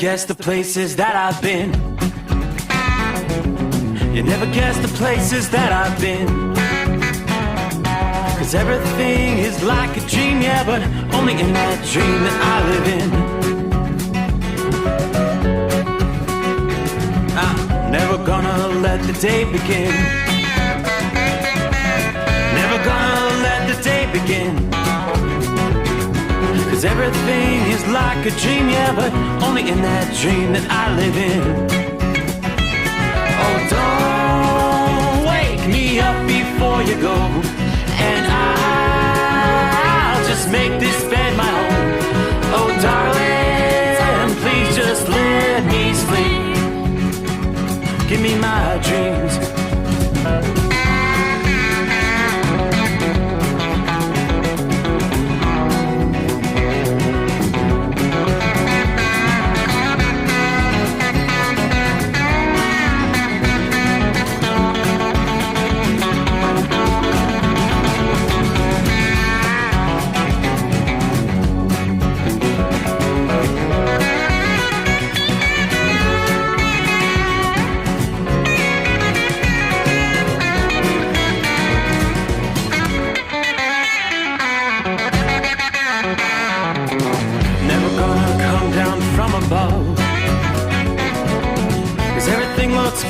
guess the places that I've been. You never guess the places that I've been. 'Cause everything is like a dream, yeah, but only in that dream that I live in. I'm never gonna let the day begin. Never gonna let the day begin. 'Cause everything is like a dream, yeah, but only in that dream that I live in. Oh, don't wake me up before you go, and I'll just make this bed my home. Oh, darling, please just let me sleep. Give me my dreams.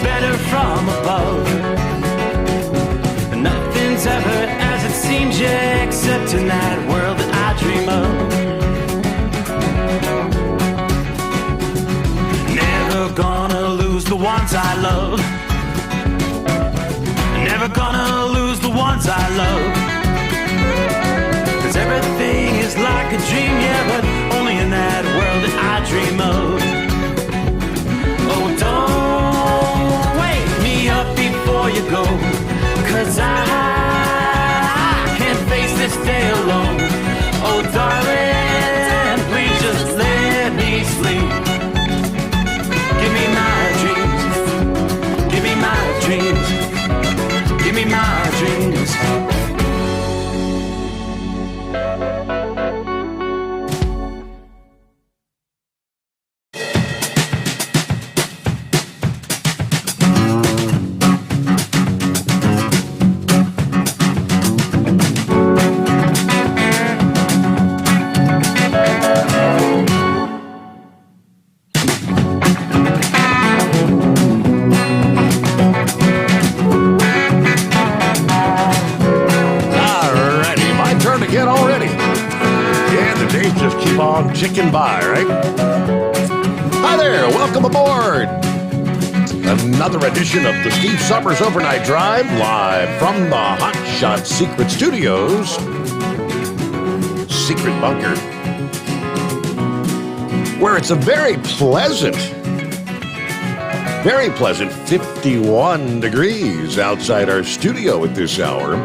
Better from above. Nothing's ever as it seems, yeah, except in that world that I dream of. Never gonna lose the ones I love. Never gonna lose the ones I love. 'Cause everything is like a dream, yeah, but only in that world that I dream of. Oh, don't wake me up before you go, 'cause I can't face this day alone. Oh, darling, please just let me sleep. Give me my dreams. Give me my dreams. Give me my dreams. Chicken by, right? Hi there, welcome aboard. Another edition of the Steve Sommers Overnight Drive, live from the Hot Shot Secret Studios. Secret bunker. Where it's a very pleasant 51 degrees outside our studio at this hour.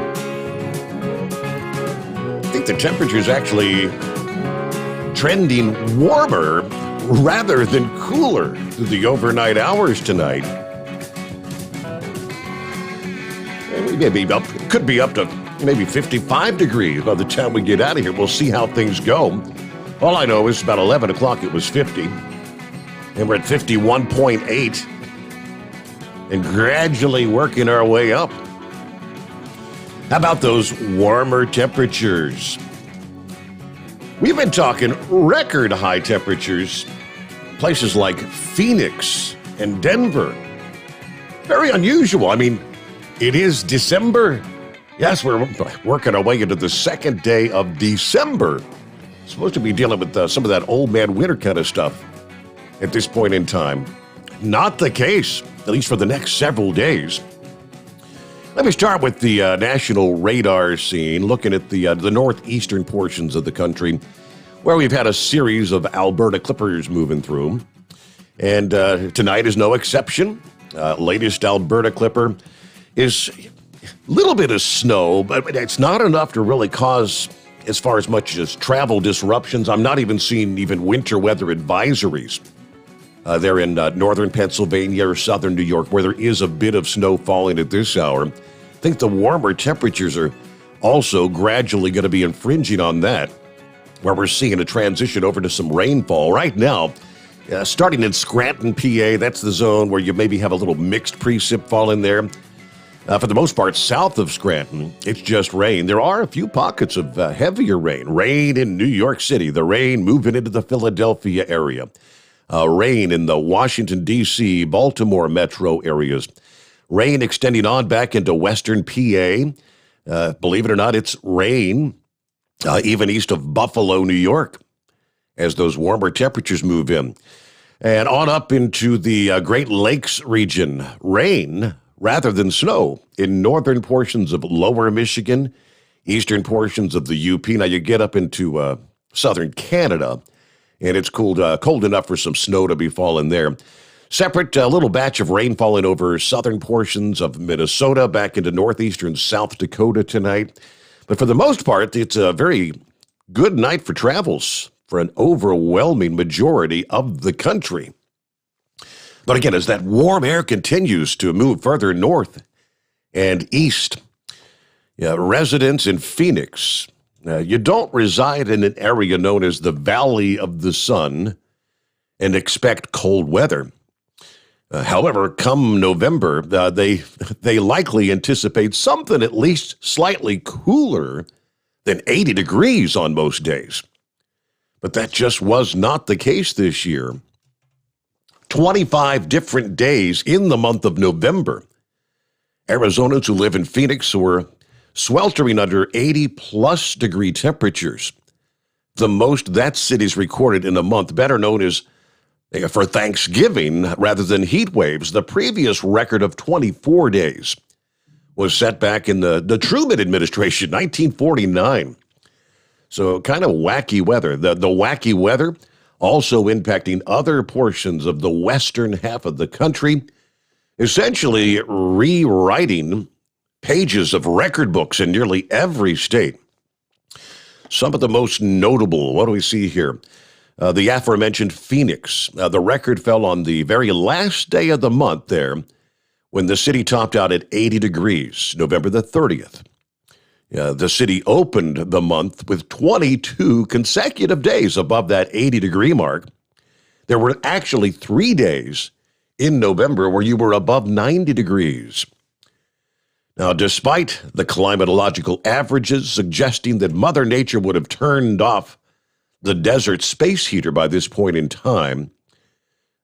I think the temperature's actually trending warmer rather than cooler through the overnight hours tonight. And we may be up, could be up to maybe 55 degrees by the time we get out of here. We'll see how things go. All I know is about 11 o'clock it was 50, and we're at 51.8, and gradually working our way up. How about those warmer temperatures? We've been talking record high temperatures, places like Phoenix and Denver. Very unusual. I mean, it is December. Yes, we're working our way into the second day of December. Supposed to be dealing with some of that old man winter kind of stuff at this point in time. Not the case, at least for the next several days. Let me start with the national radar scene, looking at the northeastern portions of the country, where we've had a series of Alberta clippers moving through. And tonight is no exception. Latest Alberta clipper is a little bit of snow, but it's not enough to really cause as far as much as travel disruptions. I'm not even seeing even winter weather advisories. They're in northern Pennsylvania or southern New York, where there is a bit of snow falling at this hour. I think the warmer temperatures are also gradually going to be infringing on that, where we're seeing a transition over to some rainfall. Right now, Starting in Scranton, PA, that's the zone where you maybe have a little mixed precip fall in there. For the most part, south of Scranton, it's just rain. There are a few pockets of heavier rain. Rain in New York City, the rain moving into the Philadelphia area. Rain in the Washington, D.C., Baltimore metro areas. Rain extending on back into western PA. Believe it or not, it's rain even east of Buffalo, New York, as those warmer temperatures move in. And on up into the Great Lakes region, rain rather than snow in northern portions of lower Michigan, eastern portions of the UP. Now you get up into southern Canada, and it's cold enough for some snow to be falling there. Separate little batch of rain falling over southern portions of Minnesota, back into northeastern South Dakota tonight. But for the most part, it's a very good night for travels for an overwhelming majority of the country. But again, as that warm air continues to move further north and east, residents in Phoenix, you don't reside in an area known as the Valley of the Sun and expect cold weather. However, come November, they likely anticipate something at least slightly cooler than 80 degrees on most days. But that just was not the case this year. 25 different days in the month of November. Arizonans who live in Phoenix were sweltering under 80-plus degree temperatures. The most that city's recorded in a month, better known as for Thanksgiving rather than heat waves. The previous record of 24 days was set back in the Truman administration, 1949. So kind of wacky weather. The wacky weather also impacting other portions of the western half of the country, essentially rewriting pages of record books in nearly every state. Some of the most notable, what do we see here? The aforementioned Phoenix. The record fell on the very last day of the month there when the city topped out at 80 degrees, November the 30th. The city opened the month with 22 consecutive days above that 80-degree mark. There were actually 3 days in November where you were above 90 degrees. Now, despite the climatological averages suggesting that Mother Nature would have turned off the desert space heater by this point in time,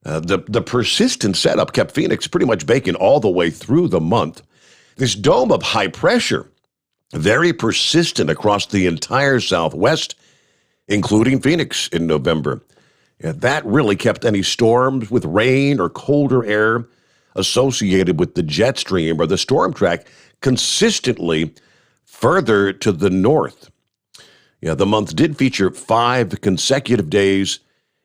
the persistent setup kept Phoenix pretty much baking all the way through the month. This dome of high pressure, very persistent across the entire Southwest, including Phoenix in November. That really kept any storms with rain or colder air associated with the jet stream or the storm track consistently further to the north. The month did feature 5 consecutive days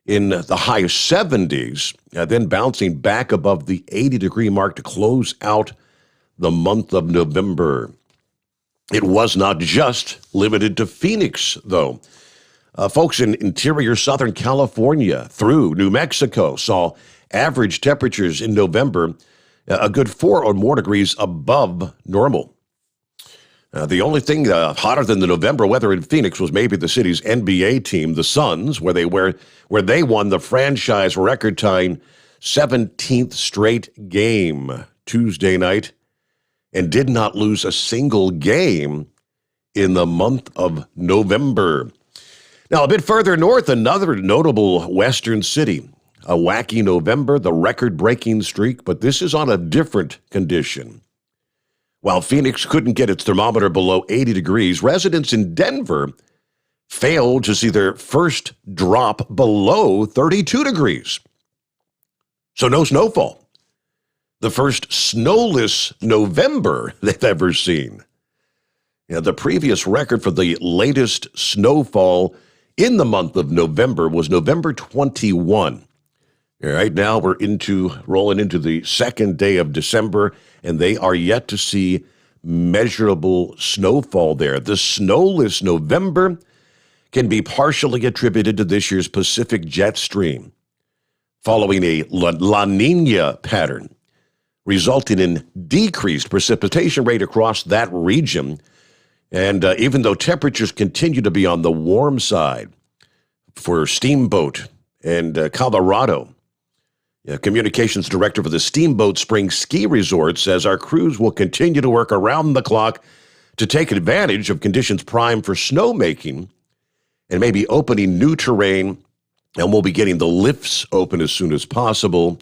in the high 70s, then bouncing back above the 80-degree mark to close out the month of November. It was not just limited to Phoenix, though. Folks in interior Southern California through New Mexico saw average temperatures in November a good 4 or more degrees above normal. The only thing hotter than the November weather in Phoenix was maybe the city's NBA team, the Suns, where they won the franchise record-tying 17th straight game Tuesday night and did not lose a single game in the month of November. Now, a bit further north, another notable western city. A wacky November, the record-breaking streak, but this is on a different condition. While Phoenix couldn't get its thermometer below 80 degrees, residents in Denver failed to see their first drop below 32 degrees. So no snowfall. The first snowless November they've ever seen. The previous record for the latest snowfall in the month of November was November 21. Right now we're rolling into the second day of December, and they are yet to see measurable snowfall there. The snowless November can be partially attributed to this year's Pacific jet stream, following a La Nina pattern, resulting in decreased precipitation rate across that region. And even though temperatures continue to be on the warm side for steamboat and Colorado. Communications director for the Steamboat Springs Ski Resort says our crews will continue to work around the clock to take advantage of conditions prime for snowmaking and maybe opening new terrain, and we'll be getting the lifts open as soon as possible.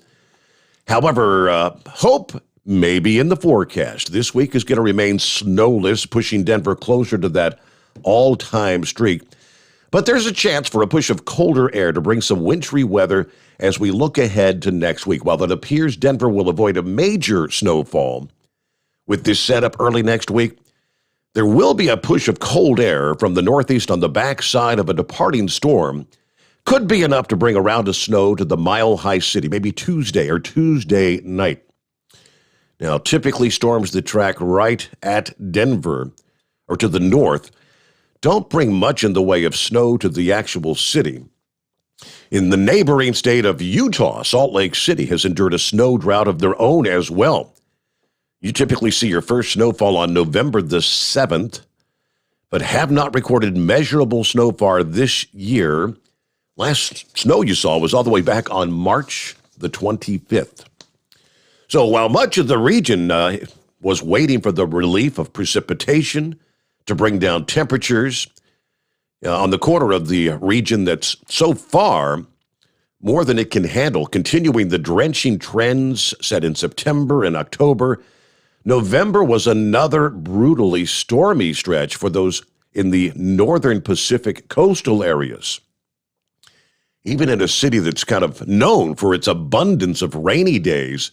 However, hope may be in the forecast. This week is going to remain snowless, pushing Denver closer to that all-time streak. But there's a chance for a push of colder air to bring some wintry weather as we look ahead to next week. While it appears Denver will avoid a major snowfall with this setup early next week, there will be a push of cold air from the northeast on the backside of a departing storm. Could be enough to bring a round of snow to the mile-high city, maybe Tuesday or Tuesday night. Now, typically storms that track right at Denver or to the north don't bring much in the way of snow to the actual city. In the neighboring state of Utah, Salt Lake City has endured a snow drought of their own as well. You typically see your first snowfall on November the 7th, but have not recorded measurable snowfall this year. Last snow you saw was all the way back on March the 25th. So while much of the region was waiting for the relief of precipitation to bring down temperatures, on the corner of the region that's so far more than it can handle, continuing the drenching trends set in September and October, November was another brutally stormy stretch for those in the northern Pacific coastal areas. Even in a city that's kind of known for its abundance of rainy days,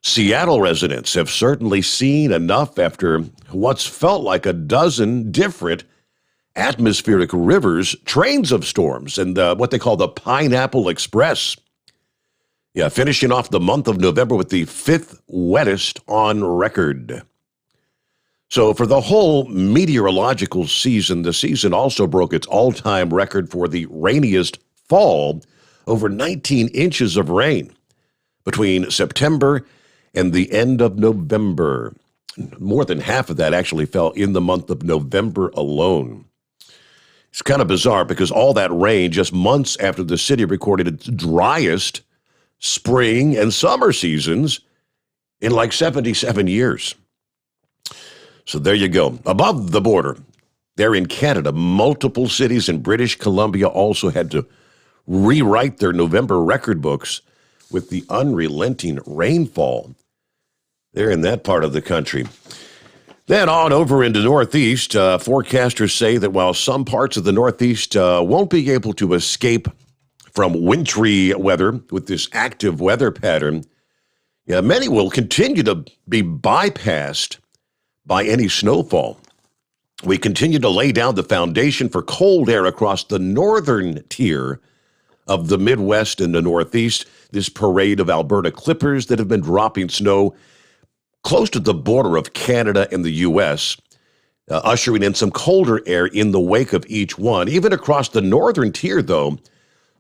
Seattle residents have certainly seen enough after what's felt like a dozen different atmospheric rivers, trains of storms, and what they call the Pineapple Express. Finishing off the month of November with the 5th wettest on record. So for the whole meteorological season, the season also broke its all-time record for the rainiest fall, over 19 inches of rain between September and the end of November. More than half of that actually fell in the month of November alone. It's kind of bizarre because all that rain just months after the city recorded its driest spring and summer seasons in like 77 years. So there you go. Above the border, there in Canada, multiple cities in British Columbia also had to rewrite their November record books with the unrelenting rainfall there in that part of the country. Then on over into Northeast, forecasters say that while some parts of the Northeast won't be able to escape from wintry weather with this active weather pattern, many will continue to be bypassed by any snowfall. We continue to lay down the foundation for cold air across the northern tier of the Midwest and the Northeast, this parade of Alberta clippers that have been dropping snow close to the border of Canada and the U.S., ushering in some colder air in the wake of each one. Even across the northern tier, though,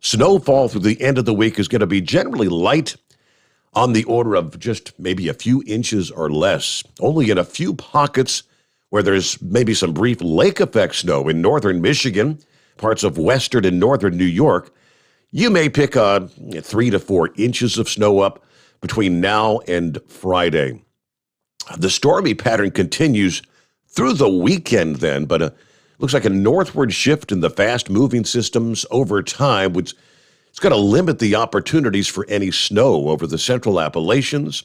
snowfall through the end of the week is going to be generally light, on the order of just maybe a few inches or less. Only in a few pockets where there's maybe some brief lake effect snow in northern Michigan, parts of western and northern New York, you may pick 3 to 4 inches of snow up between now and Friday. The stormy pattern continues through the weekend then, but looks like a northward shift in the fast-moving systems over time, which is going to limit the opportunities for any snow over the central Appalachians.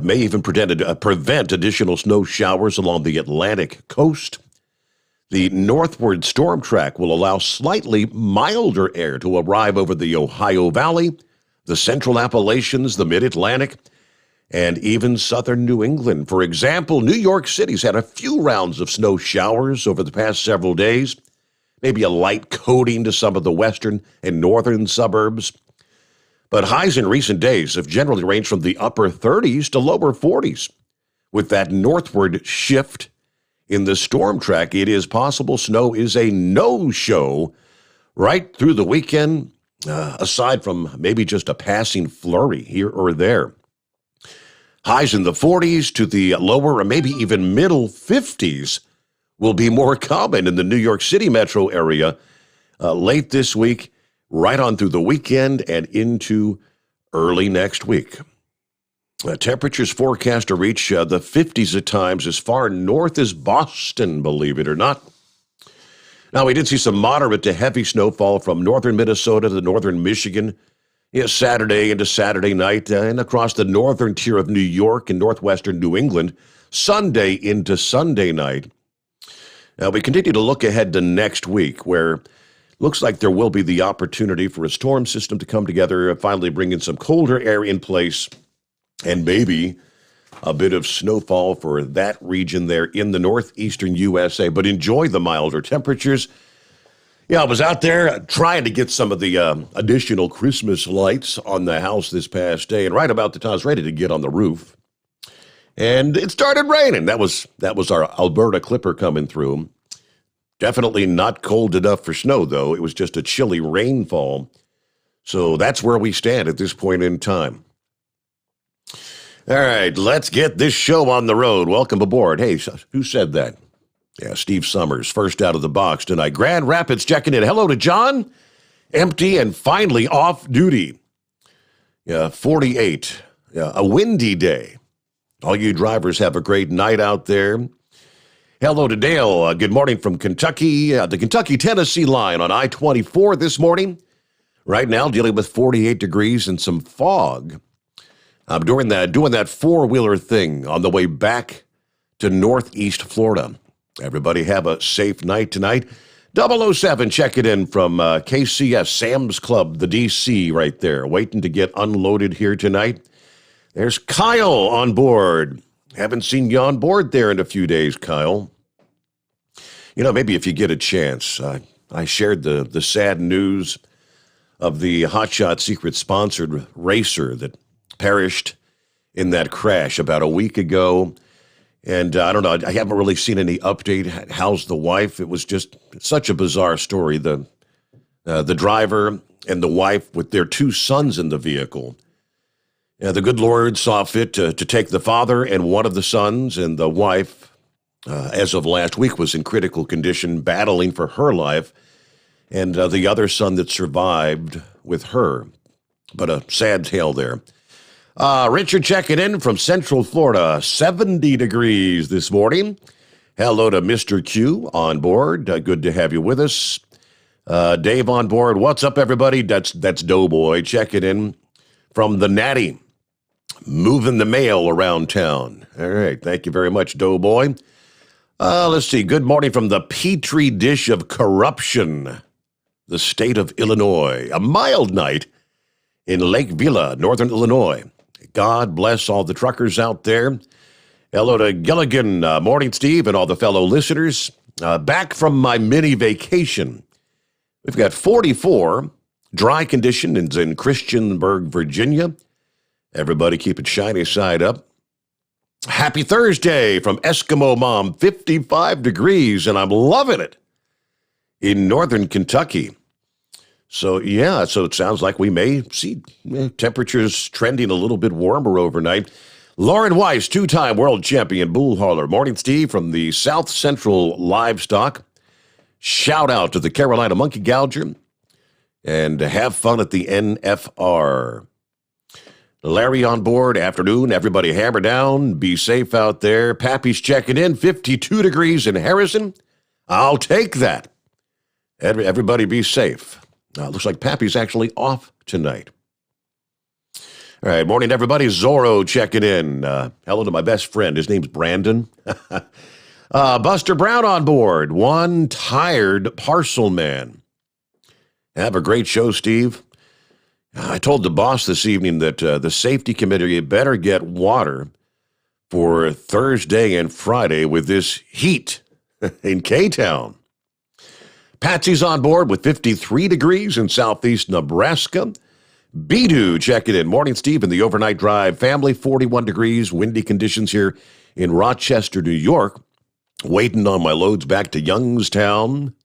May even prevent additional snow showers along the Atlantic coast. The northward storm track will allow slightly milder air to arrive over the Ohio Valley, the central Appalachians, the mid-Atlantic, and even southern New England. For example, New York City's had a few rounds of snow showers over the past several days, maybe a light coating to some of the western and northern suburbs. But highs in recent days have generally ranged from the upper 30s to lower 40s. With that northward shift in the storm track, it is possible snow is a no-show right through the weekend, aside from maybe just a passing flurry here or there. Highs in the 40s to the lower or maybe even middle 50s will be more common in the New York City metro area late this week, right on through the weekend and into early next week. Temperatures forecast to reach the 50s at times as far north as Boston, believe it or not. Now, we did see some moderate to heavy snowfall from northern Minnesota to northern Michigan Saturday into Saturday night and across the northern tier of New York and northwestern New England Sunday into Sunday night. Now, we continue to look ahead to next week where looks like there will be the opportunity for a storm system to come together and finally bring in some colder air in place and maybe a bit of snowfall for that region there in the northeastern USA. But enjoy the milder temperatures. Yeah, I was out there trying to get some of the additional Christmas lights on the house this past day, and right about the time I was ready to get on the roof, and it started raining. That was our Alberta Clipper coming through. Definitely not cold enough for snow, though. It was just a chilly rainfall. So that's where we stand at this point in time. All right, let's get this show on the road. Welcome aboard. Hey, who said that? Yeah, Steve Sommers, first out of the box tonight. Grand Rapids checking in. Hello to John. Empty and finally off duty. Yeah, 48. Yeah, a windy day. All you drivers have a great night out there. Hello to Dale. Good morning from Kentucky. The Kentucky-Tennessee line on I-24 this morning. Right now, dealing with 48 degrees and some fog. I'm doing that four-wheeler thing on the way back to Northeast Florida. Everybody have a safe night tonight. 007 checking in from KCS, Sam's Club, the DC right there, waiting to get unloaded here tonight. There's Kyle on board. Haven't seen you on board there in a few days, Kyle. You know, maybe if you get a chance, I shared the sad news of the Hotshot Secret sponsored racer that perished in that crash about a week ago. And I don't know, I haven't really seen any update. How's the wife? It was just such a bizarre story. The driver and the wife with their two sons in the vehicle. The good Lord saw fit to take the father and one of the sons, and the wife, as of last week, was in critical condition, battling for her life, and the other son that survived with her. But a sad tale there. Richard checking in from Central Florida, 70 degrees this morning. Hello to Mr. Q on board. Good to have you with us. Dave on board. What's up, everybody? That's Doughboy checking in from the Natty. Moving the mail around town. All right. Thank you very much, Doughboy. Let's see. Good morning from the Petri dish of corruption, the state of Illinois. A mild night in Lake Villa, northern Illinois. God bless all the truckers out there. Hello to Gilligan. Morning, Steve, and all the fellow listeners. Back from my mini vacation. We've got 44 dry conditions in Christiansburg, Virginia. Everybody keep it shiny side up. Happy Thursday from Eskimo Mom, 55 degrees, and I'm loving it in northern Kentucky. So it sounds like we may see temperatures trending a little bit warmer overnight. Lauren Weiss, two-time world champion bull hauler. Morning, Steve, from the South Central Livestock. Shout out to the Carolina Monkey Gouger, and have fun at the NFR. Larry on board, afternoon. Everybody hammer down. Be safe out there. Pappy's checking in, 52 degrees in Harrison. I'll take that. Everybody be safe. Looks like Pappy's actually off tonight. All right, morning, everybody. Zorro checking in. Hello to my best friend. His name's Brandon. Buster Brown on board. One tired parcel man. Have a great show, Steve. I told the boss this evening that the safety committee better get water for Thursday and Friday with this heat in K-Town. Patsy's on board with 53 degrees in southeast Nebraska. Bidu checking in. Morning, Steve, in the overnight drive. Family, 41 degrees. Windy conditions here in Rochester, New York. Waiting on my loads back to Youngstown.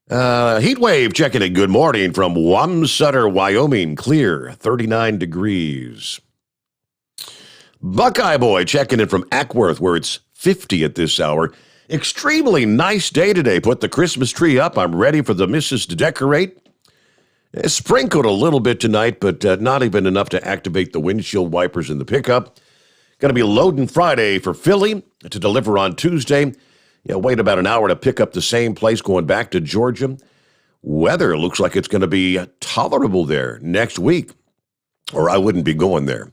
Heatwave checking in. Good morning from Wamsutter, Wyoming. Clear, 39 degrees. Buckeye Boy checking in from Ackworth, where it's 50 at this hour. Extremely nice day today. Put the Christmas tree up. I'm ready for the missus to decorate. It sprinkled a little bit tonight, but not even enough to activate the windshield wipers in the pickup. Going to be loading Friday for Philly to deliver on Tuesday. Wait about an hour to pick up the same place going back to Georgia. Weather looks like it's going to be tolerable there next week, or I wouldn't be going there.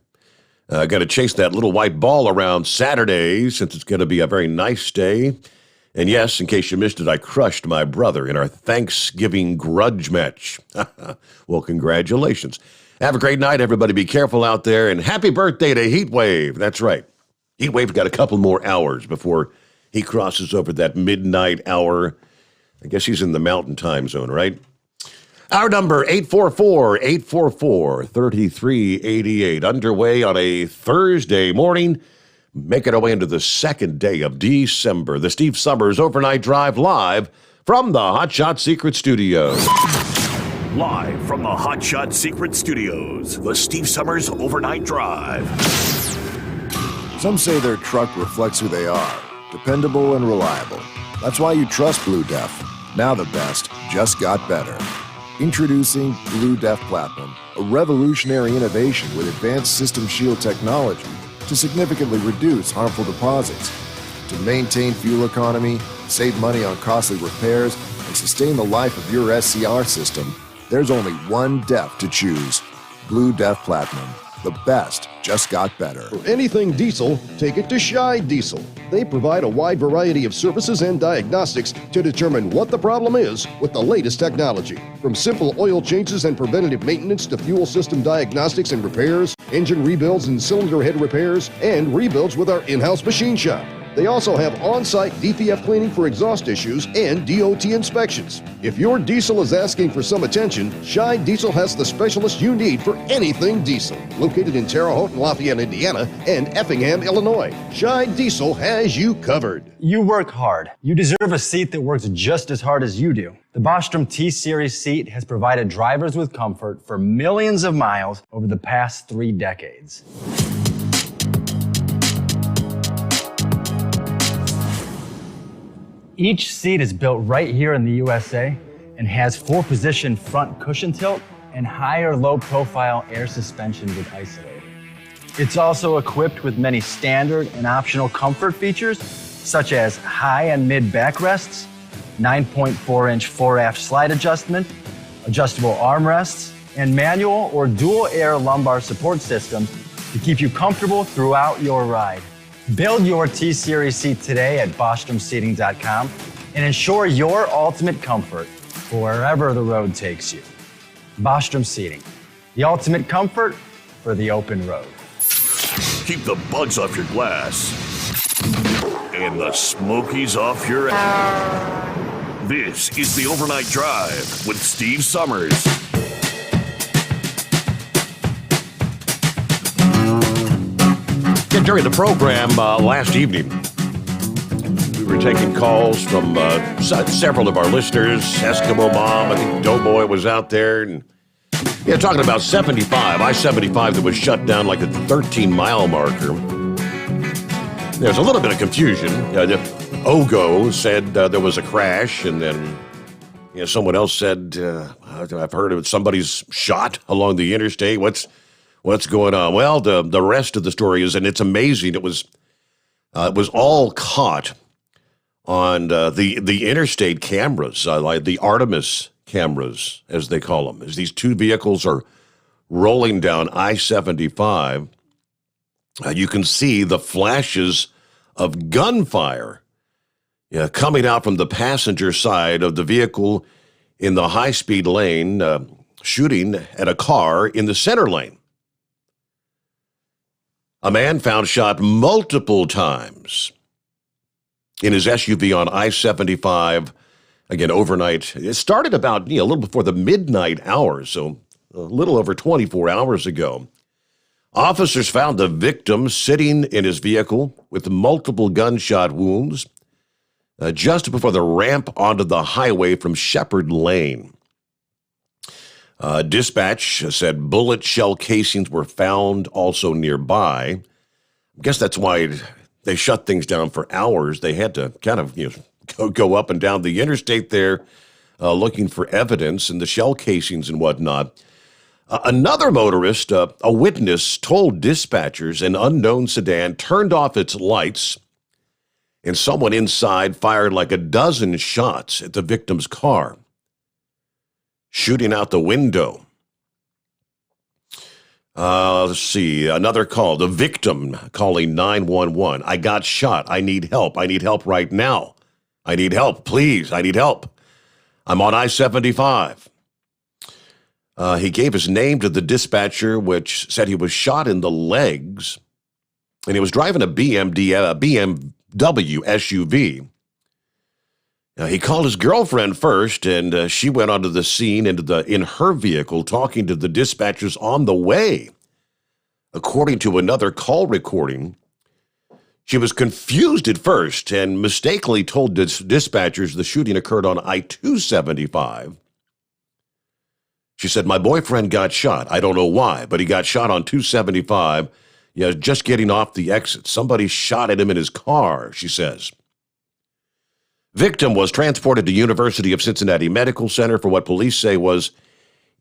Got to chase that little white ball around Saturday since it's going to be a very nice day. And yes, in case you missed it, I crushed my brother in our Thanksgiving grudge match. Well, congratulations. Have a great night, everybody. Be careful out there, and happy birthday to Heatwave. That's right. Heatwave's got a couple more hours before he crosses over that midnight hour. I guess he's in the mountain time zone, right? Our number, 844-844-3388. Underway on a Thursday morning. Making our way into the second day of December. The Steve Sommers Overnight Drive live from the Hot Shot Secret Studios. Live from the Hot Shot Secret Studios, the Steve Sommers Overnight Drive. Some say their truck reflects who they are, dependable and reliable. That's why you trust Blue Def. Now the best just got better. Introducing Blue Def Platinum, a revolutionary innovation with advanced system shield technology to significantly reduce harmful deposits, to maintain fuel economy, save money on costly repairs, and sustain the life of your SCR system. There's only one DEF to choose. Blue Def Platinum. The best just got better. For anything diesel, take it to Scheid Diesel. They provide a wide variety of services and diagnostics to determine what the problem is with the latest technology. From simple oil changes and preventative maintenance to fuel system diagnostics and repairs, engine rebuilds and cylinder head repairs, and rebuilds with our in-house machine shop. They also have on-site DPF cleaning for exhaust issues and DOT inspections. If your diesel is asking for some attention, Scheid Diesel has the specialist you need for anything diesel. Located in Terre Haute and Lafayette, Indiana, and Effingham, Illinois, Scheid Diesel has you covered. You work hard. You deserve a seat that works just as hard as you do. The Bostrom T-Series seat has provided drivers with comfort for millions of miles over the past 3 decades. Each seat is built right here in the USA and has 4-position front cushion tilt and higher low-profile air suspension with Isolator. It's also equipped with many standard and optional comfort features, such as high and mid backrests, 9.4-inch fore-aft slide adjustment, adjustable armrests, and manual or dual air lumbar support systems to keep you comfortable throughout your ride. Build your T-Series seat today at BostromSeating.com and ensure your ultimate comfort for wherever the road takes you. Bostrom Seating, the ultimate comfort for the open road. Keep the bugs off your glass and the smokies off your ass. This is the Overnight Drive with Steve Sommers. During the program last evening, we were taking calls from several of our listeners. Eskimo Mom, I think Doughboy was out there. And talking about 75, I-75 that was shut down like at the 13-mile marker. There's a little bit of confusion. Ogo said there was a crash, and then someone else said, I've heard of somebody's shot along the interstate. What's going on? Well, the rest of the story is, and it's amazing, it was all caught on the interstate cameras, like the Artemis cameras, as they call them, as these 2 vehicles are rolling down I-75. You can see the flashes of gunfire coming out from the passenger side of the vehicle in the high-speed lane, shooting at a car in the center lane. A man found shot multiple times in his SUV on I-75, again, overnight. It started about, a little before the midnight hour, so a little over 24 hours ago. Officers found the victim sitting in his vehicle with multiple gunshot wounds just before the ramp onto the highway from Shepherd Lane. Dispatch said bullet shell casings were found also nearby. I guess that's why they shut things down for hours. They had to kind of go up and down the interstate there. looking for evidence in the shell casings and whatnot. Another motorist, a witness, told dispatchers an unknown sedan turned off its lights and someone inside fired like a dozen shots at the victim's car, shooting out the window. Let's see, another call. The victim calling 911. I got shot. I need help. I need help right now. I need help. Please, I need help. I'm on I-75. He gave his name to the dispatcher, which said he was shot in the legs, and he was driving a BMW SUV. He called his girlfriend first, and she went onto the scene in her vehicle, talking to the dispatchers on the way. According to another call recording, she was confused at first and mistakenly told dispatchers the shooting occurred on I-275. She said, my boyfriend got shot. I don't know why, but he got shot on 275. Yeah, just getting off the exit. Somebody shot at him in his car, she says. Victim was transported to University of Cincinnati Medical Center for what police say was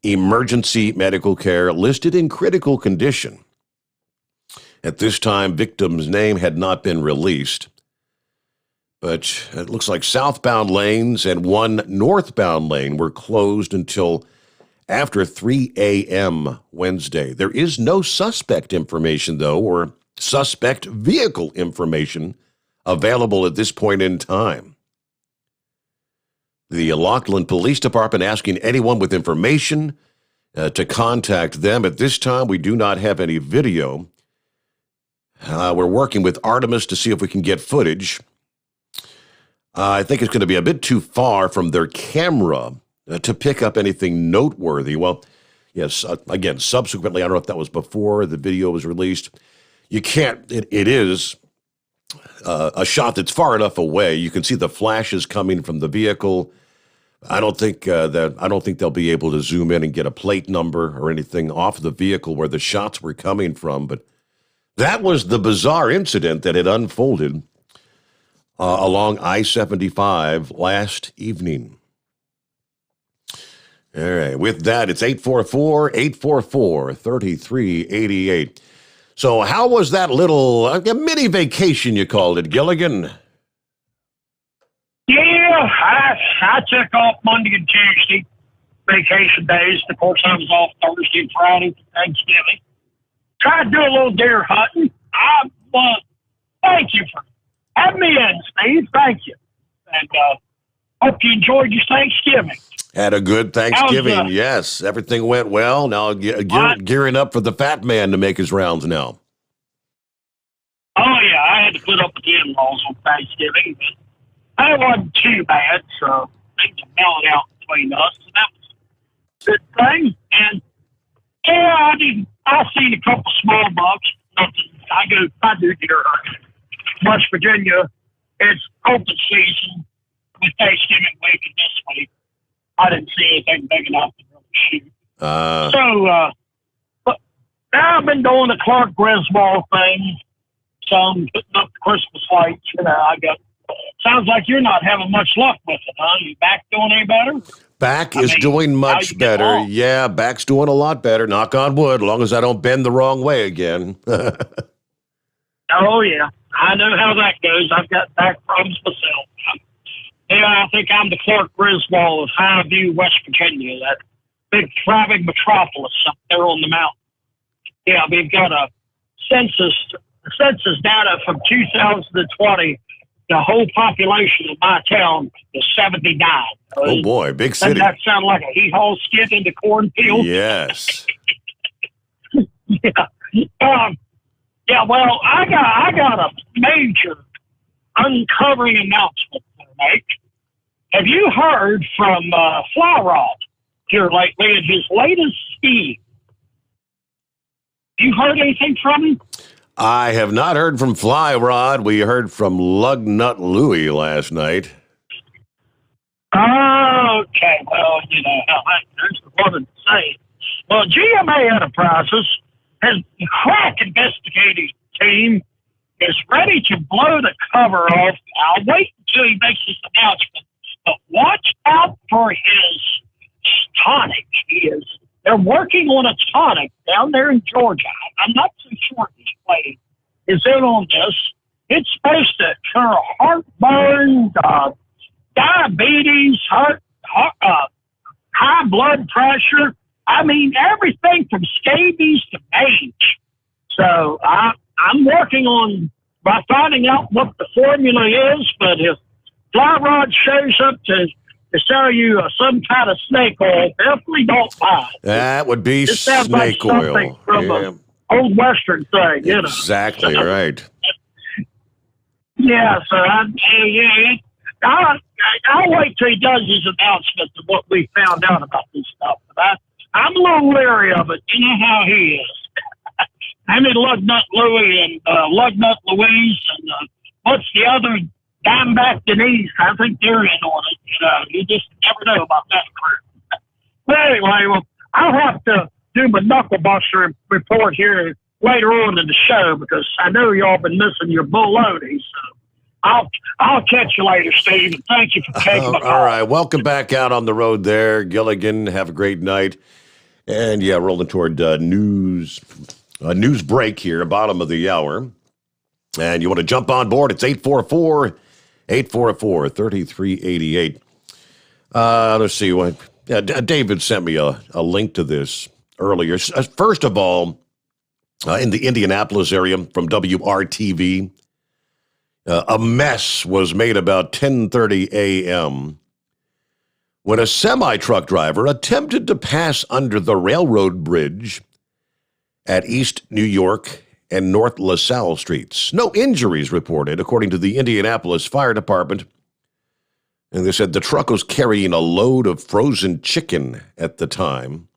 emergency medical care, listed in critical condition. At this time, victim's name had not been released, but it looks like southbound lanes and one northbound lane were closed until after 3 a.m. Wednesday. There is no suspect information, though, or suspect vehicle information available at this point in time. The Laughlin Police Department asking anyone with information to contact them. At this time, we do not have any video. We're working with Artemis to see if we can get footage. I think it's going to be a bit too far from their camera to pick up anything noteworthy. Well, yes, again, subsequently, I don't know if that was before the video was released. You can't, it is a shot that's far enough away. You can see the flashes coming from the vehicle. I don't think they'll be able to zoom in and get a plate number or anything off the vehicle where the shots were coming from. But that was the bizarre incident that had unfolded along I-75 last evening. All right, with that, it's 844-844-3388. So how was that little mini vacation, you called it, Gilligan? Yeah, I took off Monday and Tuesday, vacation days. Of course, I was off Thursday and Friday for Thanksgiving. Tried to do a little deer hunting. Thank you for having me in, Steve. Thank you. And hope you enjoyed your Thanksgiving. Had a good Thanksgiving, yes. Everything went well. Now gearing up for the fat man to make his rounds now. Oh, yeah, I had to put up with the in-laws on Thanksgiving, but that wasn't too bad, so things mellowed out between us, and that was a good thing. And, yeah, I seen a couple small bucks. Nothing. I do deer hunting. West Virginia, it's open season with Thanksgiving week and this week. I didn't see anything big enough to really shoot. But now I've been doing the Clark Griswold thing. Some putting up Christmas lights. Sounds like you're not having much luck with it, huh? You back doing any better? Back is doing much better. Yeah, back's doing a lot better. Knock on wood, as long as I don't bend the wrong way again. Oh, yeah. I know how that goes. I've got back problems myself. Yeah, I think I'm the Clark Griswold of Highview, West Virginia, that big thriving metropolis up there on the mountain. Yeah, we've got a census data from 2020. The whole population of my town is 79. Oh, boy, big city. Doesn't that sound like a hee-haw skit in the cornfield? Yes. Yeah, well, I got a major uncovering announcement to make. Have you heard from Fly Rod here lately in his latest scheme? You heard anything from him? I have not heard from Fly Rod. We heard from Lugnut Louie last night. Okay, well, you know how that goes. What to say? Well, GMA Enterprises has a crack investigating team is ready to blow the cover off. I'll wait until he makes this announcement But watch out for his tonic. They're working on a tonic down there in Georgia. I'm not so sure this way is in on this. It's supposed to cure heartburn, diabetes, high blood pressure. I mean, everything from scabies to age. So I'm working on by finding out what the formula is, but if Fly Rod shows up to sell you some kind of snake oil, definitely don't buy it. That would be It sounds like snake something oil. from an old Western thing, you know. Exactly right. Yeah, so I'll wait till he does his announcement of what we found out about this stuff. But I'm a little leery of it. You know how he is. I mean, Lugnut Louie and Lugnut Louise and what's the other? Dimeback Denise. I think they're in on it. You know, you just never know about that crew. But anyway, well, I'll have to do my knuckle buster report here later on in the show because I know y'all been missing your bologna. So I'll catch you later, Steve. And thank you for taking my call. All right, welcome back out on the road there, Gilligan. Have a great night. And yeah, rolling toward news break here, bottom of the hour. And you want to jump on board? It's 844-3388. Let's see what. Yeah, David sent me a link to this earlier. First of all, in the Indianapolis area from WRTV, a mess was made about 10:30 a.m. when a semi-truck driver attempted to pass under the railroad bridge at East New York and North LaSalle streets. No injuries reported, according to the Indianapolis Fire Department. And they said the truck was carrying a load of frozen chicken at the time.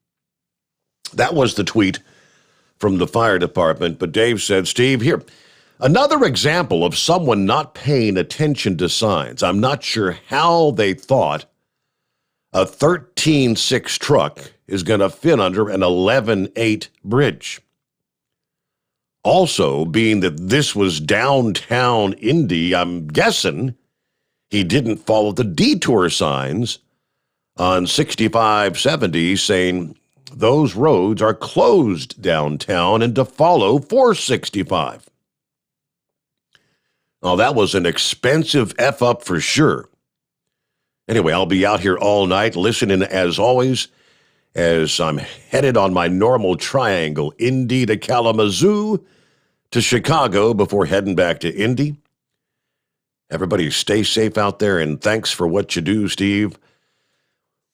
That was the tweet from the fire department. But Dave said, Steve, here, another example of someone not paying attention to signs. I'm not sure how they thought a 13.6 truck is going to fit under an 11.8 bridge. Also, being that this was downtown Indy, I'm guessing he didn't follow the detour signs on 6570 saying those roads are closed downtown and to follow 465. Oh, that was an expensive F-up for sure. Anyway, I'll be out here all night listening as always as I'm headed on my normal triangle, Indy to Kalamazoo to Chicago before heading back to Indy. Everybody stay safe out there, and thanks for what you do, Steve.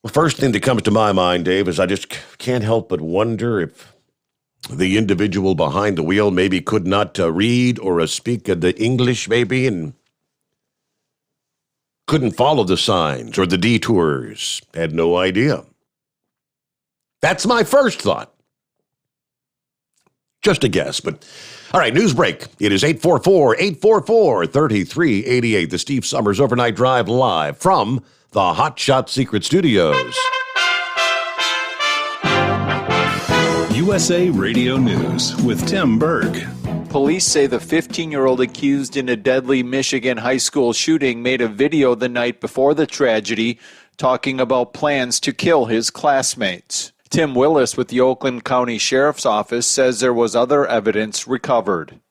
The first thing that comes to my mind, Dave, is I just can't help but wonder if the individual behind the wheel maybe could not read or speak the English, maybe, and couldn't follow the signs or the detours. Had no idea. That's my first thought. Just a guess, but all right, news break. It is 844-844-3388. The Steve Sommers Overnight Drive live from the Hot Shot Secret Studios. USA Radio News with Tim Berg. Police say the 15-year-old accused in a deadly Michigan high school shooting made a video the night before the tragedy talking about plans to kill his classmates. Tim Willis with the Oakland County Sheriff's Office says there was other evidence recovered.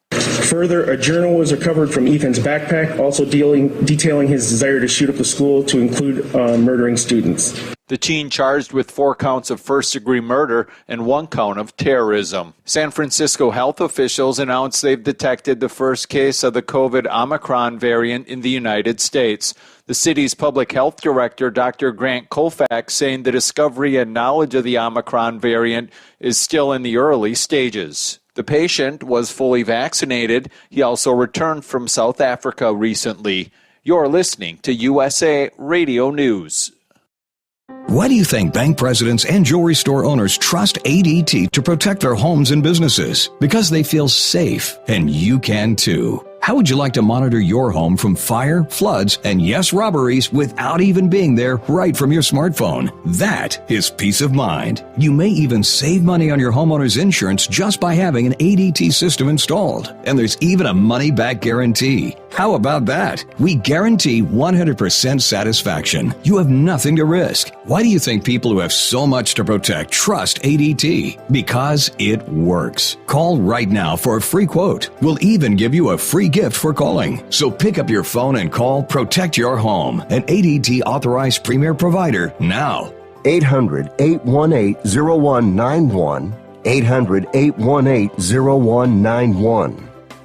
Further, a journal was recovered from Ethan's backpack, also detailing his desire to shoot up the school to include murdering students. The teen charged with 4 counts of first-degree murder and 1 count of terrorism. San Francisco health officials announced they've detected the first case of the COVID Omicron variant in the United States. The city's public health director, Dr. Grant Colfax, saying the discovery and knowledge of the Omicron variant is still in the early stages. The patient was fully vaccinated. He also returned from South Africa recently. You're listening to USA Radio News. Why do you think bank presidents and jewelry store owners trust ADT to protect their homes and businesses? Because they feel safe, and you can too. How would you like to monitor your home from fire, floods, and yes, robberies without even being there right from your smartphone? That is peace of mind. You may even save money on your homeowner's insurance just by having an ADT system installed. And there's even a money-back guarantee. How about that? We guarantee 100% satisfaction. You have nothing to risk. Why do you think people who have so much to protect trust ADT? Because it works. Call right now for a free quote. We'll even give you a free gift for calling. So pick up your phone and call Protect Your Home, an ADT authorized premier provider now. 800-818-0191. 800-818-0191.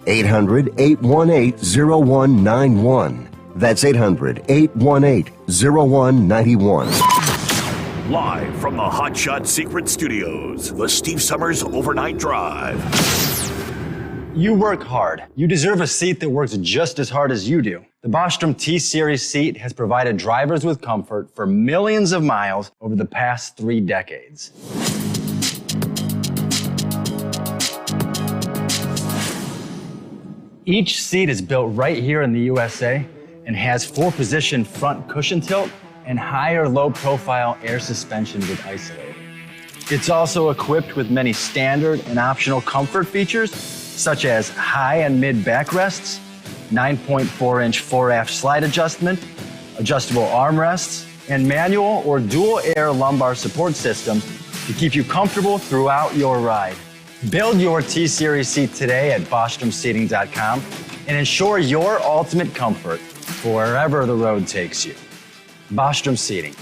800-818-0191. That's 800-818-0191. Live from the Hot Shot Secret Studios, the Steve Sommers Overnight Drive. You work hard. You deserve a seat that works just as hard as you do. The Bostrom T-Series seat has provided drivers with comfort for millions of miles over the past 3 decades. Each seat is built right here in the USA and has 4-position front cushion tilt and higher low-profile air suspension with Isolate. It's also equipped with many standard and optional comfort features, such as high and mid backrests, 9.4-inch 4-aft slide adjustment, adjustable armrests, and manual or dual air lumbar support systems to keep you comfortable throughout your ride. Build your T-Series seat today at BostromSeating.com and ensure your ultimate comfort for wherever the road takes you. Bostrom Seating,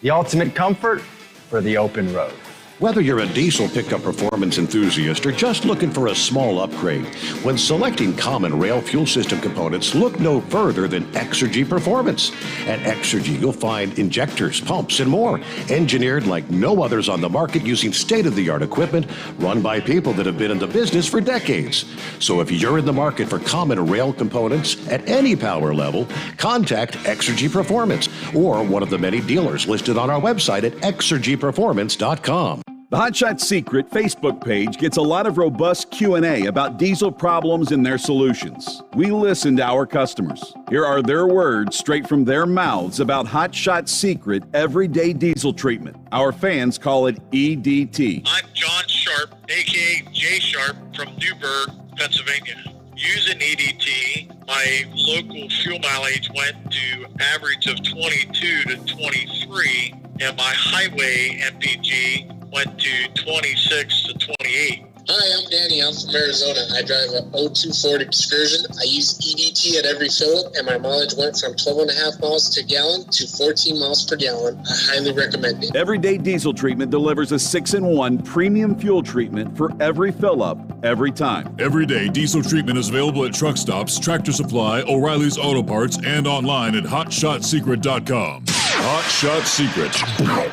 the ultimate comfort for the open road. Whether you're a diesel pickup performance enthusiast or just looking for a small upgrade, when selecting common rail fuel system components, look no further than Exergy Performance. At Exergy, you'll find injectors, pumps, and more, engineered like no others on the market using state-of-the-art equipment run by people that have been in the business for decades. So if you're in the market for common rail components at any power level, contact Exergy Performance or one of the many dealers listed on our website at exergyperformance.com. The Hot Shot Secret Facebook page gets a lot of robust Q&A about diesel problems and their solutions. We listen to our customers. Here are their words straight from their mouths about Hot Shot Secret everyday diesel treatment. Our fans call it EDT. I'm John Sharp, aka Jay Sharp from Newburgh, Pennsylvania. Using EDT, my local fuel mileage went to average of 22 to 23, and my highway MPG went to 26 to 28. Hi, I'm Danny. I'm from Arizona. I drive a 02 Ford Excursion. I use EDT at every fill, and my mileage went from 12.5 miles to gallon to 14 miles per gallon. I highly recommend it. Everyday diesel treatment delivers a 6-in-1 premium fuel treatment for every fill-up, every time. Everyday diesel treatment is available at truck stops, Tractor Supply, O'Reilly's Auto Parts, and online at HotShotSecret.com. Hot Shot Secret,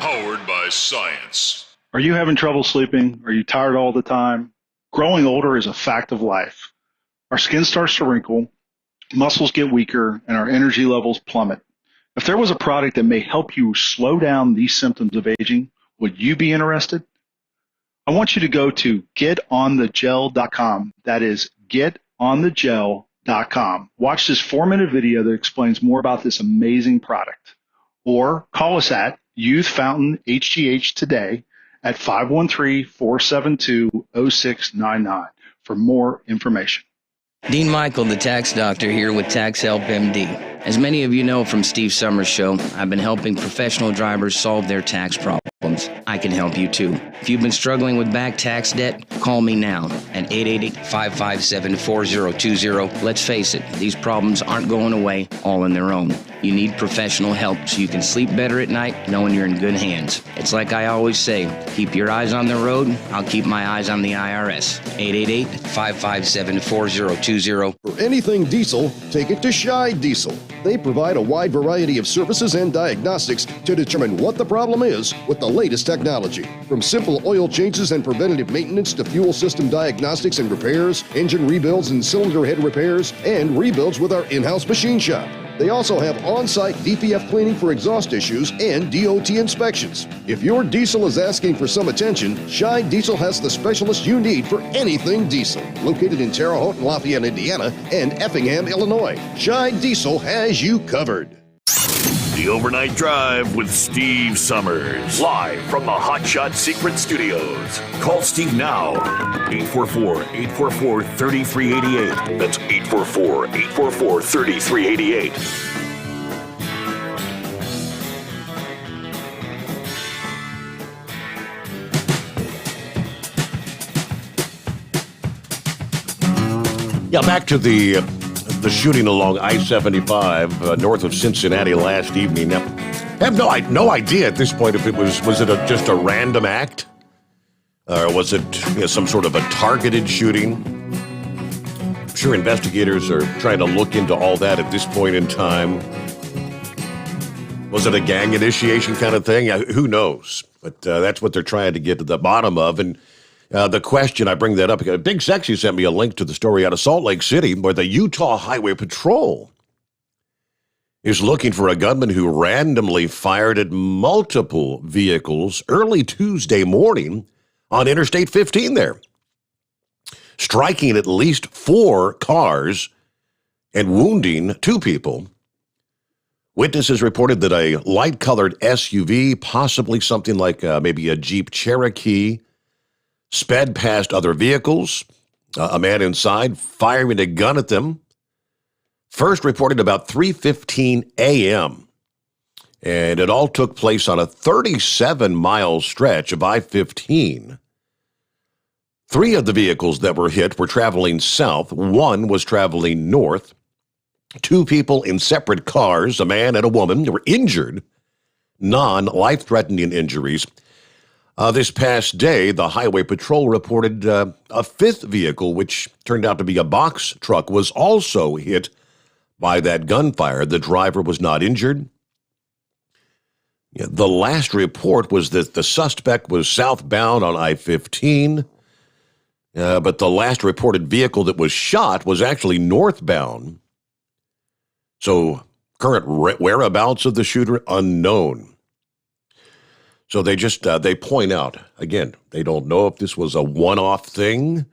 powered by science. Are you having trouble sleeping? Are you tired all the time? Growing older is a fact of life. Our skin starts to wrinkle, muscles get weaker, and our energy levels plummet. If there was a product that may help you slow down these symptoms of aging, would you be interested? I want you to go to getonthegel.com. That is getonthegel.com. Watch this 4-minute video that explains more about this amazing product. Or call us at Youth Fountain HGH today at 513-472-0699 for more information. Dean Michael, the tax doctor, here with Tax Help MD. As many of you know from Steve Sommers' show, I've been helping professional drivers solve their tax problems. I can help you too. If you've been struggling with back tax debt, call me now at 888-557-4020. Let's face it, these problems aren't going away all on their own. You need professional help so you can sleep better at night knowing you're in good hands. It's like I always say, keep your eyes on the road, I'll keep my eyes on the IRS. 888-557-4020. For anything diesel, take it to Shy Diesel. They provide a wide variety of services and diagnostics to determine what the problem is with the latest technology. From simple oil changes and preventative maintenance to fuel system diagnostics and repairs, engine rebuilds and cylinder head repairs, and rebuilds with our in-house machine shop. They also have on-site DPF cleaning for exhaust issues and DOT inspections. If your diesel is asking for some attention, Shine Diesel has the specialist you need for anything diesel. Located in Terre Haute and Lafayette, Indiana, and Effingham, Illinois, Shine Diesel has you covered. The Overnight Drive with Steve Summers. Live from the Hot Shot Secret Studios. Call Steve now. 844-844-3388. That's 844-844-3388. Yeah, back to the shooting along I-75 north of Cincinnati last evening. Now, I have no idea at this point if it was it just a random act, or was it some sort of a targeted shooting? I'm sure investigators are trying to look into all that at this point in time. Was it a gang initiation kind of thing? Who knows? But that's what they're trying to get to the bottom of. And the question, I bring that up because Big Sexy sent me a link to the story out of Salt Lake City where the Utah Highway Patrol is looking for a gunman who randomly fired at multiple vehicles early Tuesday morning on Interstate 15 there, striking at least 4 cars and wounding 2 people. Witnesses reported that a light-colored SUV, possibly something like maybe a Jeep Cherokee, sped past other vehicles, a man inside firing a gun at them. First reported about 3:15 a.m., and it all took place on a 37-mile stretch of I-15. 3 of the vehicles that were hit were traveling south. 1 was traveling north. 2 people in separate cars, a man and a woman, were injured, non-life-threatening injuries. This past day, the Highway Patrol reported a 5th vehicle, which turned out to be a box truck, was also hit by that gunfire. The driver was not injured. The last report was that the suspect was southbound on I-15, but the last reported vehicle that was shot was actually northbound. So current whereabouts of the shooter, unknown. So they point out, again, they don't know if this was a one-off thing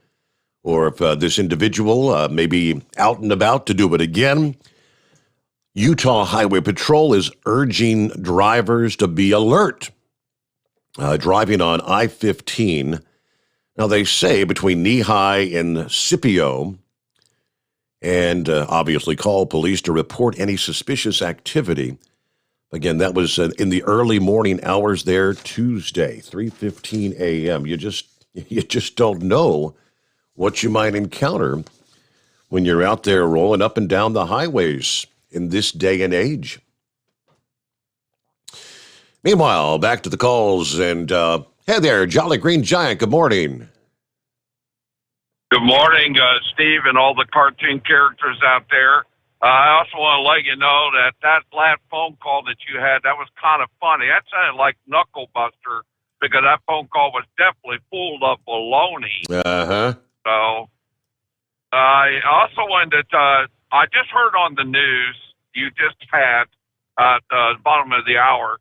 or if this individual may be out and about to do it again. Utah Highway Patrol is urging drivers to be alert. Driving on I-15. Now, they say between Nehi and Scipio, and obviously call police to report any suspicious activity. Again, that was in the early morning hours there Tuesday, 3:15 a.m. You just don't know what you might encounter when you're out there rolling up and down the highways in this day and age. Meanwhile, back to the calls, and hey there, Jolly Green Giant, good morning. Good morning, Steve, and all the cartoon characters out there. I also want to let you know that last phone call that you had, that was kind of funny. That sounded like Knucklebuster because that phone call was definitely full of baloney. Uh-huh. So I also wanted to, I just heard on the news you just had at the bottom of the hour,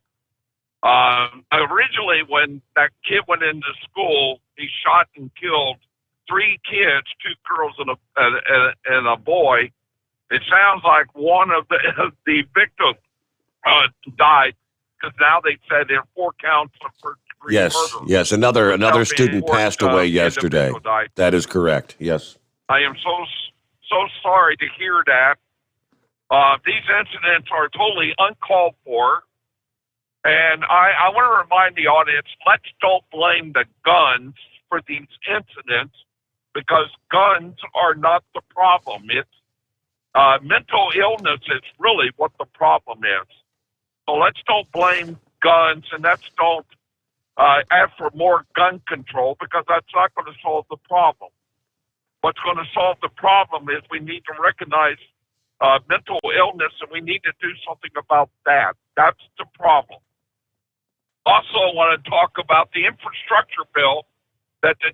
originally when that kid went into school, he shot and killed 3 kids, 2 girls and a boy. It sounds like one of the victims died because now they said there are 4 counts of first-degree murder. Yes, another student passed away yesterday. That is correct. Yes. I am so sorry to hear that. These incidents are totally uncalled for, and I want to remind the audience: let's don't blame the guns for these incidents because guns are not the problem. It's mental illness is really what the problem is. So let's don't blame guns, and let's don't ask for more gun control because that's not going to solve the problem. What's going to solve the problem is we need to recognize mental illness, and we need to do something about that. That's the problem. Also, I want to talk about the infrastructure bill that the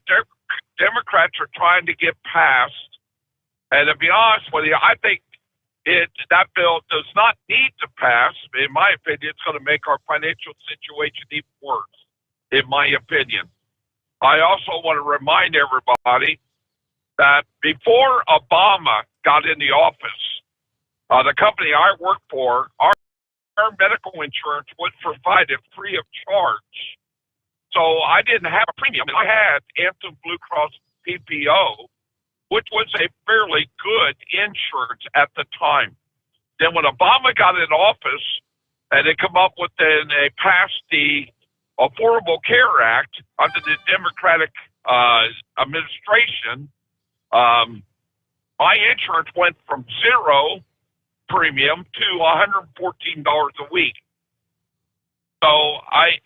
Democrats are trying to get passed. And to be honest with you, I think that bill does not need to pass. In my opinion, it's going to make our financial situation even worse, in my opinion. I also want to remind everybody that before Obama got in the office, the company I work for, our medical insurance was provided free of charge. So I didn't have a premium. I had Anthem Blue Cross PPO, which was a fairly good insurance at the time. Then when Obama got in office and they come up with and they passed the Affordable Care Act under the Democratic administration, my insurance went from zero premium to $114 a week. So I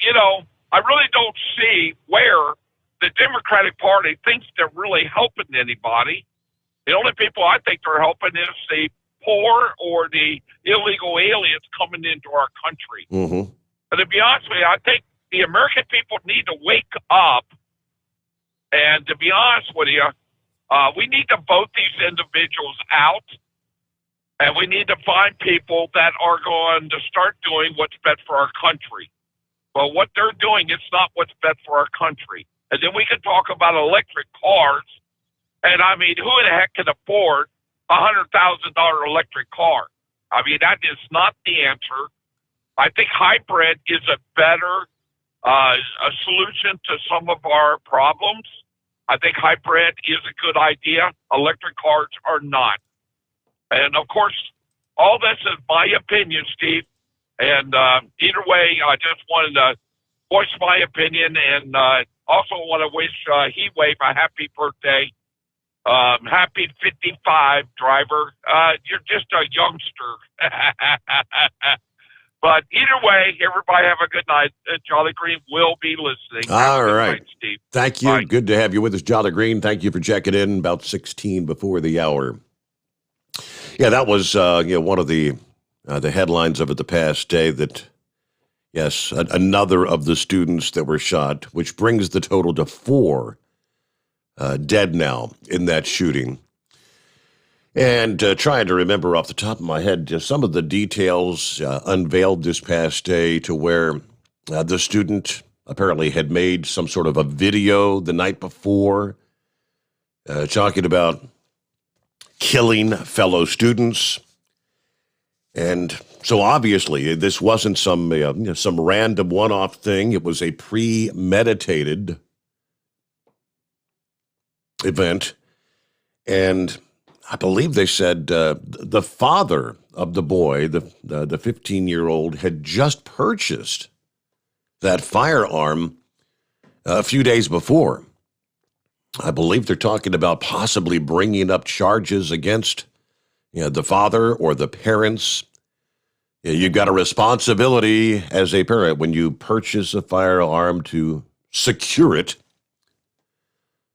really don't see where the Democratic Party thinks they're really helping anybody. The only people I think they're helping is the poor or the illegal aliens coming into our country. Mm-hmm. But to be honest with you, I think the American people need to wake up. And to be honest with you, we need to vote these individuals out. And we need to find people that are going to start doing what's best for our country. But what they're doing, it's not what's best for our country. And then we can talk about electric cars. And I mean, who the heck can afford a $100,000 electric car? I mean, that is not the answer. I think hybrid is a better a solution to some of our problems. I think hybrid is a good idea. Electric cars are not. And of course, all this is my opinion, Steve. And either way, I just wanted to voice my opinion, and also want to wish Heatwave a happy birthday. Happy 55, driver. You're just a youngster. But either way, everybody have a good night. Jolly Green will be listening. All right. Night, Steve. Thank you. Bye. Good to have you with us, Jolly Green. Thank you for checking in about 16 before the hour. Yeah, that was one of the headlines of it the past day, that, yes, another of the students that were shot, which brings the total to 4 dead now in that shooting. And trying to remember off the top of my head just some of the details unveiled this past day, to where the student apparently had made some sort of a video the night before talking about killing fellow students. And so obviously this wasn't some random one-off thing. It was a premeditated event. And I believe they said the father of the boy, the 15-year-old, had just purchased that firearm a few days before. I believe they're talking about possibly bringing up charges against the father or the parents. You've got a responsibility as a parent when you purchase a firearm to secure it.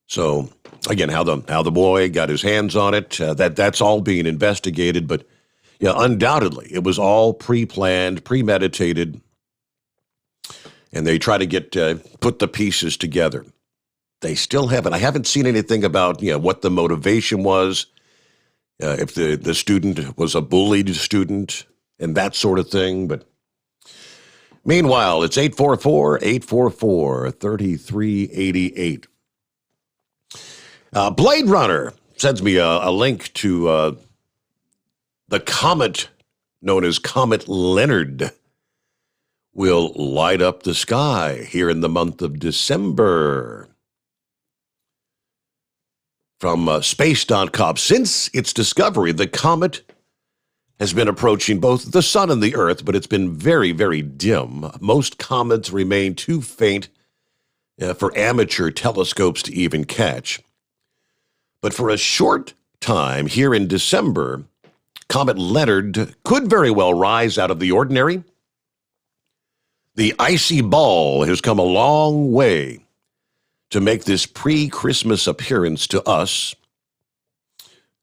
So again, how the boy got his hands on it, that's all being investigated. But undoubtedly, it was all pre-planned, premeditated, and they try to put the pieces together. They still haven't. I haven't seen anything about what the motivation was, if the student was a bullied student and that sort of thing. But meanwhile, it's 844-844-3388. Blade Runner sends me a link to the comet known as Comet Leonard will light up the sky here in the month of December. From space.com, since its discovery, the comet has been approaching both the sun and the earth, but it's been very, very dim. Most comets remain too faint for amateur telescopes to even catch. But for a short time here in December, Comet Leonard could very well rise out of the ordinary. The icy ball has come a long way to make this pre-Christmas appearance to us.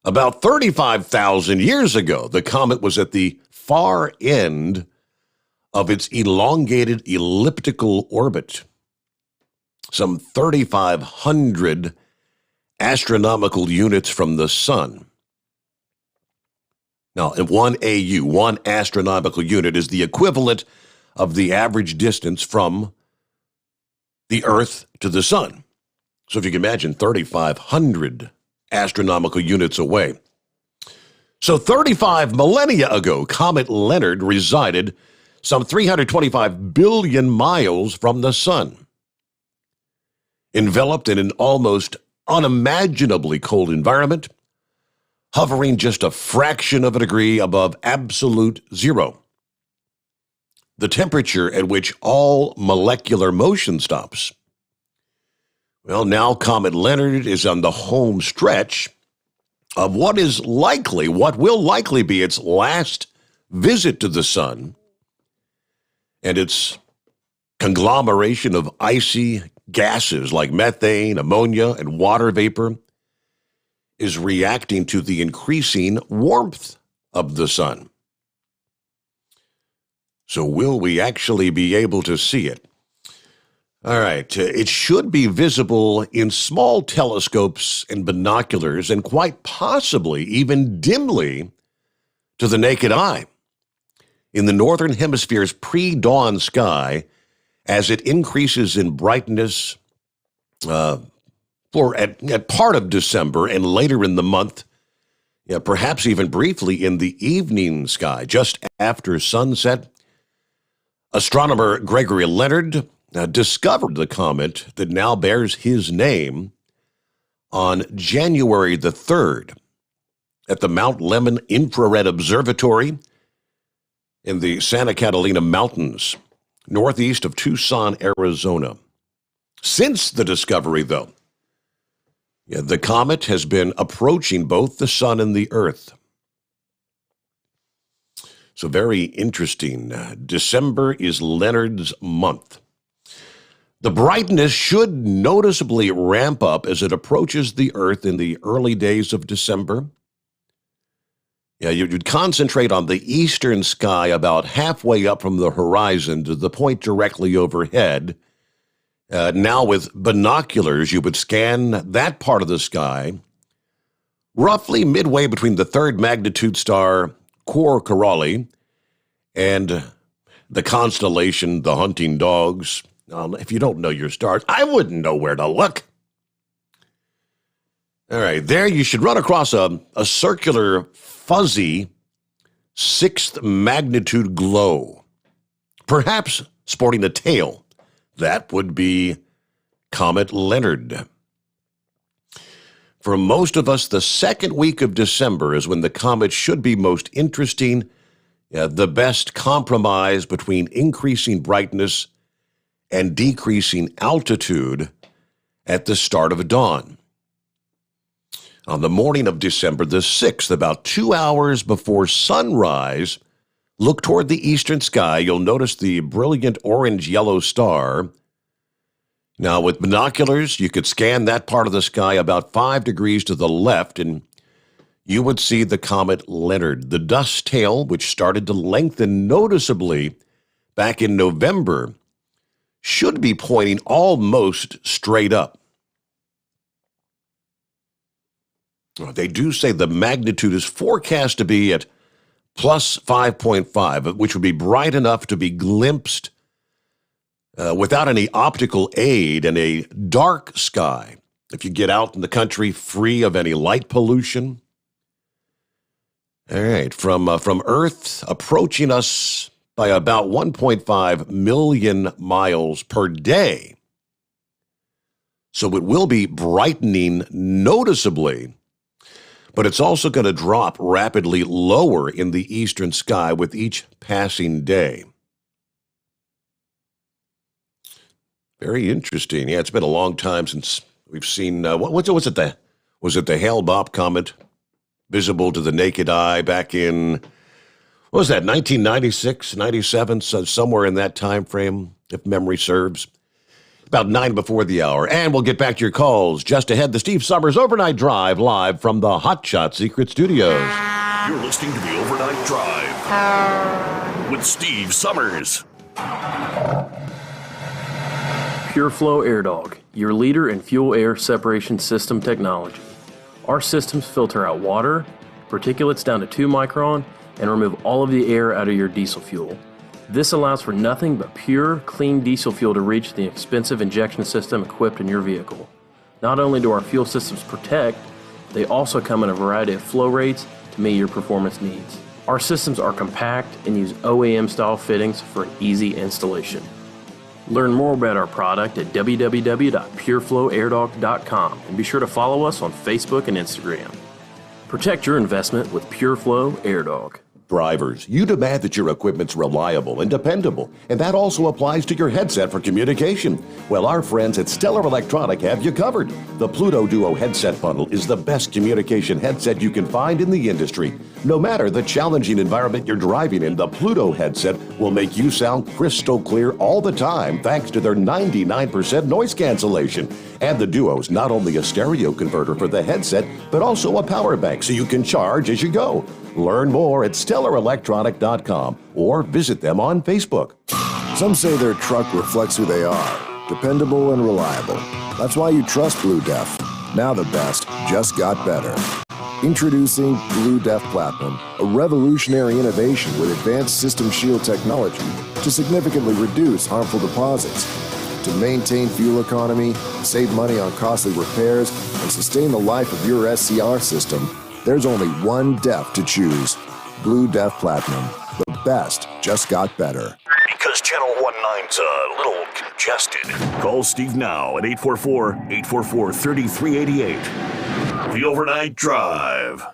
About 35,000 years ago, the comet was at the far end of its elongated elliptical orbit, some 3,500 astronomical units from the sun. Now, 1 AU, 1 astronomical unit, is the equivalent of the average distance from the Earth to the Sun. So if you can imagine, 3,500 astronomical units away. So 35 millennia ago, Comet Leonard resided some 325 billion miles from the Sun, enveloped in an almost unimaginably cold environment, hovering just a fraction of a degree above absolute zero, the temperature at which all molecular motion stops. Well, now Comet Leonard is on the home stretch of what will likely be its last visit to the Sun, and its conglomeration of icy gases like methane, ammonia, and water vapor is reacting to the increasing warmth of the Sun. So will we actually be able to see it? All right, it should be visible in small telescopes and binoculars, and quite possibly even dimly to the naked eye in the northern hemisphere's pre-dawn sky as it increases in brightness at part of December and later in the month, perhaps even briefly in the evening sky just after sunset. Astronomer Gregory Leonard discovered the comet that now bears his name on January the 3rd at the Mount Lemmon Infrared Observatory in the Santa Catalina Mountains, northeast of Tucson, Arizona. Since the discovery, though, the comet has been approaching both the Sun and the Earth. So very interesting. December is Leonard's month. The brightness should noticeably ramp up as it approaches the Earth in the early days of December. You'd concentrate on the eastern sky about halfway up from the horizon to the point directly overhead. Now with binoculars, you would scan that part of the sky, roughly midway between the third magnitude star Cor Corelli and the constellation The Hunting Dogs. If you don't know your stars, I wouldn't know where to look. All right, there you should run across a circular, fuzzy, 6th magnitude glow, perhaps sporting a tail. That would be Comet Leonard. For most of us, the second week of December is when the comet should be most interesting, the best compromise between increasing brightness and decreasing altitude at the start of dawn. On the morning of December the 6th, about 2 hours before sunrise, look toward the eastern sky. You'll notice the brilliant orange-yellow star. Now, with binoculars, you could scan that part of the sky about 5 degrees to the left, and you would see the comet Leonard. The dust tail, which started to lengthen noticeably back in November, should be pointing almost straight up. They do say the magnitude is forecast to be at plus 5.5, which would be bright enough to be glimpsed without any optical aid in a dark sky. If you get out in the country free of any light pollution. All right, from Earth approaching us by about 1.5 million miles per day. So it will be brightening noticeably, but it's also going to drop rapidly lower in the eastern sky with each passing day. Very interesting. Yeah, it's been a long time since we've seen, was it the Hale-Bopp comet, visible to the naked eye back in, what was that, 1996, 97, so somewhere in that time frame, if memory serves. About 9 before the hour. And we'll get back to your calls just ahead. The Steve Sommers Overnight Drive live from the Hot Shot Secret Studios. You're listening to the Overnight Drive with Steve Sommers. PureFlow Air Dog, your leader in fuel air separation system technology. Our systems filter out water, particulates down to 2 micron, and remove all of the air out of your diesel fuel. This allows for nothing but pure, clean diesel fuel to reach the expensive injection system equipped in your vehicle. Not only do our fuel systems protect, they also come in a variety of flow rates to meet your performance needs. Our systems are compact and use OEM-style fittings for easy installation. Learn more about our product at www.pureflowairdog.com and be sure to follow us on Facebook and Instagram. Protect your investment with PureFlow AirDog. Drivers, you demand that your equipment's reliable and dependable, and that also applies to your headset for communication. Well, our friends at Stellar Electronic have you covered. The Pluto Duo headset bundle is the best communication headset you can find in the industry. No matter the challenging environment you're driving in, the Pluto headset will make you sound crystal clear all the time thanks to their 99% noise cancellation. And the Duo's not only a stereo converter for the headset, but also a power bank so you can charge as you go. Learn more at StellarElectronic.com or visit them on Facebook. Some say their truck reflects who they are, dependable and reliable. That's why you trust Blue Def. Now the best just got better. Introducing Blue Def Platinum, a revolutionary innovation with advanced system shield technology to significantly reduce harmful deposits. To maintain fuel economy, save money on costly repairs, and sustain the life of your SCR system, there's only one DEF to choose. Blue Def Platinum. The best just got better. Because Channel 19's a little congested. Call Steve now at 844-844-3388. The Overnight Drive.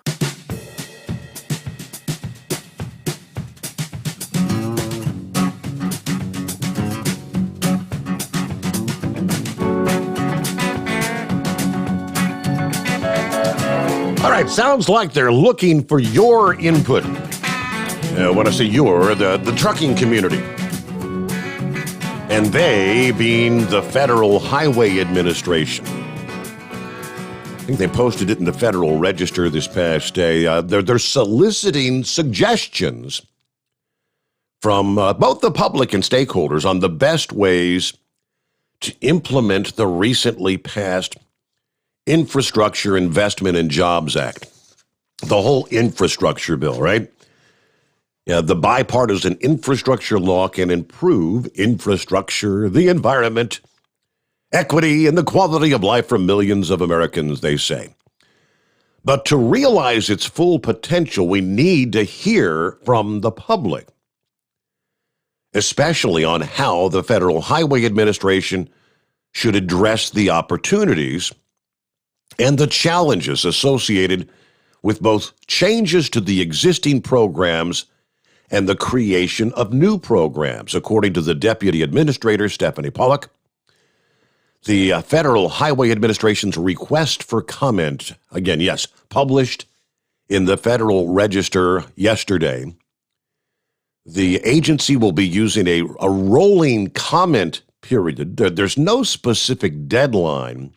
All right, sounds like they're looking for your input. When I say your, the trucking community. And they being the Federal Highway Administration. I think they posted it in the Federal Register this past day. They're soliciting suggestions from both the public and stakeholders on the best ways to implement the recently passed Infrastructure Investment and Jobs Act. The whole infrastructure bill, right? Yeah, the bipartisan infrastructure law can improve infrastructure, the environment, equity, and the quality of life for millions of Americans, they say. But to realize its full potential, we need to hear from the public, especially on how the Federal Highway Administration should address the opportunities and the challenges associated with both changes to the existing programs and the creation of new programs. According to the Deputy Administrator, Stephanie Pollock, the Federal Highway Administration's request for comment, again, yes, published in the Federal Register yesterday, the agency will be using a rolling comment period. There's no specific deadline,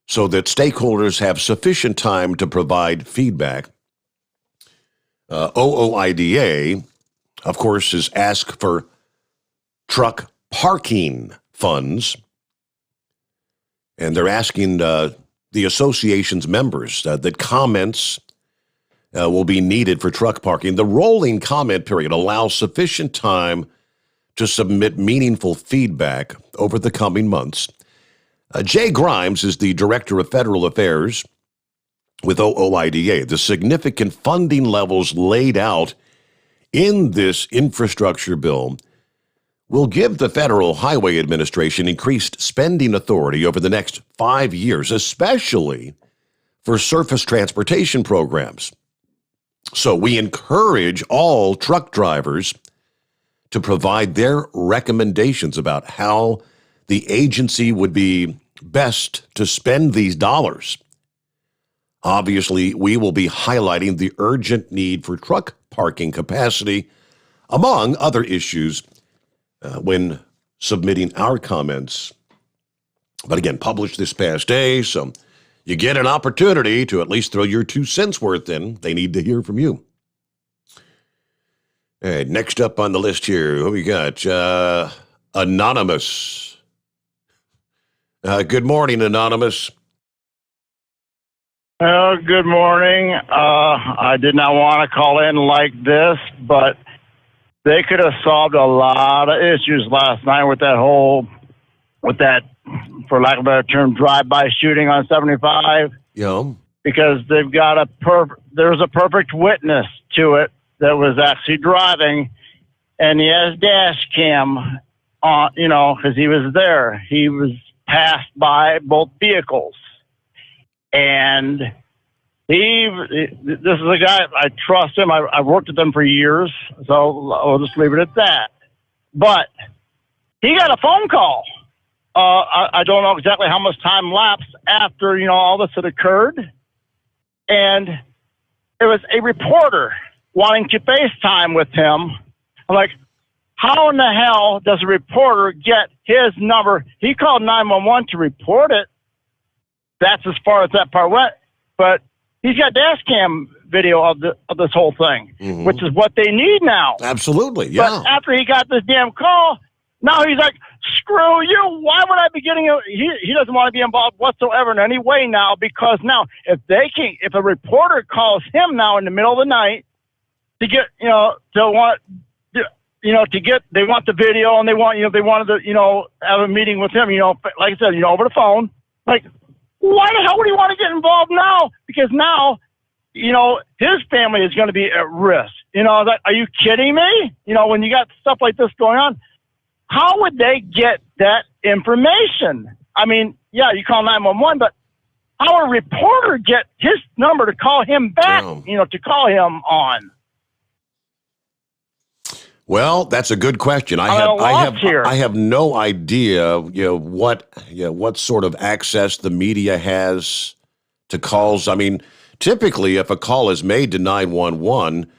so that stakeholders have sufficient time to provide feedback. OOIDA, of course, has asked for truck parking funds, and they're asking the association's members that comments will be needed for truck parking. The rolling comment period allows sufficient time to submit meaningful feedback over the coming months. Jay Grimes is the Director of Federal Affairs with OOIDA. The significant funding levels laid out in this infrastructure bill will give the Federal Highway Administration increased spending authority over the next 5 years, especially for surface transportation programs. So we encourage all truck drivers to provide their recommendations about how the agency would be best to spend these dollars. Obviously, we will be highlighting the urgent need for truck parking capacity, among other issues, when submitting our comments. But again, published this past day, so you get an opportunity to at least throw your 2 cents worth in. They need to hear from you. All right, next up on the list here, who we got? Anonymous. Good morning, Anonymous. Oh, good morning. I did not want to call in like this, but they could have solved a lot of issues last night with that, for lack of a better term, drive-by shooting on 75. Yeah. Because they've got there's a perfect witness to it that was actually driving, and he has dash cam on, because he was there. He was passed by both vehicles. And this is a guy, I trust him. I've worked with him for years, so I'll just leave it at that. But he got a phone call. I don't know exactly how much time lapsed after, all this had occurred. And it was a reporter wanting to FaceTime with him. I'm like, how in the hell does a reporter get his number? He called 911 to report it. That's as far as that part went. But he's got dash cam video of this whole thing, which is what they need now. Absolutely, yeah. But after he got this damn call, now he's like, screw you. Why would I be getting he doesn't want to be involved whatsoever in any way now, because now if a reporter calls him now in the middle of the night to get, they want the video, and they wanted to, have a meeting with him, like I said, over the phone. Like, why the hell would he want to get involved now? Because now, his family is going to be at risk. Like, are you kidding me? When you got stuff like this going on, how would they get that information? I mean, yeah, you call 911, but how would a reporter get his number to call him back, to call him on? Well, that's a good question. I have no idea, what sort of access the media has to calls. I mean, typically, if a call is made to 911,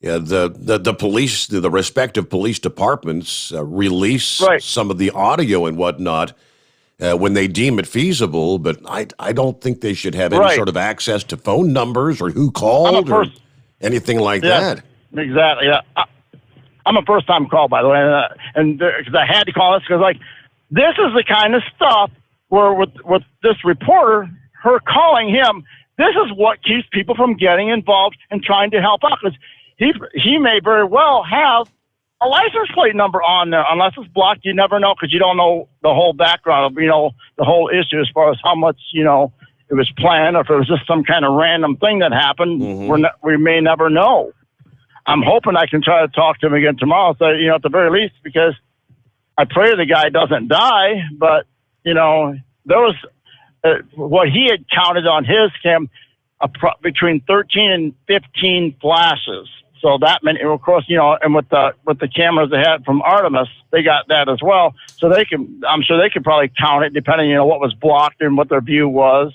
the police, the respective police departments release some of the audio and whatnot when they deem it feasible. But I don't think they should have any sort of access to phone numbers or who called or anything like that. Exactly. Yeah. I'm a first-time call, by the way, and because I had to call this because, this is the kind of stuff where with this reporter, her calling him, this is what keeps people from getting involved and trying to help out, because he may very well have a license plate number on there. Unless it's blocked, you never know, because you don't know the whole background of, the whole issue as far as how much, it was planned, or if it was just some kind of random thing that happened. We may never know. I'm hoping I can try to talk to him again tomorrow. So, at the very least, because I pray the guy doesn't die. But, there was what he had counted on his cam between 13 and 15 flashes. So that meant, of course, and with the cameras they had from Artemis, they got that as well. So I'm sure they could probably count it depending, what was blocked and what their view was.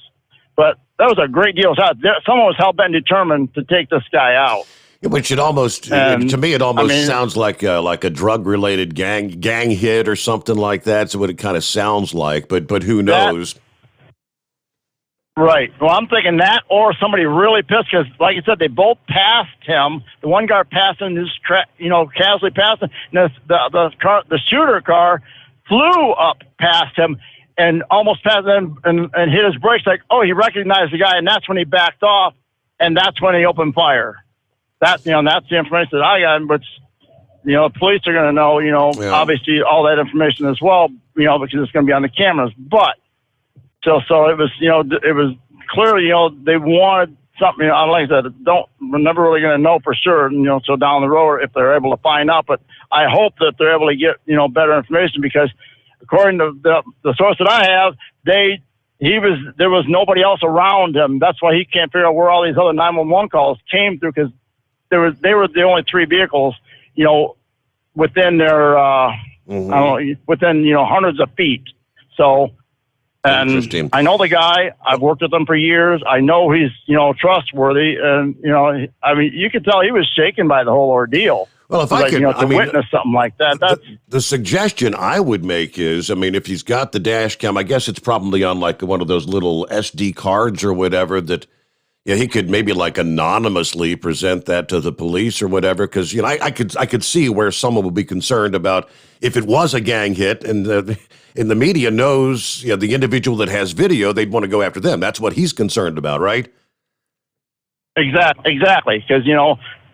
But that was a great deal. Someone was hell-bent determined to take this guy out. Which it almost, to me, it almost sounds like a drug-related gang hit or something like that. That's what it kind of sounds like, but who knows? Right. Well, I'm thinking that, or somebody really pissed, because, like I said, they both passed him. The one guy passed him, just casually passed him. And the shooter car flew up past him and almost passed him and hit his brakes. Like, he recognized the guy, and that's when he backed off, and that's when he opened fire. That's the information that I got, but the police are going to know, obviously all that information as well, because it's going to be on the cameras. But so it was, it was clearly, they wanted something. Like I said, we're never really going to know for sure, so down the road if they're able to find out. But I hope that they're able to get, better information, because according to the source that I have, there was nobody else around him. That's why he can't figure out where all these other 911 calls came through, because they were the only three vehicles, within their, within, hundreds of feet. So, and I know the guy, I've worked with him for years. I know he's, trustworthy. And, you could tell he was shaken by the whole ordeal. Well, if I could, witness something like that, the suggestion I would make is, if he's got the dash cam, I guess it's probably on like one of those little SD cards or whatever that, he could maybe like anonymously present that to the police or whatever, because I could see where someone would be concerned about if it was a gang hit and the media knows the individual that has video, they'd want to go after them. That's what he's concerned about, right? Exactly. Because,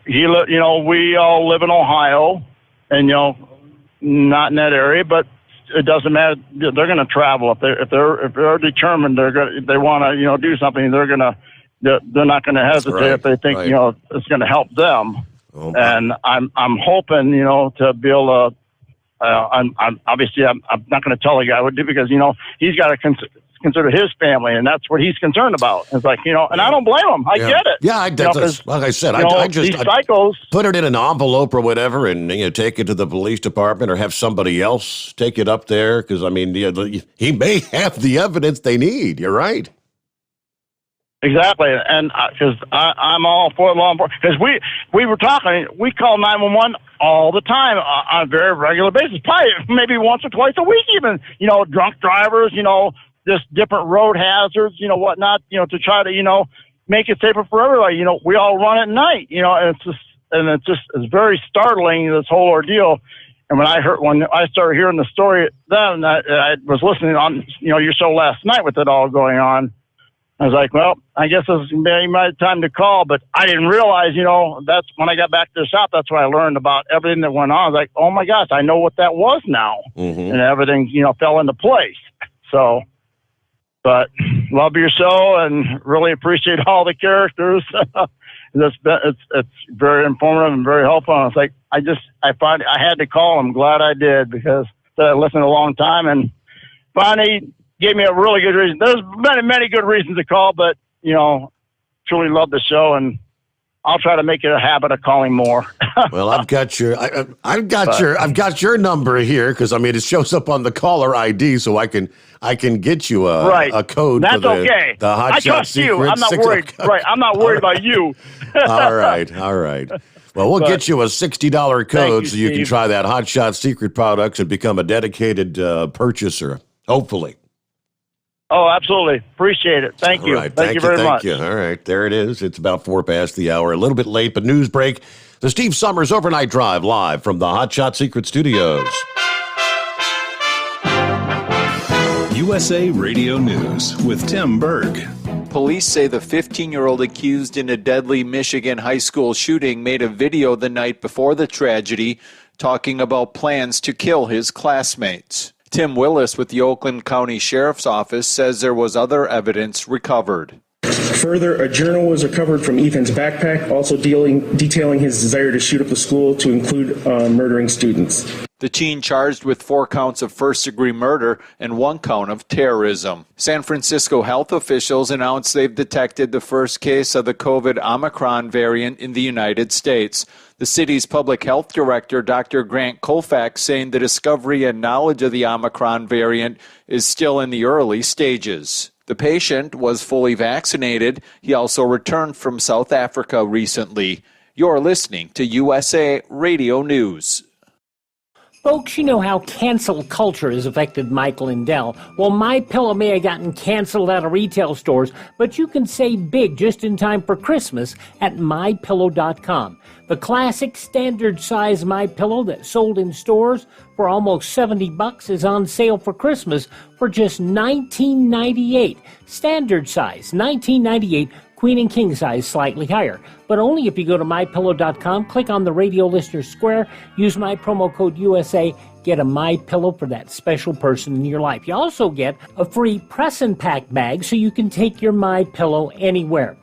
we all live in Ohio and, not in that area, but it doesn't matter. They're going to travel. If they're determined, they want to, do something, they're not going to hesitate Right, if they think, right. it's going to help them. Oh, And I'm hoping, to be able to, I'm obviously I'm not going to tell the guy what to do because, he's got to consider his family, and that's what he's concerned about. It's like, and I don't blame him. I get it. Yeah, that's like I said, I just these psychos put it in an envelope or whatever, and take it to the police department or have somebody else take it up there because he may have the evidence they need. You're right. Exactly, and because I'm all for law enforcement. Because we were talking, we call 911 all the time on a very regular basis, probably maybe once or twice a week, even. Drunk drivers, just different road hazards, whatnot, to try to make it safer for everybody. We all run at night, and it's very startling, this whole ordeal. And when I started hearing the story, then I was listening on your show last night with it all going on. I was like, well, I guess this is maybe my time to call, but I didn't realize, that's when I got back to the shop, that's when I learned about everything that went on. I was like, oh my gosh, I know what that was now. Mm-hmm. And everything, fell into place. So, but love your show and really appreciate all the characters. It's very informative and very helpful. And it's like, I had to call. I'm glad I did because I listened a long time and finally gave me a really good reason. There's many good reasons to call, but truly love the show, and I'll try to make it a habit of calling more. Well, I've got your number here because it shows up on the caller ID, so I can get you a code. That's for the, okay. The Hot I Shot trust Secret you. I'm not worried. Right, I'm not worried about you. All right. Well, we'll get you a $60 code so you can try that Hot Shot Secret products and become a dedicated purchaser. Hopefully. Oh, absolutely. Appreciate it. Thank you. All right. Thank you very much. Thank you. All right. There it is. It's about 4 past the hour. A little bit late, but news break. The Steve Sommers Overnight Drive live from the Hot Shot Secret Studios. USA Radio News with Tim Berg. Police say the 15-year-old accused in a deadly Michigan high school shooting made a video the night before the tragedy talking about plans to kill his classmates. Tim Willis with the Oakland County Sheriff's Office says there was other evidence recovered. Further, a journal was recovered from Ethan's backpack, also detailing his desire to shoot up the school to include murdering students. The teen charged with 4 counts of first-degree murder and 1 count of terrorism. San Francisco health officials announced they've detected the first case of the COVID Omicron variant in the United States. The city's public health director, Dr. Grant Colfax, saying the discovery and knowledge of the Omicron variant is still in the early stages. The patient was fully vaccinated. He also returned from South Africa recently. You're listening to USA Radio News. Folks, you know how cancel culture has affected Mike Lindell. Well, MyPillow may have gotten canceled out of retail stores, but you can save big just in time for Christmas at MyPillow.com. The classic standard size MyPillow that sold in stores for almost $70 is on sale for Christmas for just $19.98. Standard size, $19.98. Queen and king size slightly higher, but only if you go to MyPillow.com, click on the radio listener square, use my promo code USA, get a MyPillow for that special person in your life. You also get a free press and pack bag so you can take your MyPillow anywhere.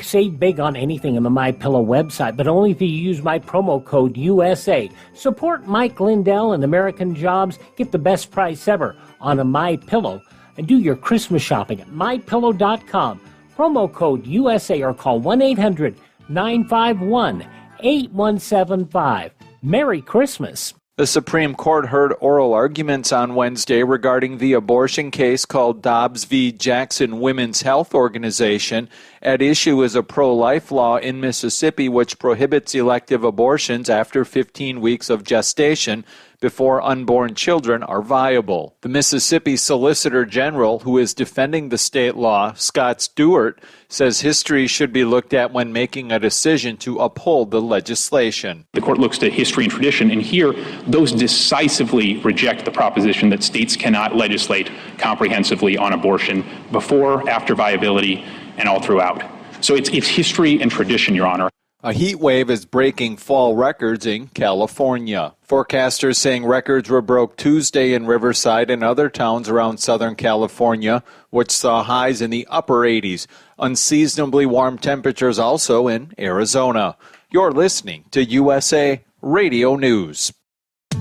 Save big on anything on the MyPillow website, but only if you use my promo code USA. Support Mike Lindell and American Jobs. Get the best price ever on a MyPillow, and do your Christmas shopping at MyPillow.com. Promo code USA or call 1-800-951-8175. Merry Christmas. The Supreme Court heard oral arguments on Wednesday regarding the abortion case called Dobbs v. Jackson Women's Health Organization. At issue is a pro-life law in Mississippi which prohibits elective abortions after 15 weeks of gestation before unborn children are viable. The Mississippi Solicitor General, who is defending the state law, Scott Stewart, says history should be looked at when making a decision to uphold the legislation. The court looks to history and tradition, and here those decisively reject the proposition that states cannot legislate comprehensively on abortion before, after viability, and all throughout. So it's history and tradition, Your Honor. A heat wave is breaking fall records in California. Forecasters saying records were broke Tuesday in Riverside and other towns around Southern California, which saw highs in the upper 80s. Unseasonably warm temperatures also in Arizona. You're listening to USA Radio News.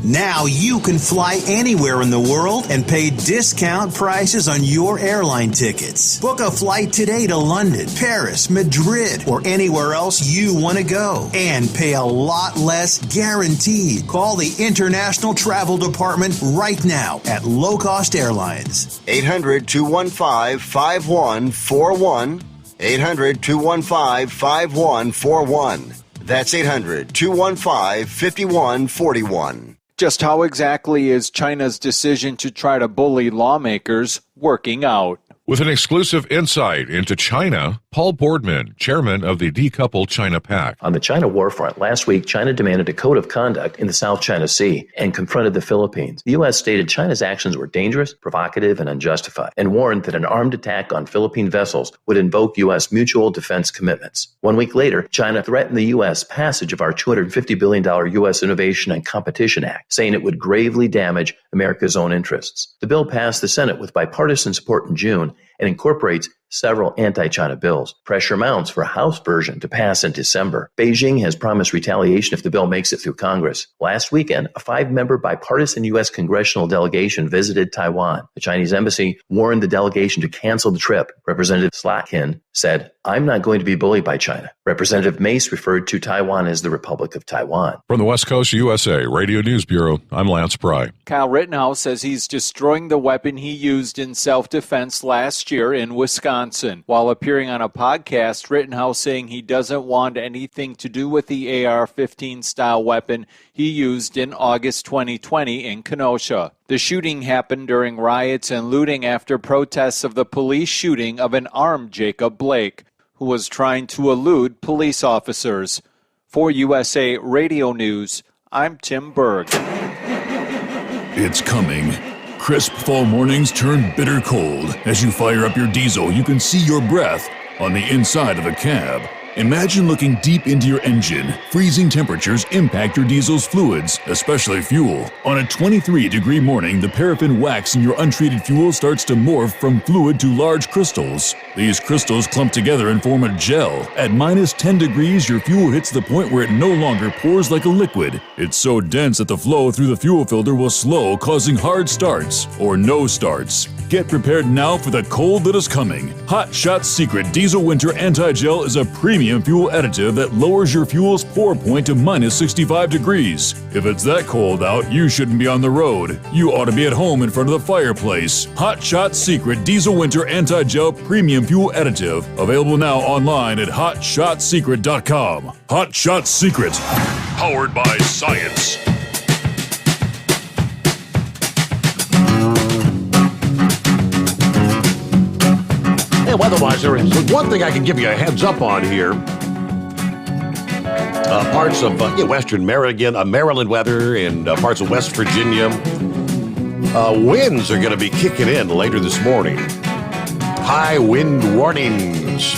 Now you can fly anywhere in the world and pay discount prices on your airline tickets. Book a flight today to London, Paris, Madrid, or anywhere else you want to go and pay a lot less guaranteed. Call the International Travel Department right now at Low Cost Airlines. 800-215-5141. 800-215-5141. That's 800-215-5141. Just how exactly is China's decision to try to bully lawmakers working out? With an exclusive insight into China, Paul Boardman, chairman of the Decoupled China Pact. On the China war front, last week, China demanded a code of conduct in the South China Sea and confronted the Philippines. The U.S. stated China's actions were dangerous, provocative, and unjustified, and warned that an armed attack on Philippine vessels would invoke U.S. mutual defense commitments. 1 week later, China threatened the U.S. passage of our $250 billion U.S. Innovation and Competition Act, saying it would gravely damage America's own interests. The bill passed the Senate with bipartisan support in June and incorporates several anti-China bills. Pressure mounts for a House version to pass in December. Beijing has promised retaliation if the bill makes it through Congress. Last weekend, a 5-member bipartisan U.S. congressional delegation visited Taiwan. The Chinese embassy warned the delegation to cancel the trip. Representative Slatkin said, "I'm not going to be bullied by China." Representative Mace referred to Taiwan as the Republic of Taiwan. From the West Coast USA Radio News Bureau, I'm Lance Pry. Kyle Rittenhouse says he's destroying the weapon he used in self-defense last year in Wisconsin. While appearing on a podcast, Rittenhouse saying he doesn't want anything to do with the AR-15 style weapon he used in August 2020 in Kenosha. The shooting happened during riots and looting after protests of the police shooting of an armed Jacob Blake, who was trying to elude police officers. For USA Radio News, I'm Tim Berg. It's coming. Crisp fall mornings turn bitter cold. As you fire up your diesel, you can see your breath on the inside of the cab. Imagine looking deep into your engine. Freezing temperatures impact your diesel's fluids, especially fuel. On a 23-degree morning, the paraffin wax in your untreated fuel starts to morph from fluid to large crystals. These crystals clump together and form a gel. At minus 10 degrees, your fuel hits the point where it no longer pours like a liquid. It's so dense that the flow through the fuel filter will slow, causing hard starts or no starts. Get prepared now for the cold that is coming. Hot Shot Secret Diesel Winter Anti-Gel is a premium fuel additive that lowers your fuel's pour point to minus 65 degrees. If it's that cold out, you shouldn't be on the road. You ought to be at home in front of the fireplace. Hot Shot Secret Diesel Winter Anti-Gel Premium Fuel Additive. Available now online at hotshotsecret.com. Hot Shot Secret. Powered by science. Hey, weather-wise, there is one thing I can give you a heads up on here. Parts of western Maryland weather and parts of West Virginia. Winds are going to be kicking in later this morning. High wind warnings.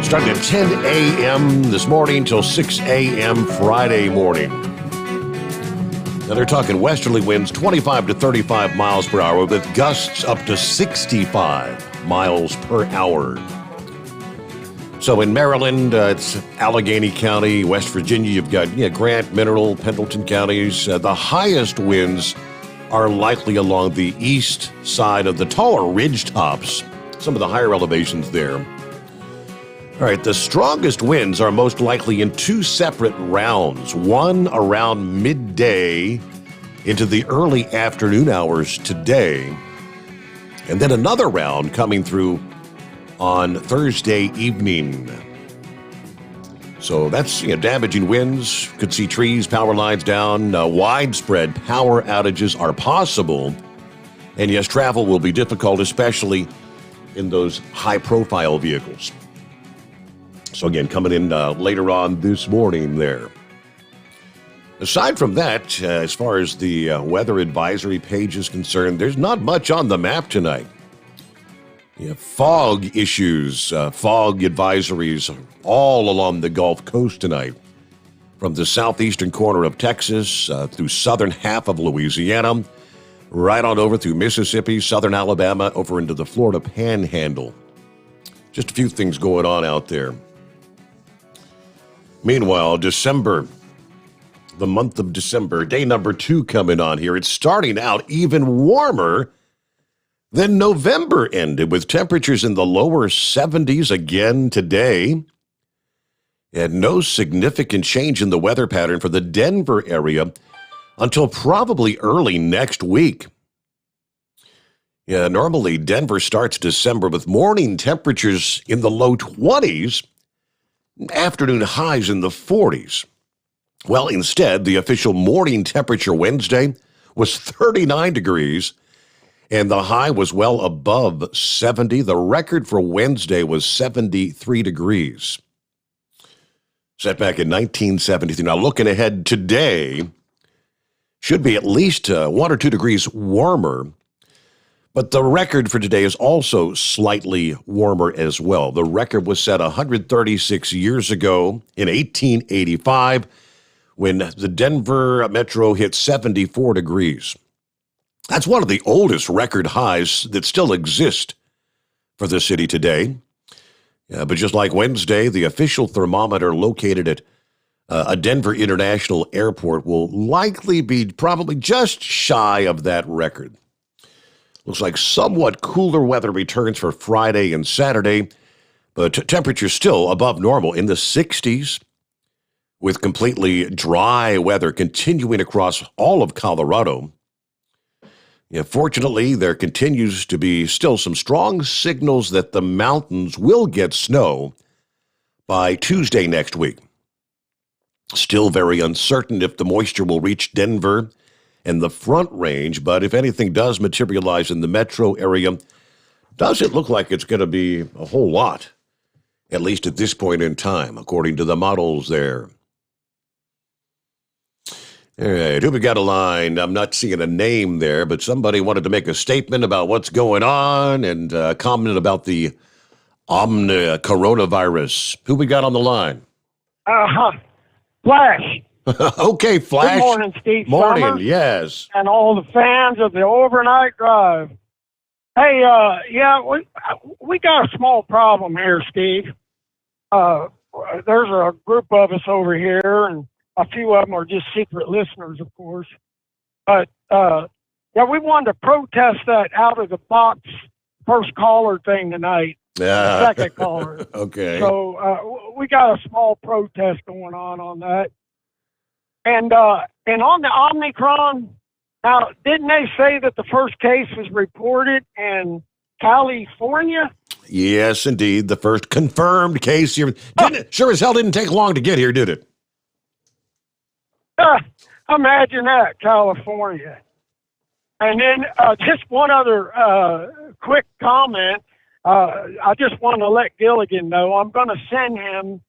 Starting at 10 a.m. this morning till 6 a.m. Friday morning. Now they're talking westerly winds 25 to 35 miles per hour with gusts up to 65 miles per hour. So in Maryland, it's Allegheny County. West Virginia, you've got Grant, Mineral, Pendleton counties. The highest winds are likely along the east side of the taller ridge tops, some of the higher elevations there. All right, the strongest winds are most likely in two separate rounds, one around midday into the early afternoon hours today, and then another round coming through on Thursday evening. So that's damaging winds. Could see trees, power lines down. Widespread power outages are possible. And yes, travel will be difficult, especially in those high-profile vehicles. So again, coming in later on this morning there. Aside from that, as far as the weather advisory page is concerned, there's not much on the map tonight. Yeah, fog issues, fog advisories all along the Gulf Coast tonight. From the southeastern corner of Texas through southern half of Louisiana, right on over through Mississippi, southern Alabama, over into the Florida Panhandle. Just a few things going on out there. Meanwhile, December, the month of December, day number 2 coming on here. It's starting out even warmer than November ended, with temperatures in the lower 70s again today. And no significant change in the weather pattern for the Denver area until probably early next week. Yeah, normally Denver starts December with morning temperatures in the low 20s, afternoon highs in the 40s. Well, instead, the official morning temperature Wednesday was 39 degrees, and the high was well above 70. The record for Wednesday was 73 degrees. Set back in 1973. Now, looking ahead today, should be at least 1 or 2 degrees warmer, but the record for today is also slightly warmer as well. The record was set 136 years ago in 1885 when the Denver metro hit 74 degrees. That's one of the oldest record highs that still exist for the city today. But just like Wednesday, the official thermometer located at a Denver International Airport will likely be probably just shy of that record. Looks like somewhat cooler weather returns for Friday and Saturday, but temperatures still above normal in the 60s, with completely dry weather continuing across all of Colorado. Yeah, fortunately, there continues to be still some strong signals that the mountains will get snow by Tuesday next week. Still very uncertain if the moisture will reach Denver and the Front Range, but if anything does materialize in the metro area, doesn't look like it's going to be a whole lot, at least at this point in time, according to the models there. All right, who we got a line? I'm not seeing a name there, but somebody wanted to make a statement about what's going on and comment about the coronavirus. Who we got on the line? Flash. Okay, Flash. Good morning, Steve. Morning, Sommers, yes. and all the fans of the overnight drive. Hey, we got a small problem here, Steve. There's a group of us over here, and a few of them are just secret listeners, of course. But, we wanted to protest that out-of-the-box first caller thing tonight. Yeah. Second caller. Okay. So we got a small protest going on that. And on the Omicron, now, didn't they say that the first case was reported in California? Yes, indeed. The first confirmed case here. Sure as hell didn't take long to get here, did it? Imagine that, California. And then just one other quick comment. I just want to let Gilligan know I'm going to send him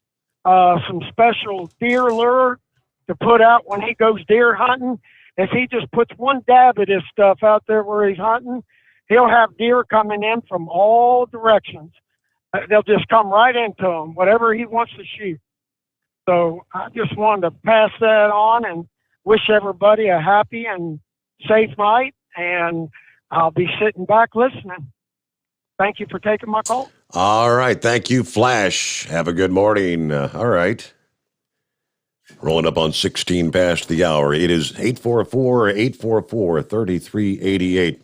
some special deer lure to put out when he goes deer hunting. If he just puts one dab of this stuff out there where he's hunting, he'll have deer coming in from all directions. They'll just come right into him, whatever he wants to shoot. So I just wanted to pass that on and wish everybody a happy and safe night. And I'll be sitting back listening. Thank you for taking my call. All right. Thank you, Flash. Have a good morning. All right. Rolling up on 16 past the hour. It is 844-3388.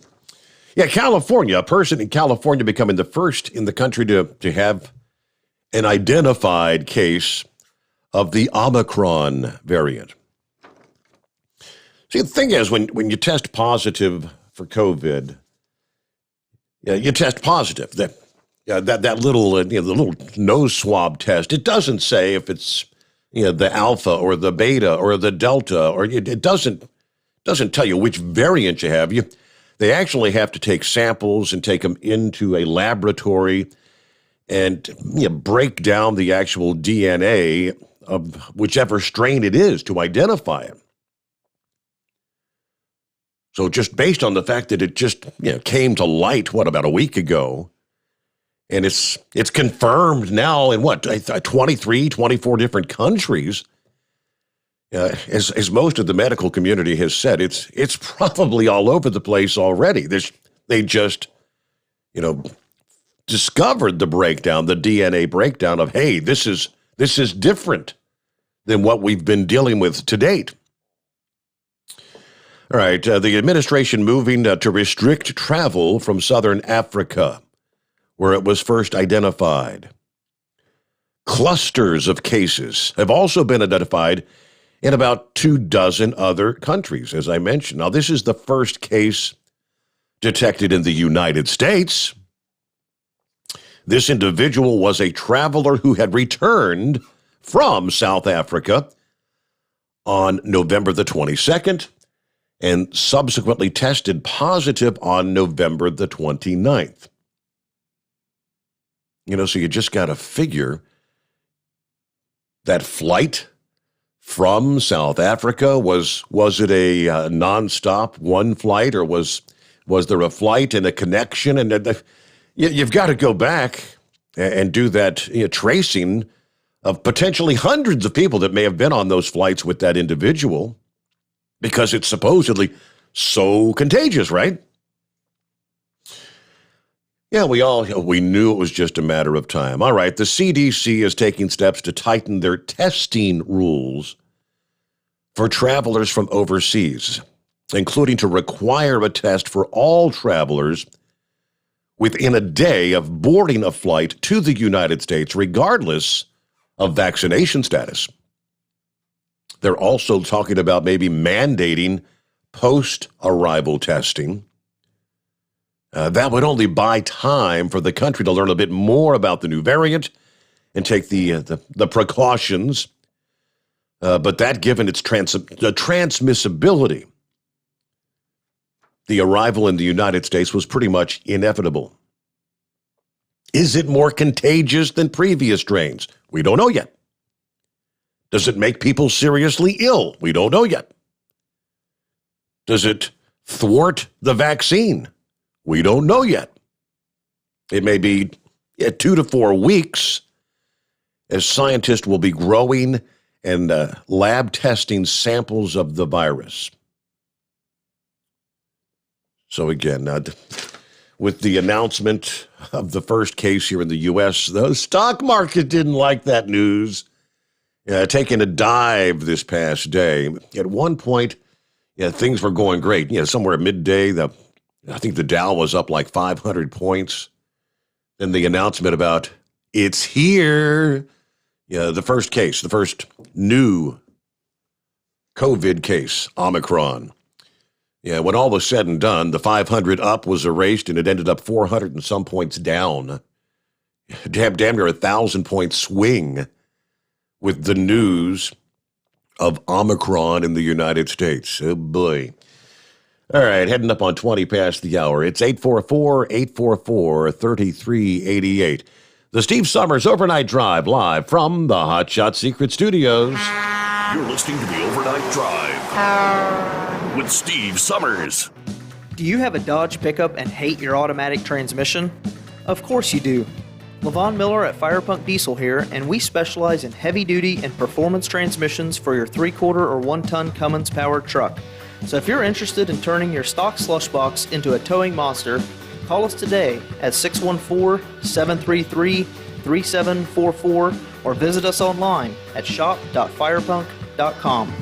Yeah, California. A person in California becoming the first in the country to have an identified case of the Omicron variant. See, the thing is, when you test positive for COVID, you test positive. That little the little nose swab test. It doesn't say if it's the alpha or the beta or the delta, or it doesn't tell you which variant you have. They actually have to take samples and take them into a laboratory and break down the actual DNA of whichever strain it is to identify it. So just based on the fact that it just came to light, about a week ago, And it's confirmed now in 23, 24 different countries. As most of the medical community has said, it's probably all over the place already. They just, discovered the breakdown, the DNA breakdown of, hey, this is different than what we've been dealing with to date. All right, the administration moving to restrict travel from southern Africa, where it was first identified. Clusters of cases have also been identified in about 24 other countries, as I mentioned. Now, this is the first case detected in the United States. This individual was a traveler who had returned from South Africa on November the 22nd and subsequently tested positive on November the 29th. So you just got to figure that flight from South Africa, was it a nonstop one flight, or was there a flight and a connection? And you've got to go back and do that tracing of potentially hundreds of people that may have been on those flights with that individual, because it's supposedly so contagious, right? Yeah, we knew it was just a matter of time. All right, the CDC is taking steps to tighten their testing rules for travelers from overseas, including to require a test for all travelers within a day of boarding a flight to the United States, regardless of vaccination status. They're also talking about maybe mandating post-arrival testing. That would only buy time for the country to learn a bit more about the new variant and take the precautions. But that, given its transmissibility, the arrival in the United States was pretty much inevitable. Is it more contagious than previous strains? We don't know yet. Does it make people seriously ill? We don't know yet. Does it thwart the vaccine? We don't know yet. It may be 2 to 4 weeks as scientists will be growing and lab testing samples of the virus. So again, with the announcement of the first case here in the U.S., the stock market didn't like that news, taking a dive this past day. At one point, things were going great. Somewhere at midday, I think the Dow was up like 500 points. Then the announcement about it's here. The first case, the first new COVID case, Omicron. When all was said and done, the 500 up was erased and it ended up 400 and some points down. Damn near 1,000-point swing with the news of Omicron in the United States. Oh, boy. All right, heading up on 20 past the hour. It's 844-844-3388. The Steve Sommers Overnight Drive, live from the Hot Shot Secret Studios. You're listening to the Overnight Drive with Steve Sommers. Do you have a Dodge pickup and hate your automatic transmission? Of course you do. LaVon Miller at Firepunk Diesel here, and we specialize in heavy-duty and performance transmissions for your 3/4 or 1-ton Cummins-powered truck. So if you're interested in turning your stock slush box into a towing monster, call us today at 614-733-3744 or visit us online at shop.firepunk.com.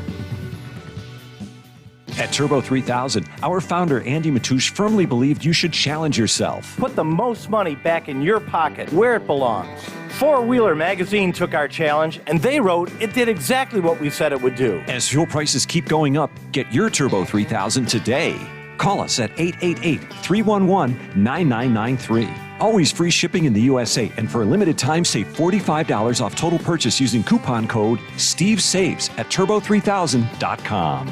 At Turbo 3000, our founder Andy Matouche firmly believed you should challenge yourself. Put the most money back in your pocket, where it belongs. Four Wheeler magazine took our challenge, and they wrote it did exactly what we said it would do. As fuel prices keep going up, get your Turbo 3000 today. Call us at 888-311-9993. Always free shipping in the USA, and for a limited time, save $45 off total purchase using coupon code STEVESAVES at turbo3000.com.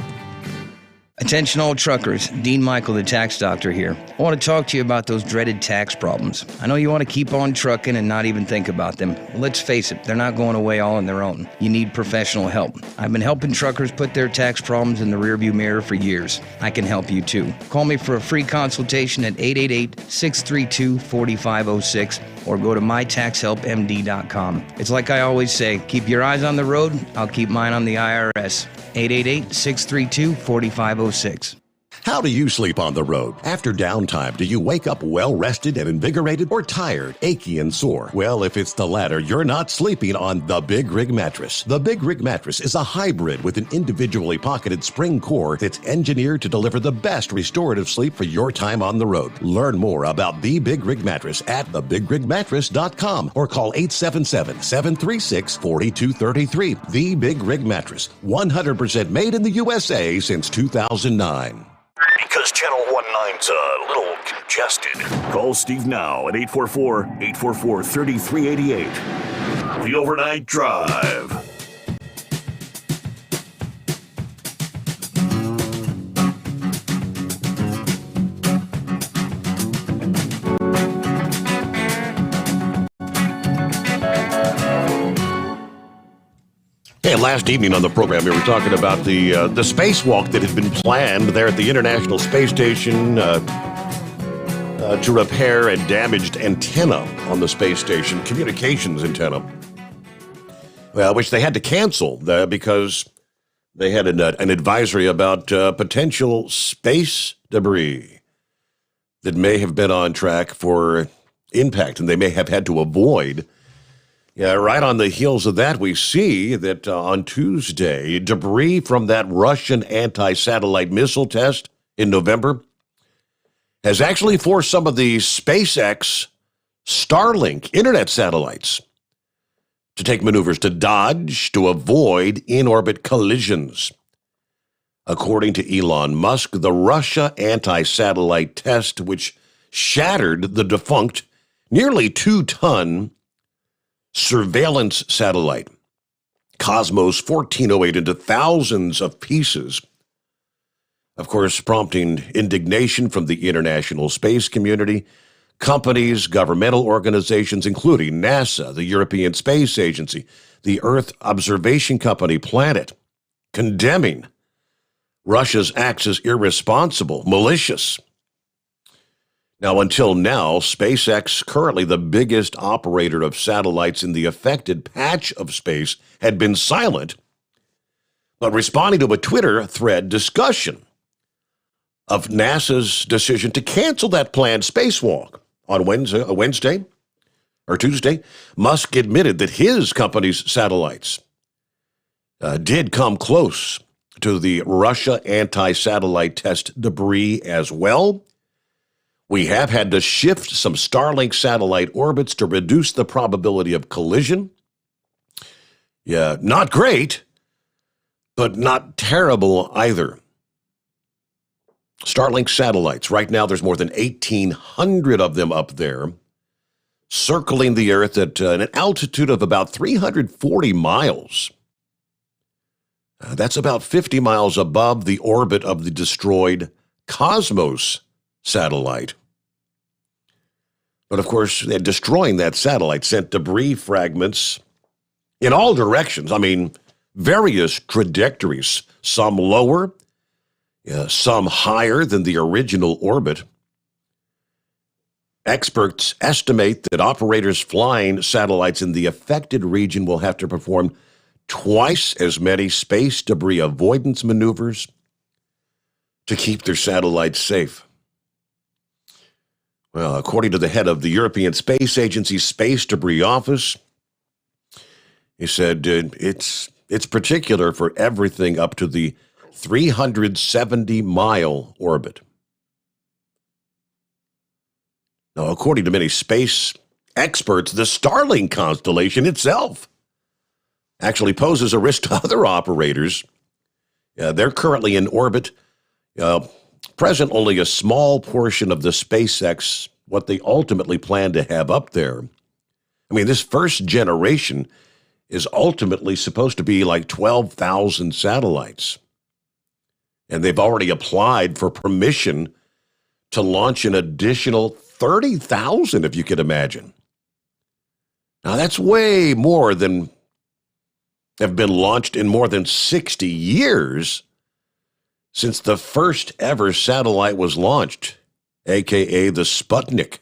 Attention all truckers, Dean Michael, the tax doctor here. I want to talk to you about those dreaded tax problems. I know you want to keep on trucking and not even think about them. Well, let's face it, they're not going away all on their own. You need professional help. I've been helping truckers put their tax problems in the rearview mirror for years. I can help you too. Call me for a free consultation at 888-632-4506 or go to mytaxhelpmd.com. It's like I always say, keep your eyes on the road, I'll keep mine on the IRS. 888-632-4506. How do you sleep on the road? After downtime, do you wake up well-rested and invigorated or tired, achy, and sore? Well, if it's the latter, you're not sleeping on the Big Rig Mattress. The Big Rig Mattress is a hybrid with an individually pocketed spring core that's engineered to deliver the best restorative sleep for your time on the road. Learn more about the Big Rig Mattress at thebigrigmattress.com or call 877-736-4233. The Big Rig Mattress, 100% made in the USA since 2009. Because Channel 19's a little congested. Call Steve now at 844-844-3388. The Overnight Drive. Hey, last evening on the program, we were talking about the spacewalk that had been planned there at the International Space Station to repair a damaged antenna on the space station, communications antenna, which they had to cancel because they had an advisory about potential space debris that may have been on track for impact, and they may have had to avoid. Yeah, right on the heels of that, we see that on Tuesday, debris from that Russian anti-satellite missile test in November has actually forced some of the SpaceX Starlink internet satellites to take maneuvers to dodge, to avoid in-orbit collisions. According to Elon Musk, the Russia anti-satellite test, which shattered the defunct nearly 2-ton surveillance satellite Cosmos 1408 into thousands of pieces, of course, prompting indignation from the international space community, companies, governmental organizations, including NASA, the European Space Agency, the Earth Observation Company Planet, condemning Russia's acts as irresponsible, malicious. Now, until now, SpaceX, currently the biggest operator of satellites in the affected patch of space, had been silent, but responding to a Twitter thread discussion of NASA's decision to cancel that planned spacewalk on Wednesday or Tuesday, Musk admitted that his company's satellites did come close to the Russia anti-satellite test debris as well. We have had to shift some Starlink satellite orbits to reduce the probability of collision. Yeah, not great, but not terrible either. Starlink satellites, right now there's more than 1,800 of them up there, circling the Earth at an altitude of about 340 miles. That's about 50 miles above the orbit of the destroyed Cosmos satellite. But of course, destroying that satellite sent debris fragments in all directions. I mean, various trajectories, some lower, some higher than the original orbit. Experts estimate that operators flying satellites in the affected region will have to perform twice as many space debris avoidance maneuvers to keep their satellites safe. Well, according to the head of the European Space Agency's Space Debris Office, he said it's particular for everything up to the 370-mile orbit. Now, according to many space experts, the Starlink constellation itself actually poses a risk to other operators. They're currently in orbit. Present only a small portion of the SpaceX, what they ultimately plan to have up there. I mean, this first generation is ultimately supposed to be like 12,000 satellites. And they've already applied for permission to launch an additional 30,000, if you could imagine. Now, that's way more than have been launched in more than 60 years since the first ever satellite was launched, a.k.a. the Sputnik.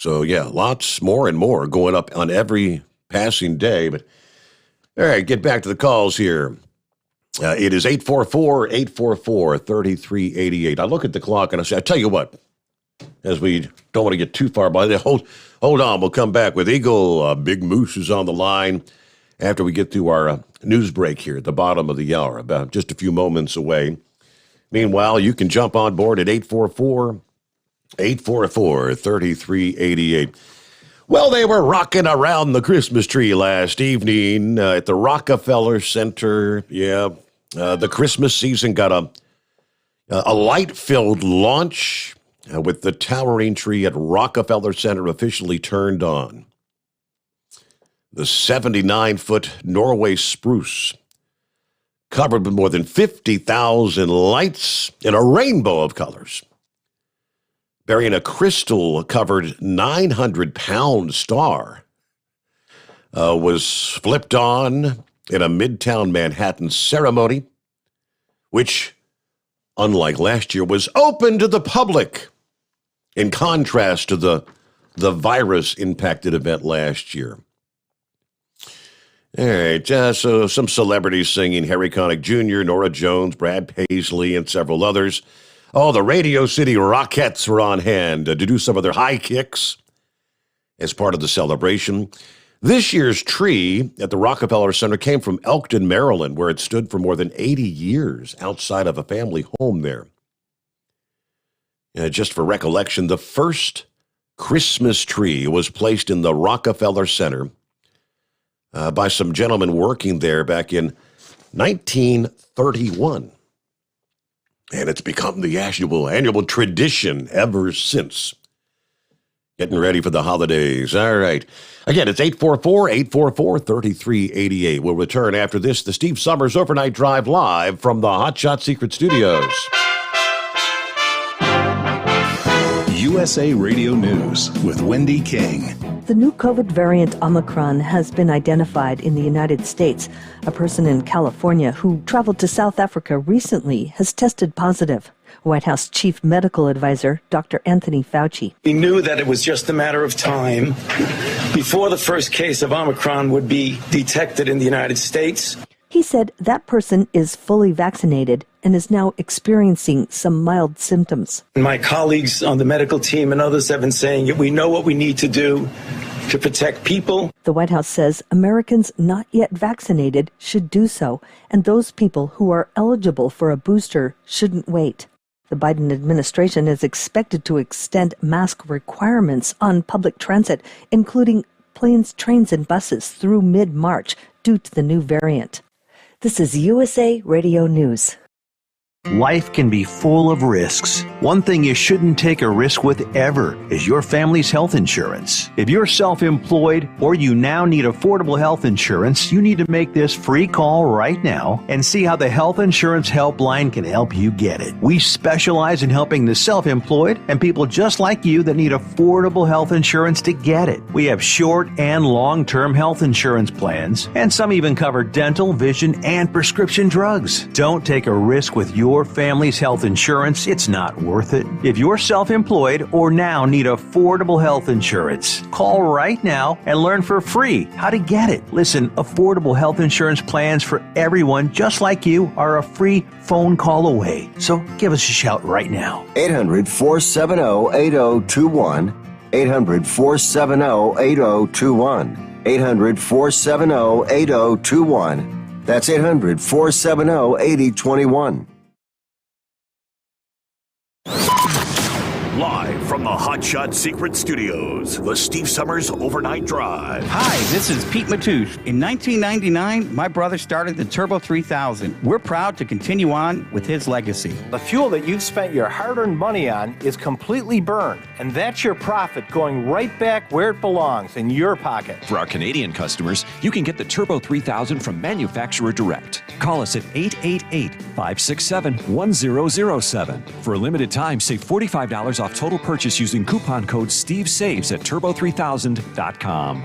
So, yeah, lots more and more going up on every passing day. But, all right, get back to the calls here. It is 844-844-3388. I look at the clock and I say, I tell you what, as we don't want to get too far by there, hold on. We'll come back with Eagle. Big Moose is on the line after we get through our news break here at the bottom of the hour, about just a few moments away. Meanwhile, you can jump on board at 844-3388. Well, they were rocking around the Christmas tree last evening at the Rockefeller Center. Yeah, the Christmas season got a light-filled launch with the towering tree at Rockefeller Center officially turned on. The 79-foot Norway spruce, covered with more than 50,000 lights in a rainbow of colors, bearing a crystal-covered 900-pound star, was flipped on in a Midtown Manhattan ceremony, which, unlike last year, was open to the public, in contrast to the virus-impacted event last year. All right, so some celebrities singing: Harry Connick Jr., Norah Jones, Brad Paisley, and several others. Oh, the Radio City Rockettes were on hand to do some of their high kicks as part of the celebration. This year's tree at the Rockefeller Center came from Elkton, Maryland, where it stood for more than 80 years outside of a family home there. Just for recollection, the first Christmas tree was placed in the Rockefeller Center by some gentlemen working there back in 1931. And it's become the annual tradition ever since. Getting ready for the holidays. All right. Again, it's 844-844-3388. We'll return after this, the Steve Sommers Overnight Drive live from the Hot Shot Secret Studios. USA Radio News with Wendy King. The new COVID variant Omicron has been identified in the United States. A person in California who traveled to South Africa recently has tested positive. White House Chief Medical Advisor Dr. Anthony Fauci. We knew that it was just a matter of time before the first case of Omicron would be detected in the United States. He said that person is fully vaccinated and is now experiencing some mild symptoms. My colleagues on the medical team and others have been saying we know what we need to do to protect people. The White House says Americans not yet vaccinated should do so, and those people who are eligible for a booster shouldn't wait. The Biden administration is expected to extend mask requirements on public transit, including planes, trains, and buses through mid-March due to the new variant. This is USA Radio News. Life can be full of risks. One thing you shouldn't take a risk with ever is your family's health insurance. If you're self-employed or you now need affordable health insurance, you need to make this free call right now and see how the Health Insurance Helpline can help you get it. We specialize in helping the self-employed and people just like you that need affordable health insurance to get it. We have short and long-term health insurance plans, and some even cover dental, vision, and prescription drugs. Don't take a risk with your family's health insurance. It's not worth it. If you're self-employed or now need affordable health insurance, call right now and learn for free how to get it. Listen, affordable health insurance plans for everyone just like you are a free phone call away. So give us a shout right now. 800-470-8021. 800-470-8021. 800-470-8021. That's 800-470-8021. Live from the Hot Shot Secret Studios, the Steve Sommers Overnight Drive. Hi, this is Pete Matouche. In 1999, my brother started the Turbo 3000. We're proud to continue on with his legacy. The fuel that you've spent your hard-earned money on is completely burned, and that's your profit going right back where it belongs, in your pocket. For our Canadian customers, you can get the Turbo 3000 from manufacturer direct. Call us at 888-567-1007. For a limited time, save $45 off total purchase using coupon code SteveSaves at turbo3000.com.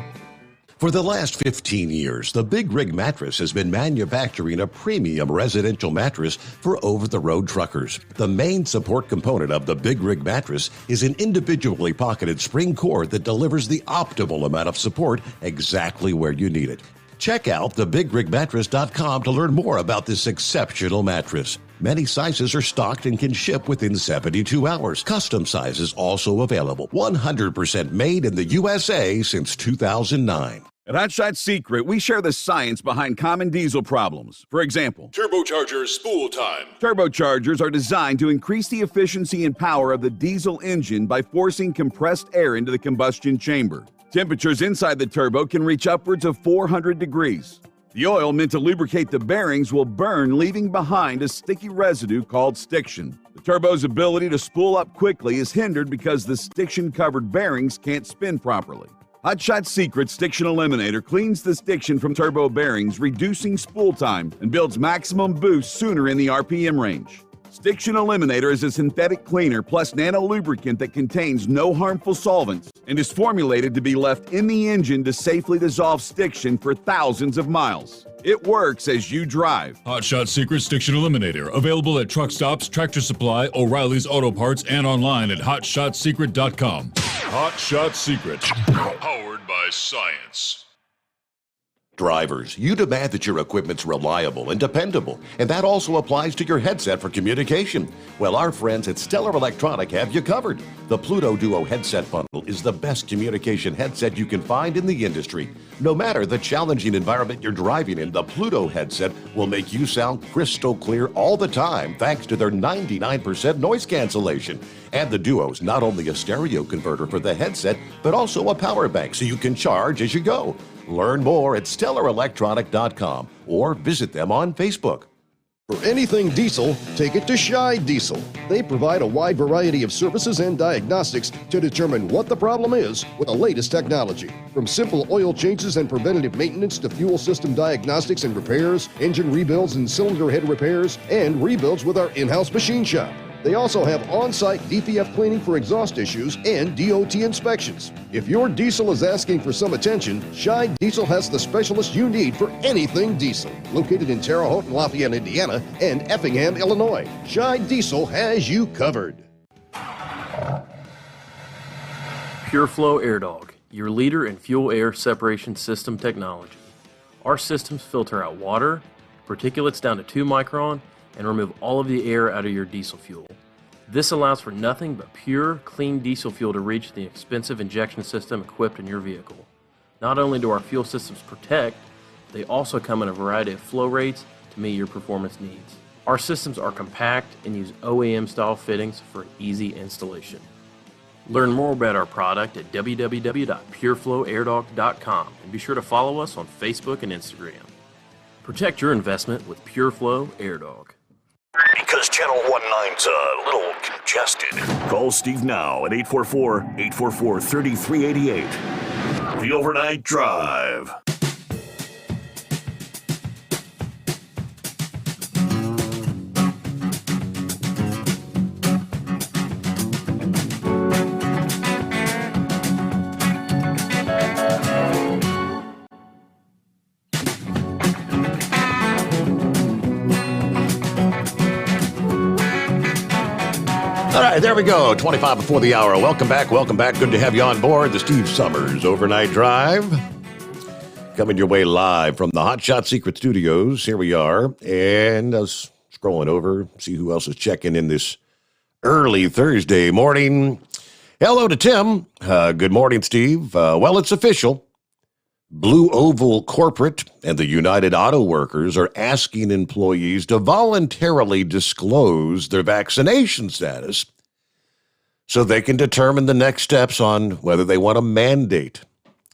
For the last 15 years, the Big Rig Mattress has been manufacturing a premium residential mattress for over-the-road truckers. The main support component of the Big Rig Mattress is an individually pocketed spring cord that delivers the optimal amount of support exactly where you need it. Check out thebigrigmattress.com to learn more about this exceptional mattress. Many sizes are stocked and can ship within 72 hours. Custom sizes also available. 100% made in the USA since 2009. At Hot Shot Secret, we share the science behind common diesel problems. For example, Turbocharger spool time. Turbochargers are designed to increase the efficiency and power of the diesel engine by forcing compressed air into the combustion chamber. Temperatures inside the turbo can reach upwards of 400 degrees. The oil meant to lubricate the bearings will burn, leaving behind a sticky residue called stiction. The turbo's ability to spool up quickly is hindered because the stiction-covered bearings can't spin properly. Hot Shot Secret Stiction Eliminator cleans the stiction from turbo bearings, reducing spool time, and builds maximum boost sooner in the RPM range. Stiction Eliminator is a synthetic cleaner plus nano-lubricant that contains no harmful solvents and is formulated to be left in the engine to safely dissolve stiction for thousands of miles. It works as you drive. Hot Shot Secret Stiction Eliminator. Available at truck stops, Tractor Supply, O'Reilly's Auto Parts, and online at hotshotsecret.com. Hot Shot Secret. Powered by science. Drivers, you demand that your equipment's reliable and dependable, and that also applies to your headset for communication. Well, our friends at Stellar Electronic have you covered. The Pluto Duo headset bundle is the best communication headset you can find in the industry. No matter the challenging environment you're driving in, the Pluto headset will make you sound crystal clear all the time thanks to their 99% noise cancellation. And the Duo's not only a stereo converter for the headset, but also a power bank so you can charge as you go. Learn more at StellarElectronic.com or visit them on Facebook. For anything diesel, take it to Scheid Diesel. They provide a wide variety of services and diagnostics to determine what the problem is with the latest technology. From simple oil changes and preventative maintenance to fuel system diagnostics and repairs, engine rebuilds and cylinder head repairs, and rebuilds with our in-house machine shop. They also have on-site DPF cleaning for exhaust issues and DOT inspections. If your diesel is asking for some attention, Scheid Diesel has the specialist you need for anything diesel. Located in Terre Haute and Lafayette, Indiana, and Effingham, Illinois, Scheid Diesel has you covered. PureFlow Air Dog, your leader in fuel air separation system technology. Our systems filter out water, particulates down to 2 micron, and remove all of the air out of your diesel fuel. This allows for nothing but pure, clean diesel fuel to reach the expensive injection system equipped in your vehicle. Not only do our fuel systems protect, they also come in a variety of flow rates to meet your performance needs. Our systems are compact and use OEM-style fittings for easy installation. Learn more about our product at www.pureflowairdog.com and be sure to follow us on Facebook and Instagram. Protect your investment with PureFlow Air Dog. Because Channel 19's a little congested. Call Steve now at 844-844-3388. The Overnight Drive. All right, there we go. 25 before the hour. Welcome back. Good to have you on board the Steve Sommers Overnight Drive. Coming your way live from the Hot Shot Secret Studios. Here we are. And I was scrolling over, see who else is checking in this early Thursday morning. Hello to Tim. Good morning, Steve. Well, it's official. Blue Oval Corporate and the United Auto Workers are asking employees to voluntarily disclose their vaccination status so they can determine the next steps on whether they want to mandate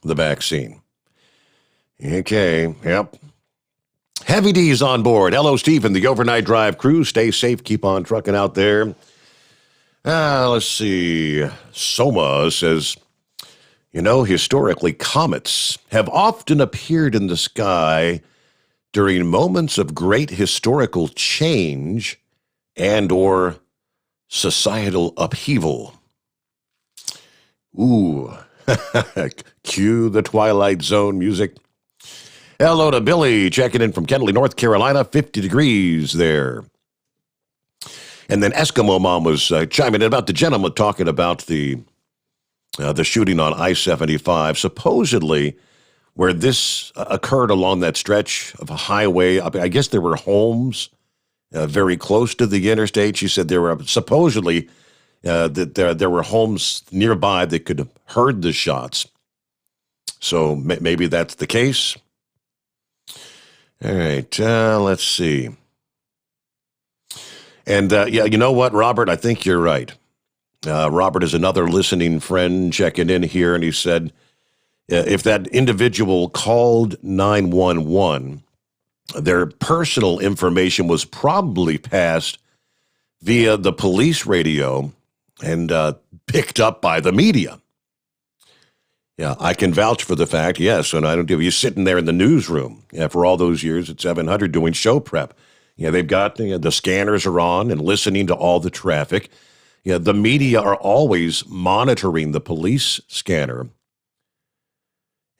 the vaccine. Okay, yep. Heavy D's on board. Hello, Steve and the Overnight Drive crew. Stay safe. Keep on trucking out there. Let's see. Soma says, you know, historically, comets have often appeared in the sky during moments of great historical change and or societal upheaval. Ooh, Cue the Twilight Zone music. Hello to Billy, checking in from Kenneally, North Carolina, 50 degrees there. And then Eskimo Mom was chiming in about the gentleman talking about the shooting on I-75. Supposedly, where this occurred along that stretch of a highway, I guess there were homes very close to the interstate. She said there were supposedly that there were homes nearby that could have heard the shots. So maybe that's the case. All right, let's see. And yeah, you know what, Robert? I think you're right. Robert is another listening friend checking in here, and he said if that individual called 911, their personal information was probably passed via the police radio and picked up by the media. Yeah, I can vouch for the fact, yes, and I don't do you sitting there in the newsroom for all those years at 700 doing show prep. Yeah, they've got the scanners are on and listening to all the traffic. Yeah, the media are always monitoring the police scanner.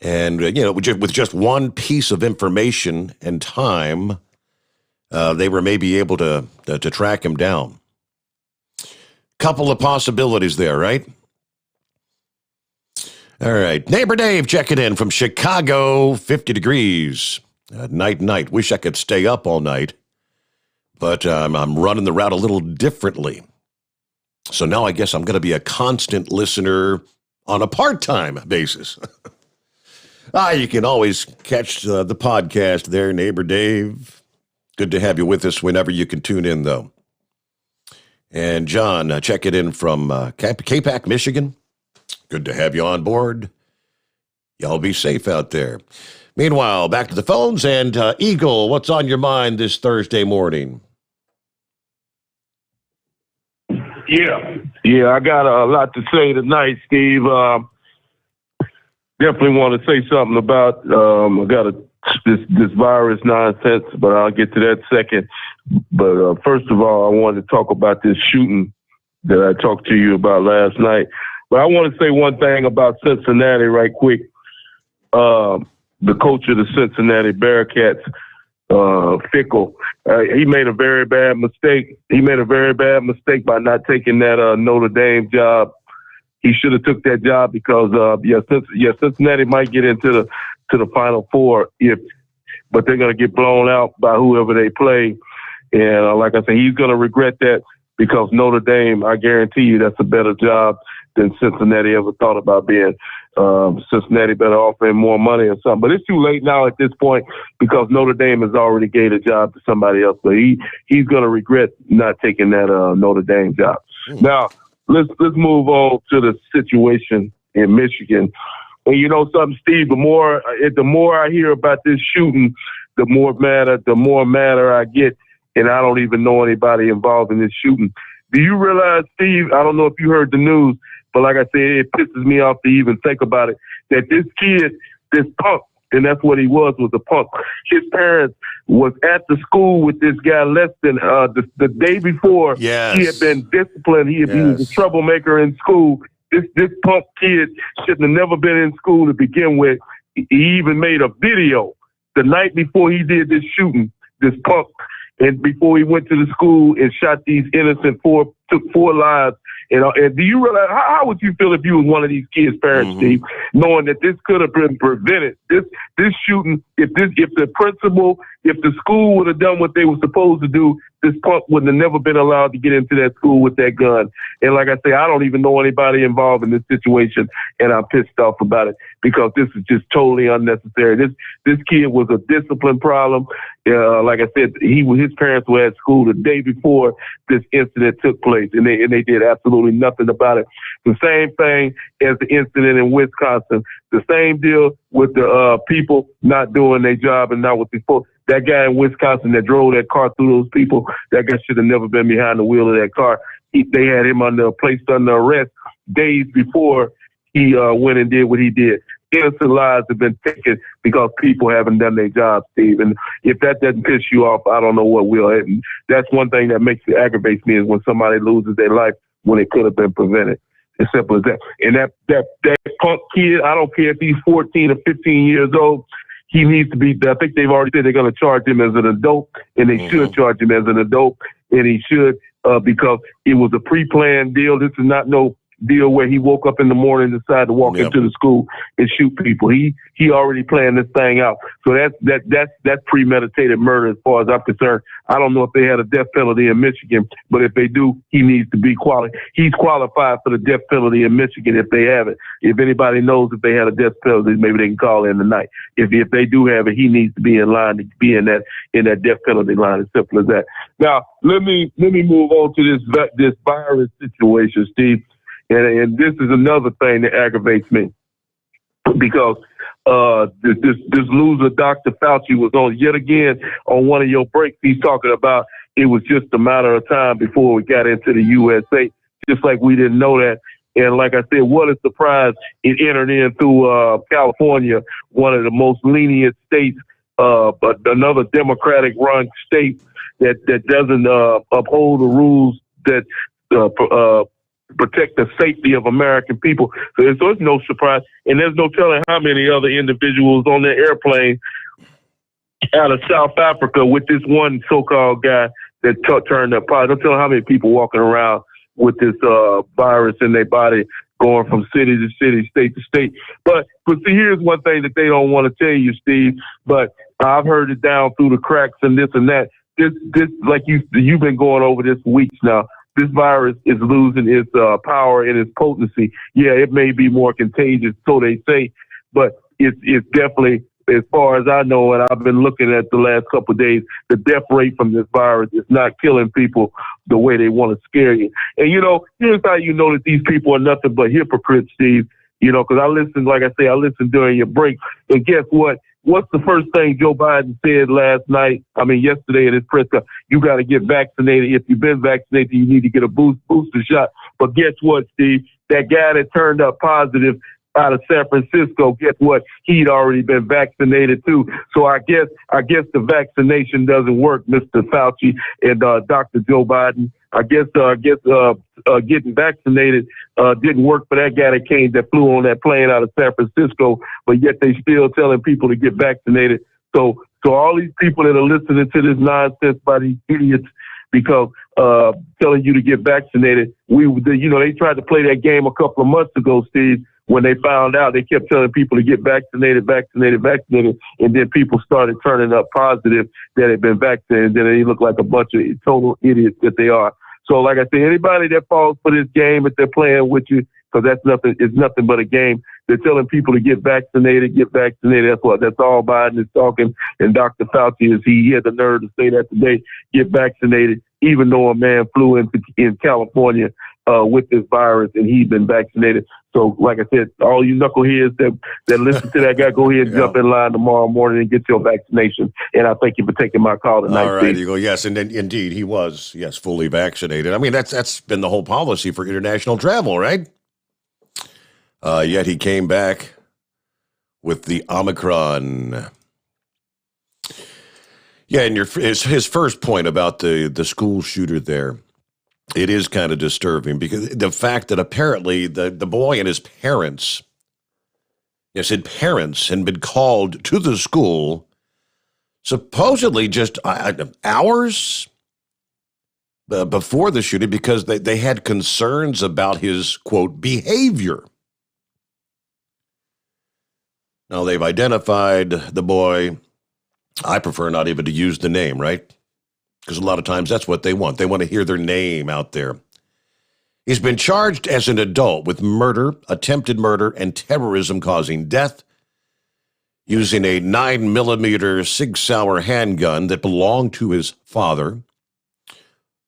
And, with just one piece of information and time, they were maybe able to track him down. Couple of possibilities there, right? All right. Neighbor Dave checking in from Chicago, 50 degrees. Night. Wish I could stay up all night, but I'm running the route a little differently. So now I guess I'm going to be a constant listener on a part-time basis. You can always catch the podcast there, Neighbor Dave. Good to have you with us whenever you can tune in, though. And John, check it in from Capac, Michigan. Good to have you on board. Y'all be safe out there. Meanwhile, back to the phones. And Eagle, what's on your mind this Thursday morning? Yeah, I got a lot to say tonight, Steve. Definitely want to say something about I got this virus nonsense, but I'll get to that second. But first of all, I wanted to talk about this shooting that I talked to you about last night. But I want to say one thing about Cincinnati right quick. The coach of the Cincinnati Bearcats, Fickle, he made a very bad mistake. He made a very bad mistake by not taking that Notre Dame job. He should have took that job because Cincinnati might get into the Final Four but they're going to get blown out by whoever they play. And like I said, he's going to regret that because Notre Dame, I guarantee you, that's a better job than Cincinnati ever thought about being. Cincinnati better offer him more money or something. But it's too late now at this point because Notre Dame has already gave a job to somebody else. So he's going to regret not taking that Notre Dame job. Now, let's move on to the situation in Michigan. And you know something, Steve, the more I hear about this shooting, the more madder I get, and I don't even know anybody involved in this shooting. Do you realize, Steve, I don't know if you heard the news, but like I said, it pisses me off to even think about it, that this kid, this punk, and that's what he was a punk. His parents was at the school with this guy less than the day before. Yes. He had been disciplined. He was a troublemaker in school. This punk kid shouldn't have never been in school to begin with. He even made a video the night before he did this shooting, this punk, and before he went to the school and shot these innocent took 4 lives. And do you realize how would you feel if you was one of these kids' parents, Steve, knowing that this could have been prevented? This shooting, if the principal, if the school would have done what they were supposed to do, this punk would have never been allowed to get into that school with that gun. And like I say, I don't even know anybody involved in this situation, and I'm pissed off about it because this is just totally unnecessary. This kid was a discipline problem. Like I said, his parents were at school the day before this incident took place, and they did absolutely nothing about it. The same thing as the incident in Wisconsin. The same deal with the people not doing their job and not what they're supposed. That guy in Wisconsin that drove that car through those people, that guy should have never been behind the wheel of that car. They had him placed under arrest days before he went and did what he did. Innocent lives have been taken because people haven't done their job, Steve. And if that doesn't piss you off, I don't know what will. And that's one thing that aggravates me is when somebody loses their life when it could have been prevented. As simple as that. And that punk kid, I don't care if he's 14 or 15 years old, he needs to be, I think they've already said they're going to charge him as an adult, and they should charge him as an adult, and he should, because it was a pre-planned deal. This is not no deal where he woke up in the morning and decided to walk into the school and shoot people. He already planned this thing out. So that's premeditated murder as far as I'm concerned. I don't know if they had a death penalty in Michigan, but if they do, he needs to be qualified. He's qualified for the death penalty in Michigan if they have it. If anybody knows if they had a death penalty, maybe they can call in tonight. If they do have it, he needs to be in line to be in that death penalty line. As simple as that. Now let me move on to this virus situation, Steve. And this is another thing that aggravates me because this loser, Dr. Fauci, was on yet again on one of your breaks. He's talking about it was just a matter of time before we got into the USA, just like we didn't know that. And like I said, what a surprise it entered in through California, one of the most lenient states, but another Democratic-run state that doesn't uphold the rules that protect the safety of American people. So it's no surprise. And there's no telling how many other individuals on the airplane out of South Africa with this one so-called guy that turned up positive. Don't tell how many people walking around with this virus in their body going from city to city, state to state. But see, here's one thing that they don't want to tell you, Steve, but I've heard it down through the cracks and this and that. This like you've been going over this for weeks now. This virus is losing its power and its potency. Yeah, it may be more contagious, so they say, but it's definitely, as far as I know, and I've been looking at the last couple of days, the death rate from this virus is not killing people the way they want to scare you. And, here's how you know that these people are nothing but hypocrites, Steve, because I listened during your break. And guess what? What's the first thing Joe Biden said yesterday in his press conference? You got to get vaccinated. If you've been vaccinated, you need to get a booster shot. But guess what, Steve? That guy that turned up positive out of San Francisco, guess what? He'd already been vaccinated too. So I guess the vaccination doesn't work, Mr. Fauci and Dr. Joe Biden. I guess getting vaccinated didn't work for that guy that flew on that plane out of San Francisco, but yet they still telling people to get vaccinated. So all these people that are listening to this nonsense by these idiots, because telling you to get vaccinated, they tried to play that game a couple of months ago, Steve. When they found out, they kept telling people to get vaccinated, and then people started turning up positive that had been vaccinated, and then they look like a bunch of total idiots that they are. So, like I said, anybody that falls for this game, if they're playing with you, because it's nothing but a game. They're telling people to get vaccinated. That's all Biden is talking. And Dr. Fauci he had the nerve to say that today. Get vaccinated, even though a man flew in California with this virus and he'd been vaccinated. So, like I said, all you knuckleheads that listen to that guy, go ahead and jump in line tomorrow morning and get your vaccination. And I thank you for taking my call tonight. All right, Eagle. Yes, and indeed, he was, fully vaccinated. I mean, that's been the whole policy for international travel, right? Yet he came back with the Omicron. Yeah, and his first point about the school shooter there, it is kind of disturbing because the fact that apparently the boy and his parents, had been called to the school supposedly just hours before the shooting because they had concerns about his, quote, behavior. Now, they've identified the boy. I prefer not even to use the name, right? Because a lot of times that's what they want. They want to hear their name out there. He's been charged as an adult with murder, attempted murder, and terrorism causing death using a 9mm Sig Sauer handgun that belonged to his father.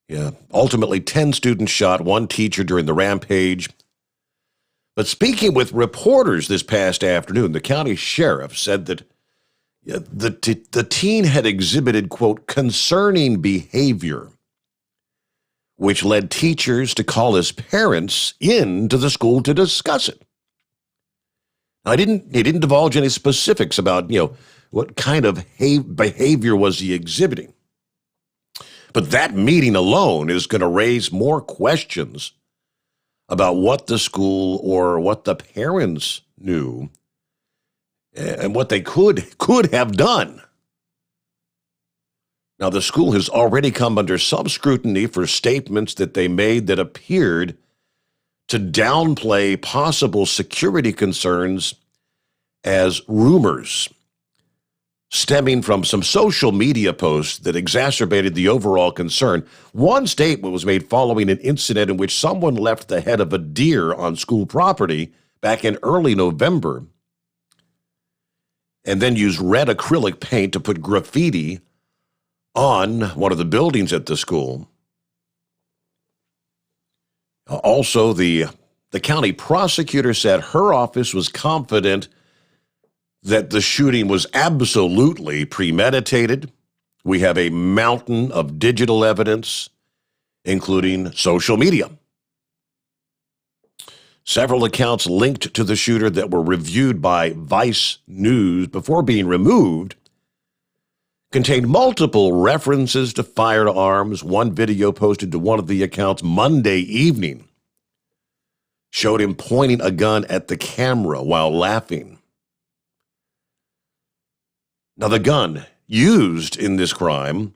Yeah, ultimately 10 students shot, 1 teacher during the rampage. But speaking with reporters this past afternoon, the county sheriff said that the teen had exhibited, quote, concerning behavior, which led teachers to call his parents into the school to discuss it. Now, he didn't divulge any specifics about, what kind of behavior was he exhibiting. But that meeting alone is going to raise more questions about what the school or what the parents knew and what they could have done. Now, the school has already come under some scrutiny for statements that they made that appeared to downplay possible security concerns as rumors stemming from some social media posts that exacerbated the overall concern. One statement was made following an incident in which someone left the head of a deer on school property back in early November and then used red acrylic paint to put graffiti on one of the buildings at the school. Also, the county prosecutor said her office was confident that the shooting was absolutely premeditated. We have a mountain of digital evidence, including social media. Several accounts linked to the shooter that were reviewed by Vice News before being removed contained multiple references to firearms. One video posted to one of the accounts Monday evening showed him pointing a gun at the camera while laughing. Now, the gun used in this crime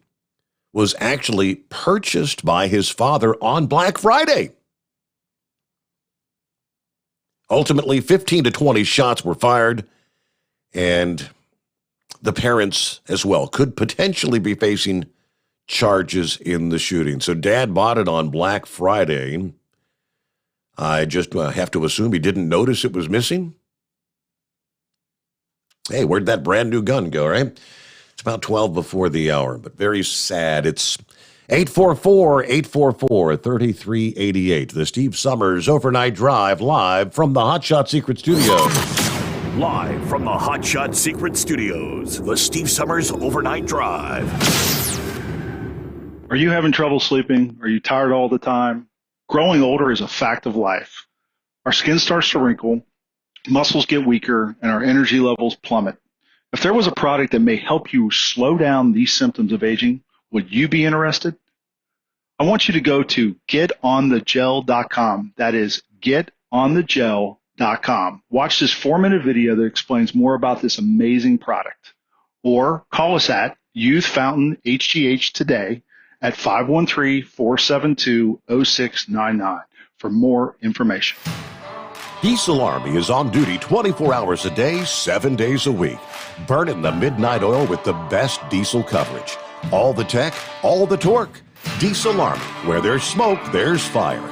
was actually purchased by his father on Black Friday. Ultimately, 15 to 20 shots were fired, and the parents as well could potentially be facing charges in the shooting. So Dad bought it on Black Friday. I just have to assume he didn't notice it was missing. Hey, where'd that brand new gun go, right? It's about 12 before the hour, but very sad. It's 844-844-3388. The Steve Sommers Overnight Drive, live from the Hot Shot Secret Studios. Live from the Hot Shot Secret Studios, the Steve Sommers Overnight Drive. Are you having trouble sleeping? Are you tired all the time? Growing older is a fact of life. Our skin starts to wrinkle, muscles get weaker, and our energy levels plummet. If there was a product that may help you slow down these symptoms of aging, would you be interested? I want you to go to getonthegel.com. That is getonthegel.com. Watch this 4-minute video that explains more about this amazing product. Or call us at Youth Fountain HGH today at 513-472-0699 for more information. Diesel Army is on duty 24 hours a day, 7 days a week. Burning the midnight oil with the best diesel coverage. All the tech, all the torque. Diesel Army, where there's smoke, there's fire.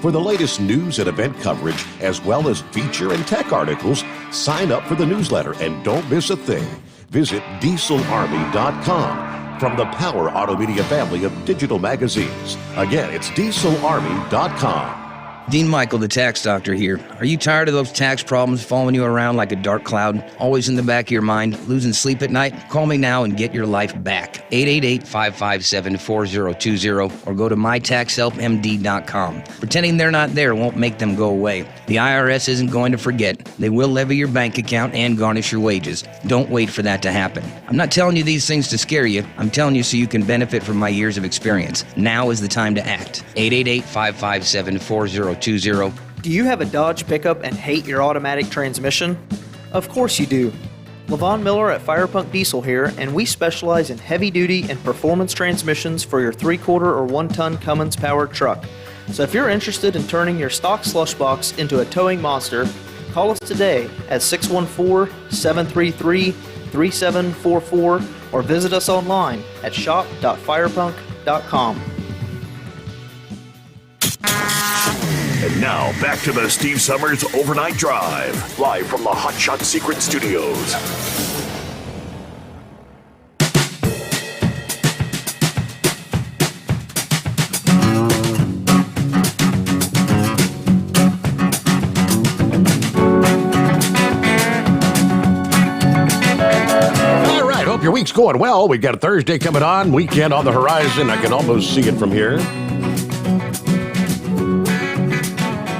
For the latest news and event coverage, as well as feature and tech articles, sign up for the newsletter and don't miss a thing. Visit dieselarmy.com from the Power Auto Media family of digital magazines. Again, it's dieselarmy.com. Dean Michael, the tax doctor here. Are you tired of those tax problems following you around like a dark cloud, always in the back of your mind, losing sleep at night? Call me now and get your life back. 888-557-4020 or go to mytaxhelpmd.com. Pretending they're not there won't make them go away. The IRS isn't going to forget. They will levy your bank account and garnish your wages. Don't wait for that to happen. I'm not telling you these things to scare you. I'm telling you so you can benefit from my years of experience. Now is the time to act. 888-557-4020. Do you have a Dodge pickup and hate your automatic transmission? Of course you do. Levon Miller at Firepunk Diesel here, and we specialize in heavy-duty and performance transmissions for your 3-quarter or 1-ton Cummins-powered truck. So if you're interested in turning your stock slush box into a towing monster, call us today at 614-733-3744 or visit us online at shop.firepunk.com. And now, back to the Steve Sommers Overnight Drive, live from the Hot Shot Secret Studios. All right, hope your week's going well. We've got a Thursday coming on, weekend on the horizon. I can almost see it from here.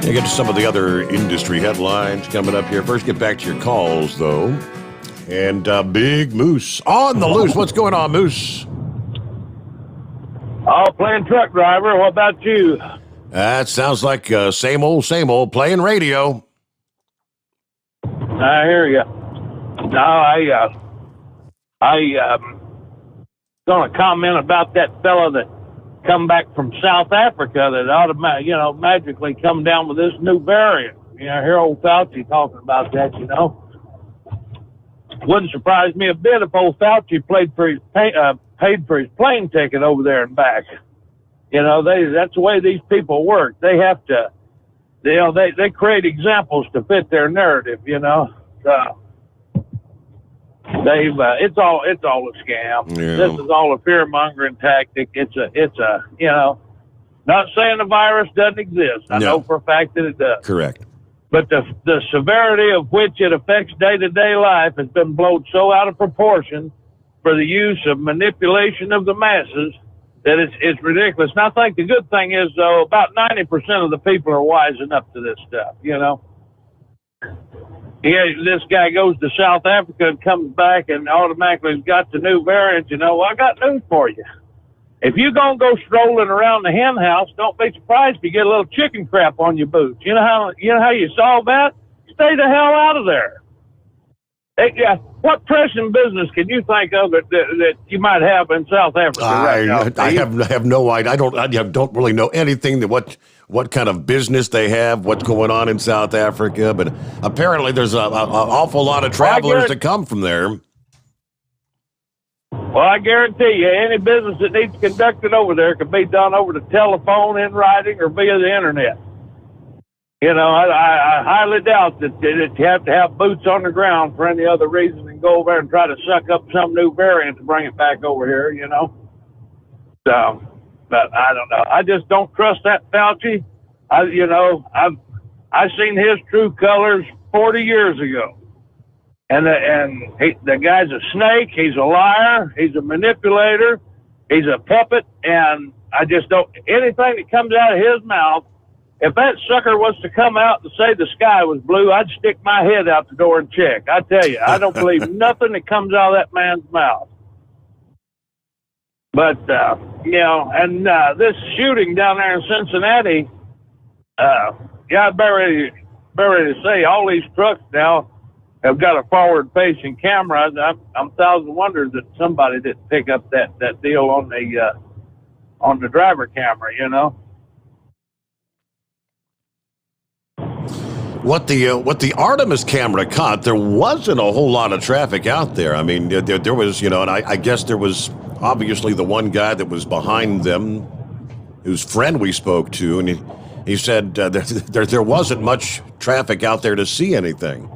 We'll get to some of the other industry headlines coming up here. First, get back to your calls, though. And Big Moose on the loose. What's going on, Moose? Oh, playing truck driver. What about you? That sounds like same old, playing radio. I hear you. No, going to comment about that fellow that come back from South Africa that magically come down with this new variant. Hear old Fauci talking about that. Wouldn't surprise me a bit if old Fauci paid for his plane ticket over there and back. That's the way these people work. They have to, they create examples to fit their narrative. It's all a scam. Yeah. This is all a fear mongering tactic. It's a not saying the virus doesn't exist. I know for a fact that it does. Correct. But the severity of which it affects day-to-day life has been blown so out of proportion for the use of manipulation of the masses that it's ridiculous. And I think the good thing is, though, about 90% of the people are wising up to this stuff, this guy goes to South Africa and comes back and automatically has got the new variant. I got news for you. If you're going to go strolling around the hen house, don't be surprised if you get a little chicken crap on your boots. You know how you solve that? Stay the hell out of there. What pressing business can you think of that you might have in South Africa right now? I have no idea. I don't really know anything that what kind of business they have, what's going on in South Africa, but apparently there's an awful lot of travelers to come from there. Well, I guarantee you, any business that needs conducted over there can be done over the telephone, in writing, or via the internet. I highly doubt that you have to have boots on the ground for any other reason than go over there and try to suck up some new variant to bring it back over here, So, but I don't know. I just don't trust that Fauci. I've seen his true colors 40 years ago. And the guy's a snake. He's a liar. He's a manipulator. He's a puppet. And I just don't, anything that comes out of his mouth, if that sucker was to come out and say the sky was blue, I'd stick my head out the door and check. I tell you, I don't believe nothing that comes out of that man's mouth. But, this shooting down there in Cincinnati, I'm very ready to say all these trucks now have got a forward-facing camera. I'm thousand wonders that somebody didn't pick up that deal on the driver camera. What the Artemis camera caught, there wasn't a whole lot of traffic out there. I mean, there was, and I guess there was obviously the one guy that was behind them, whose friend we spoke to, and he said there wasn't much traffic out there to see anything.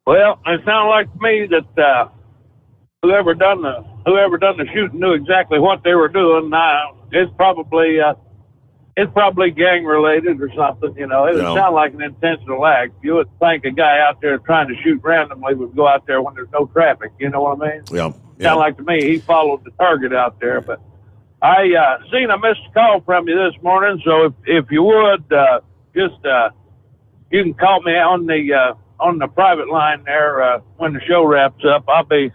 Well, it sounded like to me that whoever done the shooting knew exactly what they were doing. It's probably gang related or something. It would sound like an intentional act. You would think a guy out there trying to shoot randomly would go out there when there's no traffic. You know what I mean? Yeah. Sound like to me he followed the target out there. But I seen a missed call from you this morning, so if you would you can call me on the private line there when the show wraps up. I'll be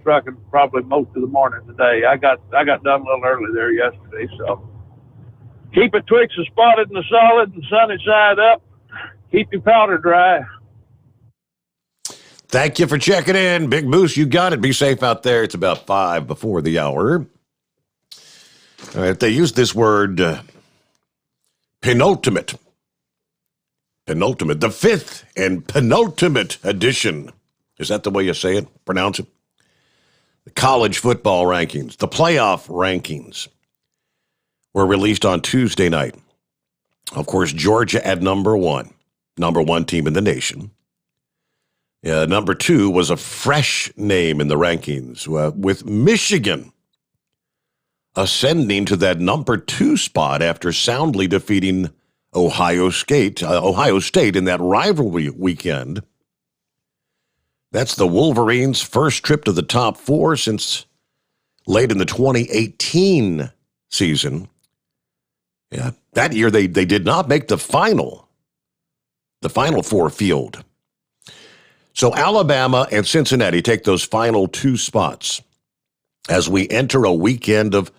trucking probably most of the morning today. I got done a little early there yesterday, so keep it twixt and spotted in the solid and sunny side up. Keep your powder dry. Thank you for checking in. Big Moose, you got it. Be safe out there. It's about 5 before the hour. All right, they use this word penultimate. Penultimate, the 5th and penultimate edition. Is that the way you say it? Pronounce it? The college football rankings, the playoff rankings were released on Tuesday night. Of course, Georgia at number one team in the nation. Number 2 was a fresh name in the rankings, with Michigan ascending to that number 2 spot after soundly defeating Ohio State in that rivalry weekend. That's the Wolverines' first trip to the top 4 since late in the 2018 season. Yeah, that year they did not make the Final Four field. So Alabama and Cincinnati take those final 2 spots as we enter a weekend of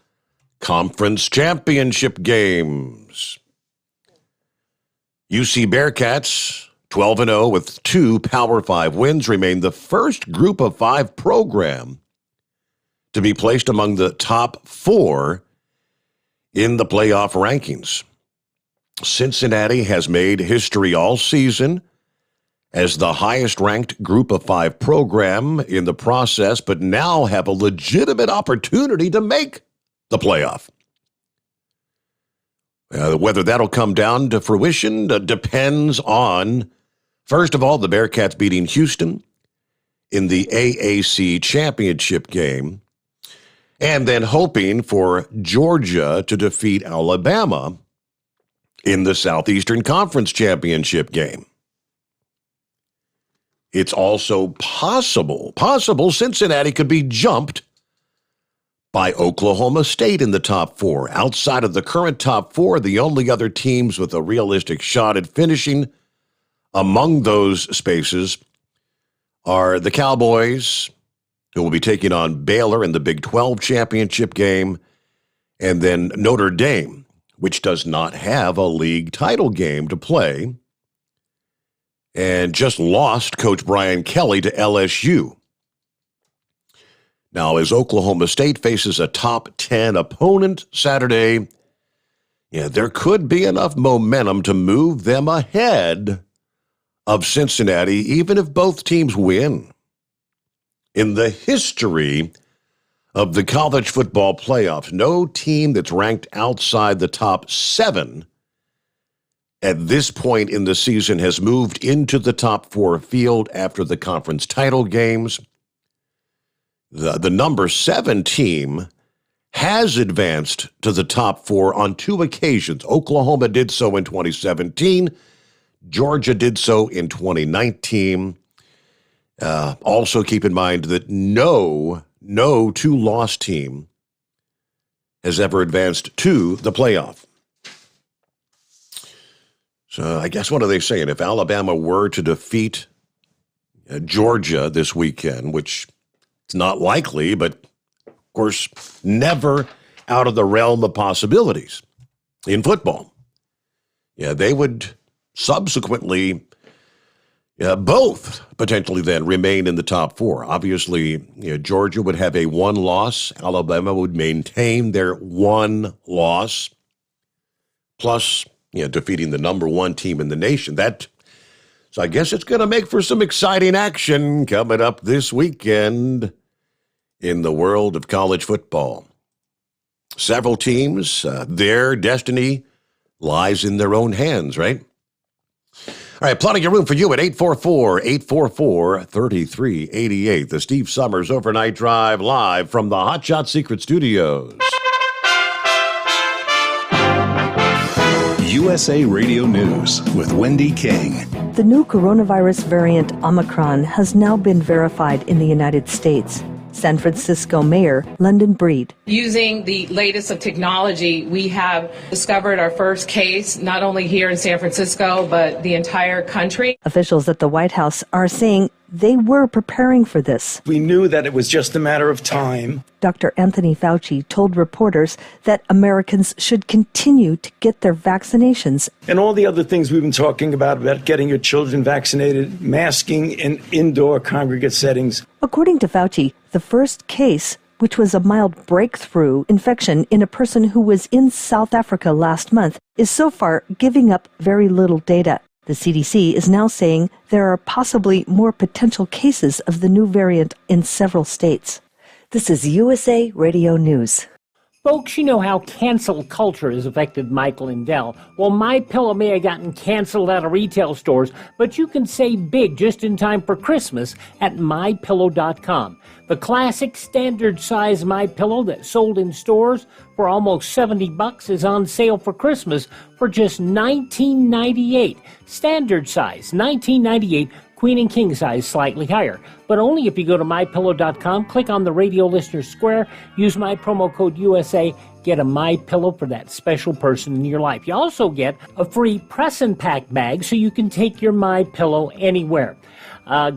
conference championship games. UC Bearcats, 12-0 with 2 Power 5 wins, remain the first Group of 5 program to be placed among the top 4 in the playoff rankings. Cincinnati has made history all season as the highest-ranked Group of 5 program in the process, but now have a legitimate opportunity to make the playoff. Whether that'll come down to fruition depends on, first of all, the Bearcats beating Houston in the AAC championship game, and then hoping for Georgia to defeat Alabama in the Southeastern Conference championship game. It's also possible Cincinnati could be jumped by Oklahoma State in the top 4. Outside of the current top 4, the only other teams with a realistic shot at finishing among those spaces are the Cowboys, who will be taking on Baylor in the Big 12 championship game, and then Notre Dame, which does not have a league title game to play, and just lost Coach Brian Kelly to LSU. Now, as Oklahoma State faces a top 10 opponent Saturday, there could be enough momentum to move them ahead of Cincinnati, even if both teams win. In the history of the college football playoffs, no team that's ranked outside the top 7 at this point in the season has moved into the top 4 field after the conference title games. The number 7 team has advanced to the top 4 on 2 occasions. Oklahoma did so in 2017. Georgia did so in 2019. Also keep in mind that no 2-loss team has ever advanced to the playoff. So I guess what are they saying? If Alabama were to defeat Georgia this weekend, which it's not likely, but of course never out of the realm of possibilities in football, they would subsequently both potentially then remain in the top 4. Obviously, Georgia would have a 1 loss. Alabama would maintain their 1 loss, plus defeating the number 1 team in the nation. So I guess it's going to make for some exciting action coming up this weekend in the world of college football. Several teams, their destiny lies in their own hands, right? All right, plenty of room for you at 844-844-3388. The Steve Sommers Overnight Drive live from the Hot Shot Secret Studios. USA Radio News with Wendy King. The new coronavirus variant Omicron has now been verified in the United States. San Francisco Mayor London Breed. Using the latest of technology, we have discovered our first case, not only here in San Francisco, but the entire country. Officials at the White House are saying they were preparing for this. We knew that it was just a matter of time. Dr. Anthony Fauci told reporters that Americans should continue to get their vaccinations. And all the other things we've been talking about getting your children vaccinated, masking in indoor congregate settings. According to Fauci, the first case, which was a mild breakthrough infection in a person who was in South Africa last month, is so far giving up very little data. The CDC is now saying there are possibly more potential cases of the new variant in several states. This is USA Radio News. Folks, you know how cancel culture has affected Mike Lindell. Well, MyPillow may have gotten canceled out of retail stores, but you can save big just in time for Christmas at MyPillow.com. The classic standard size MyPillow that sold in stores for almost $70 is on sale for Christmas for just $19.98. Standard size, $19.98. Queen and king size slightly higher, but only if you go to MyPillow.com, click on the radio listener square, use my promo code USA, get a MyPillow for that special person in your life. You also get a free press and pack bag so you can take your MyPillow anywhere.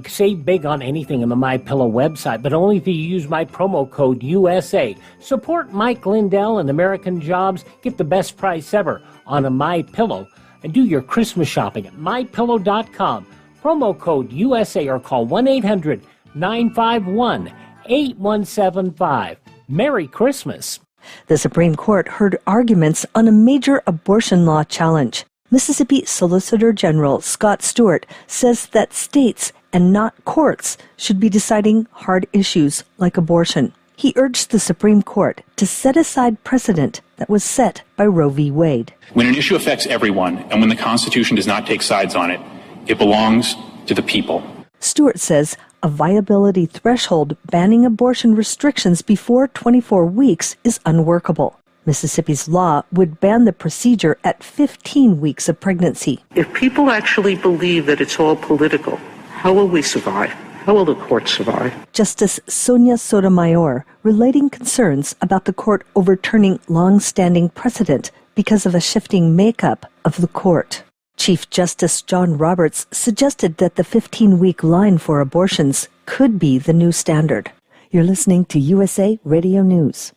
Save big on anything on the MyPillow website, but only if you use my promo code USA. Support Mike Lindell and American Jobs. Get the best price ever on a MyPillow. And do your Christmas shopping at MyPillow.com. Promo code USA or call 1-800-951-8175. Merry Christmas. The Supreme Court heard arguments on a major abortion law challenge. Mississippi Solicitor General Scott Stewart says that states and not courts should be deciding hard issues like abortion. He urged the Supreme Court to set aside precedent that was set by Roe v. Wade. When an issue affects everyone and when the Constitution does not take sides on it, it belongs to the people. Stewart says a viability threshold banning abortion restrictions before 24 weeks is unworkable. Mississippi's law would ban the procedure at 15 weeks of pregnancy. If people actually believe that it's all political, how will we survive? How will the court survive? Justice Sonia Sotomayor relating concerns about the court overturning long-standing precedent because of a shifting makeup of the court. Chief Justice John Roberts suggested that the 15-week line for abortions could be the new standard. You're listening to USA Radio News.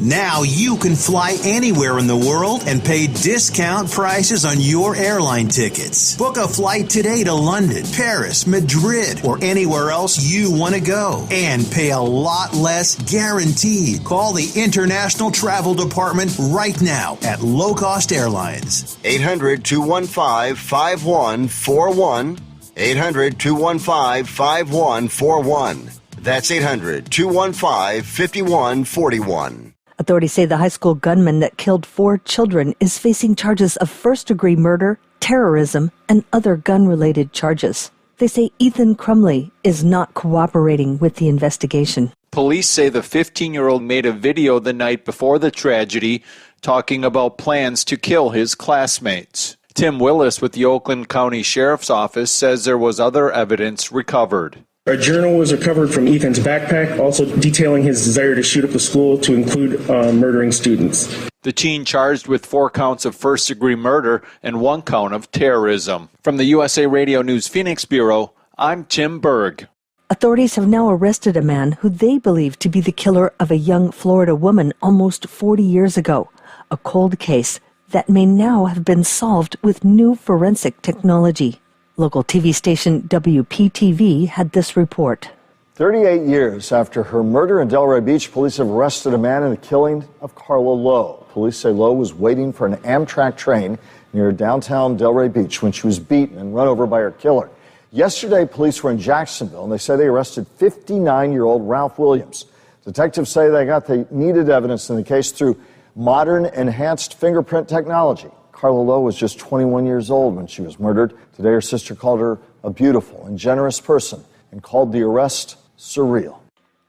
Now you can fly anywhere in the world and pay discount prices on your airline tickets. Book a flight today to London, Paris, Madrid, or anywhere else you want to go. And pay a lot less guaranteed. Call the International Travel Department right now at Low Cost Airlines. 800-215-5141. 800-215-5141. That's 800-215-5141. Authorities say the high school gunman that killed 4 children is facing charges of first-degree murder, terrorism, and other gun-related charges. They say Ethan Crumley is not cooperating with the investigation. Police say the 15-year-old made a video the night before the tragedy talking about plans to kill his classmates. Tim Willis with the Oakland County Sheriff's Office says there was other evidence recovered. A journal was recovered from Ethan's backpack, also detailing his desire to shoot up the school to include murdering students. The teen charged with 4 counts of first-degree murder and 1 count of terrorism. From the USA Radio News Phoenix Bureau, I'm Tim Berg. Authorities have now arrested a man who they believe to be the killer of a young Florida woman almost 40 years ago. A cold case that may now have been solved with new forensic technology. Local TV station WPTV had this report. 38 years after her murder in Delray Beach, police have arrested a man in the killing of Carla Lowe. Police say Lowe was waiting for an Amtrak train near downtown Delray Beach when she was beaten and run over by her killer. Yesterday, police were in Jacksonville, and they say they arrested 59-year-old Ralph Williams. Detectives say they got the needed evidence in the case through modern enhanced fingerprint technology. Carla Lowe was just 21 years old when she was murdered. Today, her sister called her a beautiful and generous person and called the arrest surreal.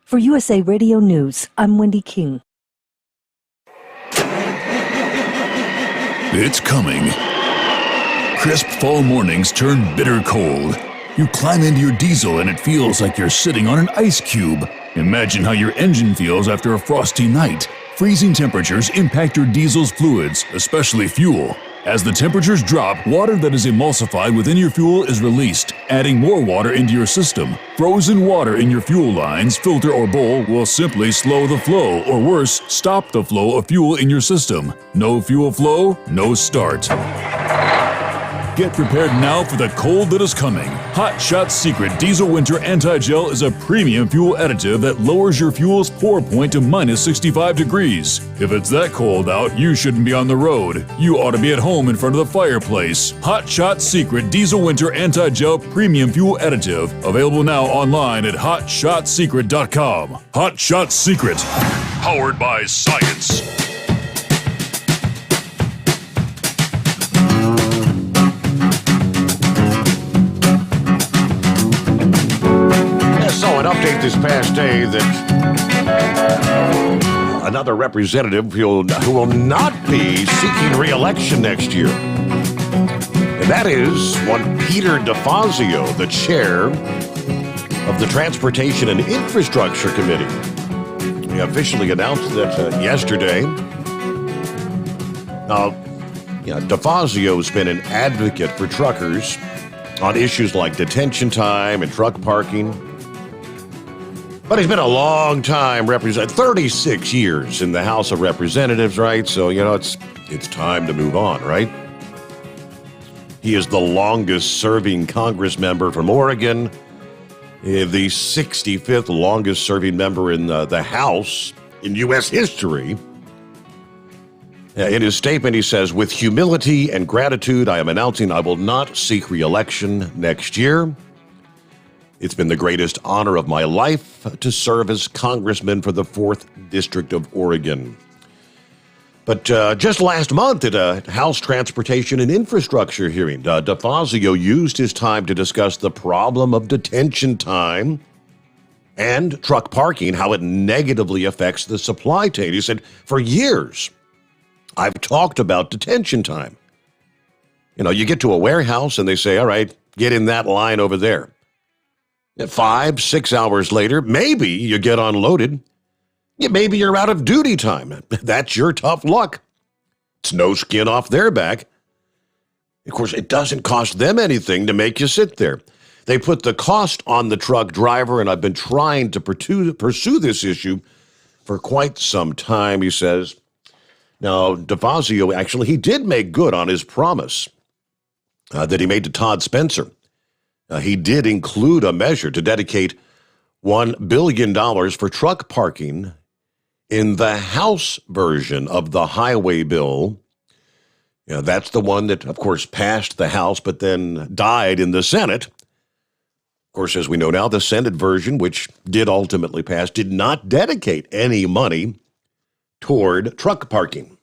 For USA Radio News, I'm Wendy King. It's coming. Crisp fall mornings turn bitter cold. You climb into your diesel and it feels like you're sitting on an ice cube. Imagine how your engine feels after a frosty night. Freezing temperatures impact your diesel's fluids, especially fuel. As the temperatures drop, water that is emulsified within your fuel is released, adding more water into your system. Frozen water in your fuel lines, filter, or bowl will simply slow the flow, or worse, stop the flow of fuel in your system. No fuel flow, no start. Get prepared now for the cold that is coming. Hot Shot Secret Diesel Winter Anti-Gel is a premium fuel additive that lowers your fuel's pour point to minus 65 degrees. If it's that cold out, you shouldn't be on the road. You ought to be at home in front of the fireplace. Hot Shot Secret Diesel Winter Anti-Gel Premium Fuel Additive. Available now online at HotShotSecret.com. Hot Shot Secret. Powered by science. So an update this past day that another representative who will not be seeking re-election next year. And that is one Peter DeFazio, the chair of the Transportation and Infrastructure Committee. He officially announced that yesterday. Now, DeFazio's been an advocate for truckers on issues like detention time and truck parking. But he's been a long time 36 years in the House of Representatives, right? So, it's time to move on, right? He is the longest serving Congress member from Oregon, the 65th longest serving member in the House in U.S. history. In his statement, he says, "With humility and gratitude, I am announcing I will not seek re-election next year. It's been the greatest honor of my life to serve as congressman for the 4th District of Oregon." But just last month at a House Transportation and Infrastructure hearing, DeFazio used his time to discuss the problem of detention time and truck parking, how it negatively affects the supply chain. He said, "For years, I've talked about detention time. You get to a warehouse and they say, all right, get in that line over there. 5-6 hours later, maybe you get unloaded. Maybe you're out of duty time. That's your tough luck. It's no skin off their back. Of course, it doesn't cost them anything to make you sit there. They put the cost on the truck driver, and I've been trying to pursue this issue for quite some time," he says. Now, DeFazio, actually, he did make good on his promise that he made to Todd Spencer. He did include a measure to dedicate $1 billion for truck parking in the House version of the highway bill. That's the one that, of course, passed the House but then died in the Senate. Of course, as we know now, the Senate version, which did ultimately pass, did not dedicate any money toward truck parking.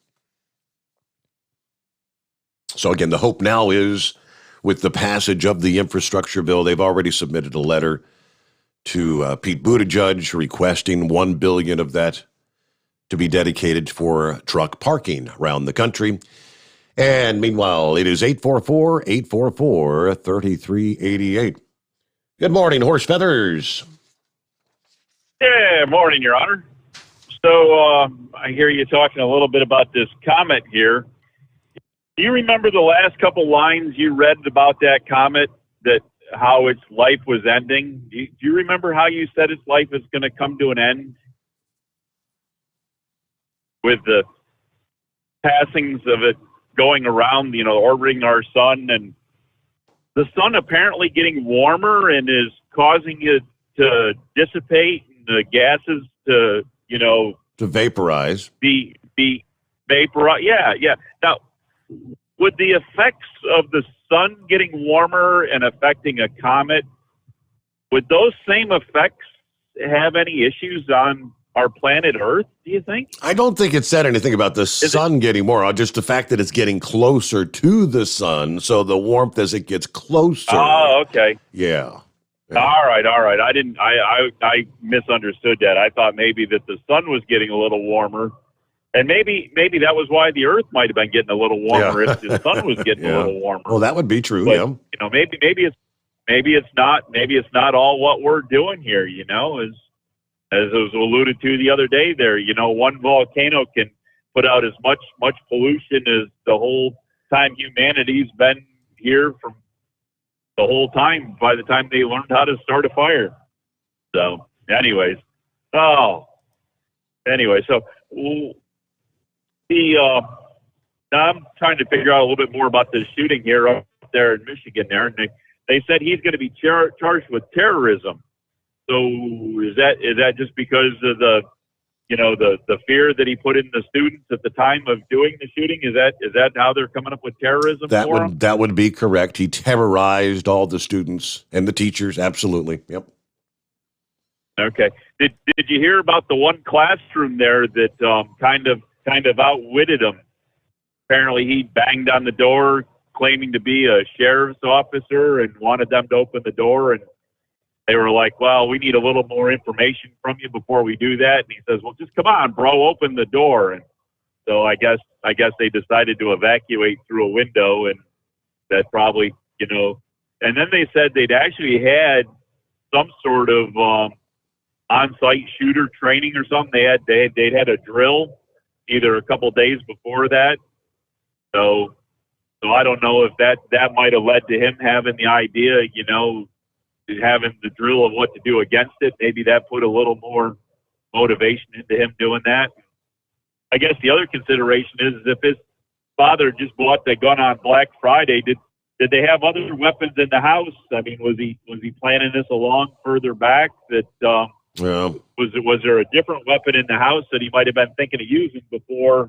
So again, the hope now is with the passage of the infrastructure bill, they've already submitted a letter to Pete Buttigieg requesting $1 billion of that to be dedicated for truck parking around the country. And meanwhile, it is 844-844-3388. Good morning, Horse Feathers. Yeah, morning, Your Honor. So I hear you talking a little bit about this comet here. Do you remember the last couple lines you read about that comet, that how its life was ending? Do you remember how you said its life is going to come to an end? With the passings of it going around, orbiting our sun, and the sun apparently getting warmer and is causing it to dissipate, and the gases to vaporize. Be vaporized. Yeah. Now, would the effects of the sun getting warmer and affecting a comet, would those same effects have any issues on our planet Earth, do you think? I don't think it said anything about the sun getting more, just the fact that it's getting closer to the sun, so the warmth as it gets closer. Oh, okay. Yeah. All right. I misunderstood that. I thought maybe that the sun was getting a little warmer, and maybe that was why the Earth might have been getting a little warmer if the sun was getting a little warmer. Well, that would be true. But, yeah. Maybe it's not all what we're doing here. As it was alluded to the other day there, one volcano can put out as much pollution as the whole time humanity's been here from the whole time by the time they learned how to start a fire. So anyways, so I'm trying to figure out a little bit more about this shooting here up there in Michigan there. And they said he's going to be charged with terrorism. So is that just because of the fear that he put in the students at the time of doing the shooting? Is that how they're coming up with terrorism for him? That would be correct. He terrorized all the students and the teachers. Absolutely. Yep. Okay. Did you hear about the one classroom there that kind of outwitted him? Apparently he banged on the door claiming to be a sheriff's officer and wanted them to open the door, and they were like, well, we need a little more information from you before we do that. And he says, well, just come on, bro, open the door. And so I guess they decided to evacuate through a window, and that probably, and then they said they'd actually had some sort of on-site shooter training or something. They'd had a drill either a couple days before that. So So I don't know if that might have led to him having the idea, having the drill of what to do against it. Maybe that put a little more motivation into him doing that. I guess the other consideration is if his father just bought the gun on Black Friday, did they have other weapons in the house? I mean, was he planning this along further back? That was there a different weapon in the house that he might have been thinking of using before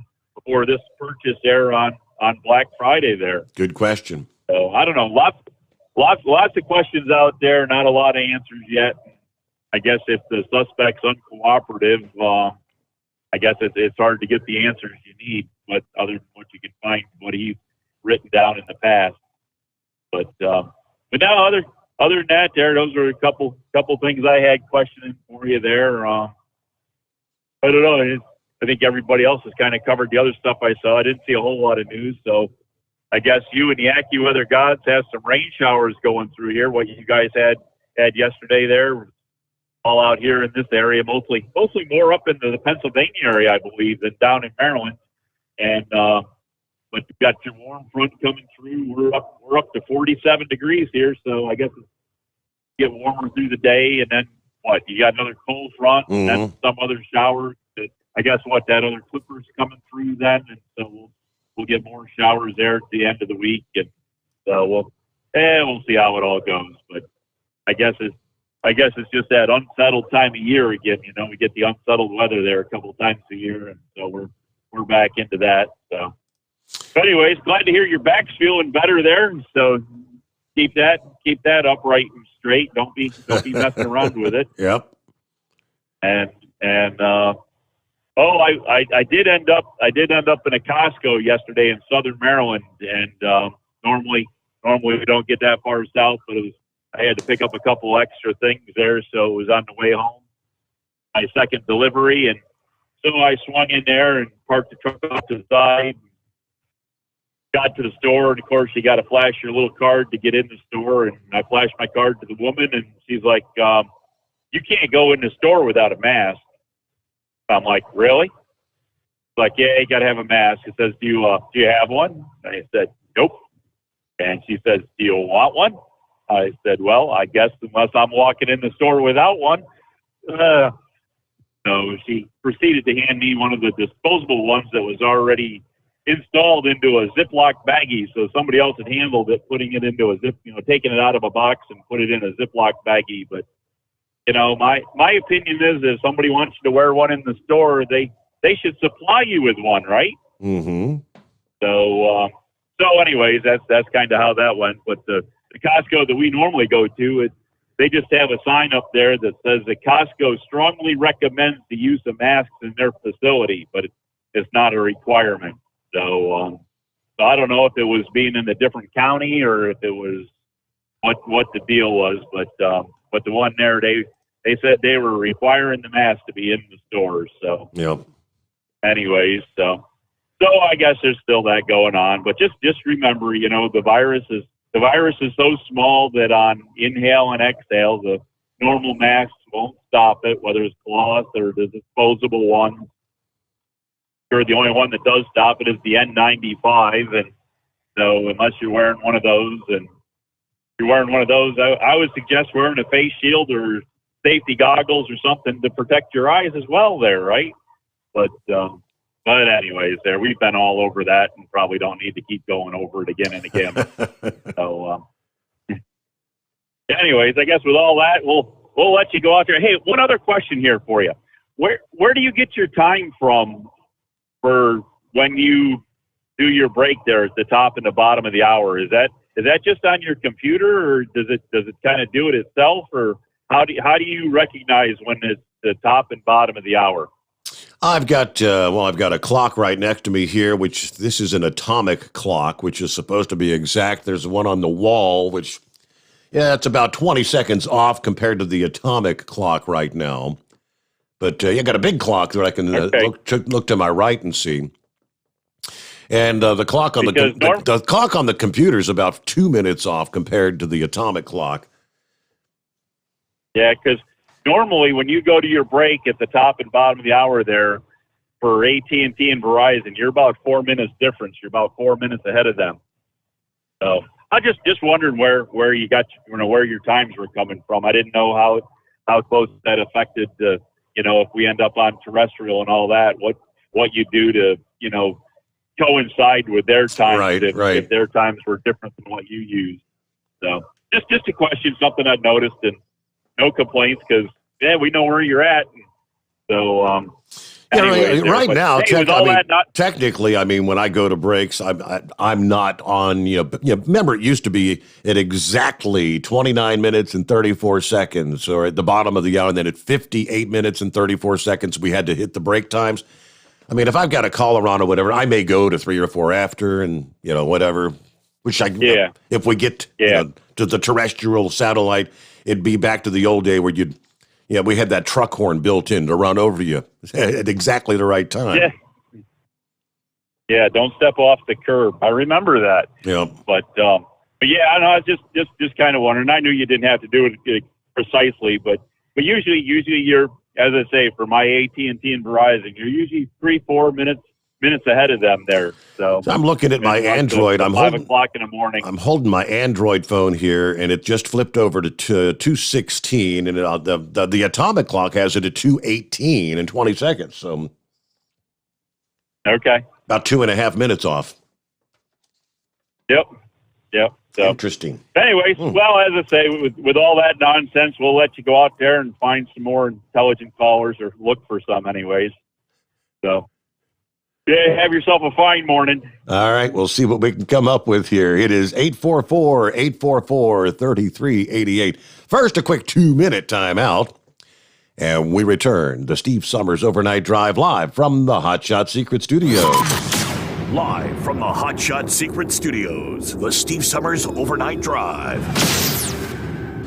this purchase there on Black Friday there? Good question. So I don't know. Lots of questions out there. Not a lot of answers yet. I guess if the suspect's uncooperative, I guess it's hard to get the answers you need, but other than what you can find, what he's written down in the past. But now other than that, those are a couple things I had questioning for you there. I don't know. I think everybody else has kind of covered the other stuff I saw. I didn't see a whole lot of news, so I guess you and the AccuWeather gods have some rain showers going through here. What you guys had yesterday there, all out here in this area, mostly more up into the Pennsylvania area, I believe, than down in Maryland. And but you've got your warm front coming through. We're up to 47 degrees here, so I guess it's get warmer through the day. And then what? You got another cold front, and then some other showers. I guess that other Clipper's coming through then, and so we'll get more showers there at the end of the week, and so we'll see how it all goes. But I guess it's just that unsettled time of year again. We get the unsettled weather there a couple of times a year, and so we're back into that. So, but anyways, glad to hear your back's feeling better there. So keep that upright and straight. Don't be messing around with it. Yep. And I did end up in a Costco yesterday in Southern Maryland, and normally we don't get that far south, but I had to pick up a couple extra things there, so it was on the way home. My second delivery, and so I swung in there and parked the truck off to the side. Got to the store, and of course you got to flash your little card to get in the store. And I flashed my card to the woman, and she's like, "You can't go in the store without a mask." I'm like, "Really?" She's like, "Yeah, you got to have a mask." It says, "Do you have one?" And I said, "Nope." And she says, "Do you want one?" I said, "Well, I guess unless I'm walking in the store without one." So she proceeded to hand me one of the disposable ones that was already installed into a Ziploc baggie. So somebody else had handled it, putting it into a taking it out of a box and put it in a Ziploc baggie. But, my opinion is if somebody wants you to wear one in the store, they should supply you with one, right? Mm-hmm. So anyways, that's kind of how that went. But the Costco that we normally go to, they just have a sign up there that says that Costco strongly recommends the use of masks in their facility, but it's not a requirement. So I don't know if it was being in a different county or if it was what the deal was, but the one there, they said they were requiring the mask to be in the stores. So anyways, so I guess there's still that going on, but just remember, the virus is so small that on inhale and exhale, the normal masks won't stop it, whether it's cloth or the disposable ones. Sure, the only one that does stop it is the N95, and so unless you're wearing one of those, I would suggest wearing a face shield or safety goggles or something to protect your eyes as well there, right? But anyways, we've been all over that and probably don't need to keep going over it again and again. So, anyways, I guess with all that, we'll let you go out there. Hey, one other question here for you. Where do you get your time from for when you do your break there at the top and the bottom of the hour? Is that just on your computer, or does it kind of do it itself, or how do you recognize when it's the top and bottom of the hour? I've got a clock right next to me here, which this is an atomic clock, which is supposed to be exact. There's one on the wall, which, it's about 20 seconds off compared to the atomic clock right now. But you got a big clock that I can look to my right and see. And the clock on the clock on the computer is about 2 minutes off compared to the atomic clock. Yeah, because normally when you go to your break at the top and bottom of the hour there for AT&T and Verizon, you're about 4 minutes difference. You're about 4 minutes ahead of them. So I just wondering where you got, where your times were coming from. I didn't know how close that affected if we end up on terrestrial and all that, what you do to, coincide with their times if their times were different than what you use. So just a question, something I'd noticed, and no complaints because we know where you're at. So right now, hey, technically, when I go to breaks, I'm not on. Remember, it used to be at exactly 29 minutes and 34 seconds, or at the bottom of the hour, and then at 58 minutes and 34 seconds, we had to hit the break times. If I've got a call around or whatever, I may go to 3 or 4 after, and whatever. Which if we get to the terrestrial satellite, it'd be back to the old day where we had that truck horn built in to run over you at exactly the right time. Yeah, don't step off the curb. I remember that. Yeah. But yeah, I know. I was just kind of wondering. I knew you didn't have to do it precisely, but usually you're, as I say, for my AT&T and Verizon, you're usually 3-4 minutes ahead of them there. So I'm looking at my Android. I'm 5 o'clock in the morning. I'm holding my Android phone here, and it just flipped over to 2:16, and the atomic clock has it at 2:18 and 20 seconds. So okay, about 2.5 minutes off. Yep. So, interesting. Anyways, well, as I say, with all that nonsense, we'll let you go out there and find some more intelligent callers, or look for some anyways. So, yeah, have yourself a fine morning. All right, we'll see what we can come up with here. It is 844-844-3388. First, a quick 2-minute timeout, and we return to Steve Sommers' Overnight Drive live from the Hot Shot Secret Studios. Live from the Hot Shot Secret Studios, the Steve Sommers Overnight Drive.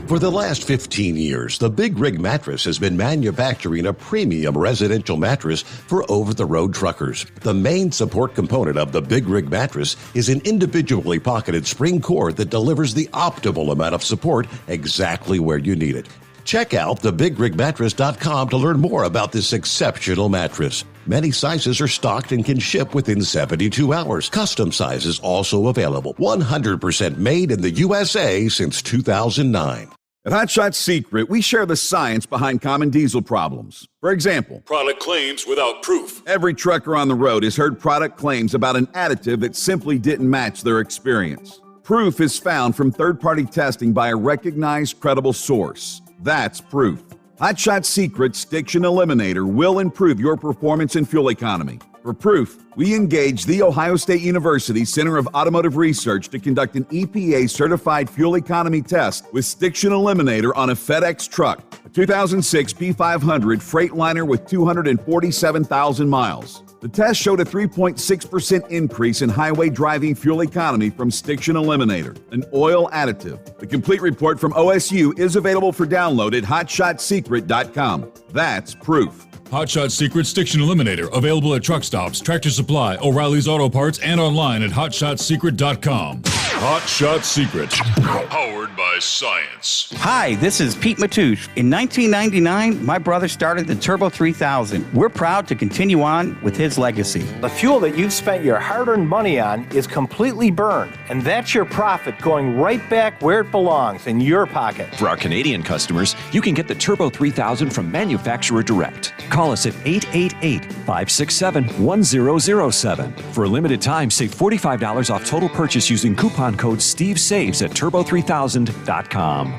For the last 15 years, the Big Rig Mattress has been manufacturing a premium residential mattress for over-the-road truckers. The main support component of the Big Rig Mattress is an individually pocketed spring cord that delivers the optimal amount of support exactly where you need it. Check out thebigrigmattress.com to learn more about this exceptional mattress. Many sizes are stocked and can ship within 72 hours. Custom sizes also available. 100% made in the USA since 2009. At Hot Shot Secret, we share the science behind common diesel problems. For example, product claims without proof. Every trucker on the road has heard product claims about an additive that simply didn't match their experience. Proof is found from third-party testing by a recognized, credible source. That's proof. Hot Shot Secret's Stiction Eliminator will improve your performance and fuel economy. For proof, we engaged the Ohio State University Center of Automotive Research to conduct an EPA-certified fuel economy test with Stiction Eliminator on a FedEx truck, a 2006 P500 Freightliner with 247,000 miles. The test showed a 3.6% increase in highway driving fuel economy from Stiction Eliminator, an oil additive. The complete report from OSU is available for download at hotshotsecret.com. That's proof. Hot Shot Secret Stiction Eliminator, available at truck stops, Tractor Supply, O'Reilly's Auto Parts, and online at hotshotsecret.com. Hot Shot Secret, powered by science. Hi, this is Pete Matouche. In 1999, my brother started the Turbo 3000. We're proud to continue on with his legacy. The fuel that you've spent your hard-earned money on is completely burned, and that's your profit going right back where it belongs, in your pocket. For our Canadian customers, you can get the Turbo 3000 from manufacturer direct. Call us at 888-567-1007. For a limited time, save $45 off total purchase using coupon code STEVESAVES at turbo3000.com.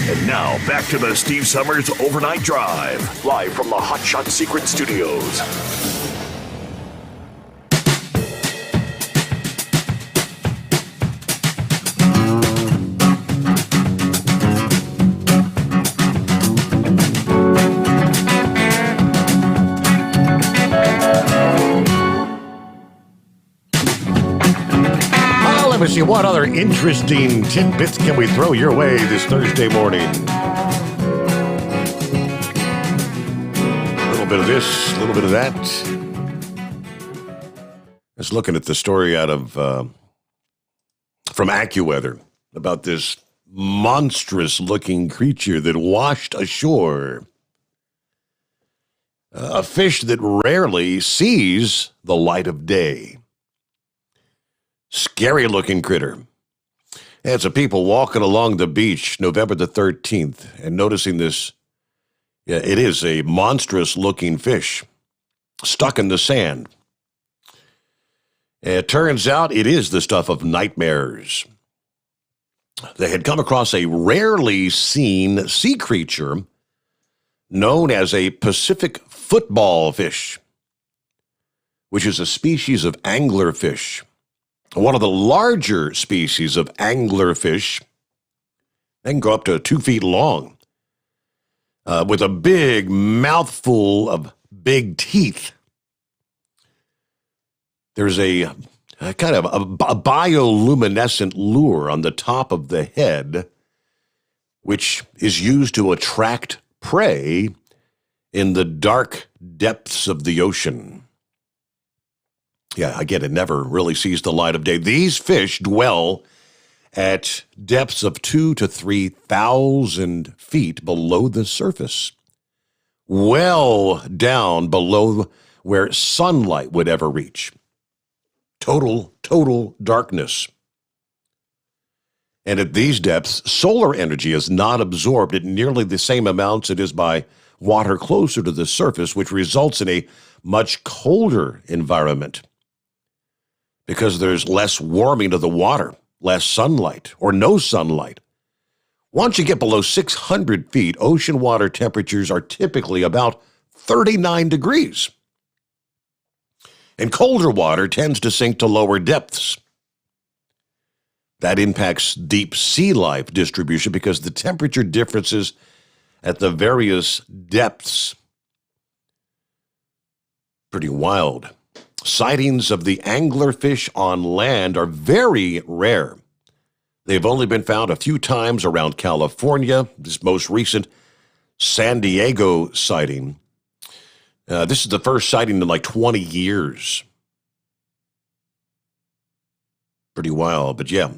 And now, back to the Steve Sommers Overnight Drive, live from the Hot Shot Secret Studios. Let me see, what other interesting tidbits can we throw your way this Thursday morning? A little bit of this, a little bit of that. Just looking at the story out of from AccuWeather about this monstrous-looking creature that washed ashore. A fish that rarely sees the light of day. Scary looking critter. And some people walking along the beach November the 13th and noticing this. Yeah, it is a monstrous looking fish stuck in the sand. It turns out it is the stuff of nightmares. They had come across a rarely seen sea creature known as a Pacific football fish, which is a species of anglerfish. One of the larger species of anglerfish. They can go up to 2 feet long, with a big mouthful of big teeth. There's a kind of a bioluminescent lure on the top of the head, which is used to attract prey in the dark depths of the ocean. Yeah, again, it never really sees the light of day. These fish dwell at depths of 2,000 to 3,000 feet below the surface, well down below where sunlight would ever reach. Total darkness. And at these depths, solar energy is not absorbed at nearly the same amounts it is by water closer to the surface, which results in a much colder environment because there's less warming of the water, less sunlight, or no sunlight. Once you get below 600 feet, ocean water temperatures are typically about 39 degrees. And colder water tends to sink to lower depths. That impacts deep sea life distribution because the temperature differences at the various depths. Pretty wild. Sightings of the anglerfish on land are very rare. They've only been found a few times around California. This most recent San Diego sighting. This is the first sighting in like 20 years. Pretty wild, but yeah,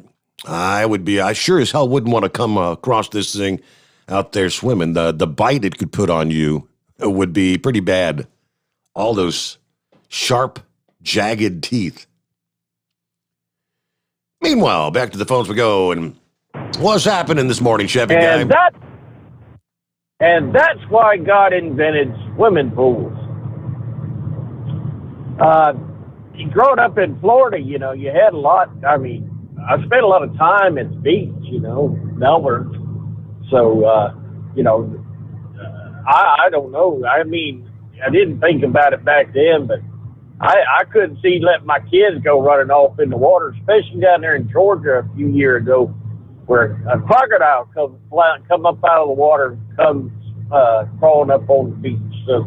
I sure as hell wouldn't want to come across this thing out there swimming. The bite it could put on you would be pretty bad. All those sharp, jagged teeth. Meanwhile, back to the phones we go. And what's happening this morning, Chevy guy? And that's why God invented swimming pools. Growing up in Florida, you had a lot. I mean, I spent a lot of time at the beach, Melbourne. So, I don't know. I mean, I didn't think about it back then, but I couldn't see letting my kids go running off in the water, especially down there in Georgia a few years ago, where a crocodile come up out of the water, comes crawling up on the beach. So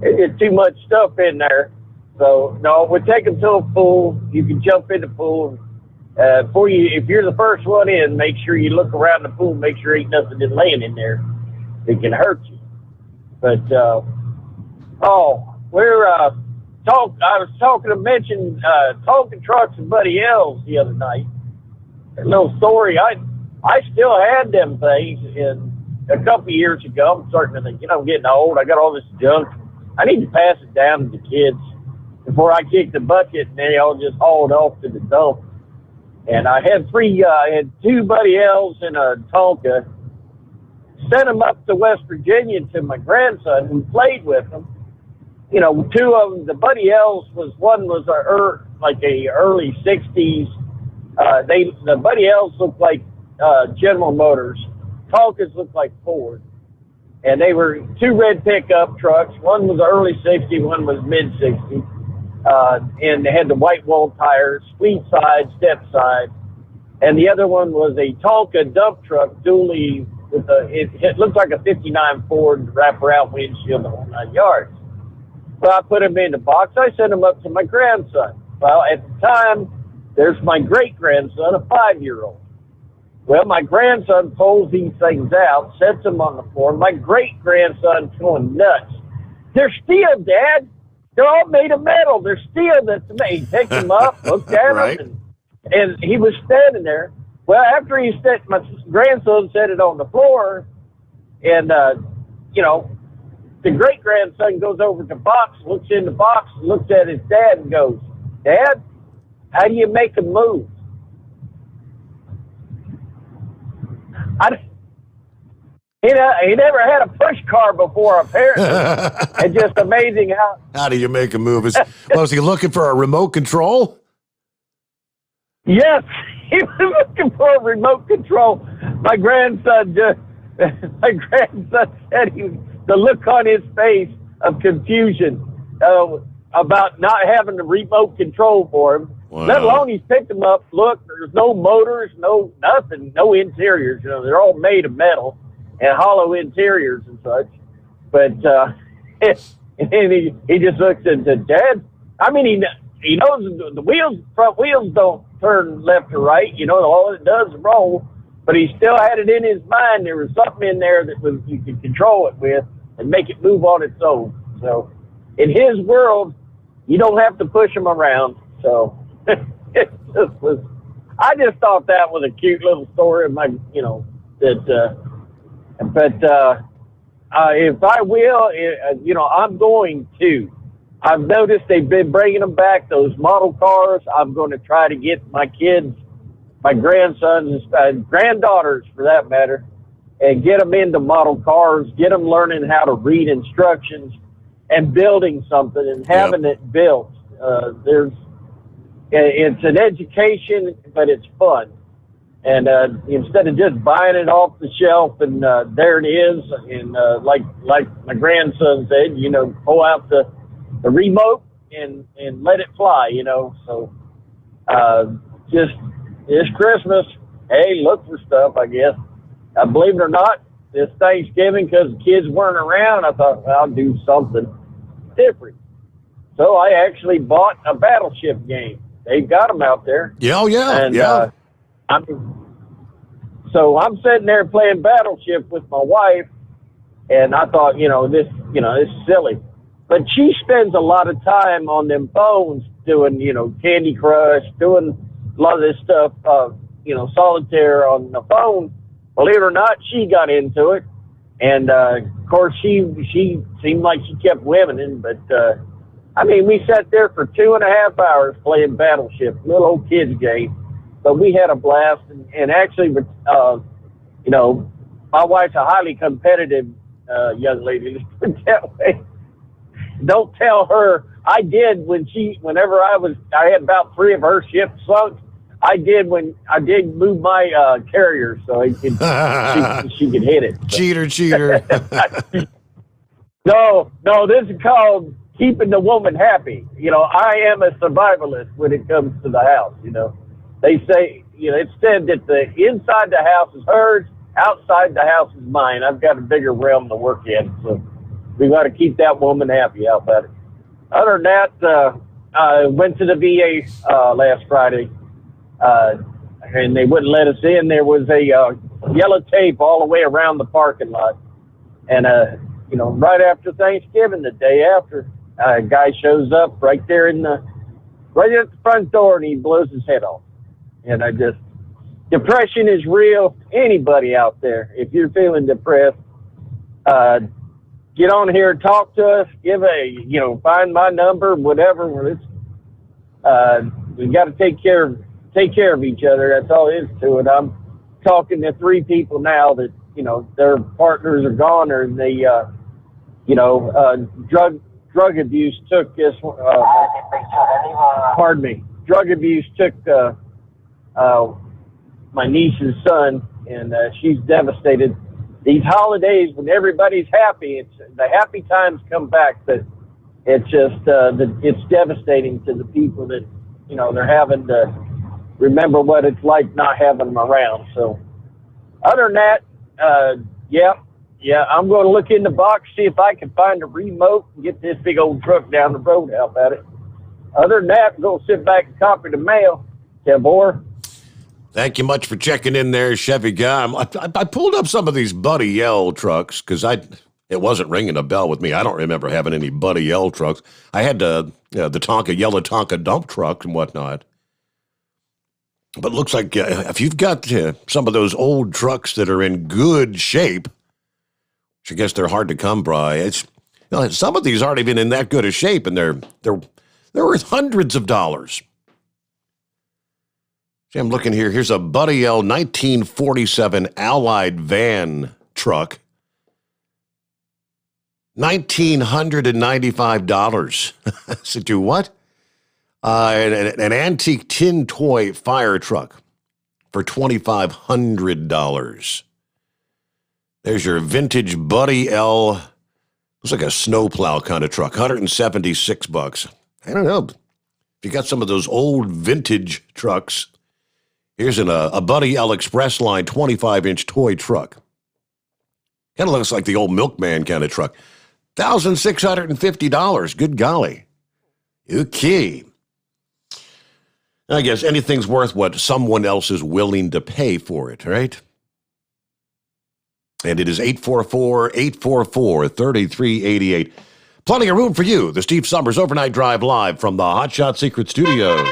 it's too much stuff in there. So no, we take them to a pool. You can jump in the pool. If you're the first one in, make sure you look around the pool, make sure ain't nothing is laying in there that can hurt you. But I was talking talking trucks and Buddy L's the other night. A little story. I still had them things a couple of years ago. I'm starting to think, I'm getting old. I got all this junk. I need to pass it down to the kids before I kick the bucket and they all just hauled off to the dump. And I had two Buddy L's and a Tonka. Sent them up to West Virginia to my grandson who played with them. Two of them, the Buddy L's one was a early 60s. The Buddy L's looked like General Motors. Tonkas looked like Ford. And they were two red pickup trucks. One was early 60s, one was mid 60s. And they had the white wall tires, speed side, step side. And the other one was a Tonka dump truck, dually with it looked like a 59 Ford wraparound windshield on 9 yards. Well, I put them in the box. I sent them up to my grandson. Well, at the time, there's my great-grandson, a 5-year-old. Well, my grandson pulls these things out, sets them on the floor. My great-grandson's going nuts. They're steel, Dad. They're all made of metal. They're steel. He picked them up, looked at them, and he was standing there. Well, after my grandson set it on the floor, and, the great-grandson goes over to the box, looks in the box, looks at his dad and goes, Dad, How do you make them move? He never had a push car before, apparently. It's just amazing How do you make them move? Was he looking for a remote control? Yes, he was looking for a remote control. My grandson said the look on his face of confusion about not having the remote control for him. Wow. Let alone he's picked them up. Look, there's no motors, no nothing, no interiors. They're all made of metal and hollow interiors and such. But and he just looks at the Dad. I mean, he knows the front wheels don't turn left or right. All it does is roll. But he still had it in his mind. There was something in there that you could control it with and make it move on its own. So in his world, you don't have to push him around. So it just was. I just thought that was a cute little story of But if I will, I'm going to. I've noticed they've been bringing them back, those model cars. I'm going to try to get my kids, my grandsons, granddaughters for that matter, and get them into model cars, get them learning how to read instructions and building something and having it built. It's an education, but it's fun. And instead of just buying it off the shelf and there it is, and like my grandson said, pull out the remote and let it fly, So just this Christmas, hey, look for stuff, I guess. Believe it or not, this Thanksgiving, because the kids weren't around, I thought, well, I'll do something different. So I actually bought a Battleship game. They've got them out there. Yeah, yeah. So I'm sitting there playing Battleship with my wife, and I thought, this is silly. But she spends a lot of time on them phones doing, Candy Crush, doing a lot of this stuff, solitaire on the phone. Believe it or not, she got into it. And, of course, she seemed like she kept winning, but, we sat there for 2.5 hours playing Battleship, little old kids game. But we had a blast, and actually, my wife's a highly competitive young lady, let's put it that way. Don't tell her. I did whenever I had about 3 of her ships sunk. I did move my carrier so she could hit it. So. Cheater. No, this is called keeping the woman happy. I am a survivalist when it comes to the house, They say, it's said that the inside the house is hers, outside the house is mine. I've got a bigger realm to work in, so we got to keep that woman happy. How about it? Other than that, I went to the VA last Friday, and they wouldn't let us in. There was a yellow tape all the way around the parking lot. And, right after Thanksgiving, the day after, a guy shows up right there right at the front door, and he blows his head off. And depression is real. Anybody out there, if you're feeling depressed, get on here, talk to us, find my number, whatever. We got to take care of each other. That's all there is to it. I'm talking to 3 people now that, their partners are gone, or they, drug abuse took this, drug abuse took, my niece's son, and she's devastated. These holidays, when everybody's happy, the happy times come back, but it's just it's devastating to the people that they're having to remember what it's like not having them around. So, other than that, I'm going to look in the box, see if I can find a remote and get this big old truck down the road. How about it? Other than that, I'm going to sit back and copy the mail. Boy. Thank you much for checking in there, Chevy guy. I pulled up some of these Buddy L trucks because it wasn't ringing a bell with me. I don't remember having any Buddy L trucks. I had the yellow Tonka dump truck and whatnot. But it looks like if you've got some of those old trucks that are in good shape, which I guess they're hard to come by, some of these aren't even in that good a shape, and they're worth hundreds of dollars. See, I'm looking here. Here's a Buddy L 1947 Allied van truck. $1,995. So do what? An antique tin toy fire truck for $2,500. There's your vintage Buddy L. Looks like a snowplow kind of truck. $176. I don't know. If you got some of those old vintage trucks, here's a Buddy L Express Line 25-inch toy truck. Kind of looks like the old milkman kind of truck. $1,650. Good golly. Okay. I guess anything's worth what someone else is willing to pay for it, right? And it is 844-844-3388. Plenty of room for you. The Steve Sommers Overnight Drive live from the Hot Shot Secret Studios.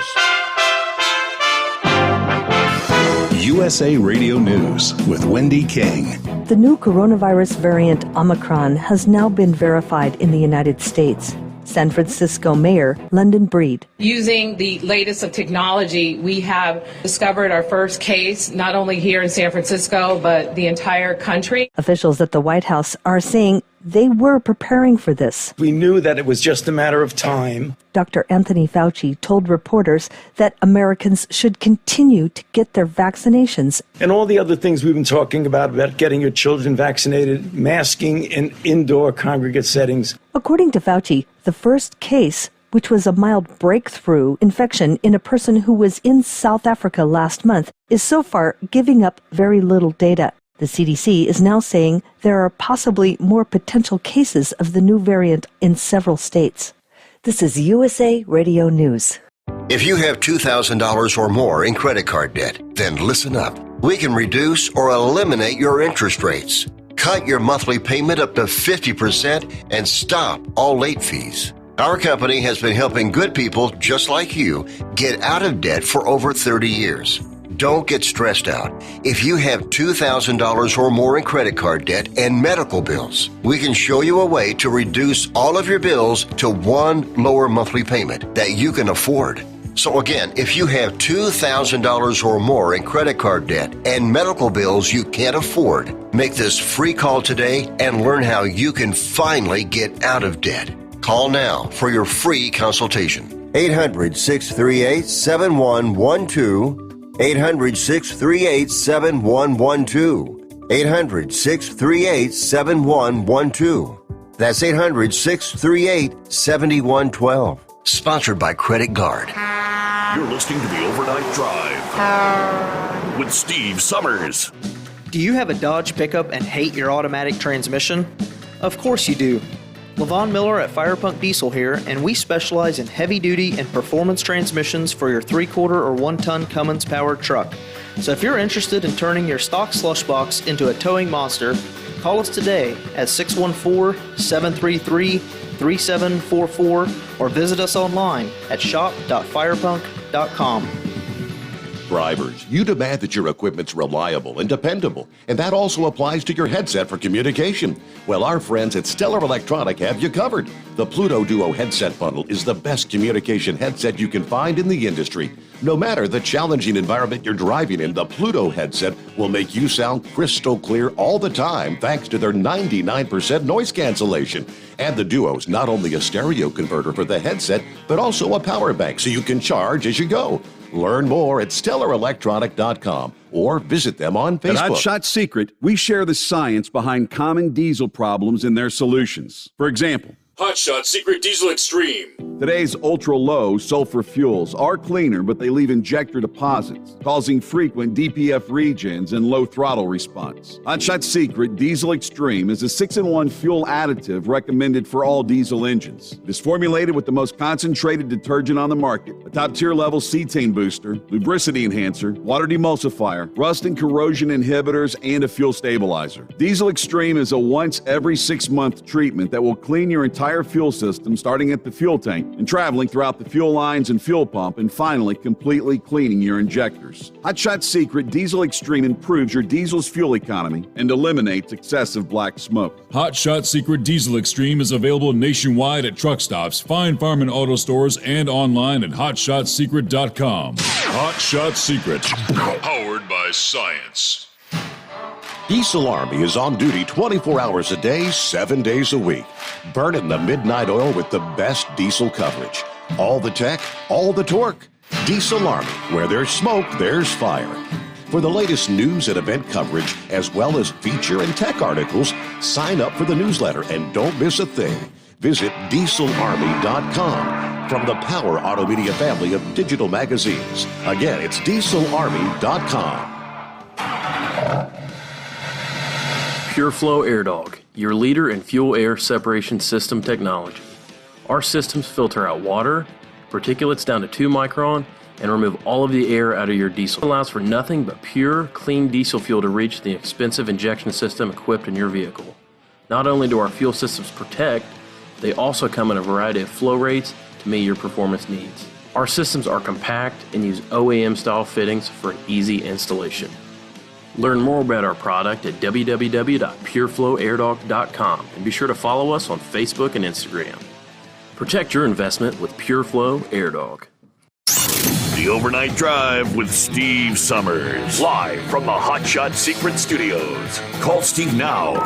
USA Radio News with Wendy King. The new coronavirus variant Omicron has now been verified in the United States. San Francisco Mayor London Breed. Using the latest of technology, we have discovered our first case, not only here in San Francisco, but the entire country. Officials at the White House are saying they were preparing for this. We knew that it was just a matter of time. Dr. Anthony Fauci told reporters that Americans should continue to get their vaccinations. And all the other things we've been talking about getting your children vaccinated, masking in indoor congregate settings. According to Fauci, the first case, which was a mild breakthrough infection in a person who was in South Africa last month, is so far giving up very little data. The CDC is now saying there are possibly more potential cases of the new variant in several states. This is USA Radio News. If you have $2,000 or more in credit card debt, then listen up. We can reduce or eliminate your interest rates. Cut your monthly payment up to 50% and stop all late fees. Our company has been helping good people just like you get out of debt for over 30 years. Don't get stressed out. If you have $2,000 or more in credit card debt and medical bills, we can show you a way to reduce all of your bills to one lower monthly payment that you can afford. So again, if you have $2,000 or more in credit card debt and medical bills you can't afford, make this free call today and learn how you can finally get out of debt. Call now for your free consultation. 800-638-7112. 800-638-7112. 800-638-7112. That's 800-638-7112. Sponsored by Credit Guard. You're listening to the Overnight Drive with Steve Sommers. Do you have a Dodge pickup and hate your automatic transmission? Of course you do. LaVon Miller at Firepunk Diesel here, and we specialize in heavy-duty and performance transmissions for your 3/4 or 1-ton Cummins-powered truck. So if you're interested in turning your stock slush box into a towing monster, call us today at 614-733-3744 or visit us online at shop.firepunk.com. Drivers, you demand that your equipment's reliable and dependable, and that also applies to your headset for communication. Well, our friends at Stellar Electronic have you covered. The Pluto Duo headset bundle is the best communication headset you can find in the industry. No matter the challenging environment you're driving in, the Pluto headset will make you sound crystal clear all the time thanks to their 99% noise cancellation. And the Duo's not only a stereo converter for the headset, but also a power bank so you can charge as you go. Learn more at StellarElectronic.com or visit them on Facebook. At Hot Shot Secret, we share the science behind common diesel problems and their solutions. For example, Hot Shot Secret Diesel Extreme. Today's ultra-low sulfur fuels are cleaner, but they leave injector deposits, causing frequent DPF regens and low throttle response. Hot Shot Secret Diesel Extreme is a 6-in-1 fuel additive recommended for all diesel engines. It is formulated with the most concentrated detergent on the market, a top-tier level cetane booster, lubricity enhancer, water demulsifier, rust and corrosion inhibitors, and a fuel stabilizer. Diesel Extreme is a once every 6-month treatment that will clean your entire entire fuel system, starting at the fuel tank and traveling throughout the fuel lines and fuel pump, and finally completely cleaning your injectors. Hot Shot Secret Diesel Extreme improves your diesel's fuel economy and eliminates excessive black smoke. Hot Shot Secret Diesel Extreme is available nationwide at truck stops, fine farm and auto stores, and online at hotshotsecret.com. Hot Shot Secret, powered by science. Diesel Army is on duty 24 hours a day, 7 days a week. Burning the midnight oil with the best diesel coverage. All the tech, all the torque. Diesel Army, where there's smoke, there's fire. For the latest news and event coverage, as well as feature and tech articles, sign up for the newsletter and don't miss a thing. Visit dieselarmy.com from the Power Auto Media family of digital magazines. Again, it's dieselarmy.com. PureFlow AirDog, your leader in fuel air separation system technology. Our systems filter out water, particulates down to 2 micron, and remove all of the air out of your diesel. It allows for nothing but pure, clean diesel fuel to reach the expensive injection system equipped in your vehicle. Not only do our fuel systems protect, they also come in a variety of flow rates to meet your performance needs. Our systems are compact and use OEM-style fittings for an easy installation. Learn more about our product at www.pureflowairdog.com and be sure to follow us on Facebook and Instagram. Protect your investment with PureFlow AirDog. The Overnight Drive with Steve Sommers. Live from the Hot Shot Secret Studios. Call Steve now.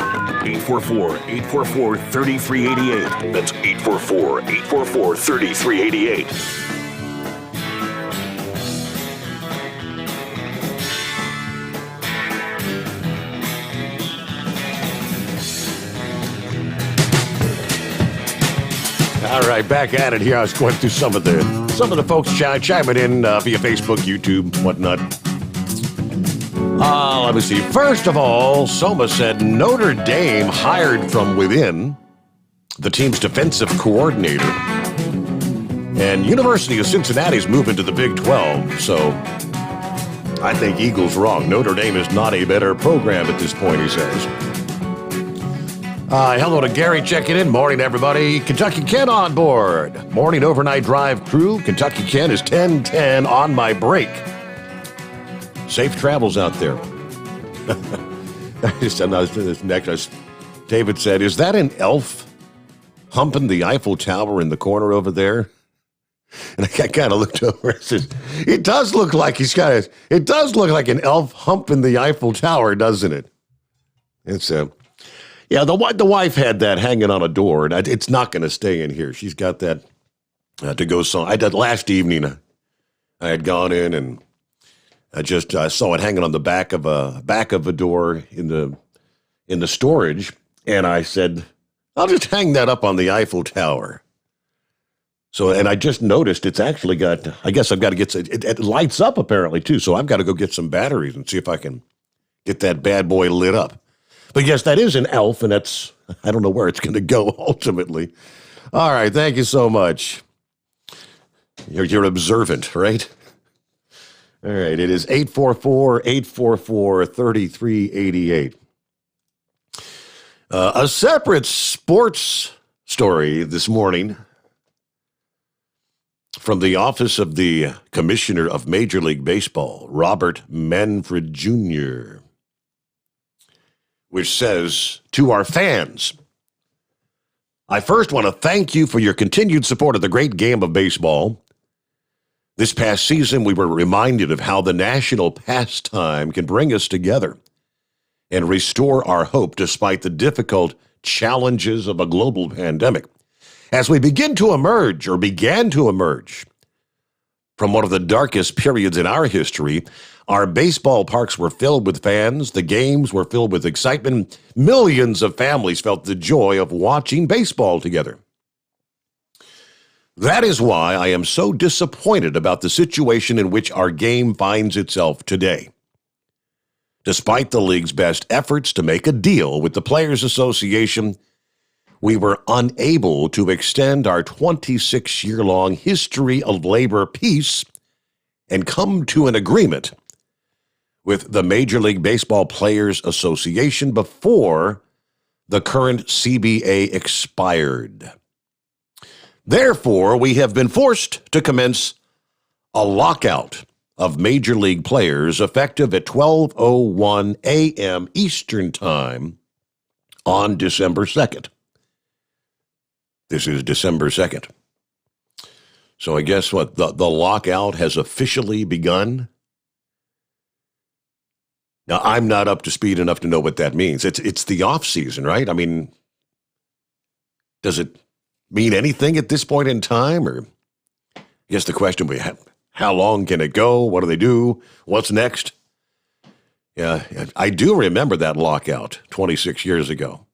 844-844-3388. That's 844-844-3388. All right, back at it here. I was going through some of the folks chiming in via Facebook, YouTube, whatnot. Let me see. First of all, Soma said Notre Dame hired from within the team's defensive coordinator. And University of Cincinnati's moving to the Big 12, so I think Eagles wrong. Notre Dame is not a better program at this point, he says. Hello to Gary checking in. Morning, everybody. Kentucky Ken on board. Morning overnight drive crew. Kentucky Ken is 10:10 on my break. Safe travels out there. David said, is that an elf humping the Eiffel Tower in the corner over there? And I kind of looked over and said, it does look like it does look like an elf humping the Eiffel Tower, doesn't it? It's yeah, the wife had that hanging on a door, and it's not going to stay in here. She's got that to go. So I did last evening. I had gone in and I just saw it hanging on the back of a door in the storage, and I said, I'll just hang that up on the Eiffel Tower. So, and I just noticed it's actually got. I guess I've got to get it lights up apparently too. So I've got to go get some batteries and see if I can get that bad boy lit up. But yes, that is an elf, and I don't know where it's going to go ultimately. All right, thank you so much. You're observant, right? All right, it is 844-844-3388. A separate sports story this morning from the office of the Commissioner of Major League Baseball, Robert Manfred Jr., which says, to our fans, I first want to thank you for your continued support of the great game of baseball. This past season, we were reminded of how the national pastime can bring us together and restore our hope despite the difficult challenges of a global pandemic. As we began to emerge from one of the darkest periods in our history, our baseball parks were filled with fans. The games were filled with excitement. Millions of families felt the joy of watching baseball together. That is why I am so disappointed about the situation in which our game finds itself today. Despite the league's best efforts to make a deal with the Players Association, we were unable to extend our 26-year-long history of labor peace and come to an agreement with the Major League Baseball Players Association before the current CBA expired. Therefore, we have been forced to commence a lockout of Major League players effective at 12:01 a.m. Eastern Time on December 2nd. This is December 2nd. So I guess what? The lockout has officially begun? Now, I'm not up to speed enough to know what that means. It's the off season, right? I mean, does it mean anything at this point in time? Or I guess the question we have, how long can it go? What do they do? What's next? Yeah, I do remember that lockout 26 years ago.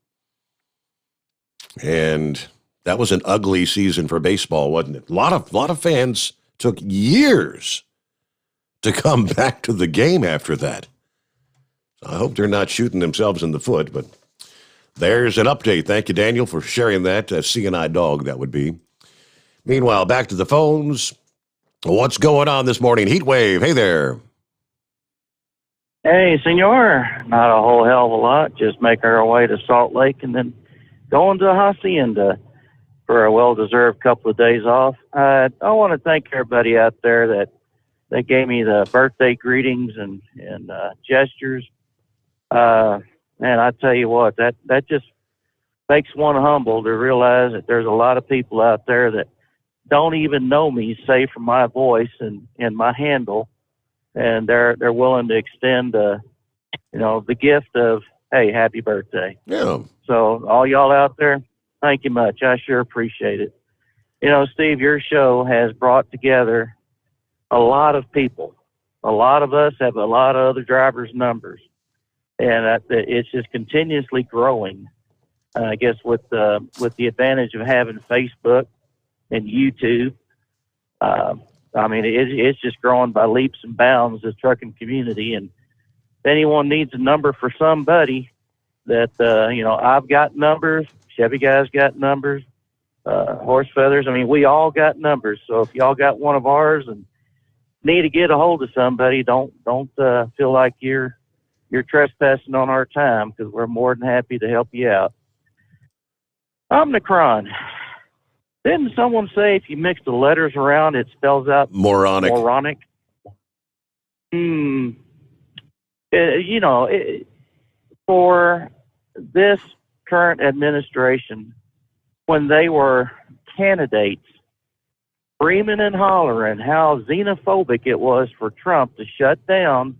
And that was an ugly season for baseball, wasn't it? A lot of fans took years to come back to the game after that. I hope they're not shooting themselves in the foot, but there's an update. Thank you, Daniel, for sharing that. CNI dog, that would be. Meanwhile, back to the phones. What's going on this morning? Heat wave. Hey there. Hey, senor. Not a whole hell of a lot. Just making our way to Salt Lake and then going to Hacienda for a well-deserved couple of days off. I want to thank everybody out there that gave me the birthday greetings and gestures. Man, I tell you what, that just makes one humble to realize that there's a lot of people out there that don't even know me, save from my voice and my handle, and they're willing to extend the gift of, hey, happy birthday. Yeah. So all y'all out there, thank you much. I sure appreciate it. You know, Steve, your show has brought together a lot of people. A lot of us have a lot of other drivers' numbers. And it's just continuously growing. I guess with the advantage of having Facebook and YouTube, I mean, it's just growing by leaps and bounds, the trucking community. And if anyone needs a number for somebody, that I've got numbers, Chevy guys got numbers, Horse Feathers. I mean, we all got numbers. So if y'all got one of ours and need to get a hold of somebody, don't feel like you're trespassing on our time, because we're more than happy to help you out. Omicron. Didn't someone say if you mix the letters around, it spells out moronic? For this current administration, when they were candidates, screaming and hollering how xenophobic it was for Trump to shut down,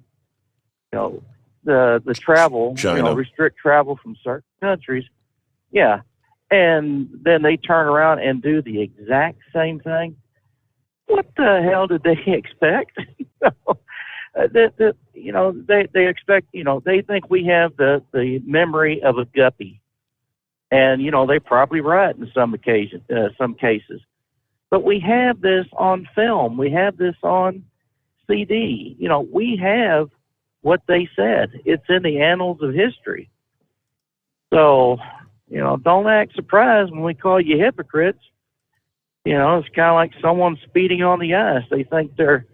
the travel, restrict travel from certain countries. Yeah. And then they turn around and do the exact same thing. What the hell did they expect? They expect, they think we have the memory of a guppy. And, they're probably right in some cases. But we have this on film. We have this on CD. We have what they said. It's in the annals of history. So, don't act surprised when we call you hypocrites. It's kind of like someone speeding on the ice. They think they're,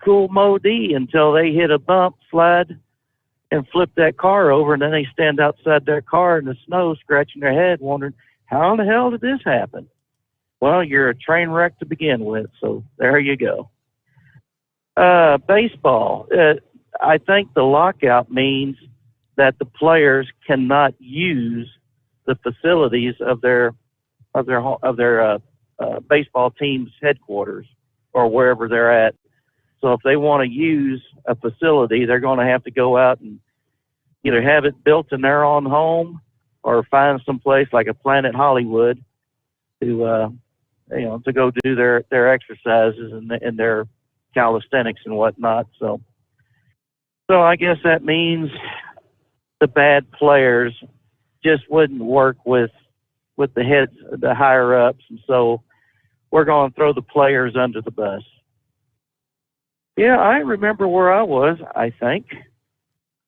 cool Mo-D until they hit a bump, slide, and flip that car over, and then they stand outside their car in the snow, scratching their head, wondering, how in the hell did this happen? Well, you're a train wreck to begin with, so there you go. Baseball. I think the lockout means that the players cannot use the facilities of their baseball team's headquarters or wherever they're at. So if they want to use a facility, they're going to have to go out and either have it built in their own home or find some place like a Planet Hollywood to go do their exercises and their calisthenics and whatnot. So I guess that means the bad players just wouldn't work with the heads, the higher ups, and so we're going to throw the players under the bus. Yeah, I remember where I was. I think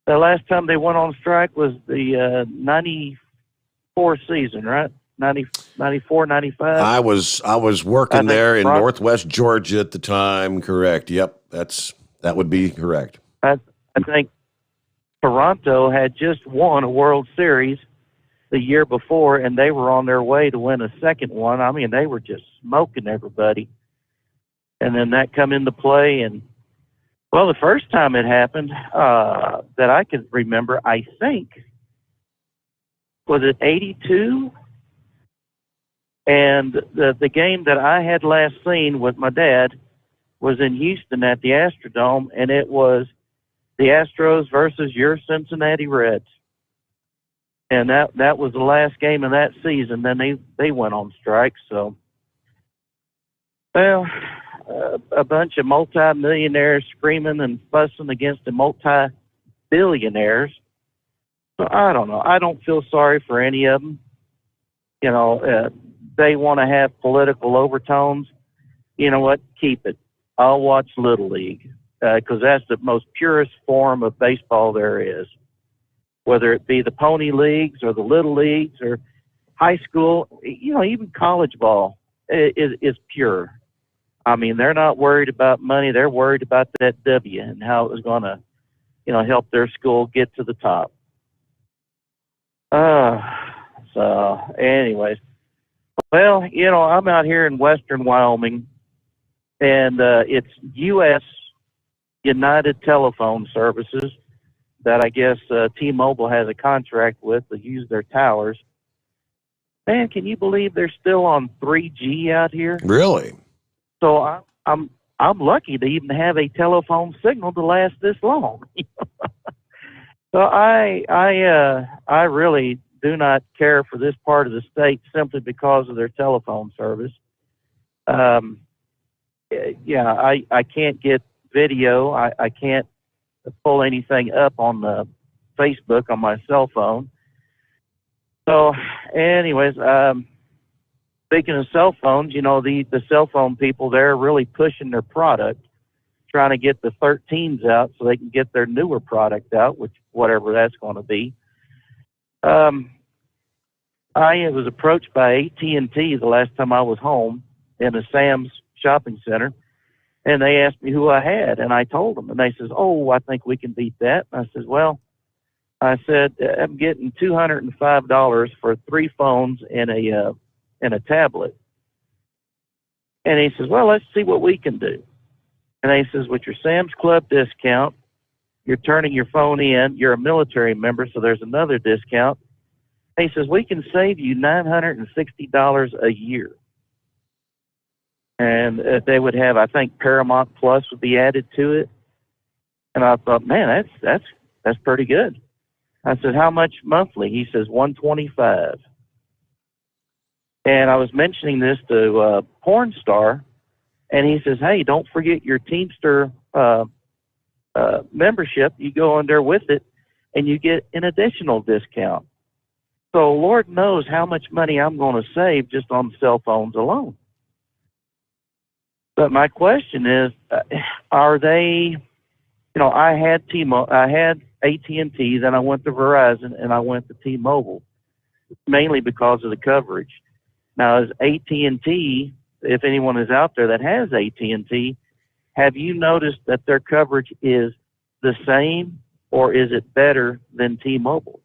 the last time they went on strike was the 94 season, right? 94, 95. I was working there in Northwest Georgia at the time. Correct. Yep, that would be correct. I think Toronto had just won a World Series. the year before, and they were on their way to win a second one. I mean, they were just smoking everybody. And then that come into play, and well, the first time it happened that I can remember, I think, was it 82? And the game that I had last seen with my dad was in Houston at the Astrodome, and it was the Astros versus your Cincinnati Reds. And that was the last game of that season. Then they went on strike. So, well, a bunch of multi-millionaires screaming and fussing against the multi-billionaires. So I don't know. I don't feel sorry for any of them. You know, they want to have political overtones. You know what? Keep it. I'll watch Little League because that's the most purest form of baseball there is. Whether it be the pony leagues or the little leagues or high school, you know, even college ball is pure. I mean, they're not worried about money. They're worried about that W and how it was going to, you know, help their school get to the top. So anyways, well, you know, I'm out here in western Wyoming, and it's U.S. United Telephone Services that I guess T-Mobile has a contract with to use their towers. Man, can you believe they're still on 3G out here? Really? So I'm lucky to even have a telephone signal to last this long. So I really do not care for this part of the state simply because of their telephone service. Yeah, I can't get video. I can't pull anything up on the Facebook on my cell phone. So anyways, speaking of cell phones, you know, the cell phone people, they're really pushing their product, trying to get the 13s out so they can get their newer product out, which whatever that's going to be. I was approached by AT&T the last time I was home in a Sam's shopping center, and they asked me who I had, and I told them, and they says, "Oh, I think we can beat that." And I said, "Well," I said, "I'm getting $205 for 3 phones and a tablet." And he says, "Well, let's see what we can do." And he says, "With your Sam's Club discount, you're turning your phone in. You're a military member, so there's another discount." And he says, "We can save you $960 a year." And they would have, I think, Paramount Plus would be added to it. And I thought, man, that's pretty good. I said, "How much monthly?" He says, $125. And I was mentioning this to Porn Star, and he says, "Hey, don't forget your Teamster membership. You go in there with it, and you get an additional discount." So Lord knows how much money I'm going to save just on cell phones alone. But my question is, are they, you know, I had AT&T, then I went to Verizon, and I went to T-Mobile, mainly because of the coverage. Now, as AT&T, if anyone is out there that has AT&T, have you noticed that their coverage is the same, or is it better than T-Mobile?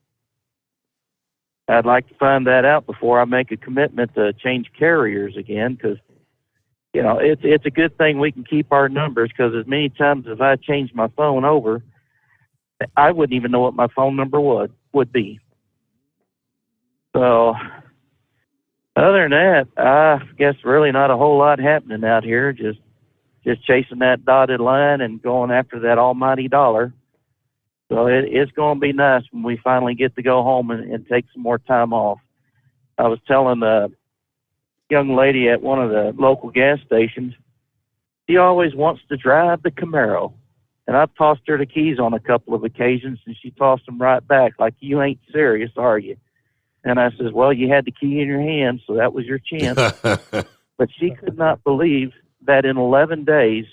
I'd like to find that out before I make a commitment to change carriers again, because, you know, it's a good thing we can keep our numbers, because as many times as I changed my phone over, I wouldn't even know what my phone number would be. So other than that, I guess really not a whole lot happening out here, just chasing that dotted line and going after that almighty dollar. So it's going to be nice when we finally get to go home and take some more time off. I was telling a young lady at one of the local gas stations, she always wants to drive the Camaro. And I've tossed her the keys on a couple of occasions, and she tossed them right back like, "You ain't serious, are you?" And I says, "Well, you had the key in your hand, so that was your chance." But she could not believe that in 11 days,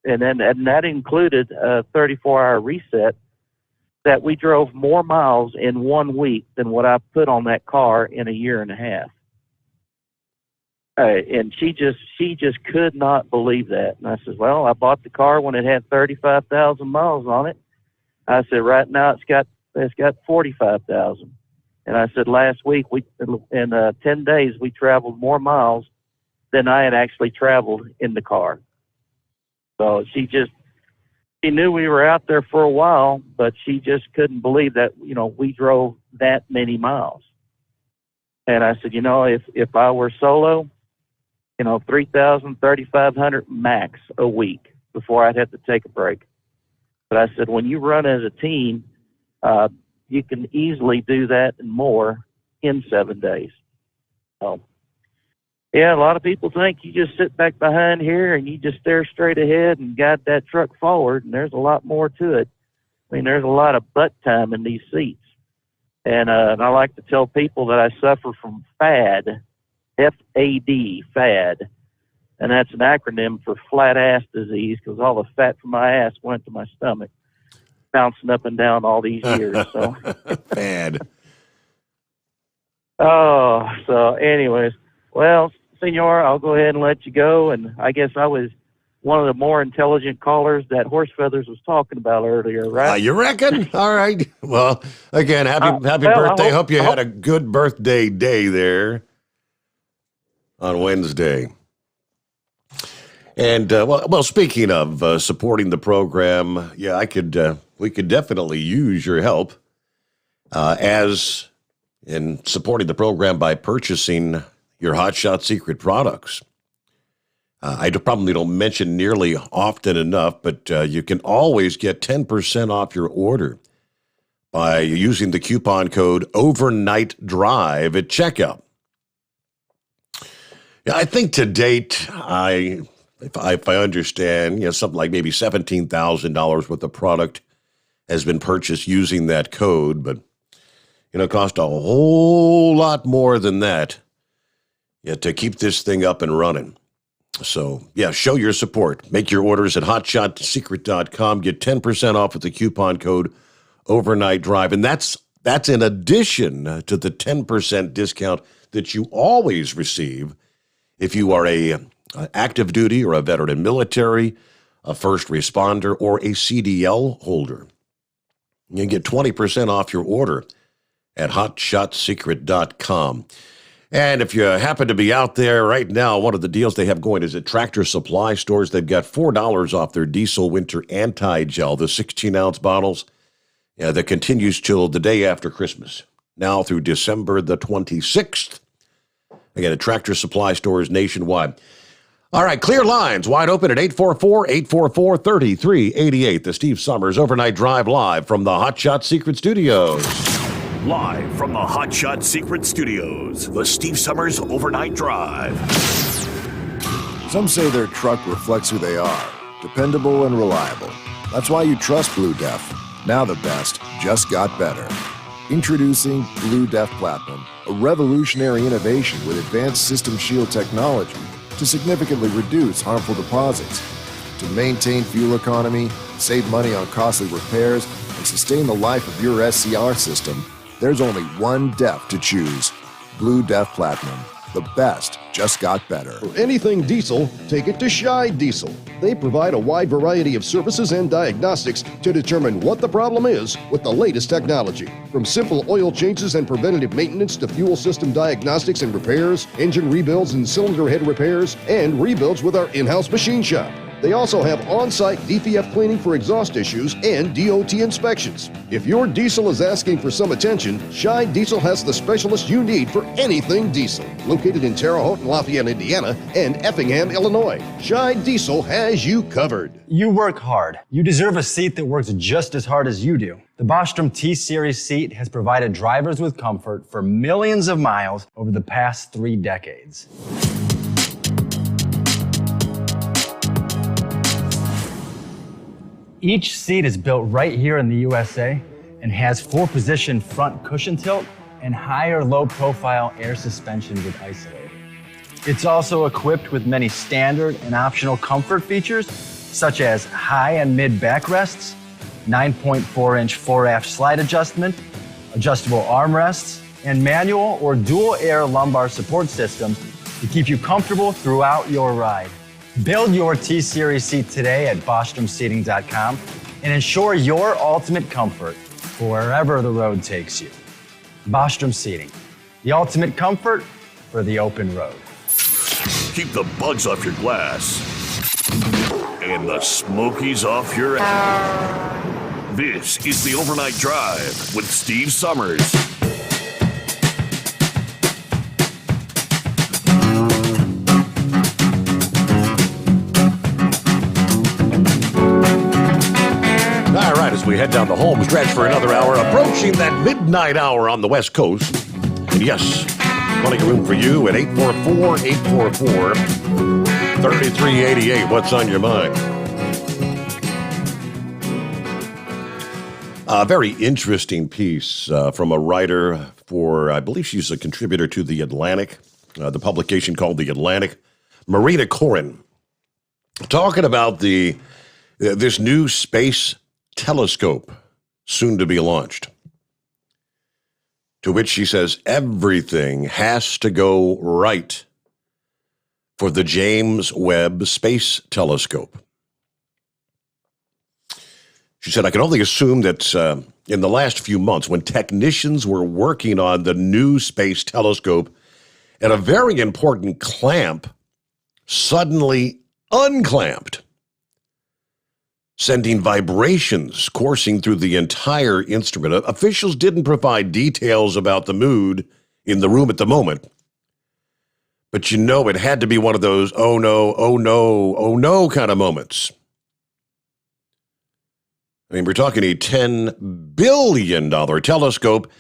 and that included a 34-hour reset, that we drove more miles in 1 week than what I put on that car in a year and a half. And she just could not believe that. And I said, "Well, I bought the car when it had 35,000 miles on it." I said, "Right now it's got 45,000. And I said, last week, in 10 days, we traveled more miles than I had actually traveled in the car. So she knew we were out there for a while, but she just couldn't believe that, we drove that many miles. And I said, if I were solo, 3,000, 3,500 max a week before I'd have to take a break. But I said, when you run as a team, you can easily do that and more in 7 days. So, yeah, a lot of people think you just sit back behind here and you just stare straight ahead and guide that truck forward, and there's a lot more to it. I mean, there's a lot of butt time in these seats. And I like to tell people that I suffer from FAD, F-A-D, FAD. And that's an acronym for flat ass disease, because all the fat from my ass went to my stomach, bouncing up and down all these years. So FAD. Oh, so anyways, well, Senor, I'll go ahead and let you go. And I guess I was one of the more intelligent callers that Horse Feathers was talking about earlier, right? You reckon? All right. Well, again, happy birthday. Hope you had a good birthday day there on Wednesday. And, well, speaking of supporting the program, yeah, we could definitely use your help as in supporting the program by purchasing your Hot Shot Secret products. I probably don't mention nearly often enough, but you can always get 10% off your order by using the coupon code Overnight Drive at checkout. Yeah, I think to date, if I understand, something like maybe $17,000 worth of product has been purchased using that code, but it cost a whole lot more than that to keep this thing up and running. So, yeah, show your support. Make your orders at hotshotsecret.com. Get 10% off with the coupon code Overnight Drive. And that's in addition to the 10% discount that you always receive if you are a active duty or a veteran military, a first responder, or a CDL holder. You can get 20% off your order at hotshotsecret.com. And if you happen to be out there right now, one of the deals they have going is at Tractor Supply stores. They've got $4 off their Diesel Winter Anti-Gel, the 16-ounce bottles that continues till the day after Christmas, now through December the 26th. Again, at Tractor Supply stores nationwide. All right, clear lines wide open at 844-844-3388. The Steve Sommers Overnight Drive live from the Hot Shot Secret Studios. Live from the Hot Shot Secret Studios, the Steve Sommers Overnight Drive. Some say their truck reflects who they are, dependable and reliable. That's why you trust Blue Def. Now the best just got better. Introducing Blue Def Platinum, a revolutionary innovation with advanced System Shield technology to significantly reduce harmful deposits, to maintain fuel economy, save money on costly repairs, and sustain the life of your SCR system. There's only one DEF to choose. Blue Def Platinum. The best just got better. For anything diesel, take it to Scheid Diesel. They provide a wide variety of services and diagnostics to determine what the problem is with the latest technology. From simple oil changes and preventative maintenance to fuel system diagnostics and repairs, engine rebuilds and cylinder head repairs, and rebuilds with our in-house machine shop. They also have on-site DPF cleaning for exhaust issues and DOT inspections. If your diesel is asking for some attention, Scheid Diesel has the specialist you need for anything diesel. Located in Terre Haute and Lafayette, Indiana, and Effingham, Illinois, Scheid Diesel has you covered. You work hard. You deserve a seat that works just as hard as you do. The Bostrom T-Series seat has provided drivers with comfort for millions of miles over the past 3 decades. Each seat is built right here in the USA and has 4-position front cushion tilt and higher low-profile air suspension with Isolator. It's also equipped with many standard and optional comfort features, such as high and mid backrests, 9.4-inch fore-aft slide adjustment, adjustable armrests, and manual or dual air lumbar support systems to keep you comfortable throughout your ride. Build your T-Series seat today at BostromSeating.com and ensure your ultimate comfort for wherever the road takes you. Bostrom seating, the ultimate comfort for the open road. Keep the bugs off your glass and the smokies off your ass. This is the Overnight Drive with Steve Sommers. All right, as we head down the home stretch for another hour, approaching that midnight hour on the West Coast. And yes, plenty of room for you at 844-844-3388. What's on your mind? A very interesting piece from a writer for, I believe she's a contributor to The Atlantic, the publication called The Atlantic, Marina Corin, talking about this new space telescope soon to be launched, to which she says everything has to go right for the James Webb Space Telescope. She said, I can only assume that in the last few months, when technicians were working on the new space telescope, and a very important clamp suddenly unclamped, sending vibrations coursing through the entire instrument. Officials didn't provide details about the mood in the room at the moment, but it had to be one of those oh no, oh no, oh no kind of moments. I mean, we're talking a $10 billion telescope.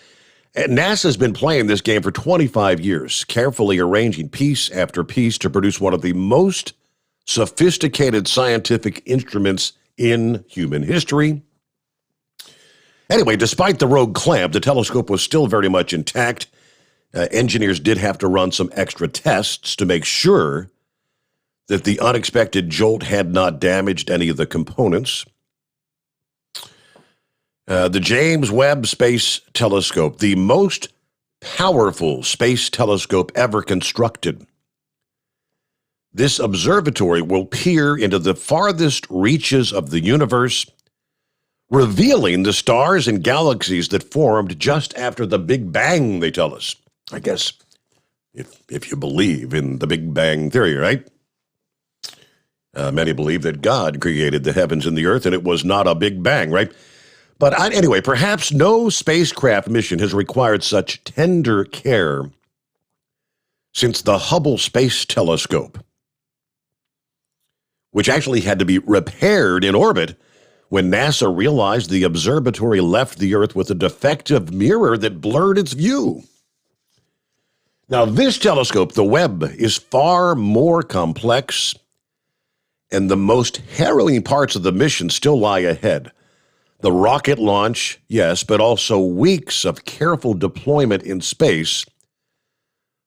And NASA's been playing this game for 25 years, carefully arranging piece after piece to produce one of the most sophisticated scientific instruments in human history. Anyway, despite the rogue clamp, the telescope was still very much intact. Engineers did have to run some extra tests to make sure that the unexpected jolt had not damaged any of the components. The James Webb Space Telescope, the most powerful space telescope ever constructed. This observatory will peer into the farthest reaches of the universe, revealing the stars and galaxies that formed just after the Big Bang, they tell us. I guess if you believe in the Big Bang Theory, right? Many believe that God created the heavens and the earth, and it was not a Big Bang, right? But anyway, perhaps no spacecraft mission has required such tender care since the Hubble Space Telescope, which actually had to be repaired in orbit when NASA realized the observatory left the Earth with a defective mirror that blurred its view. Now, this telescope, the Webb, is far more complex, and the most harrowing parts of the mission still lie ahead. The rocket launch, yes, but also weeks of careful deployment in space.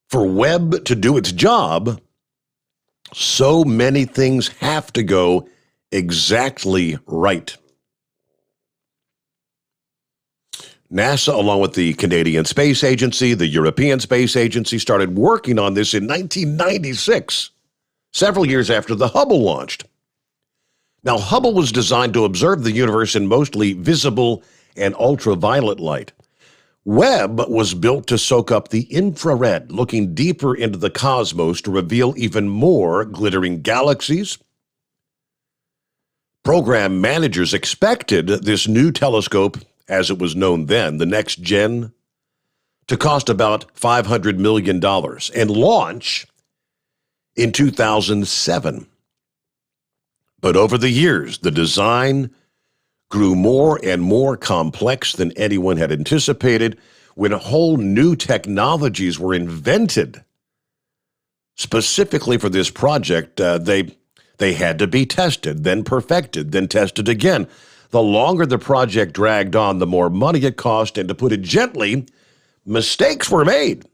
For Webb to do its job, so many things have to go exactly right. NASA, along with the Canadian Space Agency, the European Space Agency, started working on this in 1996, several years after the Hubble launched. Now, Hubble was designed to observe the universe in mostly visible and ultraviolet light. Webb was built to soak up the infrared, looking deeper into the cosmos to reveal even more glittering galaxies. Program managers expected this new telescope, as it was known then, the next gen, to cost about $500 million and launch in 2007. But over the years, the design grew more and more complex than anyone had anticipated when whole new technologies were invented. Specifically for this project, they had to be tested, then perfected, then tested again. The longer the project dragged on, the more money it cost, and to put it gently, mistakes were made.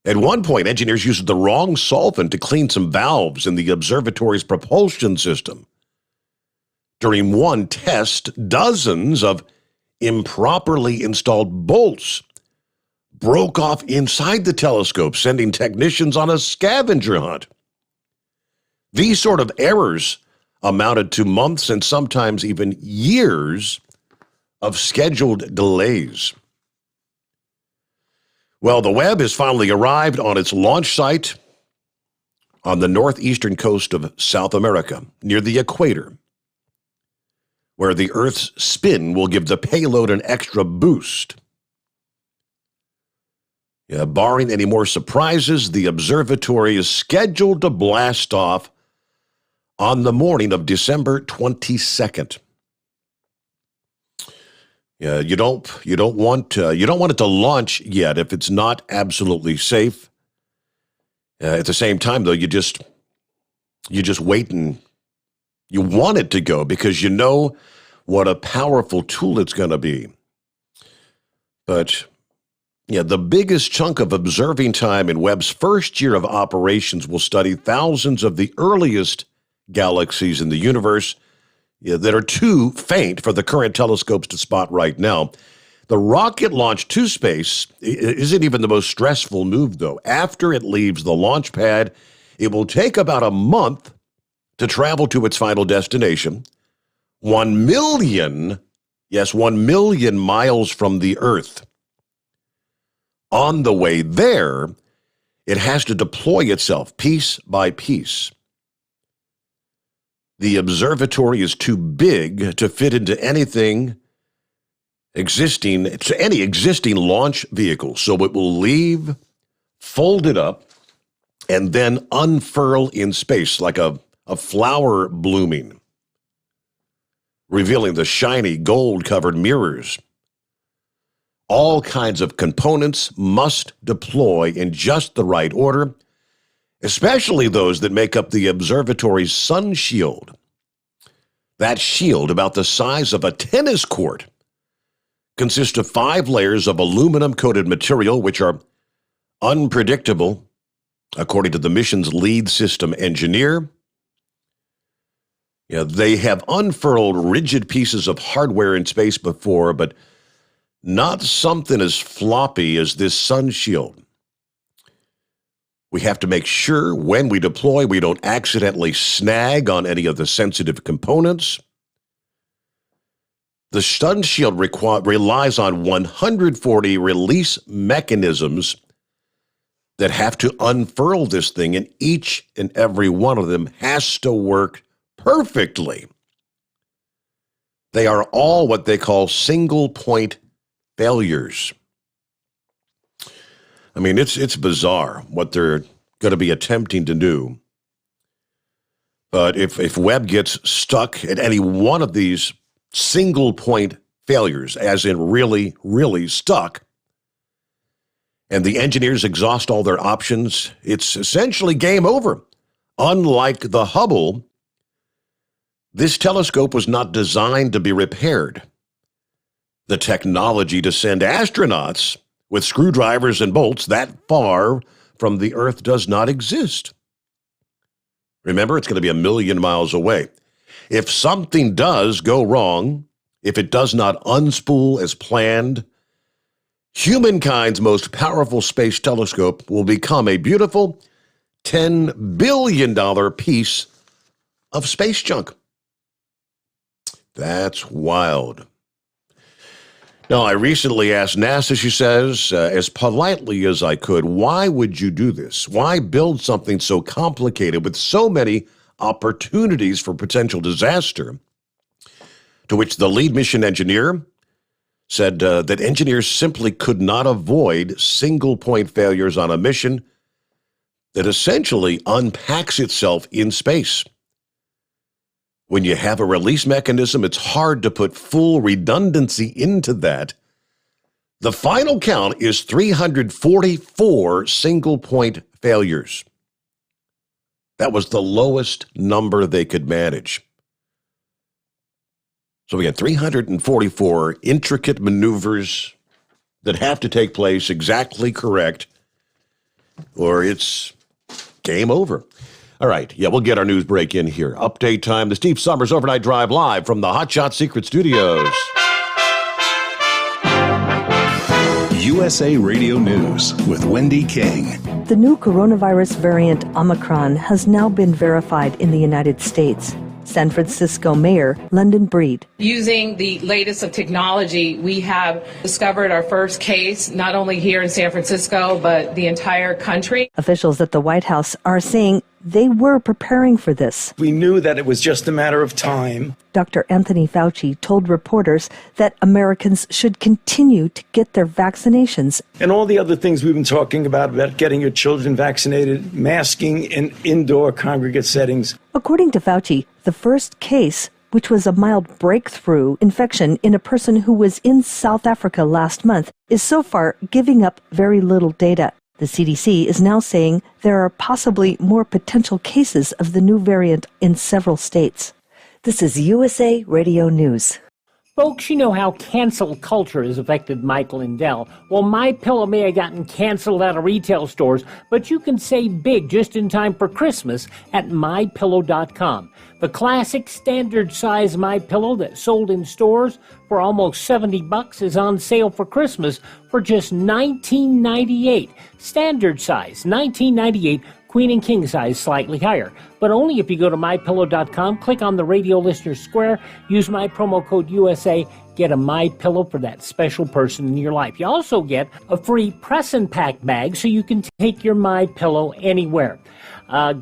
At one point, engineers used the wrong solvent to clean some valves in the observatory's propulsion system. During one test, dozens of improperly installed bolts broke off inside the telescope, sending technicians on a scavenger hunt. These sort of errors amounted to months and sometimes even years of scheduled delays. Well, the Webb has finally arrived on its launch site on the northeastern coast of South America, near the equator, where the Earth's spin will give the payload an extra boost. Yeah, barring any more surprises, the observatory is scheduled to blast off on the morning of December 22nd. Yeah, you don't want it to launch yet if it's not absolutely safe. At the same time, though, you just wait, and you want it to go because you know what a powerful tool it's going to be. But yeah, the biggest chunk of observing time in Webb's first year of operations will study thousands of the earliest galaxies in the universe that are too faint for the current telescopes to spot right now. The rocket launch to space isn't even the most stressful move, though. After it leaves the launch pad, it will take about a month to travel to its final destination, 1 million miles from the Earth. On the way there, it has to deploy itself piece by piece. The observatory is too big to fit into any existing launch vehicle, so it will leave, fold it up, and then unfurl in space like a flower blooming, revealing the shiny gold-covered mirrors. All kinds of components must deploy in just the right order, especially those that make up the observatory's sun shield. That shield, about the size of a tennis court, consists of 5 layers of aluminum-coated material, which are unpredictable, according to the mission's lead system engineer. Yeah, they have unfurled rigid pieces of hardware in space before, but not something as floppy as this sun shield. We have to make sure when we deploy we don't accidentally snag on any of the sensitive components. The sun shield relies on 140 release mechanisms that have to unfurl this thing, and each and every one of them has to work perfectly. They are all what they call single-point failures. I mean, it's bizarre what they're going to be attempting to do. But if Webb gets stuck at any one of these single-point failures, as in really, really stuck, and the engineers exhaust all their options, it's essentially game over. Unlike the Hubble, this telescope was not designed to be repaired. The technology to send astronauts with screwdrivers and bolts that far from the Earth does not exist. Remember, it's going to be 1 million miles away. If something does go wrong, if it does not unspool as planned, humankind's most powerful space telescope will become a beautiful $10 billion piece of space junk. That's wild. Now, I recently asked NASA, she says, as politely as I could, why would you do this? Why build something so complicated with so many opportunities for potential disaster? To which the lead mission engineer said that engineers simply could not avoid single-point failures on a mission that essentially unpacks itself in space. When you have a release mechanism, it's hard to put full redundancy into that. The final count is 344 single-point failures. That was the lowest number they could manage. So we got 344 intricate maneuvers that have to take place exactly correct, or it's game over. All right, yeah, we'll get our news break in here. Update time, the Steve Sommers Overnight Drive live from the Hot Shot Secret Studios. USA Radio News with Wendy King. The new coronavirus variant Omicron has now been verified in the United States. San Francisco Mayor London Breed. Using the latest of technology, we have discovered our first case, not only here in San Francisco, but the entire country. Officials at the White House are saying they were preparing for this. We knew that it was just a matter of time. Dr. Anthony Fauci told reporters that Americans should continue to get their vaccinations. And all the other things we've been talking about getting your children vaccinated, masking in indoor congregate settings. According to Fauci, the first case, which was a mild breakthrough infection in a person who was in South Africa last month, is so far giving up very little data. The CDC is now saying there are possibly more potential cases of the new variant in several states. This is USA Radio News. Folks, you know how cancel culture has affected Mike Lindell. Well, MyPillow may have gotten canceled out of retail stores, but you can save big just in time for Christmas at MyPillow.com. The classic standard size MyPillow that sold in stores for almost $70 is on sale for Christmas for just $19.98. Standard size, $19.98. Queen and king size slightly higher, but only if you go to MyPillow.com, click on the radio listener square, use my promo code USA, get a MyPillow for that special person in your life. You also get a free press and pack bag so you can take your MyPillow anywhere.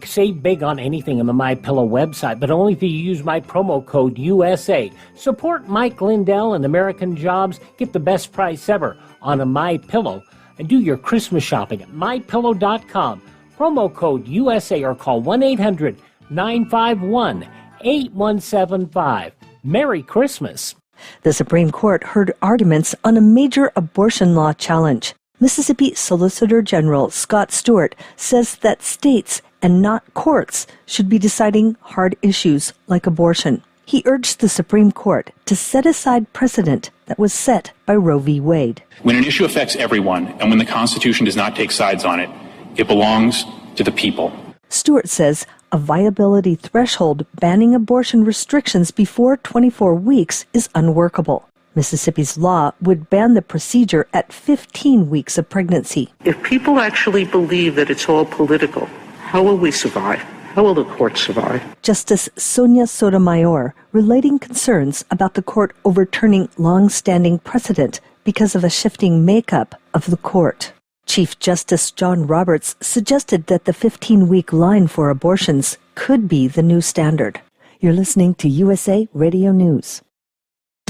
Save big on anything on the MyPillow website, but only if you use my promo code USA. Support Mike Lindell and American jobs. Get the best price ever on a MyPillow, and do your Christmas shopping at MyPillow.com. Promo code USA or call 1-800-951-8175. Merry Christmas. The Supreme Court heard arguments on a major abortion law challenge. Mississippi Solicitor General Scott Stewart says that states and not courts should be deciding hard issues like abortion. He urged the Supreme Court to set aside precedent that was set by Roe v. Wade. When an issue affects everyone and when the Constitution does not take sides on it, it belongs to the people. Stewart says a viability threshold banning abortion restrictions before 24 weeks is unworkable. Mississippi's law would ban the procedure at 15 weeks of pregnancy. If people actually believe that it's all political, how will we survive? How will the court survive? Justice Sonia Sotomayor relating concerns about the court overturning long-standing precedent because of a shifting makeup of the court. Chief Justice John Roberts suggested that the 15-week line for abortions could be the new standard. You're listening to USA Radio News.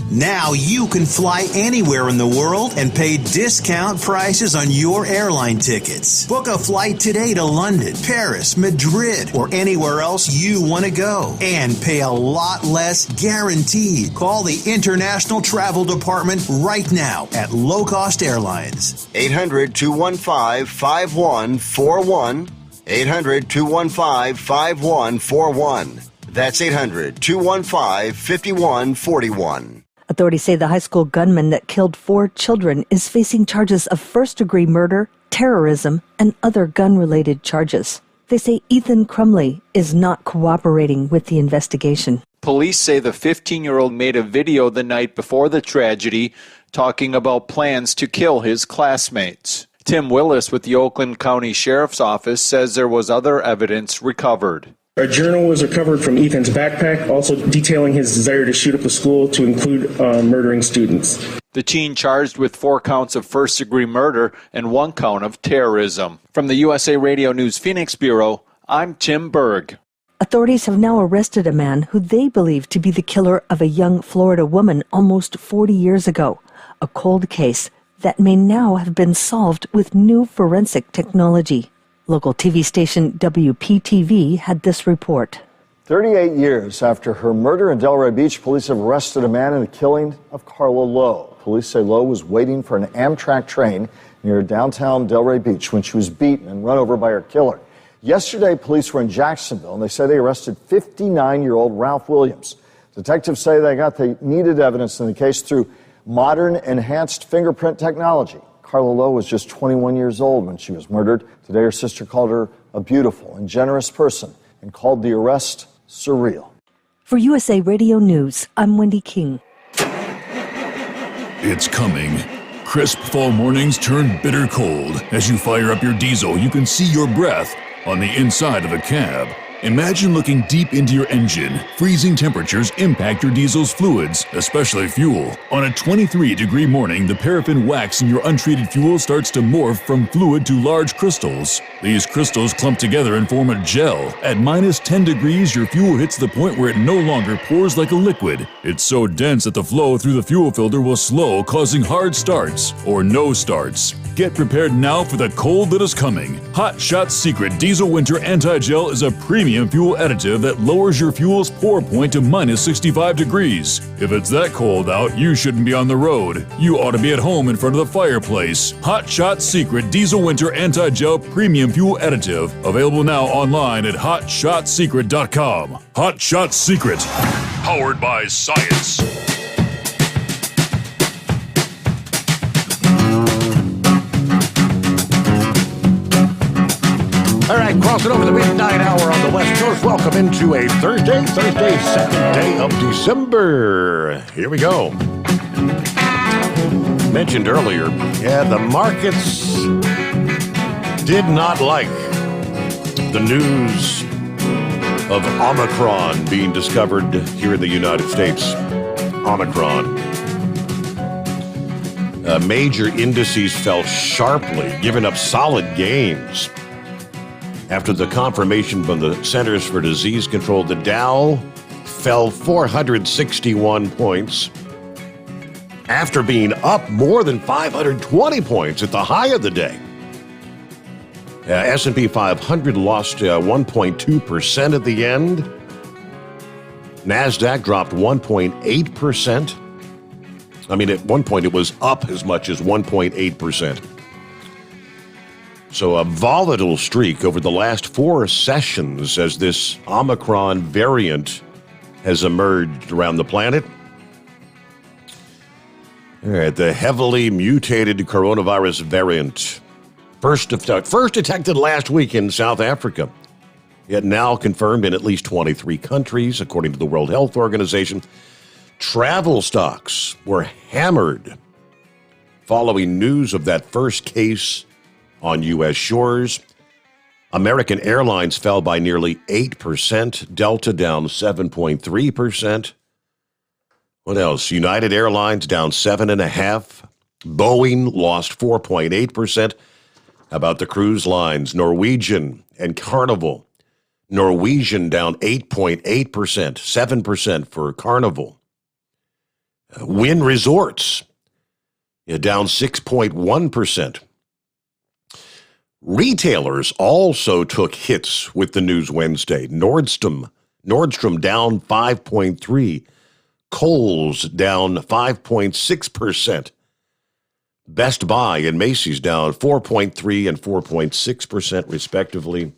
Now you can fly anywhere in the world and pay discount prices on your airline tickets. Book a flight today to London, Paris, Madrid, or anywhere else you want to go. And pay a lot less guaranteed. Call the International Travel Department right now at Low Cost Airlines. 800-215-5141. 800-215-5141. That's 800-215-5141. Authorities say the high school gunman that killed 4 children is facing charges of first-degree murder, terrorism, and other gun-related charges. They say Ethan Crumley is not cooperating with the investigation. Police say the 15-year-old made a video the night before the tragedy talking about plans to kill his classmates. Tim Willis with the Oakland County Sheriff's Office says there was other evidence recovered. A journal was recovered from Ethan's backpack, also detailing his desire to shoot up the school to include murdering students. The teen charged with 4 counts of first-degree murder and 1 count of terrorism. From the USA Radio News Phoenix Bureau, I'm Tim Berg. Authorities have now arrested a man who they believe to be the killer of a young Florida woman almost 40 years ago. A cold case that may now have been solved with new forensic technology. Local TV station WPTV had this report. 38 years after her murder in Delray Beach, police have arrested a man in the killing of Carla Lowe. Police say Lowe was waiting for an Amtrak train near downtown Delray Beach when she was beaten and run over by her killer. Yesterday, police were in Jacksonville, and they say they arrested 59-year-old Ralph Williams. Detectives say they got the needed evidence in the case through modern enhanced fingerprint technology. Carla Lowe was just 21 years old when she was murdered. Today, her sister called her a beautiful and generous person and called the arrest surreal. For USA Radio News, I'm Wendy King. It's coming. Crisp fall mornings turn bitter cold. As you fire up your diesel, you can see your breath on the inside of the cab. Imagine looking deep into your engine. Freezing temperatures impact your diesel's fluids, especially fuel. On a 23-degree morning, the paraffin wax in your untreated fuel starts to morph from fluid to large crystals. These crystals clump together and form a gel. At minus 10 degrees, your fuel hits the point where it no longer pours like a liquid. It's so dense that the flow through the fuel filter will slow, causing hard starts or no starts. Get prepared now for the cold that is coming. Hot Shot Secret Diesel Winter Anti-Gel is a premium fuel additive that lowers your fuel's pour point to minus 65 degrees. If it's that cold out, you shouldn't be on the road. You ought to be at home in front of the fireplace. Hot Shot Secret Diesel Winter Anti-Gel Premium Fuel Additive. Available now online at hotshotsecret.com. Hot Shot Secret. Powered by science. All right, crossing over the midnight hour on the West Coast. Welcome into a Thursday, second day of December. Here we go. Mentioned earlier, the markets did not like the news of Omicron being discovered here in the United States. Omicron. Major indices fell sharply, giving up solid gains. After the confirmation from the Centers for Disease Control, the Dow fell 461 points after being up more than 520 points at the high of the day. S&P 500 lost 1.2% at the end. NASDAQ dropped 1.8%. I mean, at one point it was up as much as 1.8%. So a volatile streak over the last 4 sessions as this Omicron variant has emerged around the planet. All right, the heavily mutated coronavirus variant, first detected last week in South Africa, yet now confirmed in at least 23 countries, according to the World Health Organization. Travel stocks were hammered following news of that first case on U.S. shores. American Airlines fell by nearly 8%. Delta down 7.3%. What else? United Airlines down 7.5%. Boeing lost 4.8%. How about the cruise lines? Norwegian and Carnival. Norwegian down 8.8%. 7% for Carnival. Wynn Resorts down 6.1%. Retailers also took hits with the news Wednesday. Nordstrom down 5.3%. Kohl's down 5.6%. Best Buy and Macy's down 4.3% and 4.6% respectively.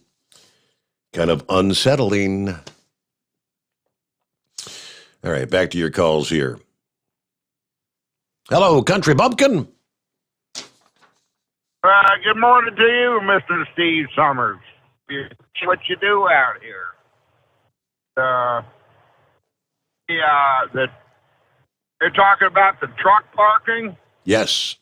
Kind of unsettling. All right, back to your calls here. Hello, Country Bumpkin. Good morning to you, Mr. Steve Sommers. What you do out here? They're talking about the truck parking. Yes.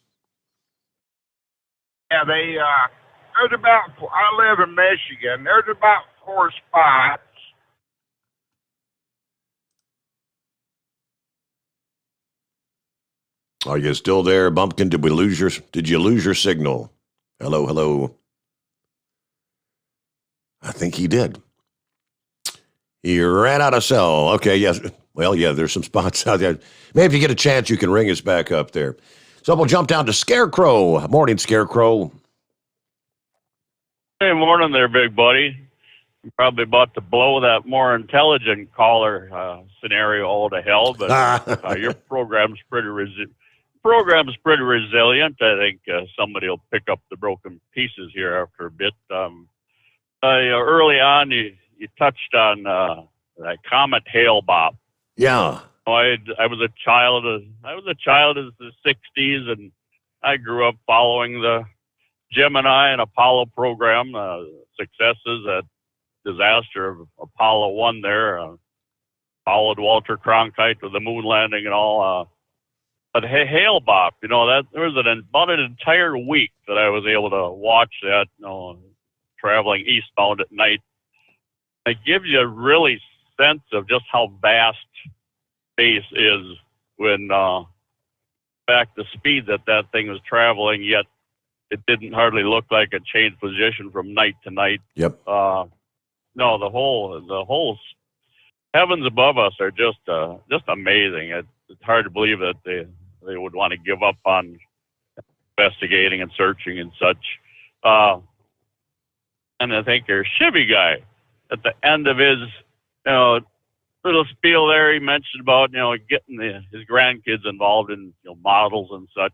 Yeah, there's about, I live in Michigan, there's about 4 spots. Are you still there, Bumpkin? Did you lose your signal? Hello. I think he did. He ran out of cell. Okay, yes. Well, yeah, there's some spots out there. Maybe if you get a chance, you can ring us back up there. So we'll jump down to Scarecrow. Morning, Scarecrow. Hey, morning there, big buddy. I'm probably about to blow that more intelligent caller scenario all to hell, but your program's pretty resilient. I think somebody will pick up the broken pieces here after a bit. Early on, you touched on that comet hail bop. Yeah. I was a child of the '60s, and I grew up following the Gemini and Apollo program, successes at disaster of Apollo 1 there, followed Walter Cronkite with the moon landing and all. But hail bop, that there was about an entire week that I was able to watch that, traveling eastbound at night. It gives you a really sense of just how vast space is when back the speed that thing was traveling, yet it didn't hardly look like it changed position from night to night. Yep. No, the whole heavens above us are just amazing. It's hard to believe that they would want to give up on investigating and searching and such. And I think their Chevy guy at the end of his little spiel there, he mentioned about getting his grandkids involved in models and such.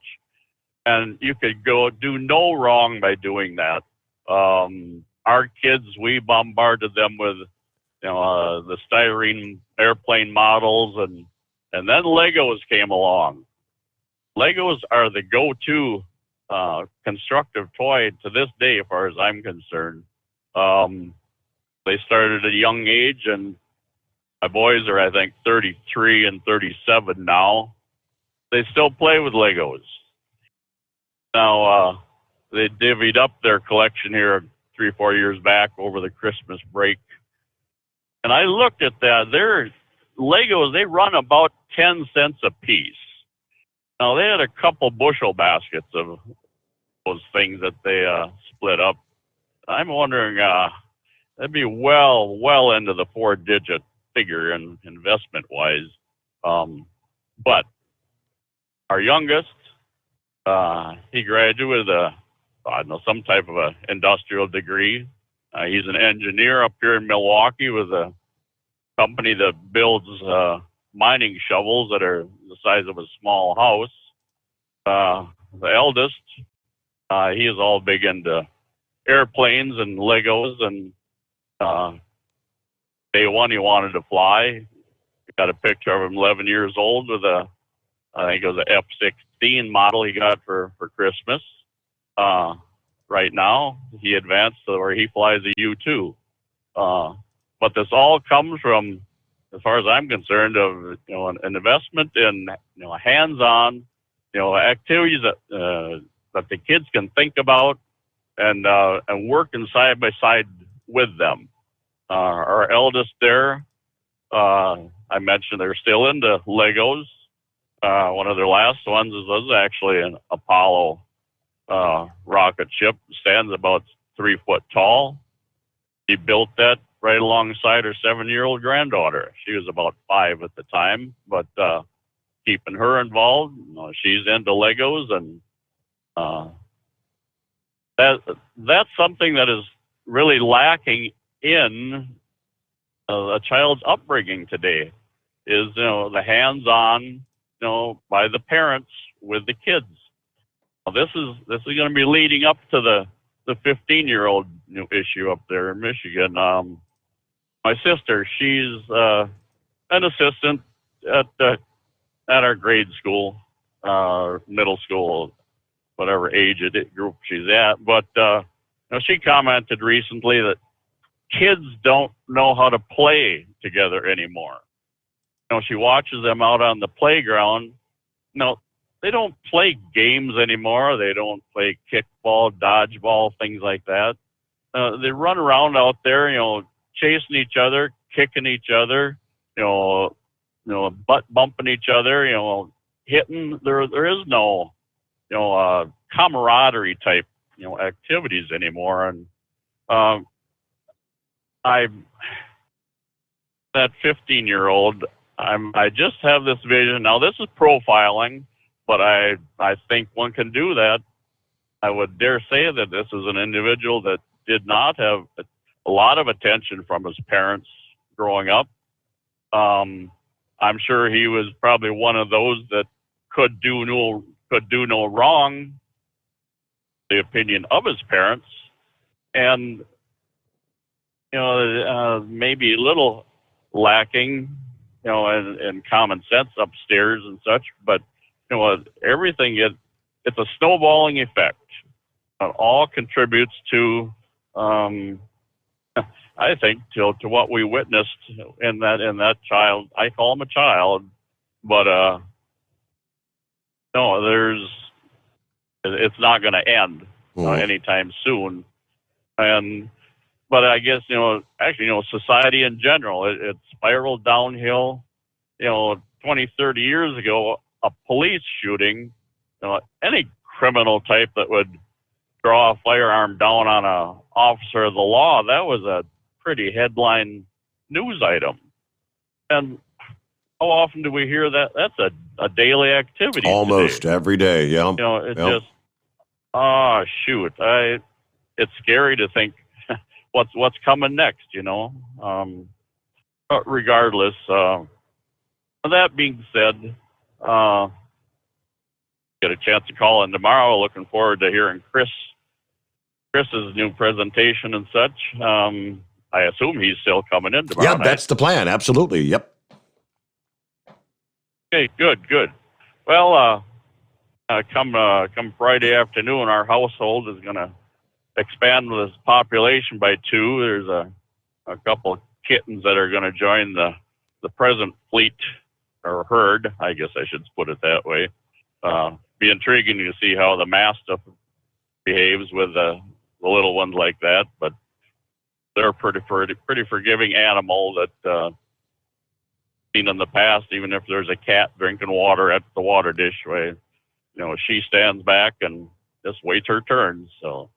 And you could go do no wrong by doing that. Our kids, we bombarded them with, the styrene airplane models, and then Legos came along. Legos are the go-to constructive toy to this day, as far as I'm concerned. They started at a young age, and my boys are, I think, 33 and 37 now. They still play with Legos. Now, they divvied up their collection here 3 or 4 years back over the Christmas break. And I looked at that. Their Legos, they run about 10 cents a piece. Now, they had a couple bushel baskets of those things that they split up. I'm wondering, that'd be well into the 4-digit figure in investment-wise. But our youngest, he graduated with some type of a industrial degree. He's an engineer up here in Milwaukee with a company that builds mining shovels that are the size of a small house. The eldest, he is all big into airplanes and Legos, and day one he wanted to fly. Got a picture of him 11 years old with I think it was an F-16 model he got for Christmas. Right now, he advanced to where he flies a U-2. But this all comes from, as far as I'm concerned, of an investment in hands-on activities that the kids can think about and working side by side with them. Our eldest there, I mentioned they're still into Legos. One of their last ones was actually an Apollo rocket ship. Stands about 3 foot tall. He built that right alongside her 7-year-old granddaughter. She was about 5 at the time, but keeping her involved. She's into Legos, and that's something that is really lacking in a child's upbringing today. Is the hands-on, by the parents with the kids. Now, this is going to be leading up to the 15-year-old issue up there in Michigan. My sister, she's an assistant at our grade school, middle school, whatever age group she's at. But she commented recently that kids don't know how to play together anymore. She watches them out on the playground. They don't play games anymore. They don't play kickball, dodgeball, things like that. They run around out there, chasing each other, kicking each other, butt bumping each other, hitting. There is no, camaraderie type, activities anymore. And that 15-year-old, I just have this vision. Now, this is profiling, but I think one can do that. I would dare say that this is an individual that did not have a lot of attention from his parents growing up. I'm sure he was probably one of those that could do no wrong, the opinion of his parents, and maybe a little lacking, and common sense upstairs and such, but everything it's a snowballing effect. It all contributes to, I think, to what we witnessed in that child. I call him a child, but it's not going to end anytime soon. And but I guess, society in general, it spiraled downhill. 20, 30 years ago, a police shooting, any criminal type that would draw a firearm down on a officer of the law, that was a pretty headline news item. And how often do we hear that? That's a daily activity. Almost today. every day, yeah. It's just, shoot. It's scary to think what's coming next, But regardless, that being said, get a chance to call in tomorrow. Looking forward to hearing Chris's new presentation and such. I assume he's still coming in tomorrow. Yeah, that's the plan. Absolutely. Yep. Okay, good. Well, come Friday afternoon, our household is going to expand this population by 2. There's a couple kittens that are going to join the present fleet, or herd, I guess I should put it that way. Be intriguing to see how the mastiff behaves with the little ones like that, but they're a pretty forgiving animal that seen in the past. Even if there's a cat drinking water at the water dish, she stands back and just waits her turn. So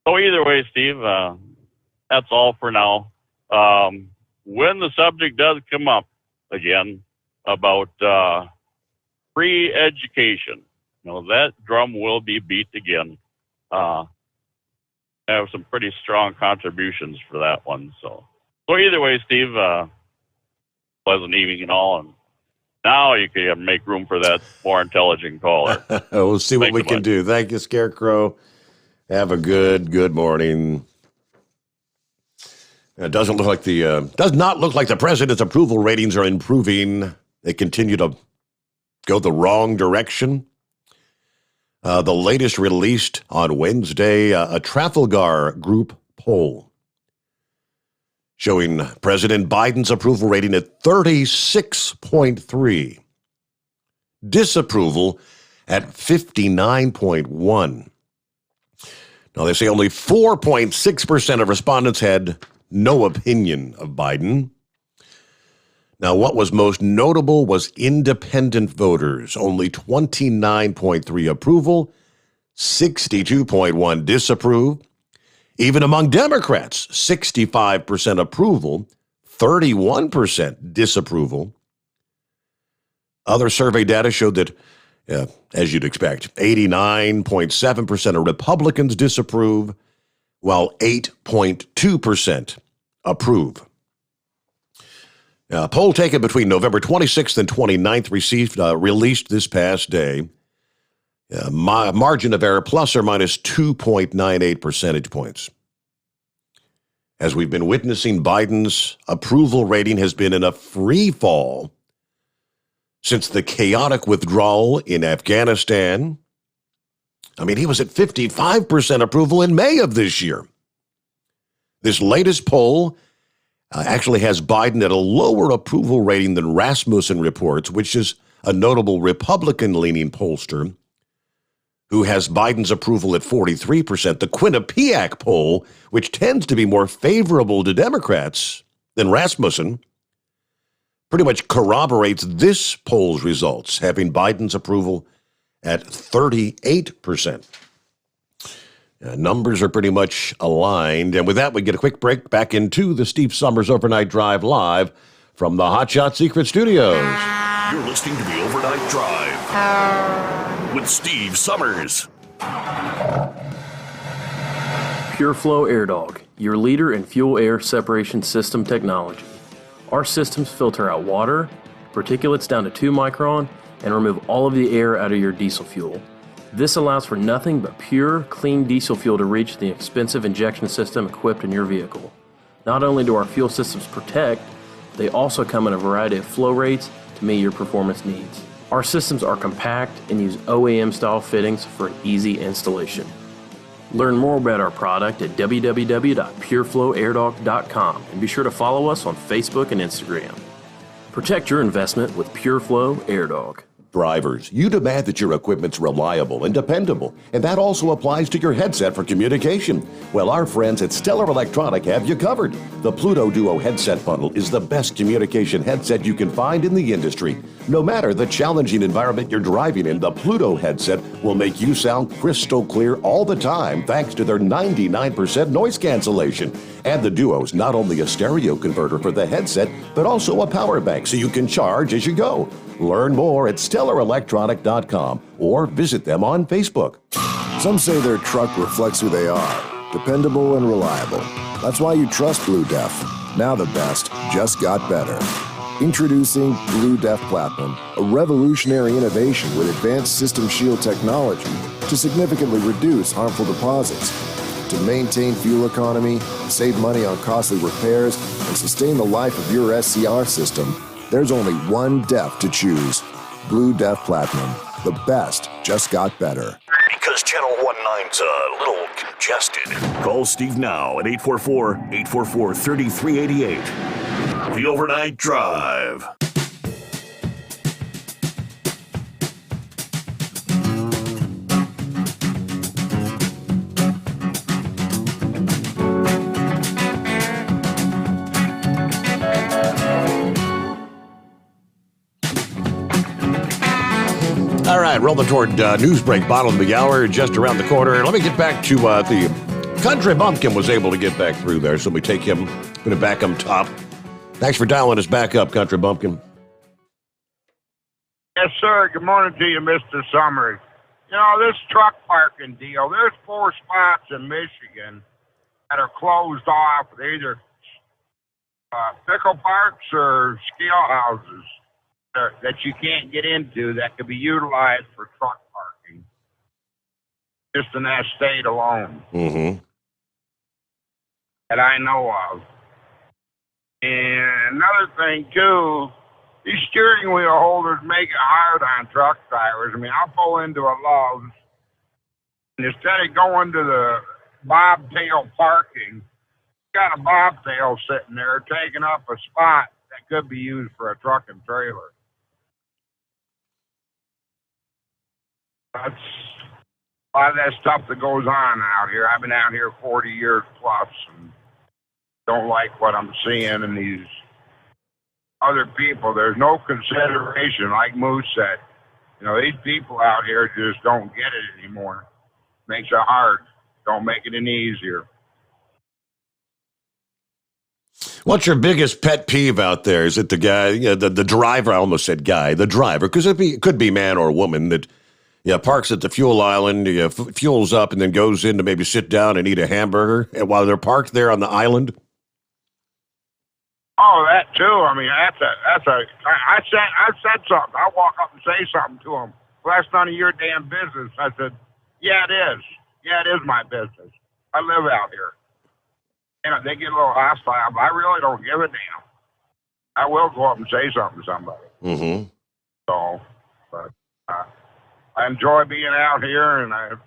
either way, Steve, that's all for now. When the subject does come up again about free education, that drum will be beat again. I have some pretty strong contributions for that one. So either way, Steve, pleasant evening and all. And now you can make room for that more intelligent caller. We'll see what we can do. Thank you, Scarecrow. Have a good morning. It does not look like the president's approval ratings are improving. They continue to go the wrong direction. The latest released on Wednesday, a Trafalgar Group poll showing President Biden's approval rating at 36.3, disapproval at 59.1. Now, they say only 4.6% of respondents had no opinion of Biden. Now, what was most notable was independent voters, only 29.3 approval, 62.1 disapprove. Even among Democrats, 65% approval, 31% disapproval. Other survey data showed that, as you'd expect, 89.7% of Republicans disapprove, while 8.2% approve. A poll taken between November 26th and 29th released this past day. Margin of error plus or minus 2.98 percentage points. As we've been witnessing, Biden's approval rating has been in a free fall since the chaotic withdrawal in Afghanistan. I mean, he was at 55% approval in May of this year. This latest poll actually has Biden at a lower approval rating than Rasmussen reports, which is a notable Republican-leaning pollster who has Biden's approval at 43%. The Quinnipiac poll, which tends to be more favorable to Democrats than Rasmussen, pretty much corroborates this poll's results, having Biden's approval at 38%. Numbers are pretty much aligned. And with that, we get a quick break back into the Steve Sommers Overnight Drive live from the Hot Shot Secret Studios. You're listening to the Overnight Drive with Steve Sommers. PureFlow Air Dog, your leader in fuel air separation system technology. Our systems filter out water, particulates down to 2 micron, and remove all of the air out of your diesel fuel. This allows for nothing but pure, clean diesel fuel to reach the expensive injection system equipped in your vehicle. Not only do our fuel systems protect, they also come in a variety of flow rates to meet your performance needs. Our systems are compact and use OEM-style fittings for easy installation. Learn more about our product at www.pureflowairdog.com and be sure to follow us on Facebook and Instagram. Protect your investment with PureFlow Air Dog. Drivers, you demand that your equipment's reliable and dependable, and that also applies to your headset for communication. Well, our friends at Stellar Electronic have you covered. The Pluto Duo headset bundle is the best communication headset you can find in the industry. No matter the challenging environment you're driving in, the Pluto headset will make you sound crystal clear all the time thanks to their 99% noise cancellation. And the Duo's not only a stereo converter for the headset, but also a power bank so you can charge as you go. Learn more at StellarElectronic.com or visit them on Facebook. Some say their truck reflects who they are, dependable and reliable. That's why you trust Blue Def. Now the best just got better. Introducing Blue Def Platinum, a revolutionary innovation with advanced system shield technology to significantly reduce harmful deposits. To maintain fuel economy, save money on costly repairs, and sustain the life of your SCR system, there's only one DEF to choose. Blue Def Platinum. The best just got better. Because Channel 19's a little congested. Call Steve now at 844-844-3388. The Overnight Drive. All right, rolling toward news break, bottom of the hour, just around the corner. Let me get back to the Country Bumpkin was able to get back through there, so we take him, put it back on top. Thanks for dialing us back up, Country Bumpkin. Yes, sir. Good morning to you, Mr. Sommers. You know, this truck parking deal, there's 4 spots in Michigan that are closed off. They're either pickle parks or scale houses that you can't get into that could be utilized for truck parking, just in that state alone. Mm-hmm. That I know of. And another thing, too, these steering wheel holders make it hard on truck drivers. I mean, I'll pull into a Love's, and instead of going to the bobtail parking, got a bobtail sitting there taking up a spot that could be used for a truck and trailer. That's a lot of that stuff that goes on out here. I've been out here 40 years plus and don't like what I'm seeing in these other people. There's no consideration, like Moose said. You know, these people out here just don't get it anymore. Makes it hard. Don't make it any easier. What's your biggest pet peeve out there? Is it the guy, the driver? I almost said guy, the driver, because it could be man or woman that parks at the fuel island, fuels up, and then goes in to maybe sit down and eat a hamburger while they're parked there on the island. Oh, that too. I mean, I said something. I walk up and say something to them. Well, that's none of your damn business. I said, yeah, it is. Yeah, it is my business. I live out here. You know, they get a little hostile, but I really don't give a damn. I will go up and say something to somebody. Mm-hmm. So, but I enjoy being out here, and like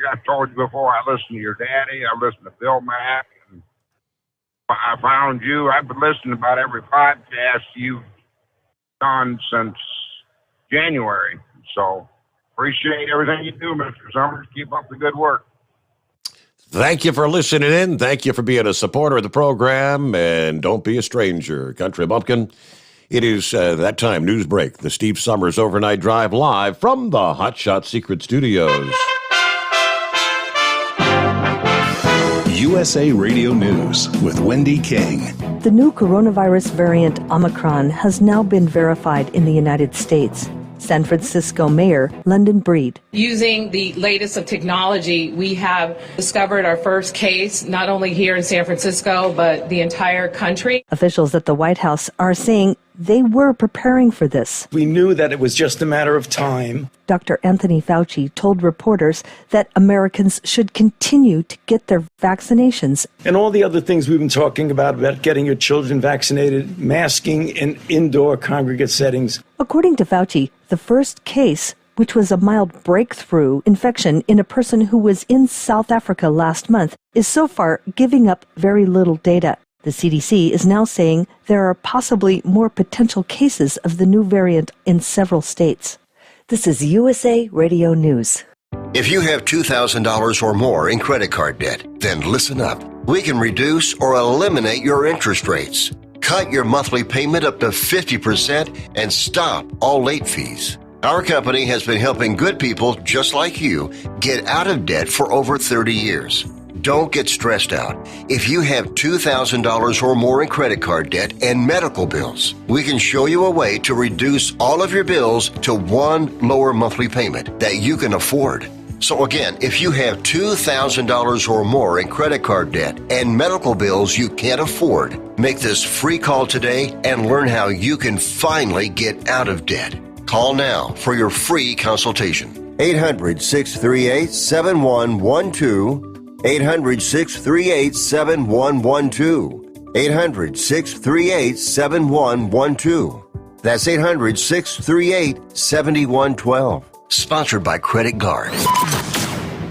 I told you before, I listen to your daddy. I listen to Bill Mack, and I found you. I've been listening to about every podcast you've done since January. So, appreciate everything you do, Mr. Sommers. Keep up the good work. Thank you for listening in. Thank you for being a supporter of the program. And don't be a stranger, Country Bumpkin. It is that time, news break. The Steve Sommers Overnight Drive live from the Hot Shot Secret Studios. USA Radio News with Wendy King. The new coronavirus variant Omicron has now been verified in the United States. San Francisco Mayor London Breed. Using the latest of technology, we have discovered our first case, not only here in San Francisco, but the entire country. Officials at the White House are saying they were preparing for this. We knew that it was just a matter of time. Dr. Anthony Fauci told reporters that Americans should continue to get their vaccinations. And all the other things we've been talking about getting your children vaccinated, masking in indoor congregate settings. According to Fauci, the first case, which was a mild breakthrough infection in a person who was in South Africa last month, is so far giving up very little data. The CDC is now saying there are possibly more potential cases of the new variant in several states. This is USA Radio News. If you have $2,000 or more in credit card debt, then listen up. We can reduce or eliminate your interest rates. Cut your monthly payment up to 50% and stop all late fees. Our company has been helping good people just like you get out of debt for over 30 years. Don't get stressed out. If you have $2,000 or more in credit card debt and medical bills, we can show you a way to reduce all of your bills to one lower monthly payment that you can afford. So again, if you have $2,000 or more in credit card debt and medical bills you can't afford, make this free call today and learn how you can finally get out of debt. Call now for your free consultation. 800-638-7112. 800-638-7112. 800-638-7112. That's 800-638-7112. Sponsored by Credit Guard.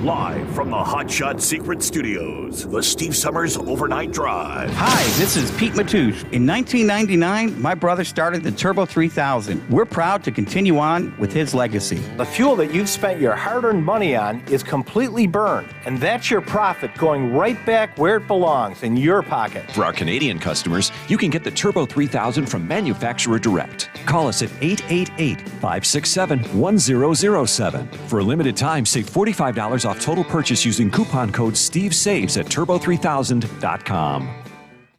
Live from the Hot Shot Secret Studios, the Steve Sommers Overnight Drive. Hi, this is Pete Matouche. In 1999, my brother started the Turbo 3000. We're proud to continue on with his legacy. The fuel that you've spent your hard-earned money on is completely burned, and that's your profit going right back where it belongs, in your pocket. For our Canadian customers, you can get the Turbo 3000 from manufacturer direct. Call us at 888-567-1007. For a limited time, save $45 off total purchase using coupon code STEVESAVES at turbo3000.com.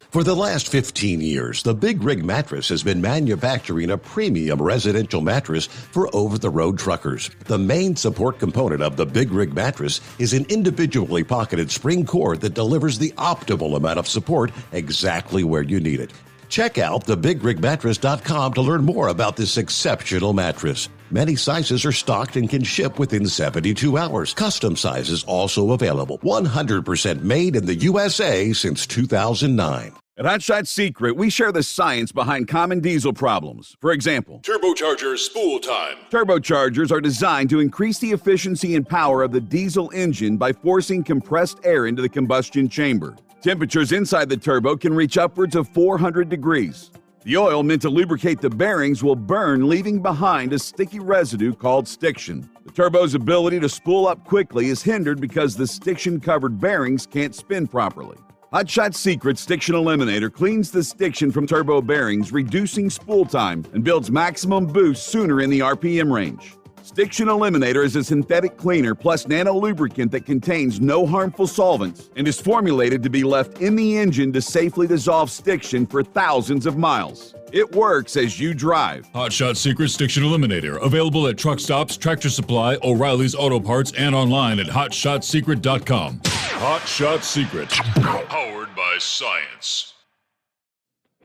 For the last 15 years, the Big Rig Mattress has been manufacturing a premium residential mattress for over-the-road truckers. The main support component of the Big Rig Mattress is an individually pocketed spring cord that delivers the optimal amount of support exactly where you need it. Check out thebigrigmattress.com to learn more about this exceptional mattress. Many sizes are stocked and can ship within 72 hours. Custom sizes also available. 100% made in the USA since 2009. At Hot Shot Secret, we share the science behind common diesel problems. For example, turbocharger spool time. Turbochargers are designed to increase the efficiency and power of the diesel engine by forcing compressed air into the combustion chamber. Temperatures inside the turbo can reach upwards of 400 degrees. The oil meant to lubricate the bearings will burn, leaving behind a sticky residue called stiction. The turbo's ability to spool up quickly is hindered because the stiction-covered bearings can't spin properly. Hot Shot Secret Stiction Eliminator cleans the stiction from turbo bearings, reducing spool time, and builds maximum boost sooner in the RPM range. Stiction Eliminator is a synthetic cleaner plus nano-lubricant that contains no harmful solvents and is formulated to be left in the engine to safely dissolve stiction for thousands of miles. It works as you drive. Hot Shot Secret Stiction Eliminator. Available at truck stops, Tractor Supply, O'Reilly's Auto Parts, and online at hotshotsecret.com. Hot Shot Secret. Powered by science.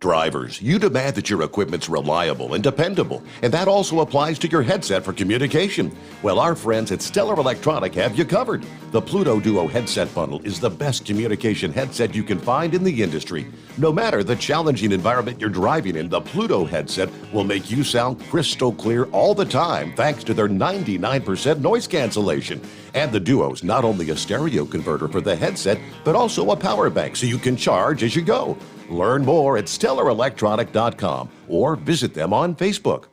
Drivers, you demand that your equipment's reliable and dependable, and that also applies to your headset for communication. Well, our friends at Stellar Electronic have you covered. The Pluto Duo headset bundle is the best communication headset you can find in the industry. No matter the challenging environment you're driving in, the Pluto headset will make you sound crystal clear all the time thanks to their 99% noise cancellation. And the Duo's not only a stereo converter for the headset, but also a power bank so you can charge as you go. Learn more at StellarElectronic.com or visit them on Facebook.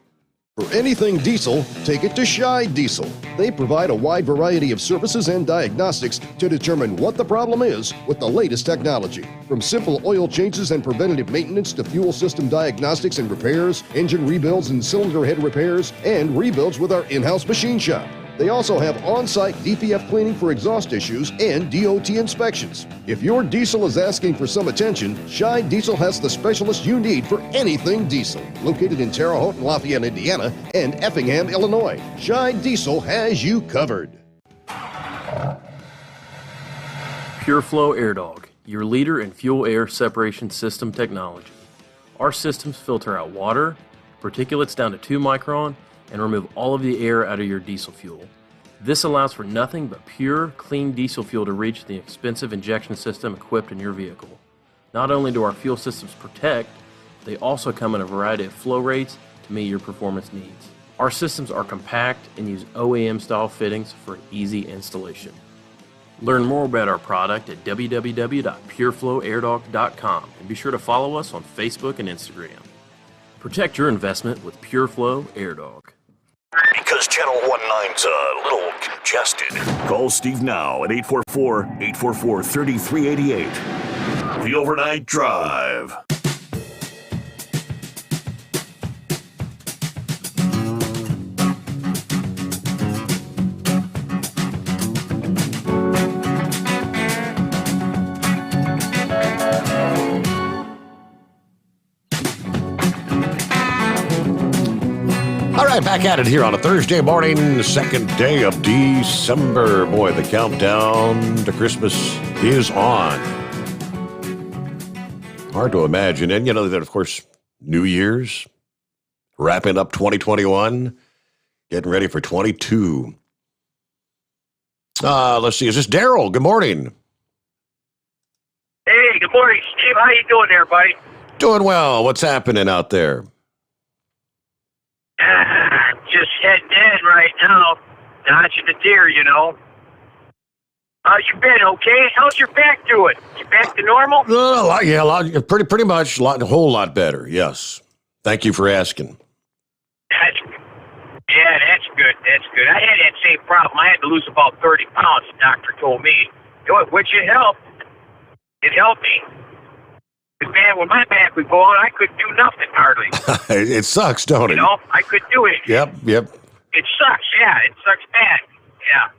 For anything diesel, take it to Scheid Diesel. They provide a wide variety of services and diagnostics to determine what the problem is with the latest technology. From simple oil changes and preventative maintenance to fuel system diagnostics and repairs, engine rebuilds and cylinder head repairs, and rebuilds with our in-house machine shop. They also have on-site DPF cleaning for exhaust issues and DOT inspections. If your diesel is asking for some attention, Scheid Diesel has the specialist you need for anything diesel. Located in Terre Haute and Lafayette, Indiana, and Effingham, Illinois, Scheid Diesel has you covered. PureFlow AirDog, your leader in fuel air separation system technology. Our systems filter out water, particulates down to 2 micron, and remove all of the air out of your diesel fuel. This allows for nothing but pure, clean diesel fuel to reach the expensive injection system equipped in your vehicle. Not only do our fuel systems protect, they also come in a variety of flow rates to meet your performance needs. Our systems are compact and use OEM-style fittings for an easy installation. Learn more about our product at www.pureflowairdog.com and be sure to follow us on Facebook and Instagram. Protect your investment with PureFlow AirDog. because Channel 19's a little congested. Call Steve now at 844-844-3388. The Overnight Drive. All right, back at it here on a Thursday morning, second day of December. Boy, the countdown to Christmas is on. Hard to imagine. And, that, of course, New Year's, wrapping up 2021, getting ready for 22. Let's see. Is this Daryl? Good morning. Hey, good morning, Steve. How you doing there, buddy? Doing well. What's happening out there? Just heading in right now, dodging the deer, you been okay? How's your back doing? You back to normal? Pretty much, a whole lot better, yes. Thank you for asking. That's good. That's good. I had that same problem. I had to lose about 30 pounds, the doctor told me, which it helped. It helped me. Because, man, when my back would go on, I couldn't do nothing hardly. It sucks, don't it? I couldn't do it. Yep. It sucks, yeah. It sucks bad. Yeah.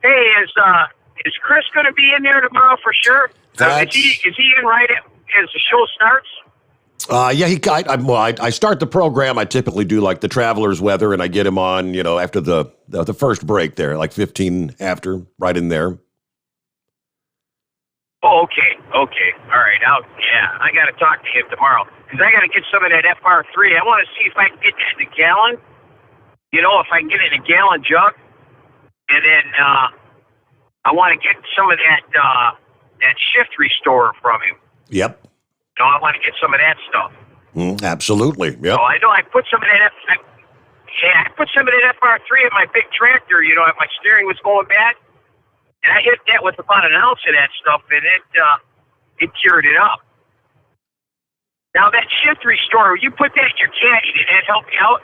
Hey, is Chris going to be in there tomorrow for sure? Is he in right as the show starts? I start the program. I typically do like the Traveler's Weather, and I get him on, after the first break there, like 15 after, right in there. Oh, okay. All right. I got to talk to him tomorrow because I got to get some of that FR3. I want to see if I can get that in a gallon. If I can get it in a gallon jug, and then I want to get some of that shift restorer from him. Yep. I want to get some of that stuff. Absolutely. Yep. So I know I put some of that. I put some of that FR3 in my big tractor. If my steering was going bad. And I hit that with about an ounce of that stuff, and it cured it up. Now, that shift restorer, you put that in your caddy. Did that help you out?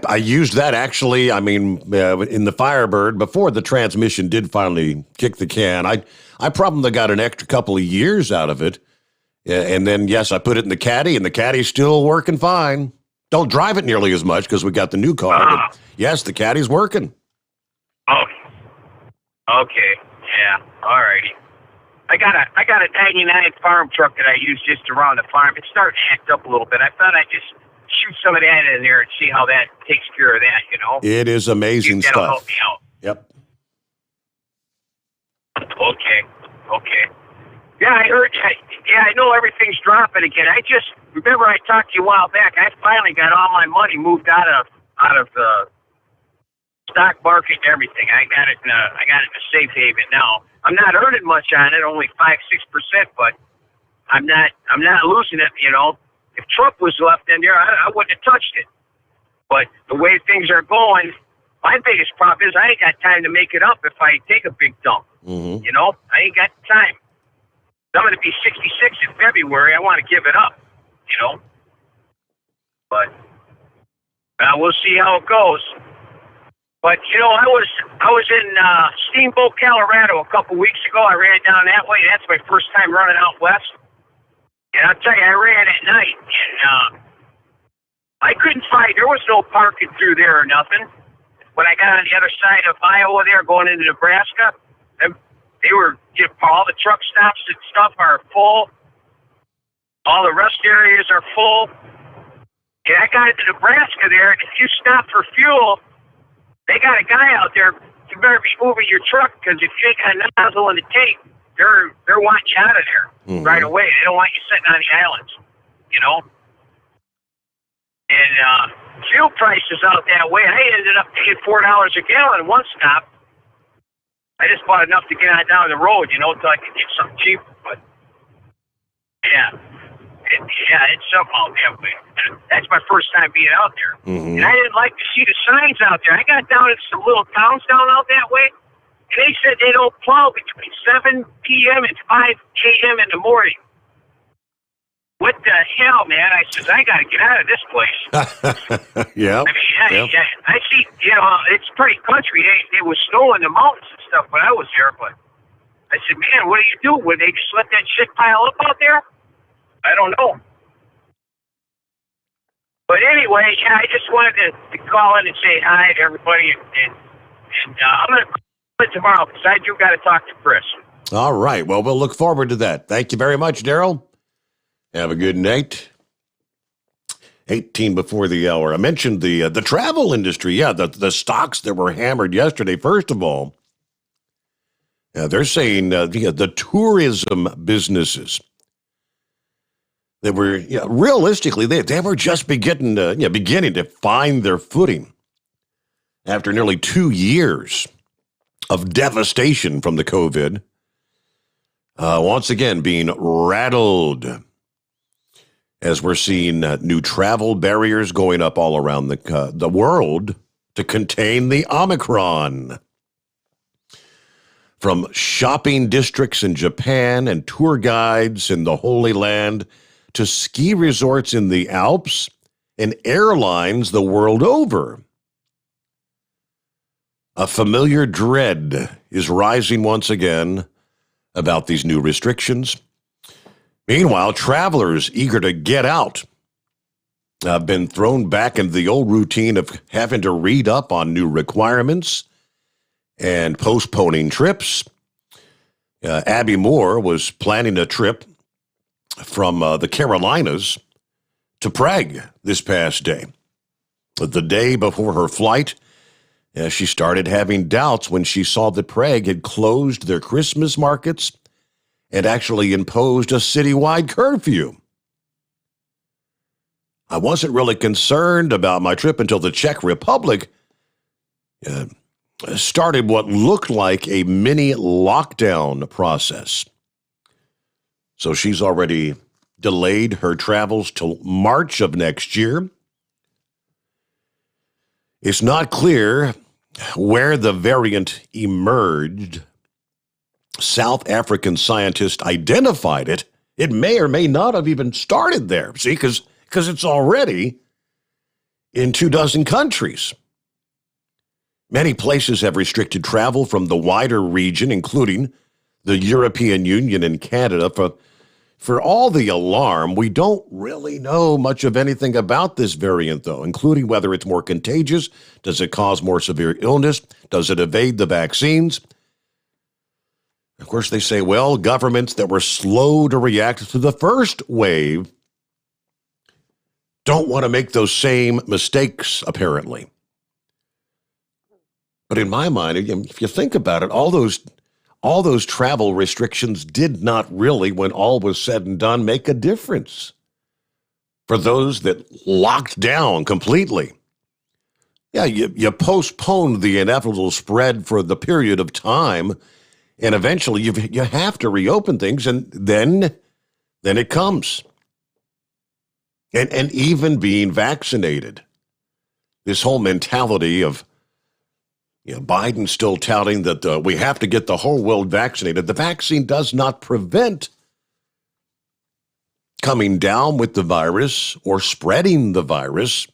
I used that actually. I mean, in the Firebird, before the transmission did finally kick the can, I probably got an extra couple of years out of it. And then, yes, I put it in the caddy, and the caddy's still working fine. Don't drive it nearly as much because we got the new car. But yes, the caddy's working. Okay. Yeah. All righty. I got a 99 farm truck that I use just around the farm. It's starting to act up a little bit. I thought I'd just shoot some of that in there and see how that takes care of that, It is amazing That'll stuff. help me out. Yep. Okay. Yeah, I heard. I know everything's dropping again. I just remember I talked to you a while back. I finally got all my money moved out of the stock market and everything. I got it in a safe haven now. I'm not earning much on it, only 5-6%, but I'm not losing it. If Trump was left in there, I wouldn't have touched it. But the way things are going, my biggest problem is I ain't got time to make it up if I take a big dump. Mm-hmm. I ain't got time. I'm going to be 66 in February. I want to give it up. But we'll see how it goes. But I was in Steamboat, Colorado a couple weeks ago. I ran down that way. That's my first time running out west. And I'll tell you, I ran at night, and I couldn't find. There was no parking through there or nothing. When I got on the other side of Iowa, there going into Nebraska, they were all the truck stops and stuff are full. All the rest areas are full. And I got into Nebraska there, and if you stop for fuel, they got a guy out there. You better be moving your truck because if you ain't got a nozzle in the tank, they're wanting you out of there right away. They don't want you sitting on the islands, And fuel prices out that way, I ended up paying $4 a gallon one stop. I just bought enough to get on down the road, until I could get something cheaper. But yeah. It's something out that way. That's my first time being out there. Mm-hmm. And I didn't like to see the signs out there. I got down in some little towns down out that way, and they said they don't plow between 7 p.m. and 5 a.m. in the morning. what the hell, man? I says, I got to get out of this place. Yeah. I mean, yeah. I see, it's pretty country. It was snow in the mountains and stuff when I was there, but I said, man, what do you do? Would they just let that shit pile up out there? I don't know. But anyway, yeah, I just wanted to call in and say hi to everybody, and I'm going to call in tomorrow because I do got to talk to Chris. All right. Well, we'll look forward to that. Thank you very much, Daryl. Have a good night. 18 before the hour. I mentioned the travel industry. Yeah, the stocks that were hammered yesterday. First of all, they're saying the tourism businesses that were realistically they were just beginning to find their footing after nearly 2 years of devastation from the COVID. Once again, being rattled as we're seeing new travel barriers going up all around the world to contain the Omicron. From shopping districts in Japan and tour guides in the Holy Land to ski resorts in the Alps and airlines the world over. A familiar dread is rising once again about these new restrictions. Meanwhile, travelers eager to get out have been thrown back into the old routine of having to read up on new requirements and postponing trips. Abby Moore was planning a trip from the Carolinas to Prague this past day. The day before her flight, she started having doubts when she saw that Prague had closed their Christmas markets and actually imposed a citywide curfew. I wasn't really concerned about my trip until the Czech Republic started what looked like a mini lockdown process. So she's already delayed her travels till March of next year. It's not clear where the variant emerged. South African scientists identified it. It may or may not have even started there. See, because it's already in 24 countries. Many places have restricted travel from the wider region, including the European Union and Canada. For all the alarm, we don't really know much of anything about this variant, though, including whether it's more contagious, does it cause more severe illness, does it evade the vaccines? Of course, they say, well, governments that were slow to react to the first wave don't want to make those same mistakes, apparently. But in my mind, if you think about it, all those travel restrictions did not really, when all was said and done, make a difference for those that locked down completely. Yeah, you postponed the inevitable spread for the period of time, and eventually you have to reopen things, and then it comes. And even being vaccinated, this whole mentality of Biden still touting that we have to get the whole world vaccinated. The vaccine does not prevent coming down with the virus or spreading the virus.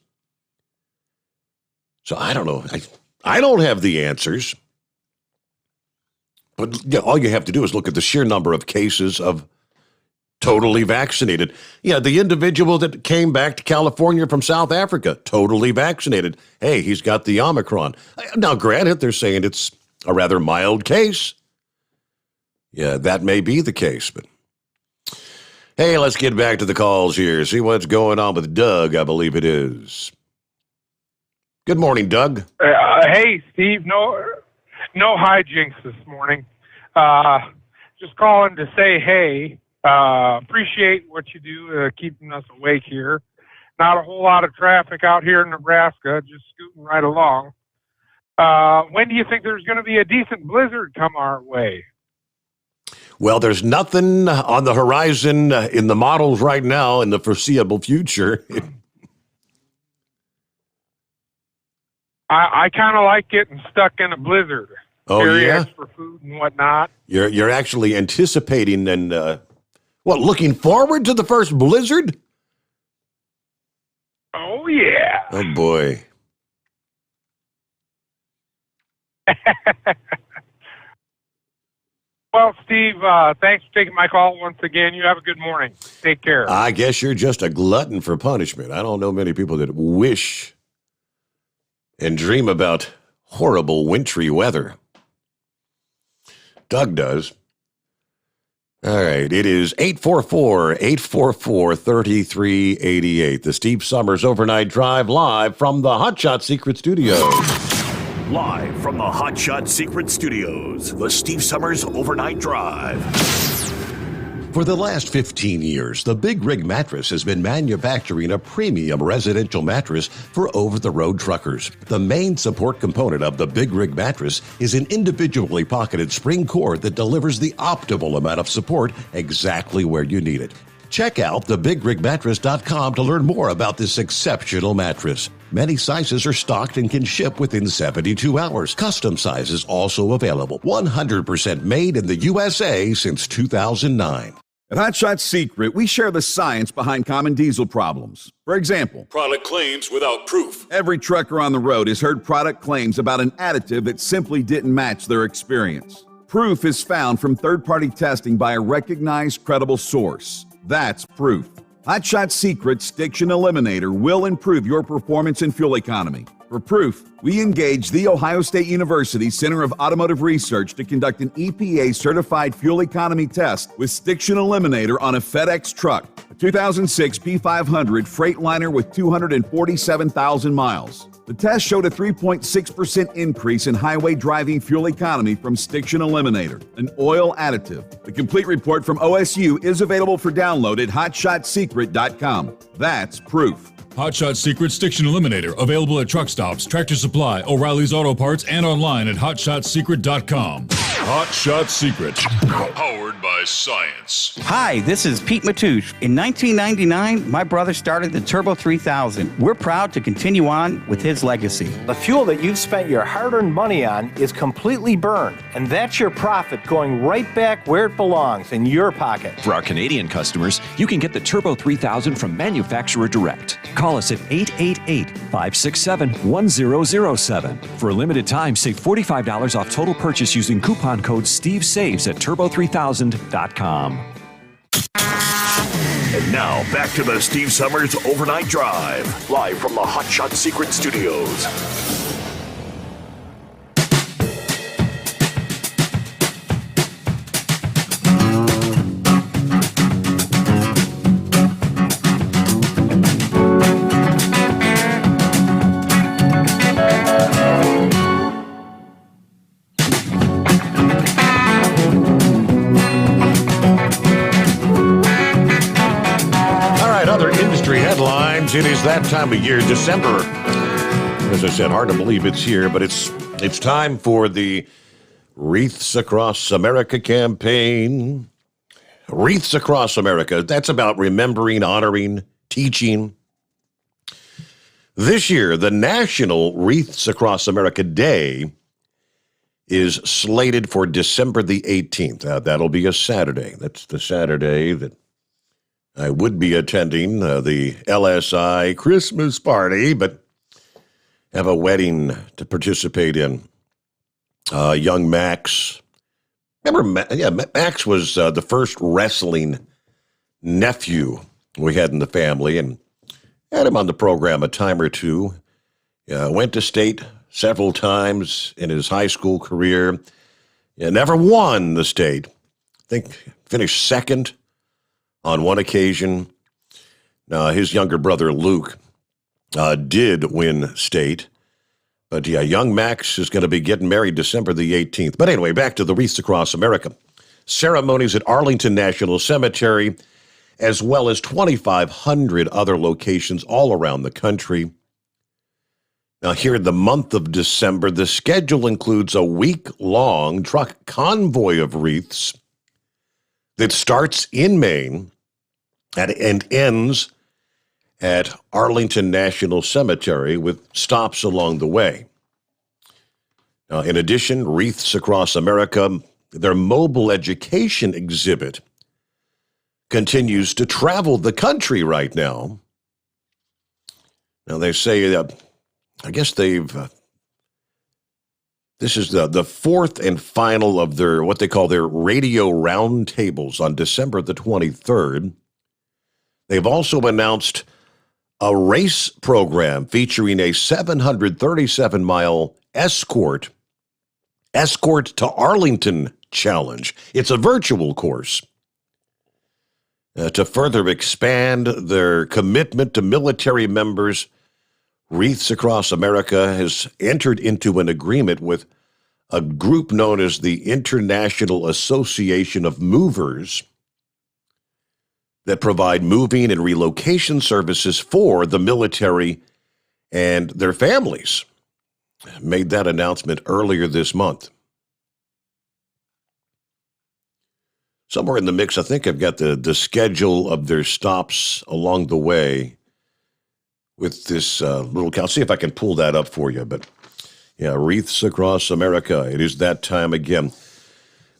So I don't know. I don't have the answers. But all you have to do is look at the sheer number of cases of totally vaccinated. Yeah, the individual that came back to California from South Africa, totally vaccinated. Hey, he's got the Omicron. Now, granted, they're saying it's a rather mild case. Yeah, that may be the case, but hey, let's get back to the calls here. See what's going on with Doug, I believe it is. Good morning, Doug. Hey, Steve. No hijinks this morning. Just calling to say hey. Appreciate what you do keeping us awake here. Not a whole lot of traffic out here in Nebraska, just scooting right along. When do you think there's going to be a decent blizzard come our way? Well, there's nothing on the horizon in the models right now in the foreseeable future. I kind of like getting stuck in a blizzard. Oh, Curious yeah? for food and whatnot. You're actually anticipating and What, looking forward to the first blizzard? Oh, yeah. Oh, boy. Well, Steve, thanks for taking my call once again. You have a good morning. Take care. I guess you're just a glutton for punishment. I don't know many people that wish and dream about horrible wintry weather. Doug does. All right, it is 844-844-3388. The Steve Sommers Overnight Drive live from the Hot Shot Secret Studios. Live from the Hot Shot Secret Studios, the Steve Sommers Overnight Drive. For the last 15 years, the Big Rig Mattress has been manufacturing a premium residential mattress for over-the-road truckers. The main support component of the Big Rig Mattress is an individually pocketed spring cord that delivers the optimal amount of support exactly where you need it. Check out thebigrigmattress.com to learn more about this exceptional mattress. Many sizes are stocked and can ship within 72 hours. Custom sizes also available. 100% made in the USA since 2009. At Hot Shot Secret, we share the science behind common diesel problems. For example, product claims without proof. Every trucker on the road has heard product claims about an additive that simply didn't match their experience. Proof is found from third-party testing by a recognized, credible source. That's proof. Hot Shot Secret's Stiction Eliminator will improve your performance and fuel economy. For proof, we engaged The Ohio State University Center of Automotive Research to conduct an EPA-certified fuel economy test with Stiction Eliminator on a FedEx truck, a 2006 P500 Freightliner with 247,000 miles. The test showed a 3.6% increase in highway driving fuel economy from Stiction Eliminator, an oil additive. The complete report from OSU is available for download at hotshotsecret.com. That's proof. Hot Shot Secret Stiction Eliminator, available at truck stops, Tractor Supply, O'Reilly's Auto Parts, and online at hotshotsecret.com. Hot Shot Secret, powered by science. Hi, this is Pete Matouche. In 1999, my brother started the Turbo 3000. We're proud to continue on with his legacy. The fuel that you've spent your hard-earned money on is completely burned, and that's your profit going right back where it belongs, in your pocket. For our Canadian customers, you can get the Turbo 3000 from manufacturer direct. Call us at 888-567-1007. For a limited time, save $45 off total purchase using coupon code STEVESAVES at turbo3000.com. And now, back to the Steve Sommers Overnight Drive, live from the Hot Shot Secret Studios. It is that time of year, December. As I said, hard to believe it's here, but it's time for the Wreaths Across America campaign. Wreaths Across America, that's about remembering, honoring, teaching. This year, the National Wreaths Across America Day is slated for December the 18th. That'll be a Saturday. That's the Saturday that I would be attending the LSI Christmas party, but have a wedding to participate in. Young Max. Remember, Max was the first wrestling nephew we had in the family, and had him on the program a time or two. Went to state several times in his high school career. Never won the state. I think finished second on one occasion. His younger brother, Luke, did win state. But yeah, young Max is going to be getting married December the 18th. But anyway, back to the Wreaths Across America. Ceremonies at Arlington National Cemetery, as well as 2,500 other locations all around the country. Now, here in the month of December, the schedule includes a week-long truck convoy of wreaths that starts in Maine and ends at Arlington National Cemetery with stops along the way. Now, in addition, Wreaths Across America, their mobile education exhibit continues to travel the country right now. Now, they say, I guess this is the fourth and final of their, what they call their radio roundtables on December the 23rd. They've also announced a race program featuring a 737-mile escort to Arlington challenge. It's a virtual course. To further expand their commitment to military members, Wreaths Across America has entered into an agreement with a group known as the International Association of Movers that provide moving and relocation services for the military and their families. Made that announcement earlier this month. Somewhere in the mix, I think I've got the schedule of their stops along the way with this little count. See if I can pull that up for you. But yeah, Wreaths Across America. It is that time again.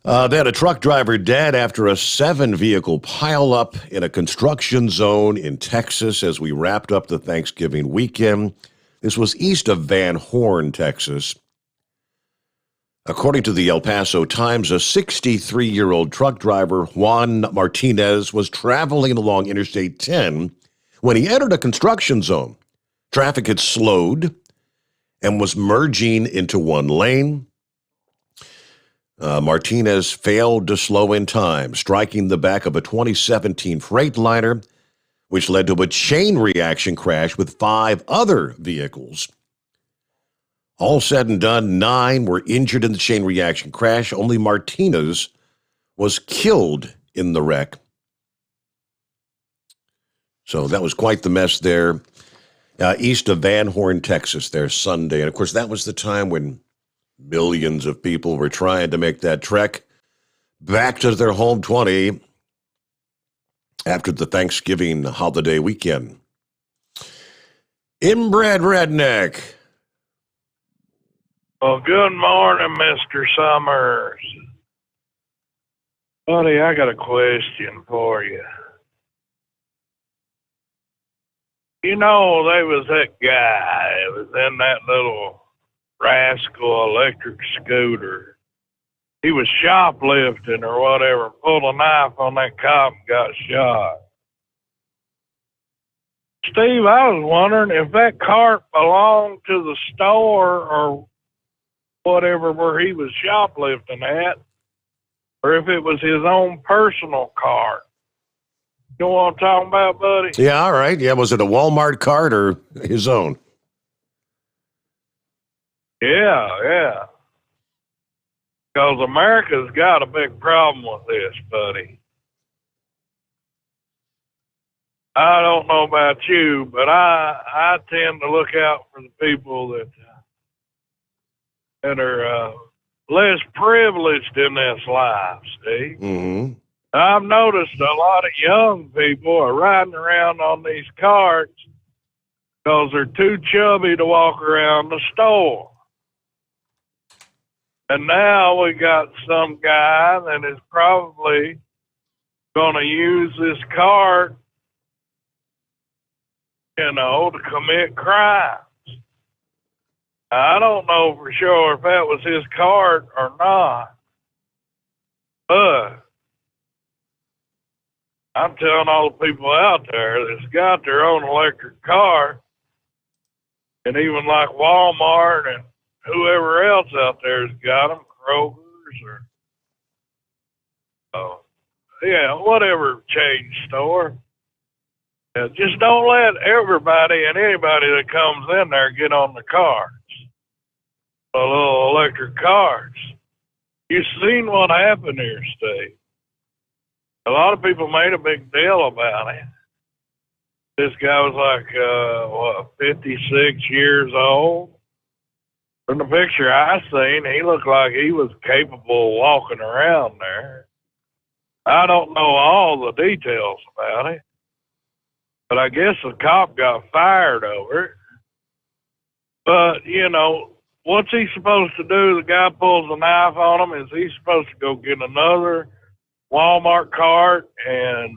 They had a truck driver dead after a 7-vehicle pileup in a construction zone in Texas as we wrapped up the Thanksgiving weekend. This was east of Van Horn, Texas. According to the El Paso Times, a 63-year-old truck driver, Juan Martinez, was traveling along Interstate 10 when he entered a construction zone. Traffic had slowed and was merging into one lane. Martinez failed to slow in time, striking the back of a 2017 Freightliner, which led to a chain reaction crash with 5 other vehicles. All said and done, 9 were injured in the chain reaction crash. Only Martinez was killed in the wreck. So that was quite the mess there, east of Van Horn, Texas, there Sunday. And, of course, that was the time when millions of people were trying to make that trek back to their home 20 after the Thanksgiving holiday weekend. Inbred Redneck. Well, good morning, Mr. Sommers. Buddy, I got a question for you. You know, there was that guy that was in that little rascal electric scooter. He was shoplifting or whatever, pulled a knife on that cop and got shot. Steve, I was wondering if that cart belonged to the store or whatever where he was shoplifting at, or if it was his own personal cart. You know what I'm talking about, buddy? Yeah, all right. Yeah, was it a Walmart cart or his own? Yeah. Because America's got a big problem with this, buddy. I don't know about you, but I tend to look out for the people that are less privileged in this life, Steve. Mm-hmm. I've noticed a lot of young people are riding around on these carts because they're too chubby to walk around the store. And now we got some guy that is probably going to use this cart, to commit crimes. I don't know for sure if that was his cart or not, but I'm telling all the people out there that's got their own electric car, and even like Walmart and whoever else out there has got them, Kroger's or whatever chain store. Just don't let everybody and anybody that comes in there get on the carts, the little electric carts. You've seen what happened here, Steve. A lot of people made a big deal about it. This guy was 56 years old. From the picture I seen, he looked like he was capable of walking around there. I don't know all the details about it, but I guess the cop got fired over it. But, what's he supposed to do? The guy pulls a knife on him. Is he supposed to go get another Walmart cart and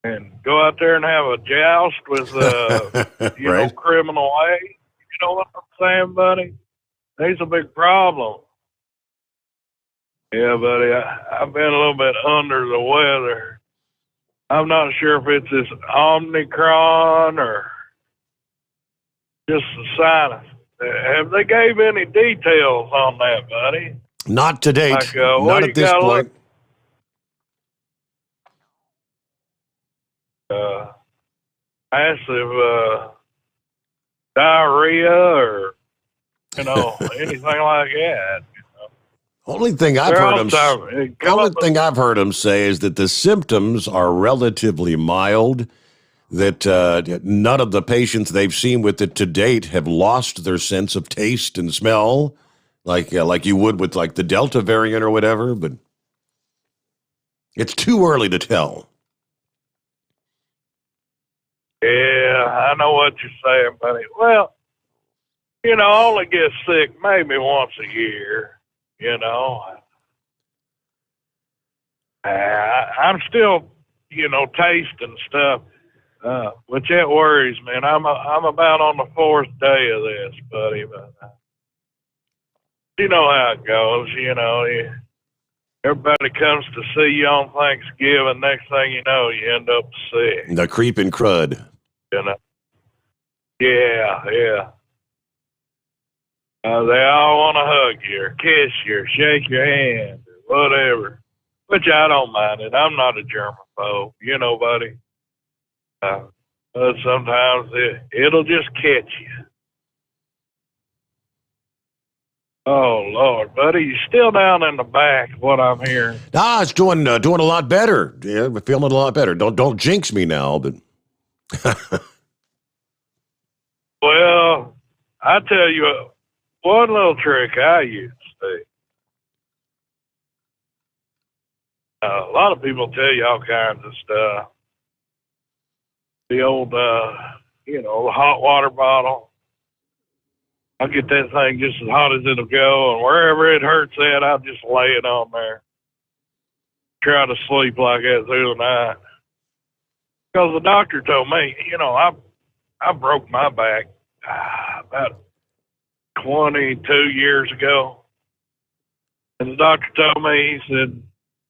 and go out there and have a joust with, you know, Right. criminal A. You know what I'm saying, buddy? There's a big problem. Yeah, buddy, I've been a little bit under the weather. I'm not sure if it's this Omicron or just the sinus. Have they gave any details on that, buddy? Not to date. Like, Not what at you this gotta point. Massive diarrhea or, you know, anything like that. Only thing I've heard him say is that the symptoms are relatively mild, that none of the patients they've seen with it to date have lost their sense of taste and smell, like you would with like the Delta variant or whatever, but it's too early to tell. Yeah, I know what you're saying, buddy. Well, you know, I only get sick maybe once a year, you know. I'm still, you know, tasting stuff, which that worries me. And I'm about on the 4th day of this, buddy. But you know how it goes, you know. Everybody comes to see you on Thanksgiving. Next thing you know, you end up sick. The creeping crud. You know? Yeah. They all want to hug you or kiss you or shake your hand or whatever, which I don't mind it. I'm not a germaphobe, you know, buddy. But sometimes it'll just catch you. Oh, Lord, buddy, you still down in the back, what I'm hearing. It's doing a lot better. Yeah, we're feeling a lot better. Don't jinx me now, but... Well, I tell you one little trick I use, Steve. A lot of people tell you all kinds of stuff. The old, you know, the hot water bottle. I'll get that thing just as hot as it'll go, and wherever it hurts at, I'll just lay it on there. Try to sleep like that through the night. Because the doctor told me, you know, I broke my back about 22 years ago. And the doctor told me, he said,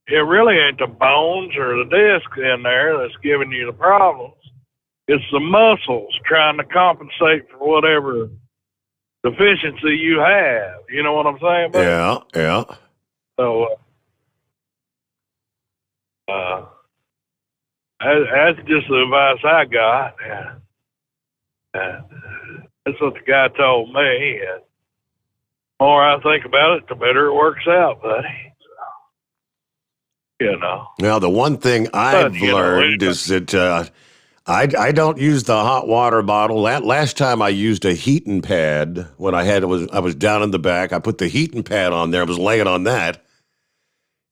it really ain't the bones or the disc in there that's giving you the problems. It's the muscles trying to compensate for whatever deficiency you have. You know what I'm saying? Buddy? Yeah. So, that's just the advice I got. That's what the guy told me. And the more I think about it, the better it works out, buddy. So, you know. Now, the one thing I've learned is that I don't use the hot water bottle. That last time I used a heating pad when I was down in the back. I put the heating pad on there. I was laying on that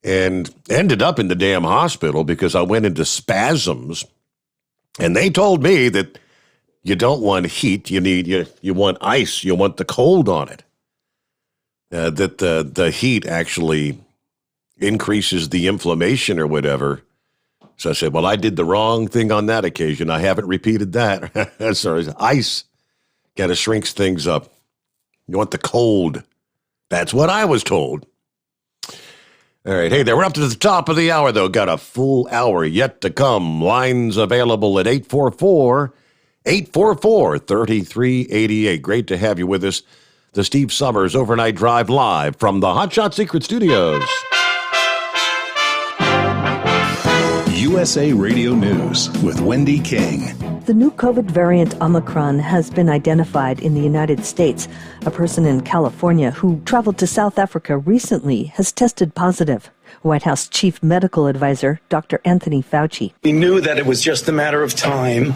and ended up in the damn hospital because I went into spasms. And they told me that you don't want heat. You want ice. You want the cold on it. That the heat actually increases the inflammation or whatever. So I said, well, I did the wrong thing on that occasion. I haven't repeated that. Sorry, ice kind of shrinks things up. You want the cold. That's what I was told. All right. Hey, we're up to the top of the hour, though. Got a full hour yet to come. Lines available at 844-3388. Great to have you with us. The Steve Sommers Overnight Drive live from the Hot Shot Secret Studios. USA Radio News with Wendy King. The new COVID variant Omicron has been identified in the United States. A person in California who traveled to South Africa recently has tested positive. White House Chief Medical Advisor Dr. Anthony Fauci. We knew that it was just a matter of time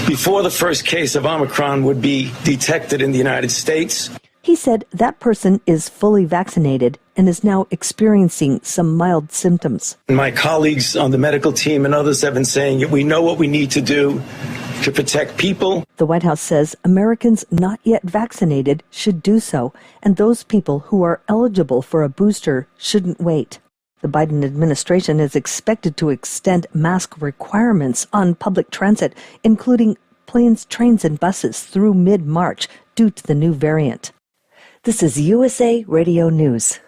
before the first case of Omicron would be detected in the United States. He said that person is fully vaccinated and is now experiencing some mild symptoms. My colleagues on the medical team and others have been saying we know what we need to do to protect people. The White House says Americans not yet vaccinated should do so, and those people who are eligible for a booster shouldn't wait. The Biden administration is expected to extend mask requirements on public transit, including planes, trains, and buses through mid-March due to the new variant. This is USA Radio News.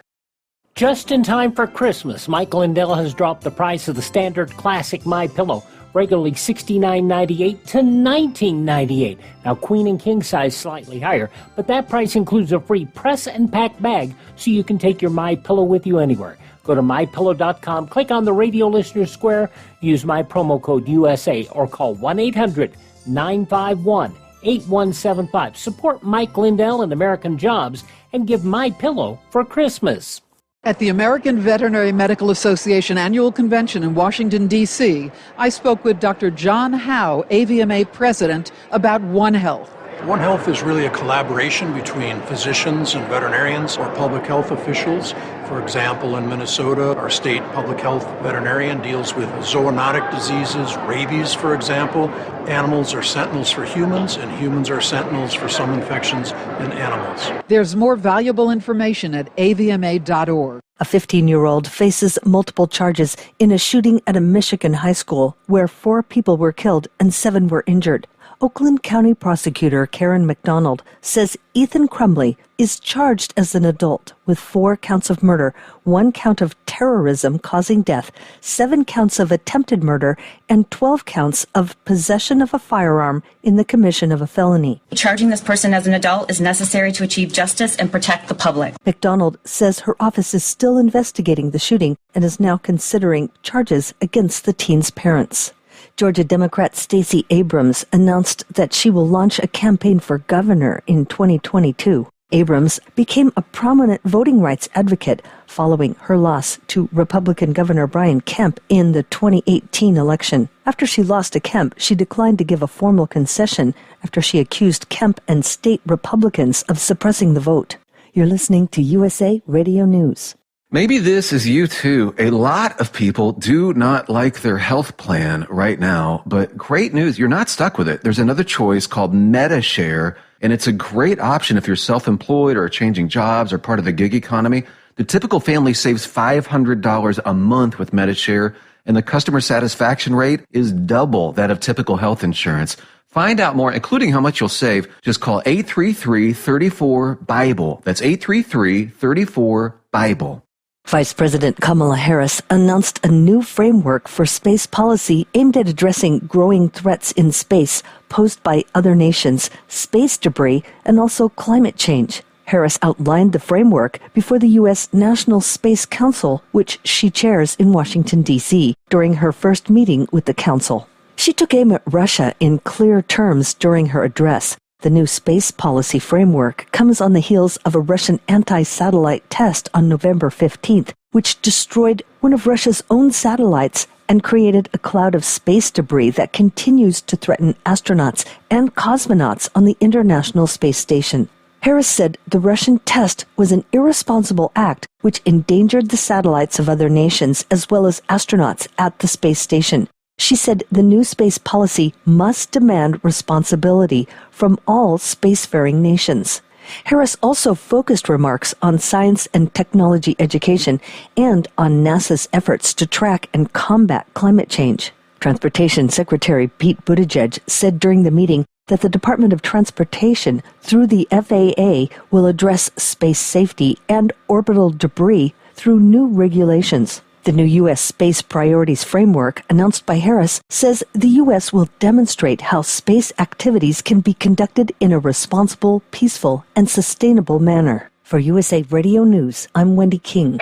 Just in time for Christmas, Mike Lindell has dropped the price of the standard classic MyPillow, regularly $69.98 to $19.98. Now, queen and king size slightly higher, but that price includes a free press and pack bag so you can take your MyPillow with you anywhere. Go to MyPillow.com, click on the radio listener square, use my promo code USA, or call 1-800-951-8175. Support Mike Lindell and American Jobs and give MyPillow for Christmas. At the American Veterinary Medical Association Annual Convention in Washington, D.C., I spoke with Dr. John Howe, AVMA President, about One Health. One Health is really a collaboration between physicians and veterinarians or public health officials. For example, in Minnesota, our state public health veterinarian deals with zoonotic diseases, rabies, for example. Animals are sentinels for humans, and humans are sentinels for some infections in animals. There's more valuable information at avma.org. A 15-year-old faces multiple charges in a shooting at a Michigan high school where 4 people were killed and 7 were injured. Oakland County Prosecutor Karen McDonald says Ethan Crumbley is charged as an adult with 4 counts of murder, 1 count of terrorism causing death, 7 counts of attempted murder, and 12 counts of possession of a firearm in the commission of a felony. Charging this person as an adult is necessary to achieve justice and protect the public. McDonald says her office is still investigating the shooting and is now considering charges against the teen's parents. Georgia Democrat Stacey Abrams announced that she will launch a campaign for governor in 2022. Abrams became a prominent voting rights advocate following her loss to Republican Governor Brian Kemp in the 2018 election. After she lost to Kemp, she declined to give a formal concession after she accused Kemp and state Republicans of suppressing the vote. You're listening to USA Radio News. Maybe this is you too. A lot of people do not like their health plan right now, but great news, you're not stuck with it. There's another choice called MediShare, and it's a great option if you're self-employed or changing jobs or part of the gig economy. The typical family saves $500 a month with MediShare, and the customer satisfaction rate is double that of typical health insurance. Find out more, including how much you'll save. Just call 833-34-BIBLE. That's 833-34-BIBLE. Vice President Kamala Harris announced a new framework for space policy aimed at addressing growing threats in space posed by other nations, space debris, and also climate change. Harris outlined the framework before the U.S. National Space Council, which she chairs in Washington, D.C., during her first meeting with the council. She took aim at Russia in clear terms during her address. The new space policy framework comes on the heels of a Russian anti-satellite test on November 15th, which destroyed one of Russia's own satellites and created a cloud of space debris that continues to threaten astronauts and cosmonauts on the International Space Station. Harris said the Russian test was an irresponsible act which endangered the satellites of other nations as well as astronauts at the space station. She said the new space policy must demand responsibility from all spacefaring nations. Harris also focused remarks on science and technology education and on NASA's efforts to track and combat climate change. Transportation Secretary Pete Buttigieg said during the meeting that the Department of Transportation, through the FAA, will address space safety and orbital debris through new regulations. The new U.S. Space Priorities Framework, announced by Harris, says the U.S. will demonstrate how space activities can be conducted in a responsible, peaceful, and sustainable manner. For USA Radio News, I'm Wendy King.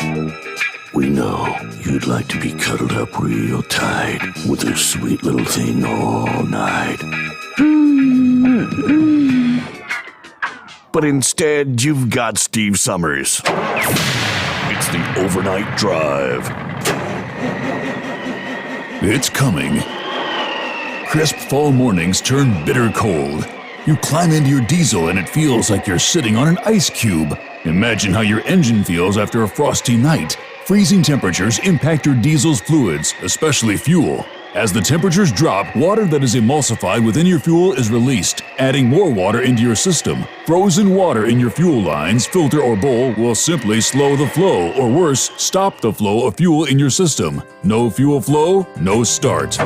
We know you'd like to be cuddled up real tight with a sweet little thing all night. But instead, you've got Steve Sommers. It's the Overnight Drive. It's coming. Crisp fall mornings turn bitter cold. You climb into your diesel and it feels like you're sitting on an ice cube. Imagine how your engine feels after a frosty night. Freezing temperatures impact your diesel's fluids, especially fuel. As the temperatures drop, water that is emulsified within your fuel is released, adding more water into your system. Frozen water in your fuel lines, filter, or bowl will simply slow the flow, or worse, stop the flow of fuel in your system. No fuel flow, no start.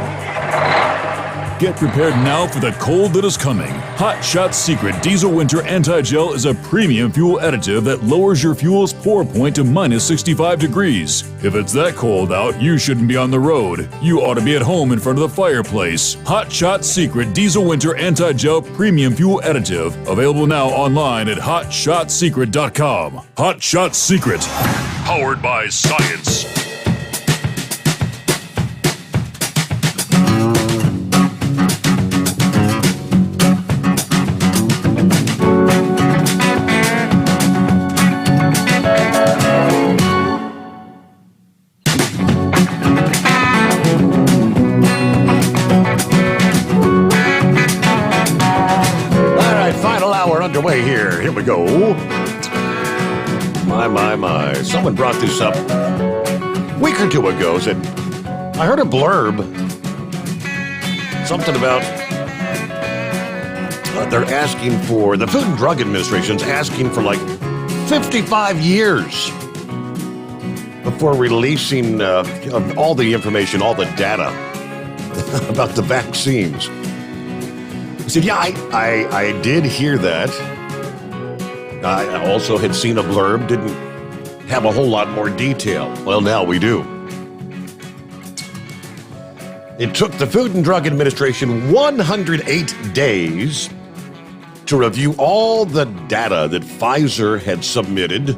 Get prepared now for the cold that is coming. Hot Shot Secret Diesel Winter Anti-Gel is a premium fuel additive that lowers your fuel's pour point to minus 65 degrees. If it's that cold out, you shouldn't be on the road. You ought to be at home in front of the fireplace. Hot Shot Secret Diesel Winter Anti-Gel Premium Fuel Additive. Available now online at hotshotsecret.com. Hot Shot Secret. Powered by science. Underway here. Here we go. My. Someone brought this up a week or two ago. Said, I heard a blurb. Something about they're asking for, the Food and Drug Administration's asking for like 55 years before releasing all the information, all the data about the vaccines. I said, yeah, I did hear that. I also had seen a blurb, didn't have a whole lot more detail. Well, now we do. It took the Food and Drug Administration 108 days to review all the data that Pfizer had submitted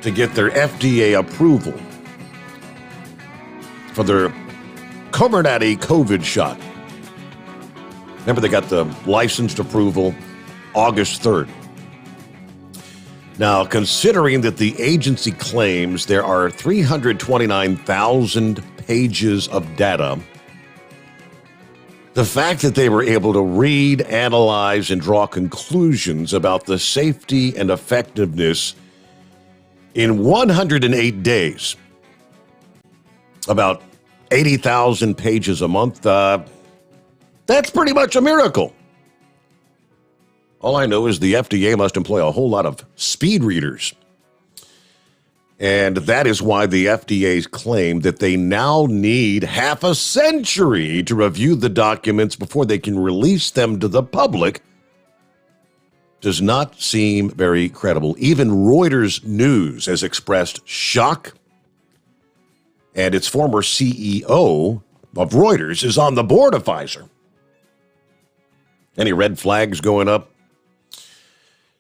to get their FDA approval for their Comirnaty COVID shot. Remember, they got the licensed approval August 3rd. Now, considering that the agency claims there are 329,000 pages of data, the fact that they were able to read, analyze, and draw conclusions about the safety and effectiveness in 108 days, about 80,000 pages a month, that's pretty much a miracle. All I know is the FDA must employ a whole lot of speed readers. And that is why the FDA claimed that they now need half a century to review the documents before they can release them to the public. Does not seem very credible. Even Reuters News has expressed shock. And its former CEO of Reuters is on the board of Pfizer. Any red flags going up?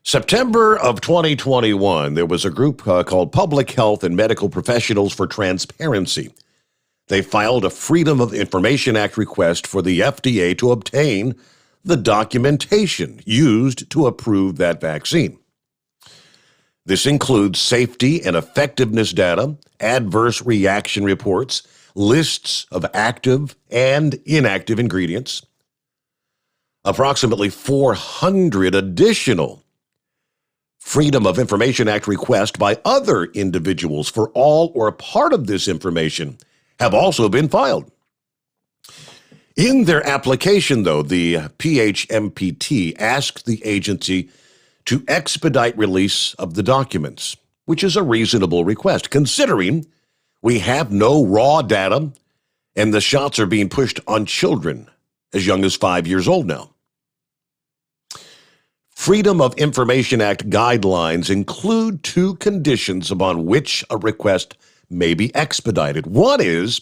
September of 2021, there was a group called Public Health and Medical Professionals for Transparency. They filed a Freedom of Information Act request for the FDA to obtain the documentation used to approve that vaccine. This includes safety and effectiveness data, adverse reaction reports, lists of active and inactive ingredients, approximately 400 additional Freedom of Information Act requests by other individuals for all or part of this information have also been filed. In their application, though, the PHMPT asked the agency to expedite release of the documents, which is a reasonable request, considering we have no raw data and the shots are being pushed on children as young as 5 years old now. Freedom of Information Act guidelines include two conditions upon which a request may be expedited. One is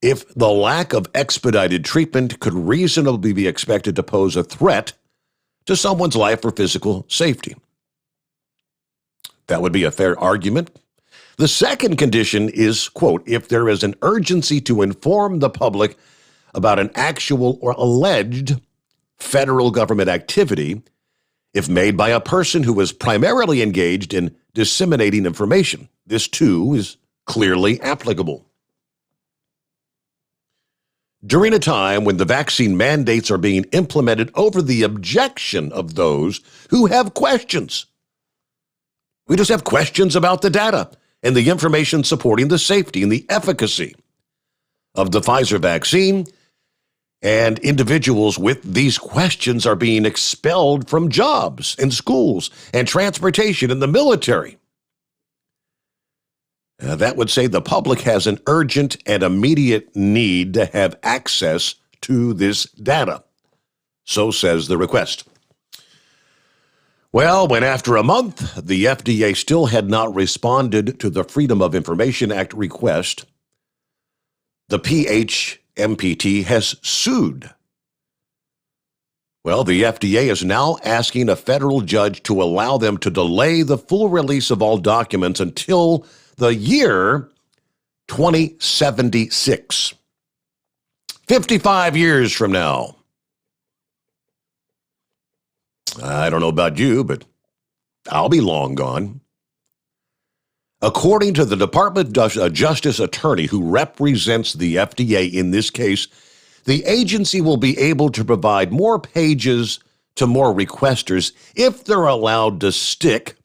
if the lack of expedited treatment could reasonably be expected to pose a threat to someone's life or physical safety. That would be a fair argument. The second condition is, quote, if there is an urgency to inform the public about an actual or alleged federal government activity, if made by a person who is primarily engaged in disseminating information. This, too, is clearly applicable. During a time when the vaccine mandates are being implemented over the objection of those who have questions. We just have questions about the data and the information supporting the safety and the efficacy of the Pfizer vaccine, and individuals with these questions are being expelled from jobs and schools and transportation and the military. That would say the public has an urgent and immediate need to have access to this data. So says the request. Well, when after a month, the FDA still had not responded to the Freedom of Information Act request, the PHMPT has sued. Well, the FDA is now asking a federal judge to allow them to delay the full release of all documents until the year 2076. 55 years from now. I don't know about you, but I'll be long gone. According to the Department of Justice attorney who represents the FDA in this case, the agency will be able to provide more pages to more requesters if they're allowed to stick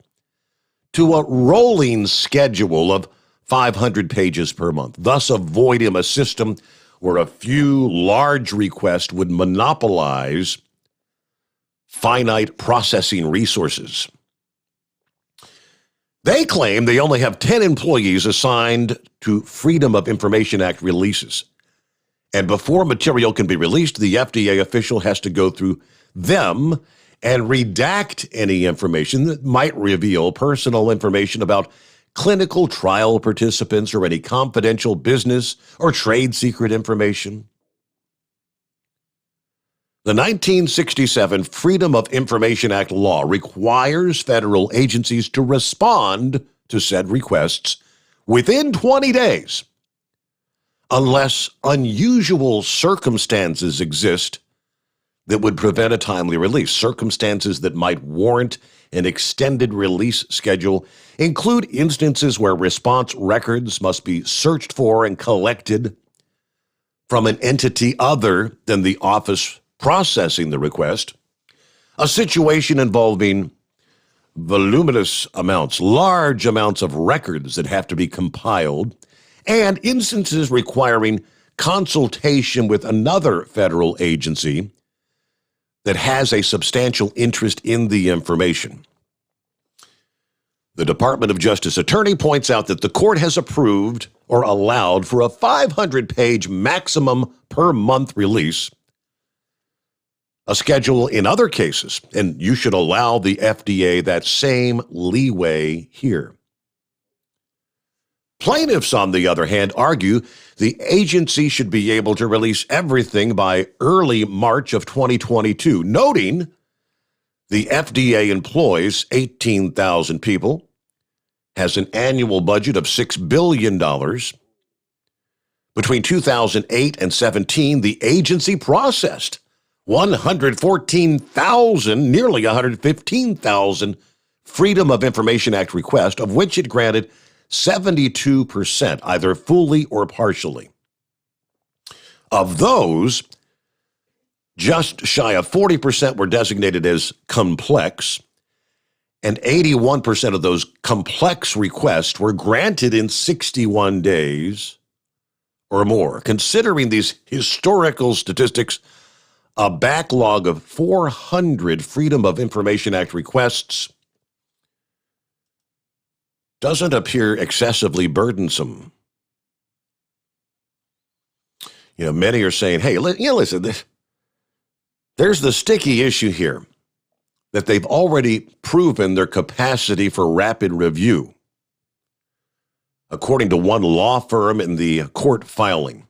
to a rolling schedule of 500 pages per month, thus avoiding a system where a few large requests would monopolize finite processing resources. They claim they only have 10 employees assigned to Freedom of Information Act releases. And before material can be released, the FDA official has to go through them and redact any information that might reveal personal information about clinical trial participants or any confidential business or trade secret information. The 1967 Freedom of Information Act law requires federal agencies to respond to said requests within 20 days, unless unusual circumstances exist that would prevent a timely release. Circumstances that might warrant an extended release schedule include instances where response records must be searched for and collected from an entity other than the office processing the request, a situation involving voluminous amounts, large amounts of records that have to be compiled, and instances requiring consultation with another federal agency that has a substantial interest in the information. The Department of Justice attorney points out that the court has approved or allowed for a 500-page maximum per month release, a schedule in other cases, and you should allow the FDA that same leeway here. Plaintiffs, on the other hand, argue the agency should be able to release everything by early March of 2022, noting the FDA employs 18,000 people, has an annual budget of $6 billion. Between 2008 and 17, the agency processed 114,000, nearly 115,000 Freedom of Information Act requests, of which it granted 72%, either fully or partially. Of those, just shy of 40% were designated as complex, and 81% of those complex requests were granted in 61 days or more. Considering these historical statistics, a backlog of 400 Freedom of Information Act requests doesn't appear excessively burdensome. Many are saying, hey, listen, there's the sticky issue here, that they've already proven their capacity for rapid review. According to one law firm in the court filing,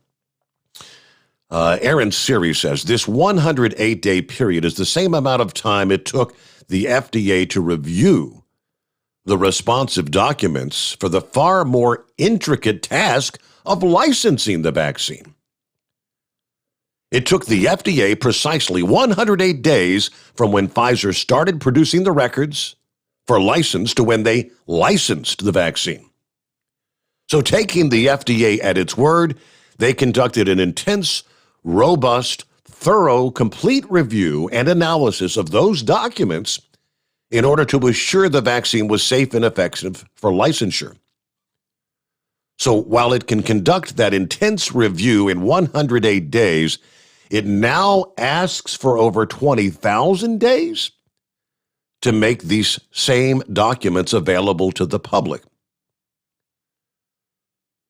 Aaron Siri says this 108-day period is the same amount of time it took the FDA to review the responsive documents for the far more intricate task of licensing the vaccine. It took the FDA precisely 108 days from when Pfizer started producing the records for license to when they licensed the vaccine. So taking the FDA at its word, they conducted an intense, robust, thorough, complete review and analysis of those documents in order to assure the vaccine was safe and effective for licensure. So while it can conduct that intense review in 108 days, it now asks for over 20,000 days to make these same documents available to the public.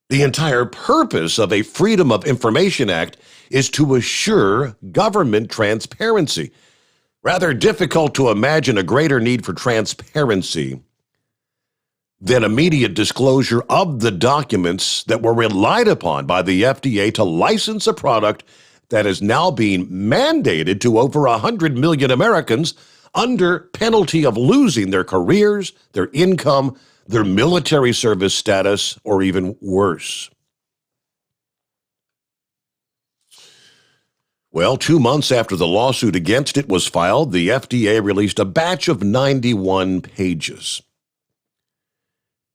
The entire purpose of a Freedom of Information Act is to assure government transparency. Rather difficult to imagine a greater need for transparency than immediate disclosure of the documents that were relied upon by the FDA to license a product that is now being mandated to over 100 million Americans under penalty of losing their careers, their income, their military service status, or even worse. Well, 2 months after the lawsuit against it was filed, the FDA released a batch of 91 pages.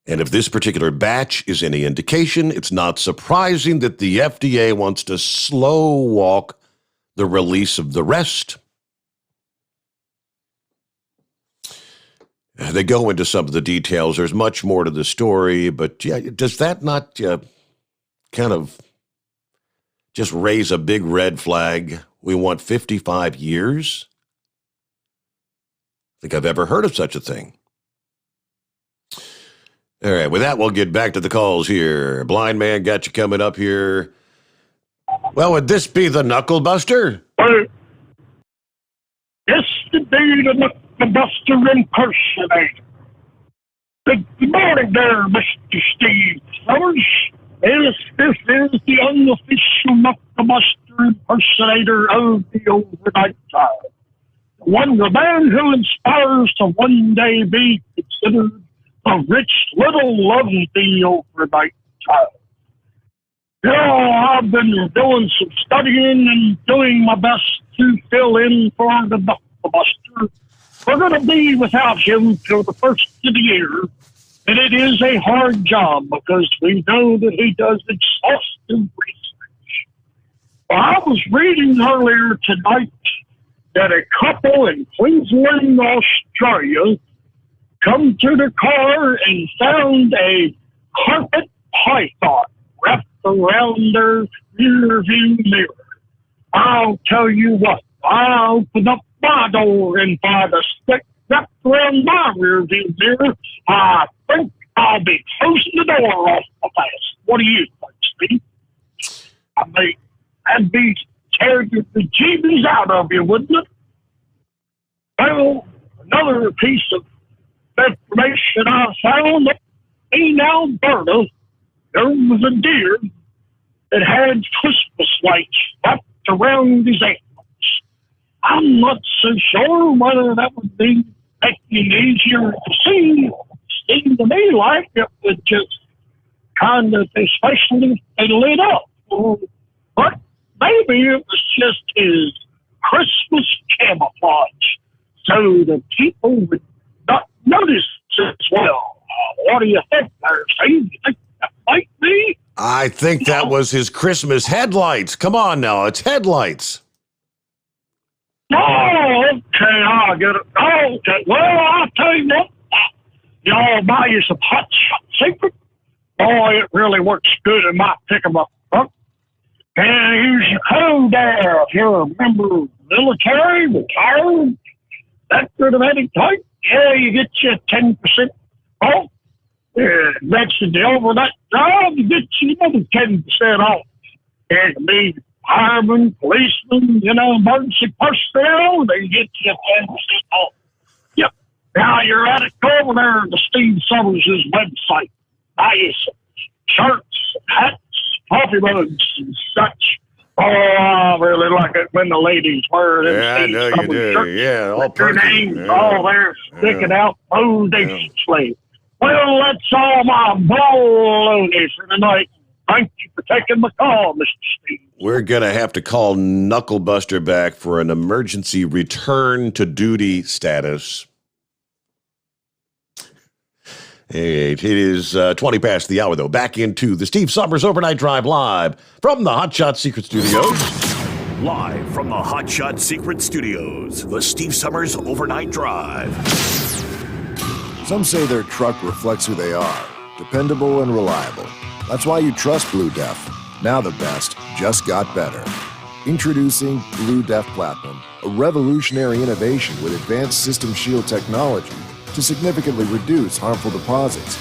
And if this particular batch is any indication, it's not surprising that the FDA wants to slow walk the release of the rest. They go into some of the details. There's much more to the story, but yeah, does that not kind of just raise a big red flag? We want 55 years? I think I've ever heard of such a thing. All right, with that, we'll get back to the calls here. Blind man got you coming up here. Well, would this be the Knuckle Buster? Yes, indeed, a Knuckle Buster impersonator. Good morning there, Mr. Steve Sommers. Yes, this is the unofficial Knuckle Buster impersonator of the overnight trial. The man who inspires to one day be considered a rich little of the overnight child. You know, I've been doing some studying and doing my best to fill in for the Knuckle Buster. We're going to be without him till the first of the year, and it is a hard job because we know that he does exhaustive research. Well, I was reading earlier tonight that a couple in Queensland, Australia, come to the car and found a carpet python wrapped around their rear view mirror. I'll tell you what, I opened up my door and find a stick wrapped around my rear view mirror. I think I'll be closing the door off my fast. What do you think, Steve? I mean, that'd be tearing the jeebies out of you, wouldn't it? Well, another piece of information I found that in Alberta, there was a deer that had Christmas lights wrapped around his antlers. I'm not so sure whether that would be making it easier to see. It seemed to me like it would just kind of, especially if they lit up. But maybe it was just his Christmas camouflage, so the people would not notice as well. What do you think there, Steve? You think that might be? I think that was his Christmas headlights. Come on now, it's headlights. Oh, okay, I get it. Okay, well, I'll tell you what. Y'all buy you some hot shot secret. Boy, it really works good in my pickup truck. And use your code there if you're a member of the military, retired, that sort of any type. Yeah, you get you 10% off. That's the overnight job. You get you another 10% off. It can be firemen, policemen, emergency personnel. They get you 10% off. Yep. Now you're at it. Go over there to Steve Sommers' website. Buy you some shirts, hats, coffee mugs, and such. Oh, I really like it when the ladies wear them. Yeah, I know you do. Shirts. Yeah, all Their perky. names Yeah. all there sticking out bodaciously. Well, that's all my baloney for tonight. Thank you for taking the call, Mr. Steve. We're going to have to call Knucklebuster back for an emergency return to duty status. It is 20 past the hour, though. Back into the Steve Sommers Overnight Drive live from the Hot Shot Secret Studios. Live from the Hot Shot Secret Studios, the Steve Sommers Overnight Drive. Some say their truck reflects who they are, dependable and reliable. That's why you trust Blue Def. Now the best just got better. Introducing Blue Def Platinum, a revolutionary innovation with advanced system shield technology to significantly reduce harmful deposits.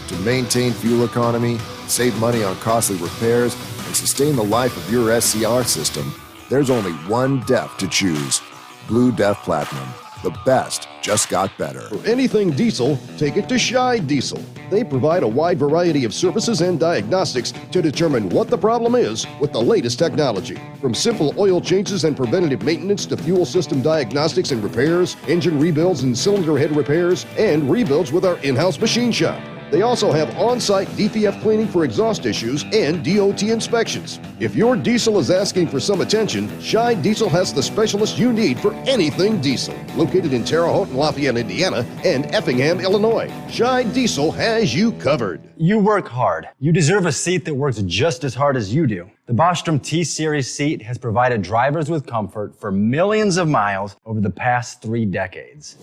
To maintain fuel economy, save money on costly repairs, and sustain the life of your SCR system, there's only one DEF to choose. Blue Def Platinum. The best just got better. For anything diesel, take it to Scheid Diesel. They provide a wide variety of services and diagnostics to determine what the problem is with the latest technology. From simple oil changes and preventative maintenance to fuel system diagnostics and repairs, engine rebuilds and cylinder head repairs, and rebuilds with our in-house machine shop. They also have on-site DPF cleaning for exhaust issues and DOT inspections. If your diesel is asking for some attention, Scheid Diesel has the specialist you need for anything diesel. Located in Terre Haute and Lafayette, Indiana, and Effingham, Illinois, Scheid Diesel has you covered. You work hard. You deserve a seat that works just as hard as you do. The Bostrom T-Series seat has provided drivers with comfort for millions of miles over the past 3 decades.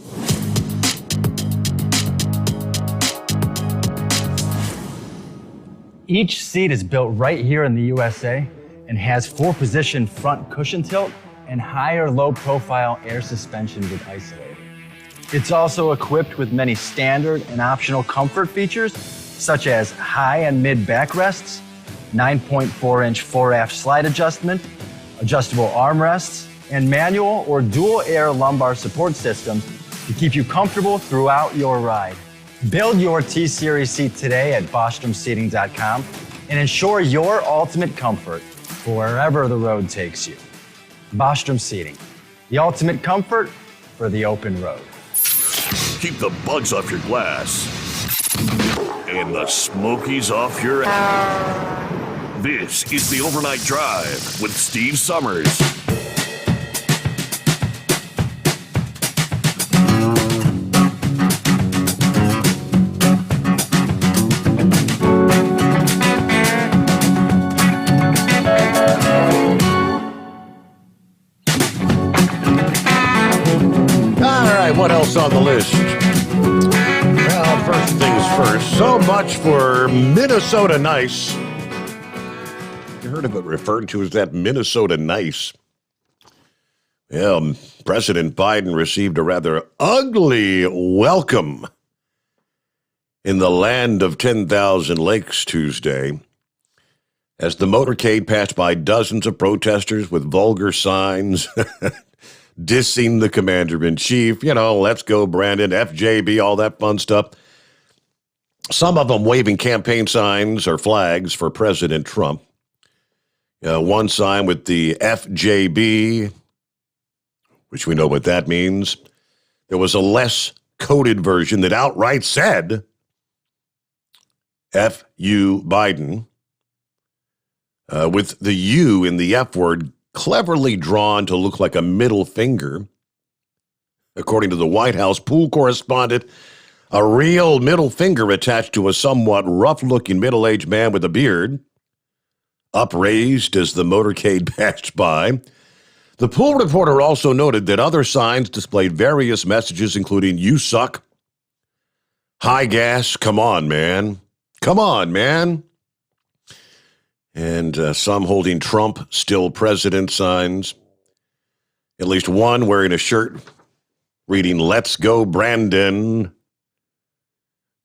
Each seat is built right here in the USA and has 4-position front cushion tilt and higher low-profile air suspension with isolator. It's also equipped with many standard and optional comfort features, such as high and mid backrests, 9.4-inch fore-aft slide adjustment, adjustable armrests, and manual or dual air lumbar support systems to keep you comfortable throughout your ride. Build your T-Series seat today at BostromSeating.com and ensure your ultimate comfort for wherever the road takes you. Bostrom Seating, the ultimate comfort for the open road. Keep the bugs off your glass and the smokies off your ass. This is the Overnight Drive with Steve Sommers. What else on the list? Well, first things first. So much for Minnesota Nice. You heard of it referred to as that Minnesota Nice. Well, President Biden received a rather ugly welcome in the land of 10,000 lakes Tuesday as the motorcade passed by dozens of protesters with vulgar signs dissing the commander-in-chief, let's go, Brandon, FJB, all that fun stuff. Some of them waving campaign signs or flags for President Trump. One sign with the FJB, which we know what that means. There was a less coded version that outright said, F-U Biden, with the U in the F word cleverly drawn to look like a middle finger. According to the White House pool correspondent, a real middle finger attached to a somewhat rough-looking middle-aged man with a beard, upraised as the motorcade passed by. The pool reporter also noted that other signs displayed various messages, including, "You suck," "High gas," "Come on, man," "Come on, man," and some holding Trump still president signs. At least one wearing a shirt reading, "Let's go, Brandon."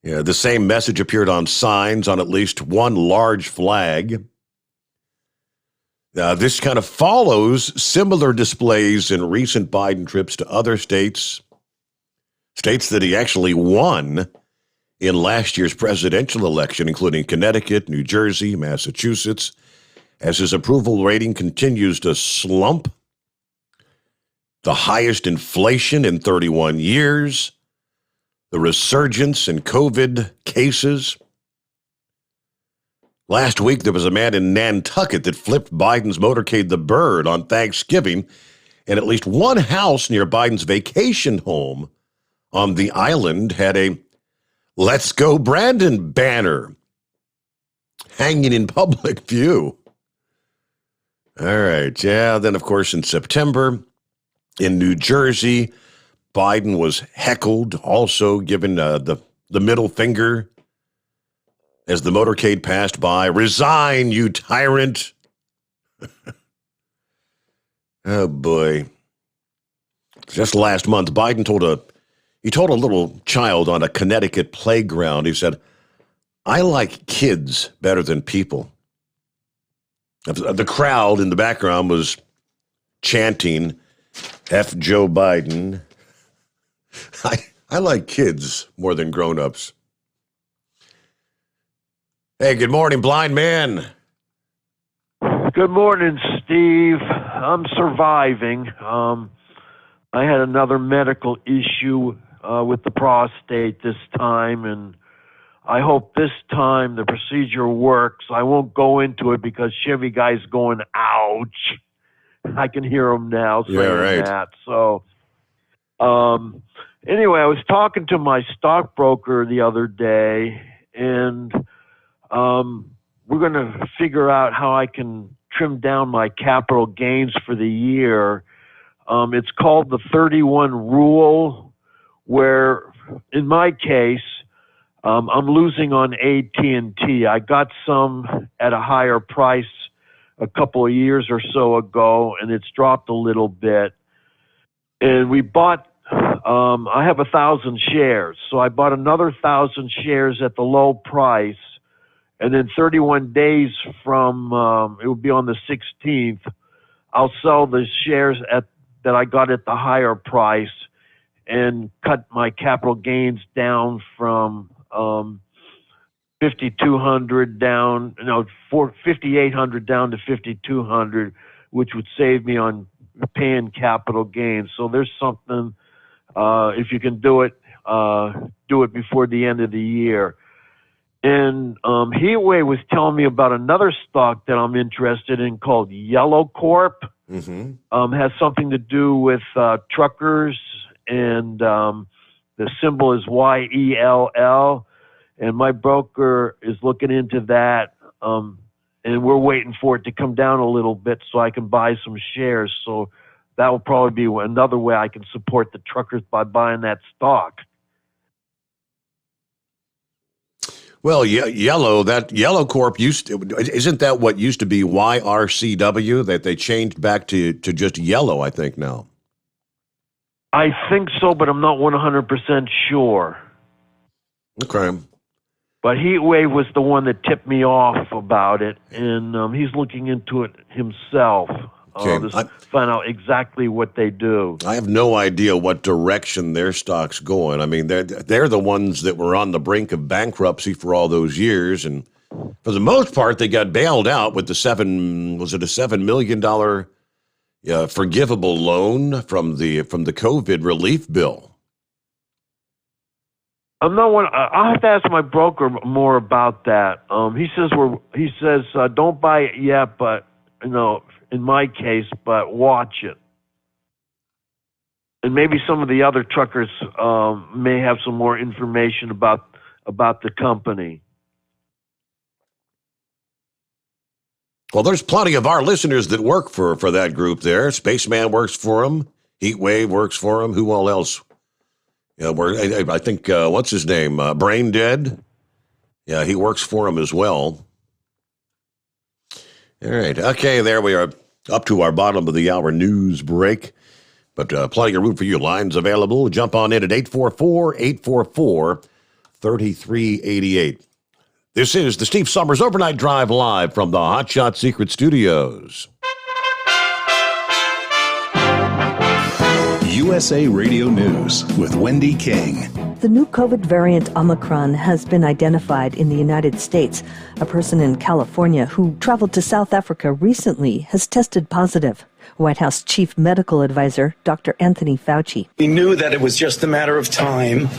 Yeah, the same message appeared on signs on at least one large flag. This kind of follows similar displays in recent Biden trips to other states that he actually won in last year's presidential election, including Connecticut, New Jersey, Massachusetts, as his approval rating continues to slump. The highest inflation in 31 years, the resurgence in COVID cases. Last week, there was a man in Nantucket that flipped Biden's motorcade, the Bird, on Thanksgiving, and at least one house near Biden's vacation home on the island had a "Let's go, Brandon" banner hanging in public view. All right, yeah, then, of course, in September, in New Jersey, Biden was heckled, also given the middle finger. as the motorcade passed by. Resign, you tyrant. Oh, boy. Just last month, Biden told a little child on a Connecticut playground, he said, "I like kids better than people." The crowd in the background was chanting, "F Joe Biden." I like kids more than grown-ups. Hey, good morning, blind man. Good morning, Steve. I'm surviving. I had another medical issue with the prostate this time, and I hope this time the procedure works. I won't go into it because Chevy guy's going, ouch. I can hear him now saying that. So, anyway, I was talking to my stockbroker the other day, and we're going to figure out how I can trim down my capital gains for the year. It's called the 31 rule, where in my case, I'm losing on AT&T. I got some at a higher price a couple of years or so ago, and it's dropped a little bit. And we bought, I have 1,000 shares. So I bought another 1,000 shares at the low price. And then 31 days from, it will be on the 16th, I'll sell the shares that I got at the higher price and cut my capital gains down from 5,200 down, no, 5,800 down to 5,200, which would save me on paying capital gains. So there's something, if you can do it before the end of the year. And Heatwave was telling me about another stock that I'm interested in called Yellow Corp. Mm-hmm. Has something to do with truckers, and the symbol is YELL. And my broker is looking into that, and we're waiting for it to come down a little bit so I can buy some shares. So that will probably be another way I can support the truckers, by buying that stock. Well, Yellow Corp isn't that what used to be YRCW, that they changed back to just Yellow, I think, now? I think so, but I'm not 100% sure. Okay. But Heatwave was the one that tipped me off about it, and he's looking into it himself to find out exactly what they do. I have no idea what direction their stock's going. I mean, they're the ones that were on the brink of bankruptcy for all those years, and for the most part, they got bailed out with the $7 million forgivable loan from the COVID relief bill. I'm not one. I'll have to ask my broker more about that. He says don't buy it yet, but in my case, but watch it. And maybe some of the other truckers may have some more information about the company. Well, there's plenty of our listeners that work for that group there. Spaceman works for them. Heatwave works for them. Who all else? Yeah, I think, what's his name? Brain Dead? Yeah, he works for him as well. All right. Okay, there we are, up to our bottom of the hour news break. But plenty of room for you. Lines available. Jump on in at 844-844-3388. This is the Steve Sommers Overnight Drive live from the Hot Shot Secret Studios. USA Radio News with Wendy King. The new COVID variant Omicron has been identified in the United States. A person in California who traveled to South Africa recently has tested positive. White House Chief Medical Advisor Dr. Anthony Fauci. We knew that it was just a matter of time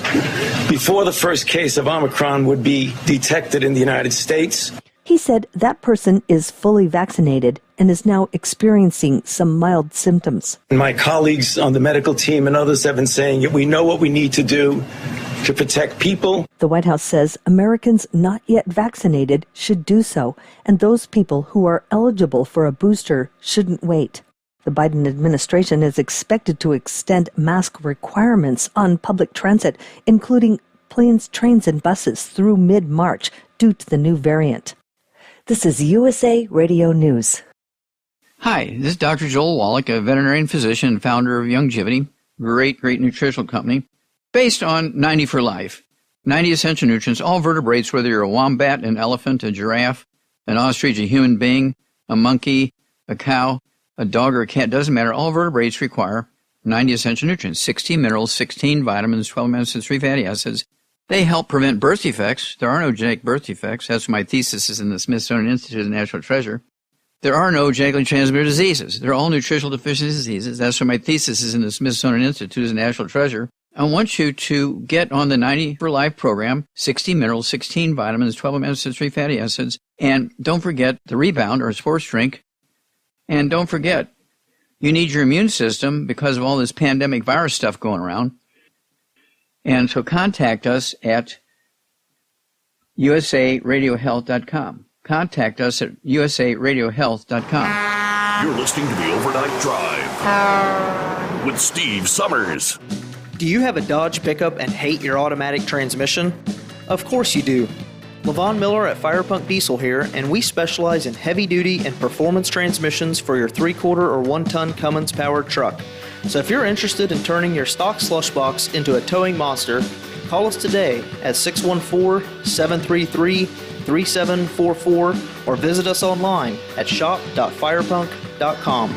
before the first case of Omicron would be detected in the United States. He said that person is fully vaccinated and is now experiencing some mild symptoms. My colleagues on the medical team and others have been saying that we know what we need to do to protect people. The White House says Americans not yet vaccinated should do so, and those people who are eligible for a booster shouldn't wait. The Biden administration is expected to extend mask requirements on public transit, including planes, trains, and buses through mid-March due to the new variant. This is USA Radio News. Hi, this is Dr. Joel Wallach, a veterinarian physician and founder of Youngevity, great nutritional company, based on 90 for Life. 90 essential nutrients, all vertebrates, whether you're a wombat, an elephant, a giraffe, an ostrich, a human being, a monkey, a cow, a dog, or a cat, doesn't matter. All vertebrates require 90 essential nutrients, 16 minerals, 16 vitamins, 12 amino acids, 3 fatty acids. They help prevent birth defects. There are no genetic birth defects. That's my thesis is in the Smithsonian Institute of National Treasure. There are no genetically transmitted diseases. They're all nutritional deficiency diseases. That's why my thesis is in the Smithsonian Institute of National Treasure. I want you to get on the 90 for Life program, 60 minerals, 16 vitamins, 12 amino acids, 3 fatty acids. And don't forget the Rebound or a sports drink. And don't forget, you need your immune system because of all this pandemic virus stuff going around. And so contact us at usaradiohealth.com. Contact us at usaradiohealth.com. You're listening to the Overnight Drive with Steve Sommers. Do you have a Dodge pickup and hate your automatic transmission? Of course you do. LaVon Miller at Firepunk Diesel here, and we specialize in heavy-duty and performance transmissions for your 3-quarter or 1-ton Cummins-powered truck. So if you're interested in turning your stock slush box into a towing monster, call us today at 614-733-3744 or visit us online at shop.firepunk.com.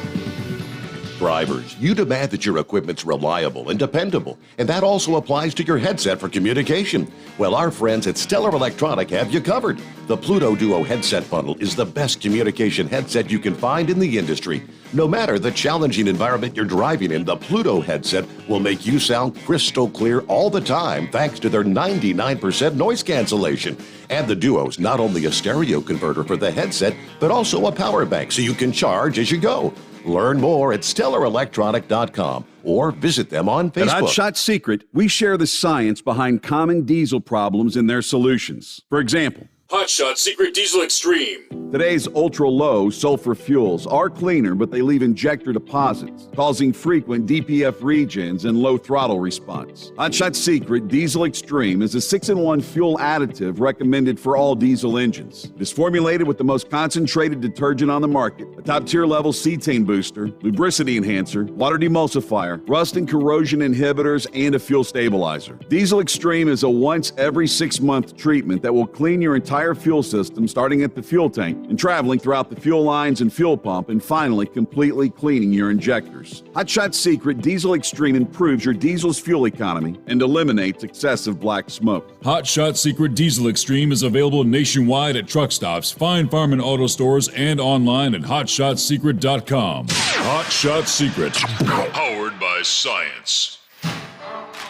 Drivers, you demand that your equipment's reliable and dependable, and that also applies to your headset for communication. Well, our friends at Stellar Electronic have you covered. The Pluto Duo headset bundle is the best communication headset you can find in the industry. No matter the challenging environment you're driving in, the Pluto headset will make you sound crystal clear all the time thanks to their 99% noise cancellation. And the Duo's not only a stereo converter for the headset, but also a power bank so you can charge as you go. Learn more at StellarElectronic.com or visit them on Facebook. At Hot Shot Secret, we share the science behind common diesel problems and their solutions. For example, Hot Shot Secret Diesel Extreme. Today's ultra-low sulfur fuels are cleaner, but they leave injector deposits, causing frequent DPF regens and low throttle response. Hot Shot Secret Diesel Extreme is a 6-in-1 fuel additive recommended for all diesel engines. It is formulated with the most concentrated detergent on the market, a top-tier level cetane booster, lubricity enhancer, water demulsifier, rust and corrosion inhibitors, and a fuel stabilizer. Diesel Extreme is a once every 6-month treatment that will clean your entire fuel system, starting at the fuel tank and traveling throughout the fuel lines and fuel pump, and finally completely cleaning your injectors. Hot Shot Secret Diesel Extreme improves your diesel's fuel economy and eliminates excessive black smoke. Hot Shot Secret Diesel Extreme is available nationwide at truck stops, fine farm and auto stores, and online at hotshotsecret.com. Hot Shot Secret, powered by science.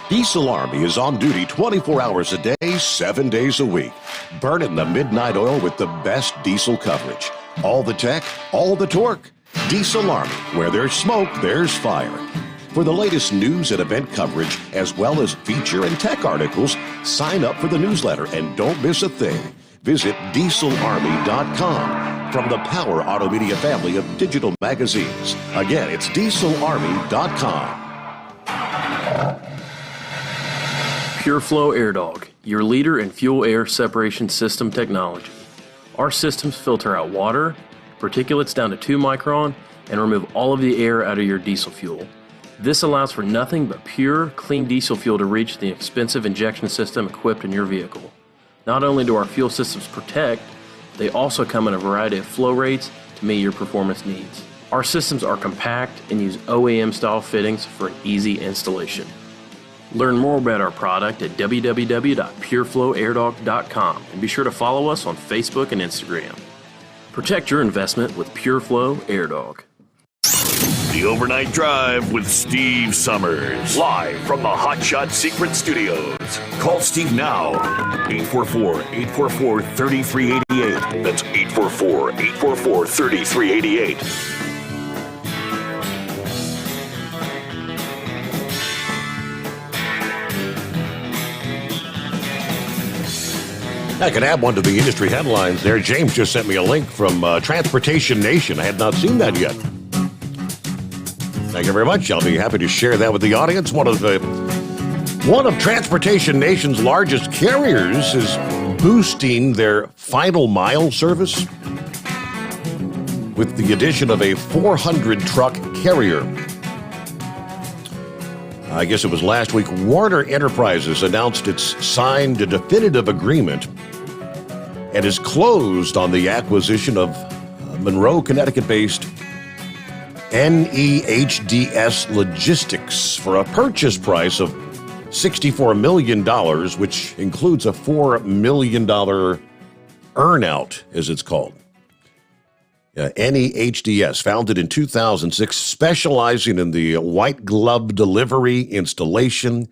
Diesel Army is on duty 24 hours a day, 7 days a week. Burning the midnight oil with the best diesel coverage. All the tech, all the torque. Diesel Army, where there's smoke, there's fire. For the latest news and event coverage, as well as feature and tech articles, sign up for the newsletter and don't miss a thing. Visit dieselarmy.com from the Power Auto Media family of digital magazines. Again, it's dieselarmy.com. PureFlow AirDog, your leader in fuel-air separation system technology. Our systems filter out water, particulates down to 2 micron, and remove all of the air out of your diesel fuel. This allows for nothing but pure, clean diesel fuel to reach the expensive injection system equipped in your vehicle. Not only do our fuel systems protect, they also come in a variety of flow rates to meet your performance needs. Our systems are compact and use OEM-style fittings for an easy installation. Learn more about our product at www.pureflowairdog.com and be sure to follow us on Facebook and Instagram. Protect your investment with PureFlow AirDog. The Overnight Drive with Steve Sommers. Live from the Hot Shot Secret Studios. Call Steve now. 844-844-3388. That's 844-844-3388. I can add one to the industry headlines there. James just sent me a link from Transportation Nation. I had not seen that yet. Thank you very much. I'll be happy to share that with the audience. One of Transportation Nation's largest carriers is boosting their final mile service with the addition of a 400-truck carrier. I guess it was last week, Warner Enterprises announced it's signed a definitive agreement and is closed on the acquisition of Monroe, Connecticut-based NEHDS Logistics for a purchase price of $64 million, which includes a $4 million earnout, as it's called. NEHDS, founded in 2006, specializing in the white glove delivery, installation,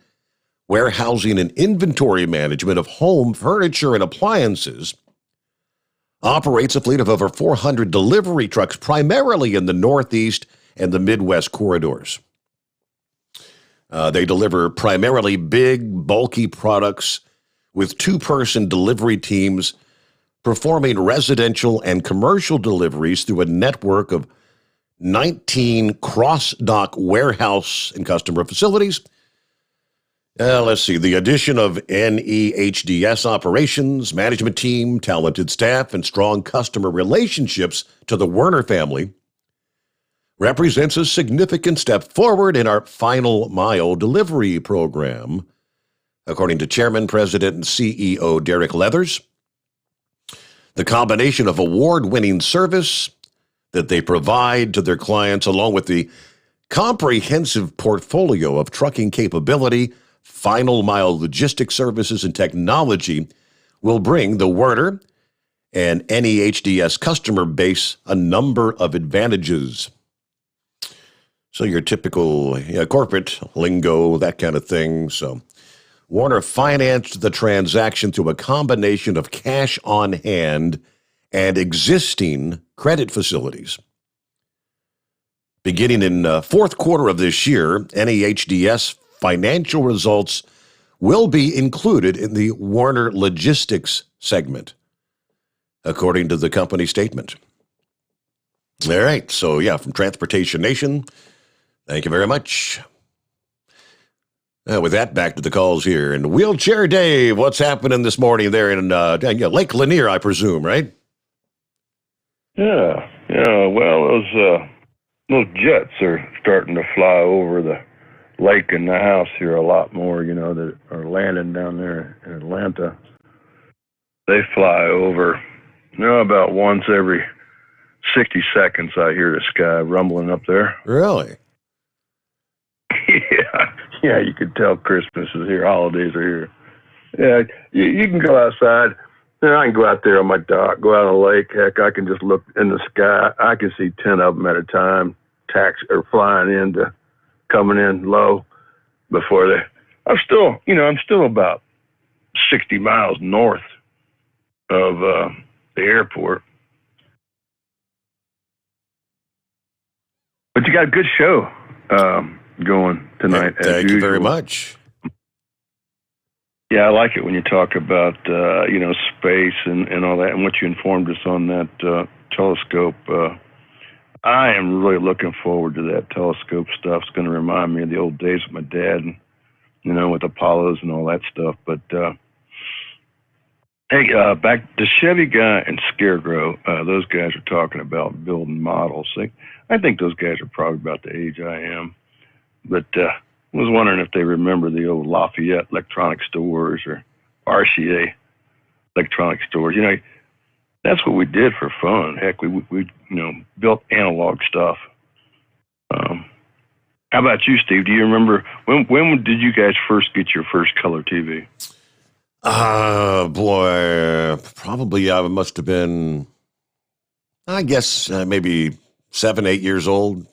warehousing, and inventory management of home furniture and appliances, operates a fleet of over 400 delivery trucks, primarily in the Northeast and the Midwest corridors. They deliver primarily big, bulky products with two-person delivery teams performing residential and commercial deliveries through a network of 19 cross-dock warehouse and customer facilities. Let's see, the addition of NEHDS operations, management team, talented staff, and strong customer relationships to the Werner family represents a significant step forward in our final mile delivery program, according to Chairman, President, and CEO Derek Leathers. The combination of award-winning service that they provide to their clients, along with the comprehensive portfolio of trucking capability, final mile logistics services, and technology, will bring the Werner and NEHDS customer base a number of advantages. So your typical corporate lingo, that kind of thing. So Warner financed the transaction through a combination of cash on hand and existing credit facilities. Beginning in fourth quarter of this year, NEHDS financial results will be included in the Werner Logistics segment, according to the company statement. All right, so from Transportation Nation, thank you very much. With that, back to the calls here. And Wheelchair Dave, what's happening this morning there in Lake Lanier, I presume, right? Yeah. Well, those jets are starting to fly over the lake and the house here a lot more, that are landing down there in Atlanta. They fly over, about once every 60 seconds I hear the sky rumbling up there. Really? Yeah, you could tell Christmas is here, holidays are here. Yeah, you can go outside. I can go out there on my dock, go out on the lake. Heck, I can just look in the sky. I can see 10 of them at a time, flying coming in low before they. I'm still about 60 miles north of the airport. But you got a good show going tonight. Thank you very much. Yeah, I like it when you talk about space and all that, and what you informed us on that telescope. I am really looking forward to that telescope stuff. It's going to remind me of the old days with my dad, and with Apollos and all that stuff. But hey, back to Chevy guy and Scarecrow. Those guys are talking about building models. I think those guys are probably about the age I am. But I was wondering if they remember the old Lafayette electronic stores or RCA electronic stores. That's what we did for fun. Heck, we built analog stuff. How about you, Steve? Do you remember when did you guys first get your first color TV? Boy, probably I must have been, I guess, maybe 7, 8 years old.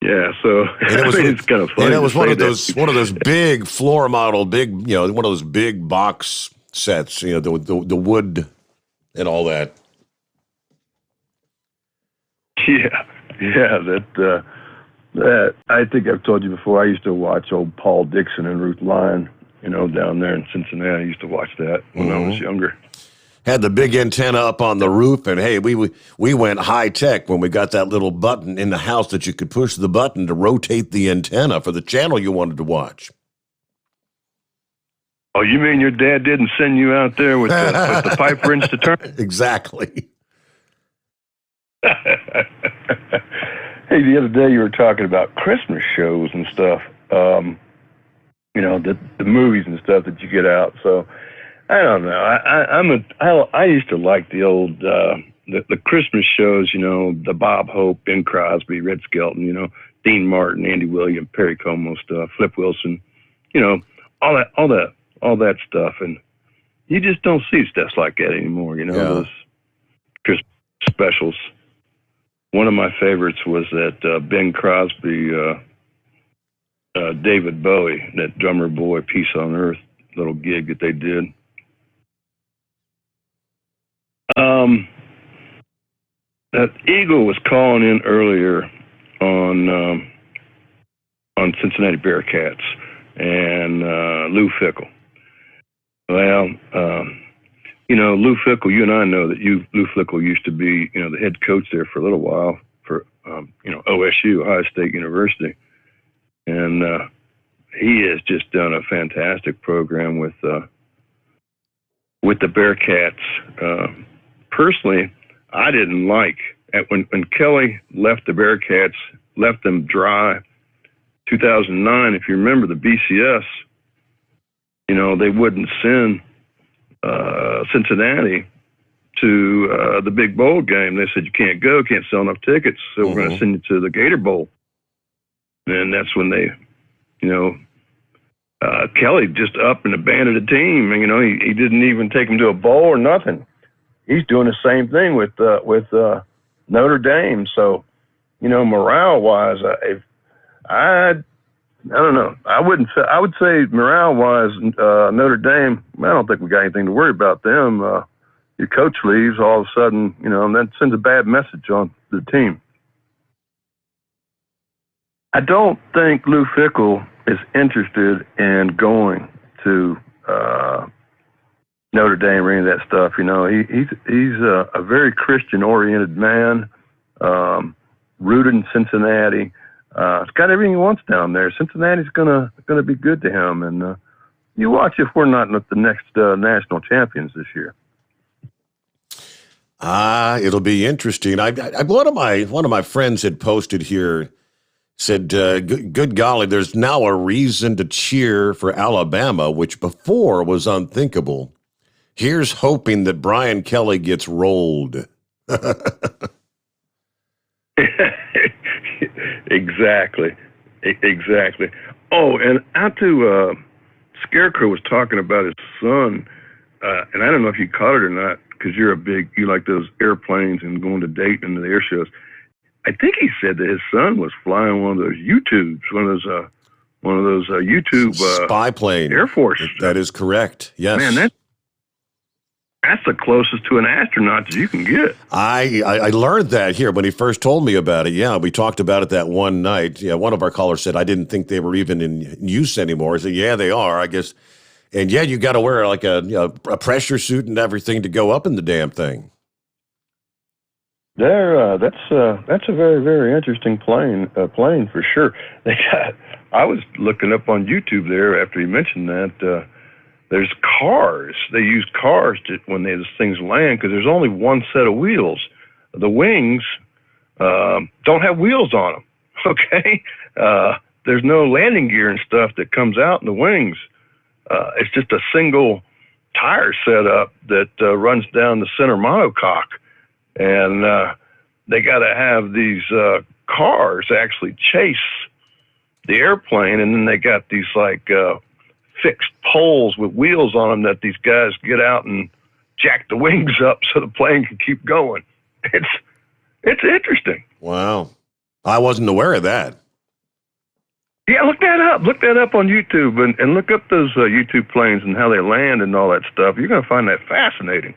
Yeah, so it's kind of funny. And it was one of those big floor model, one of those big box sets, the wood and all that. Yeah, that I think I've told you before. I used to watch old Paul Dixon and Ruth Lyon, down there in Cincinnati. I used to watch that when I was younger. Had the big antenna up on the roof, and hey, we went high tech when we got that little button in the house that you could push the button to rotate the antenna for the channel you wanted to watch. Oh, you mean your dad didn't send you out there with the pipe wrench to turn? Exactly. Hey, the other day you were talking about Christmas shows and stuff. You know, the movies and stuff that you get out. So I don't know. I used to like the old the Christmas shows. You know, the Bob Hope, Ben Crosby, Red Skelton. You know, Dean Martin, Andy Williams, Perry Como stuff, Flip Wilson. You know, all that stuff, and you just don't see stuff like that anymore. You know, those Christmas specials. One of my favorites was that Ben Crosby, David Bowie, that Drummer Boy, Peace on Earth little gig that they did. That Eagle was calling in earlier on Cincinnati Bearcats and Lou Fickle. Well, you know, Lou Fickle, you and I know that Lou Fickle used to be, you know, the head coach there for a little while for, you know, OSU, Ohio State University. And he has just done a fantastic program with the Bearcats. Personally, I didn't like, when Kelly left the Bearcats, left them dry, 2009, if you remember the BCS, you know, they wouldn't send Cincinnati to the big bowl game. They said, you can't go, can't sell enough tickets, so we're going to send you to the Gator Bowl. And that's when they, you know, Kelly just up and abandoned the team. And, you know, he didn't even take them to a bowl or nothing. He's doing the same thing with Notre Dame. So, you know, morale-wise, I don't know. I would say morale-wise, Notre Dame, I don't think we got anything to worry about them. Your coach leaves all of a sudden, you know, and that sends a bad message on the team. I don't think Lou Fickle is interested in going to Notre Dame or any of that stuff. You know, he's a very Christian-oriented man, rooted in Cincinnati. It's got everything he wants down there. Cincinnati's gonna be good to him, and you watch if we're not the next national champions this year. It'll be interesting. One of my friends had posted here, said, good golly, there's now a reason to cheer for Alabama, which before was unthinkable. Here's hoping that Brian Kelly gets rolled. Exactly. Oh, and out to Scarecrow was talking about his son, and I don't know if you caught it or not, because you like those airplanes and going to Dayton and the air shows. I think he said that his son was flying one of those YouTubes, one of those YouTube spy plane Air Force. That is correct. Yes, man, that's the closest to an astronaut that you can get. I learned that here when he first told me about it. Yeah, we talked about it that one night. Yeah, one of our callers said, I didn't think they were even in use anymore. I said, yeah, they are, I guess. And yeah, you got to wear like a pressure suit and everything to go up in the damn thing. That's a very, very interesting plane for sure. I was looking up on YouTube there after he mentioned that. There's cars. They use cars when these things land because there's only one set of wheels. The wings don't have wheels on them. Okay, there's no landing gear and stuff that comes out in the wings. It's just a single tire setup that runs down the center monocoque, and they got to have these cars actually chase the airplane, and then they got these like fixed poles with wheels on them that these guys get out and jack the wings up so the plane can keep going. It's interesting. Wow. I wasn't aware of that. Yeah, look that up. Look that up on YouTube and look up those YouTube planes and how they land and all that stuff. You're going to find that fascinating.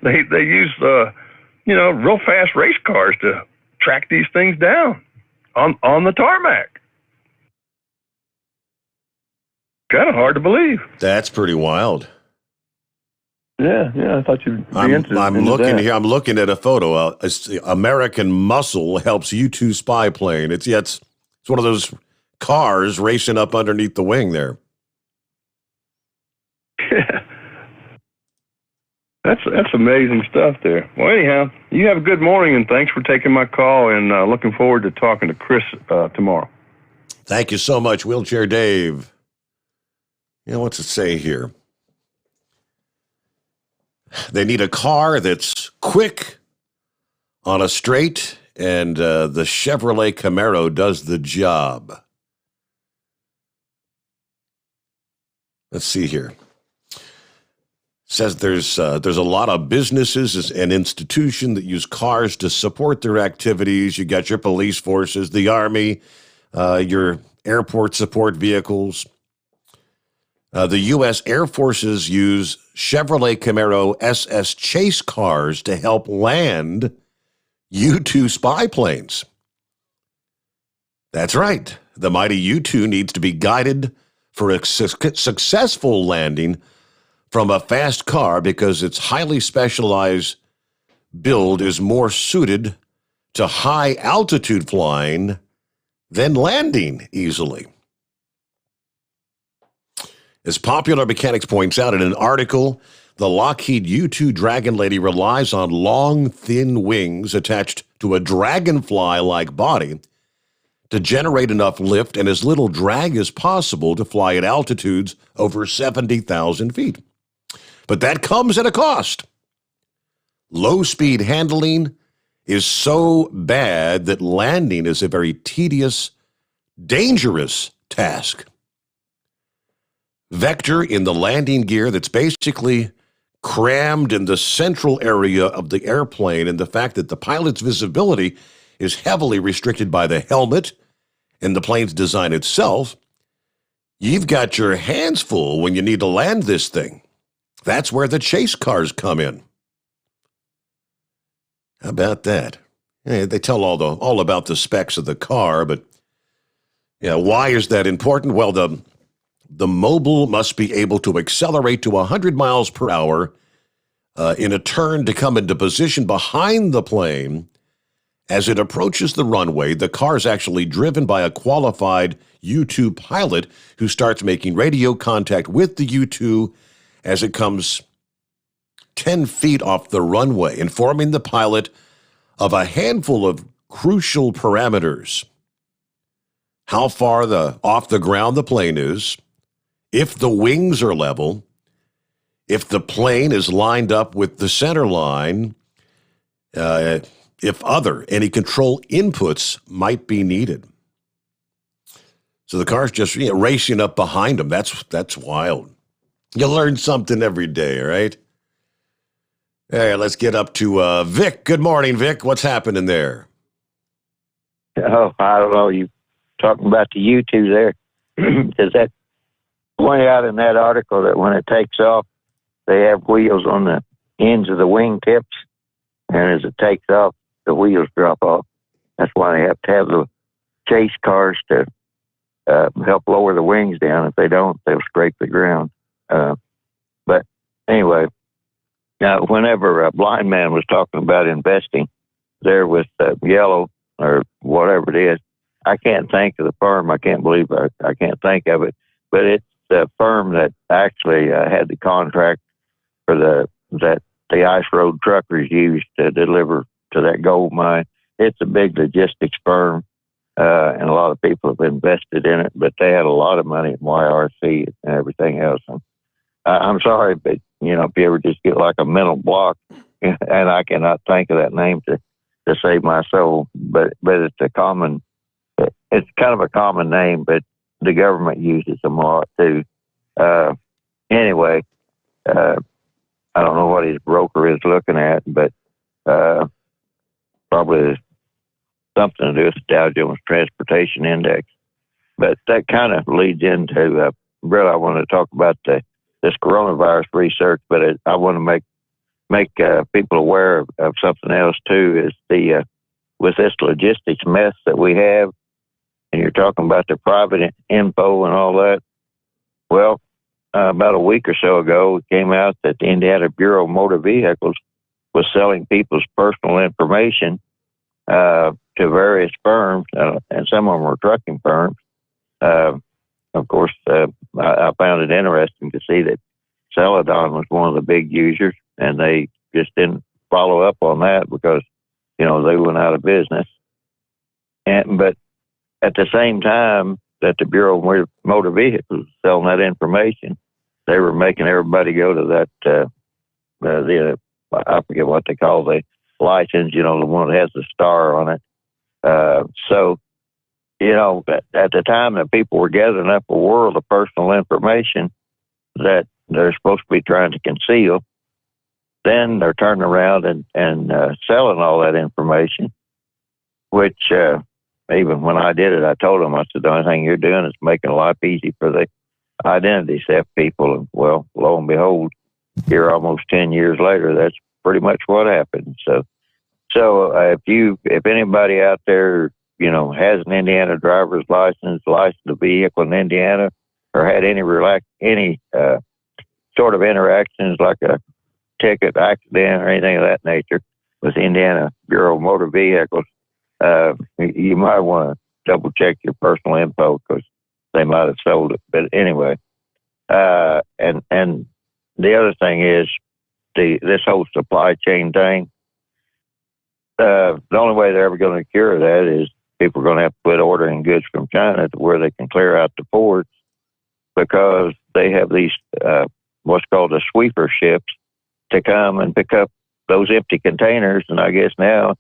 They use, real fast race cars to track these things down on the tarmac. Kind of hard to believe. That's pretty wild. Yeah, I thought you'd be interested. I'm looking here. I'm looking at a photo. American Muscle helps U-2 spy plane. It's one of those cars racing up underneath the wing there. That's amazing stuff there. Well, anyhow, you have a good morning, and thanks for taking my call, and looking forward to talking to Chris tomorrow. Thank you so much, Wheelchair Dave. What's it say here? They need a car that's quick on a straight, and the Chevrolet Camaro does the job. Let's see here. Says there's a lot of businesses and institutions that use cars to support their activities. You got your police forces, the Army, your airport support vehicles. The U.S. Air Forces use Chevrolet Camaro SS chase cars to help land U-2 spy planes. That's right. The mighty U-2 needs to be guided for a successful landing from a fast car because its highly specialized build is more suited to high altitude flying than landing easily. As Popular Mechanics points out in an article, the Lockheed U-2 Dragon Lady relies on long, thin wings attached to a dragonfly-like body to generate enough lift and as little drag as possible to fly at altitudes over 70,000 feet. But that comes at a cost. Low-speed handling is so bad that landing is a very tedious, dangerous task. Vector in the landing gear that's basically crammed in the central area of the airplane, and the fact that the pilot's visibility is heavily restricted by the helmet and the plane's design itself, you've got your hands full when you need to land this thing. That's where the chase cars come in. How about that? They tell all about the specs of the car, but why is that important? Well, the mobile must be able to accelerate to 100 miles per hour in a turn to come into position behind the plane. As it approaches the runway, the car is actually driven by a qualified U-2 pilot who starts making radio contact with the U-2 as it comes 10 feet off the runway, informing the pilot of a handful of crucial parameters. How far off the ground the plane is, if the wings are level, if the plane is lined up with the center line, if any control inputs might be needed. So the car's just racing up behind them. That's wild. You learn something every day, right? All right, let's get up to Vic. Good morning, Vic. What's happening there? Oh, I don't know. You talking about the U-2 there? Does that point out in that article that when it takes off, they have wheels on the ends of the wing tips, and as it takes off, the wheels drop off. That's why they have to have the chase cars to help lower the wings down. If they don't, they'll scrape the ground. But anyway, now whenever a blind man was talking about investing there with Yellow or whatever it is, I can't think of the firm. I can't believe I can't think of it. But it's the firm that actually had the contract for that the ice road truckers used to deliver to that gold mine. It's a big logistics firm, and a lot of people have invested in it, but they had a lot of money in YRC and everything else. And I'm sorry, but, if you ever just get like a mental block, and I cannot think of that name to save my soul, but it's it's kind of a common name, but the government uses them a lot too. Anyway, I don't know what his broker is looking at, but probably something to do with the Dow Jones Transportation Index. But that kind of leads into, really, I want to talk about this coronavirus research, but I want to make people aware of something else too, is with this logistics mess that we have, and you're talking about the private info and all that. Well, about a week or so ago, it came out that the Indiana Bureau of Motor Vehicles was selling people's personal information to various firms, and some of them were trucking firms. Of course, I found it interesting to see that Celadon was one of the big users. and they just didn't follow up on that because, they went out of business. But at the same time that the Bureau of Motor Vehicles was selling that information, they were making everybody go to that, I forget what they call the license, the one that has the star on it. So, at the time that people were gathering up a world of personal information that they're supposed to be trying to conceal, then they're turning around and selling all that information, which even when I did it, I told them, I said, the only thing you're doing is making life easy for the identity theft people. And, well, lo and behold, here almost 10 years later, that's pretty much what happened. So if anybody out there, has an Indiana driver's license, licensed a vehicle in Indiana, or had any sort of interactions like a ticket, accident, or anything of that nature with the Indiana Bureau of Motor Vehicles, you might want to double check your personal info because they might have sold it. But anyway, and the other thing is this whole supply chain thing. The only way they're ever going to cure that is people are going to have to quit ordering goods from China to where they can clear out the ports, because they have these what's called the sweeper ships to come and pick up those empty containers. And I guess now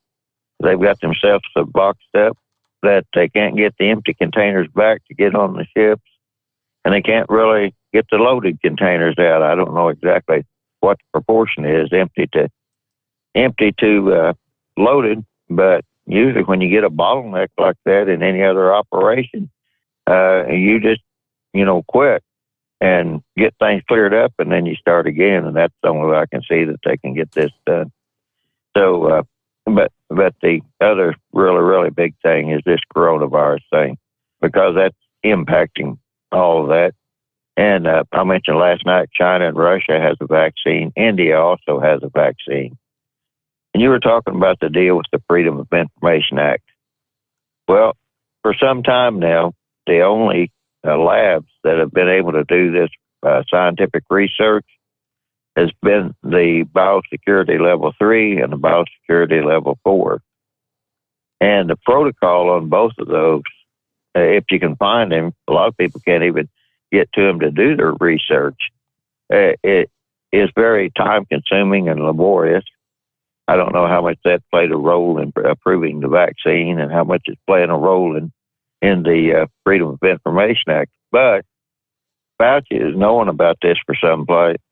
they've got themselves so boxed up that they can't get the empty containers back to get on the ships, and they can't really get the loaded containers out. I don't know exactly what the proportion is, empty to loaded, but usually when you get a bottleneck like that in any other operation, you just, quit and get things cleared up, and then you start again, and that's the only way I can see that they can get this done. So, but the other really, really big thing is this coronavirus thing, because that's impacting all of that. And I mentioned last night, China and Russia has a vaccine. India also has a vaccine. And you were talking about the deal with the Freedom of Information Act. Well, for some time now, the only labs that have been able to do this scientific research has been the biosecurity level 3 and the biosecurity level 4. And the protocol on both of those, if you can find them, a lot of people can't even get to them to do their research. It is very time-consuming and laborious. I don't know how much that played a role in approving the vaccine and how much it's playing a role in the Freedom of Information Act. But Fauci has known about this for some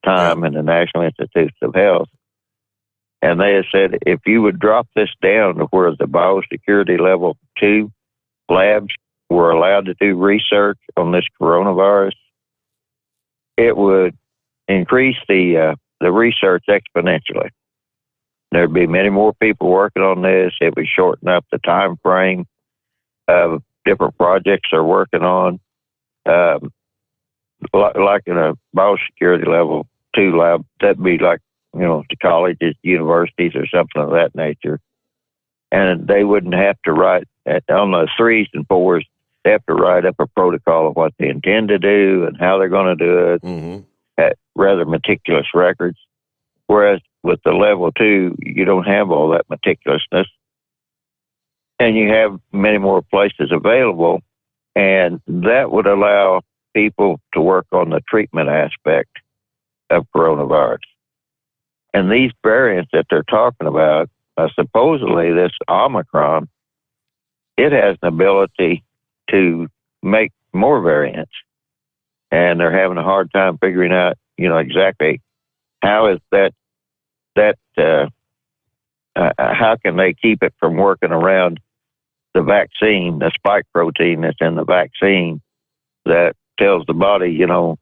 time in the National Institutes of Health. And they have said if you would drop this down to where the biosecurity level 2 labs were allowed to do research on this coronavirus, it would increase the research exponentially. There'd be many more people working on this. It would shorten up the time frame of different projects they're working on. Like in a biosecurity level 2 lab, that'd be like, to colleges, universities, or something of that nature. And they wouldn't have to write, on the 3s and 4s, they have to write up a protocol of what they intend to do and how they're going to do it, at rather meticulous records. Whereas with the level 2, you don't have all that meticulousness, and you have many more places available, and that would allow people to work on the treatment aspect of coronavirus. And these variants that they're talking about, supposedly this Omicron, it has an ability to make more variants, and they're having a hard time figuring out, exactly how is how can they keep it from working around the vaccine, the spike protein that's in the vaccine that tells the body, don't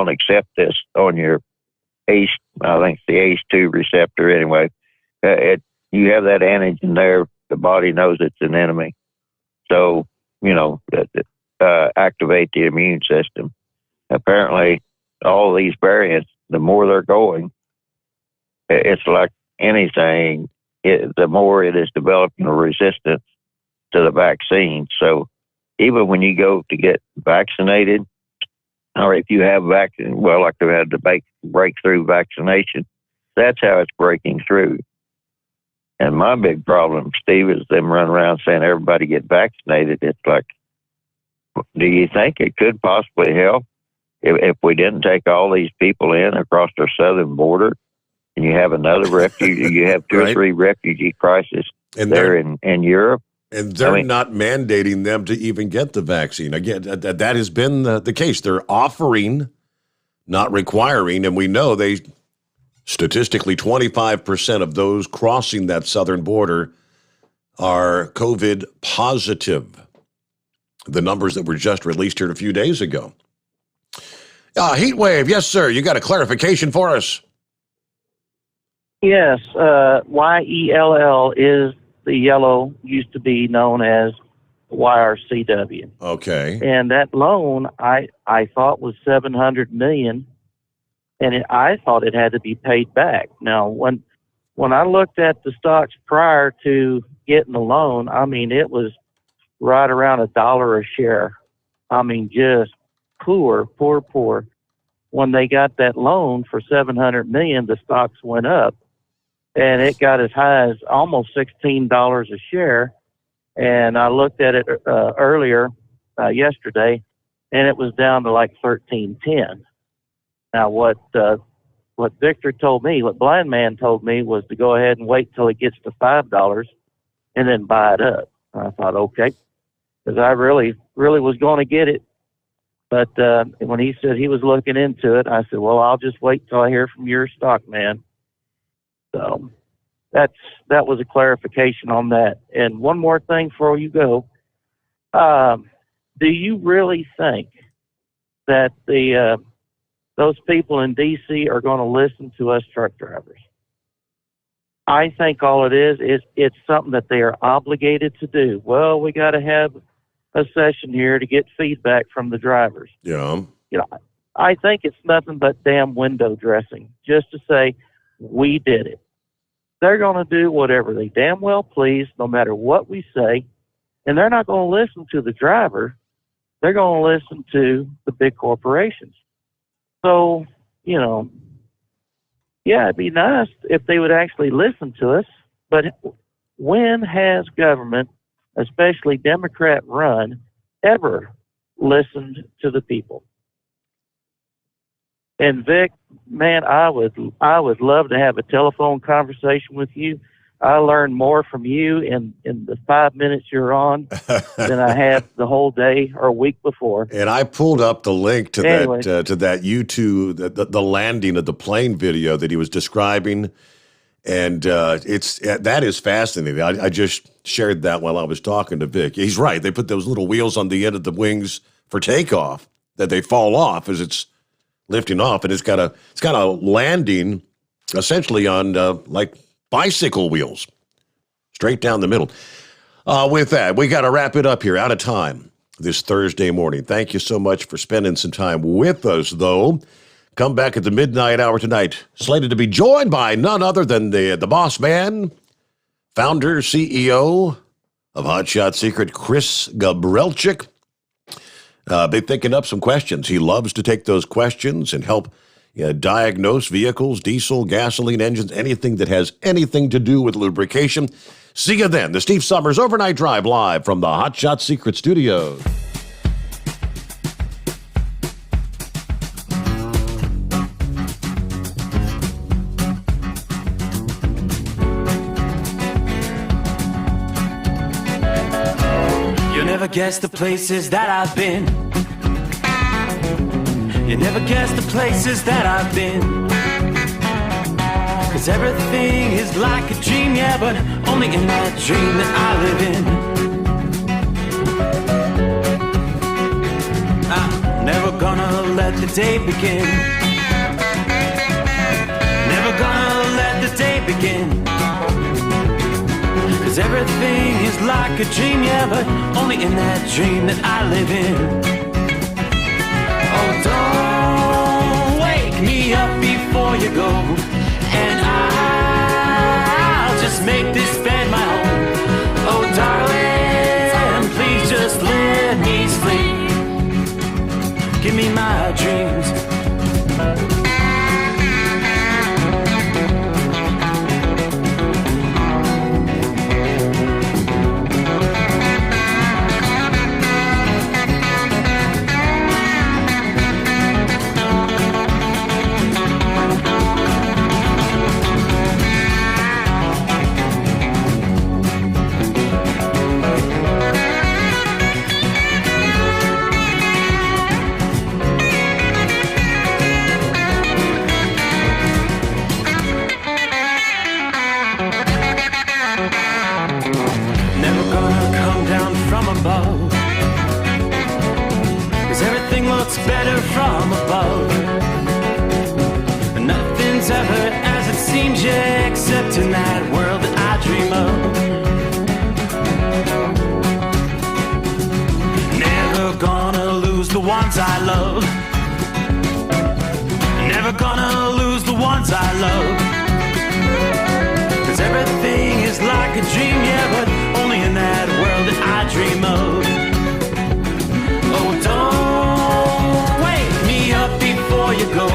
accept this on your ACE, I think it's the ACE2 receptor anyway. You have that antigen there, the body knows it's an enemy. So, activate the immune system. Apparently, all these variants, the more they're going, it's like anything, the more it is developing a resistance to the vaccine. So even when you go to get vaccinated, or if you have vaccine, well, like they've had the breakthrough vaccination, that's how it's breaking through. And my big problem, Steve, is them running around saying everybody get vaccinated. It's like, do you think it could possibly help if we didn't take all these people in across our southern border, and you have another refugee, you have two or three refugee crises there in Europe? And they're not mandating them to even get the vaccine. Again, that has been the case. They're offering, not requiring, and we know statistically 25% of those crossing that southern border are COVID positive. The numbers that were just released here a few days ago. Heat wave, yes, sir. You got a clarification for us? Yes, YELL is the yellow, used to be known as YRCW. Okay. And that loan, I thought was $700 million, and I thought it had to be paid back. Now, when I looked at the stocks prior to getting the loan, I mean, it was right around $1 a share. I mean, just poor. When they got that loan for $700 million, the stocks went up, and it got as high as almost $16 a share. And I looked at it earlier yesterday, and it was down to like $13.10. Now, what Victor told me, what Blind Man told me, was to go ahead and wait till it gets to $5 and then buy it up. I thought, okay, because I really was going to get it. But when he said he was looking into it, I said, well, I'll just wait till I hear from your stock man. So that was a clarification on that. And one more thing before you go. Do you really think that those people in D.C. are going to listen to us truck drivers? I think all it is it's something that they are obligated to do. Well, we got to have a session here to get feedback from the drivers. Yeah. You know, I think it's nothing but damn window dressing just to say we did it. They're going to do whatever they damn well please, no matter what we say, and they're not going to listen to the driver. They're going to listen to the big corporations. So, you know, yeah, it'd be nice if they would actually listen to us, but when has government, especially Democrat run, ever listened to the people? And Vic, man, I would love to have a telephone conversation with you. I learned more from you in the 5 minutes you're on than I have the whole day or week before. And I pulled up the link to Anyway. that YouTube, the landing of the plane video that he was describing, and that is fascinating. I just shared that while I was talking to Vic. He's right. They put those little wheels on the end of the wings for takeoff that they fall off as it's lifting off, and it's got a landing essentially on like bicycle wheels, straight down the middle. With that, we got to wrap it up here. Out of time this Thursday morning. Thank you so much for spending some time with us, though. Come back at the midnight hour tonight, slated to be joined by none other than the boss man, founder, CEO of Hotshot Secret, Chris Gabrielchik. Be thinking up some questions. He loves to take those questions and help diagnose vehicles, diesel, gasoline engines, anything that has anything to do with lubrication. See you then. The Steve Sommers Overnight Drive live from the Hotshot Secret Studios. You never guess the places that I've been. You never guess the places that I've been. 'Cause everything is like a dream, yeah, but only in that dream that I live in. I'm never gonna let the day begin. Never gonna let the day begin. 'Cause everything is like a dream, yeah, but only in that dream that I live in. Oh, don't wake me up before you go, and I'll just make this bed my home. Oh, darling, please just let me sleep. Give me my dream. from above. Nothing's ever as it seems, yeah, except in that world that I dream of. Never gonna lose the ones I love. Never gonna lose the ones I love. 'Cause everything is like a dream, yeah, but only in that world that I dream of. Oh, don't wake me up before you go.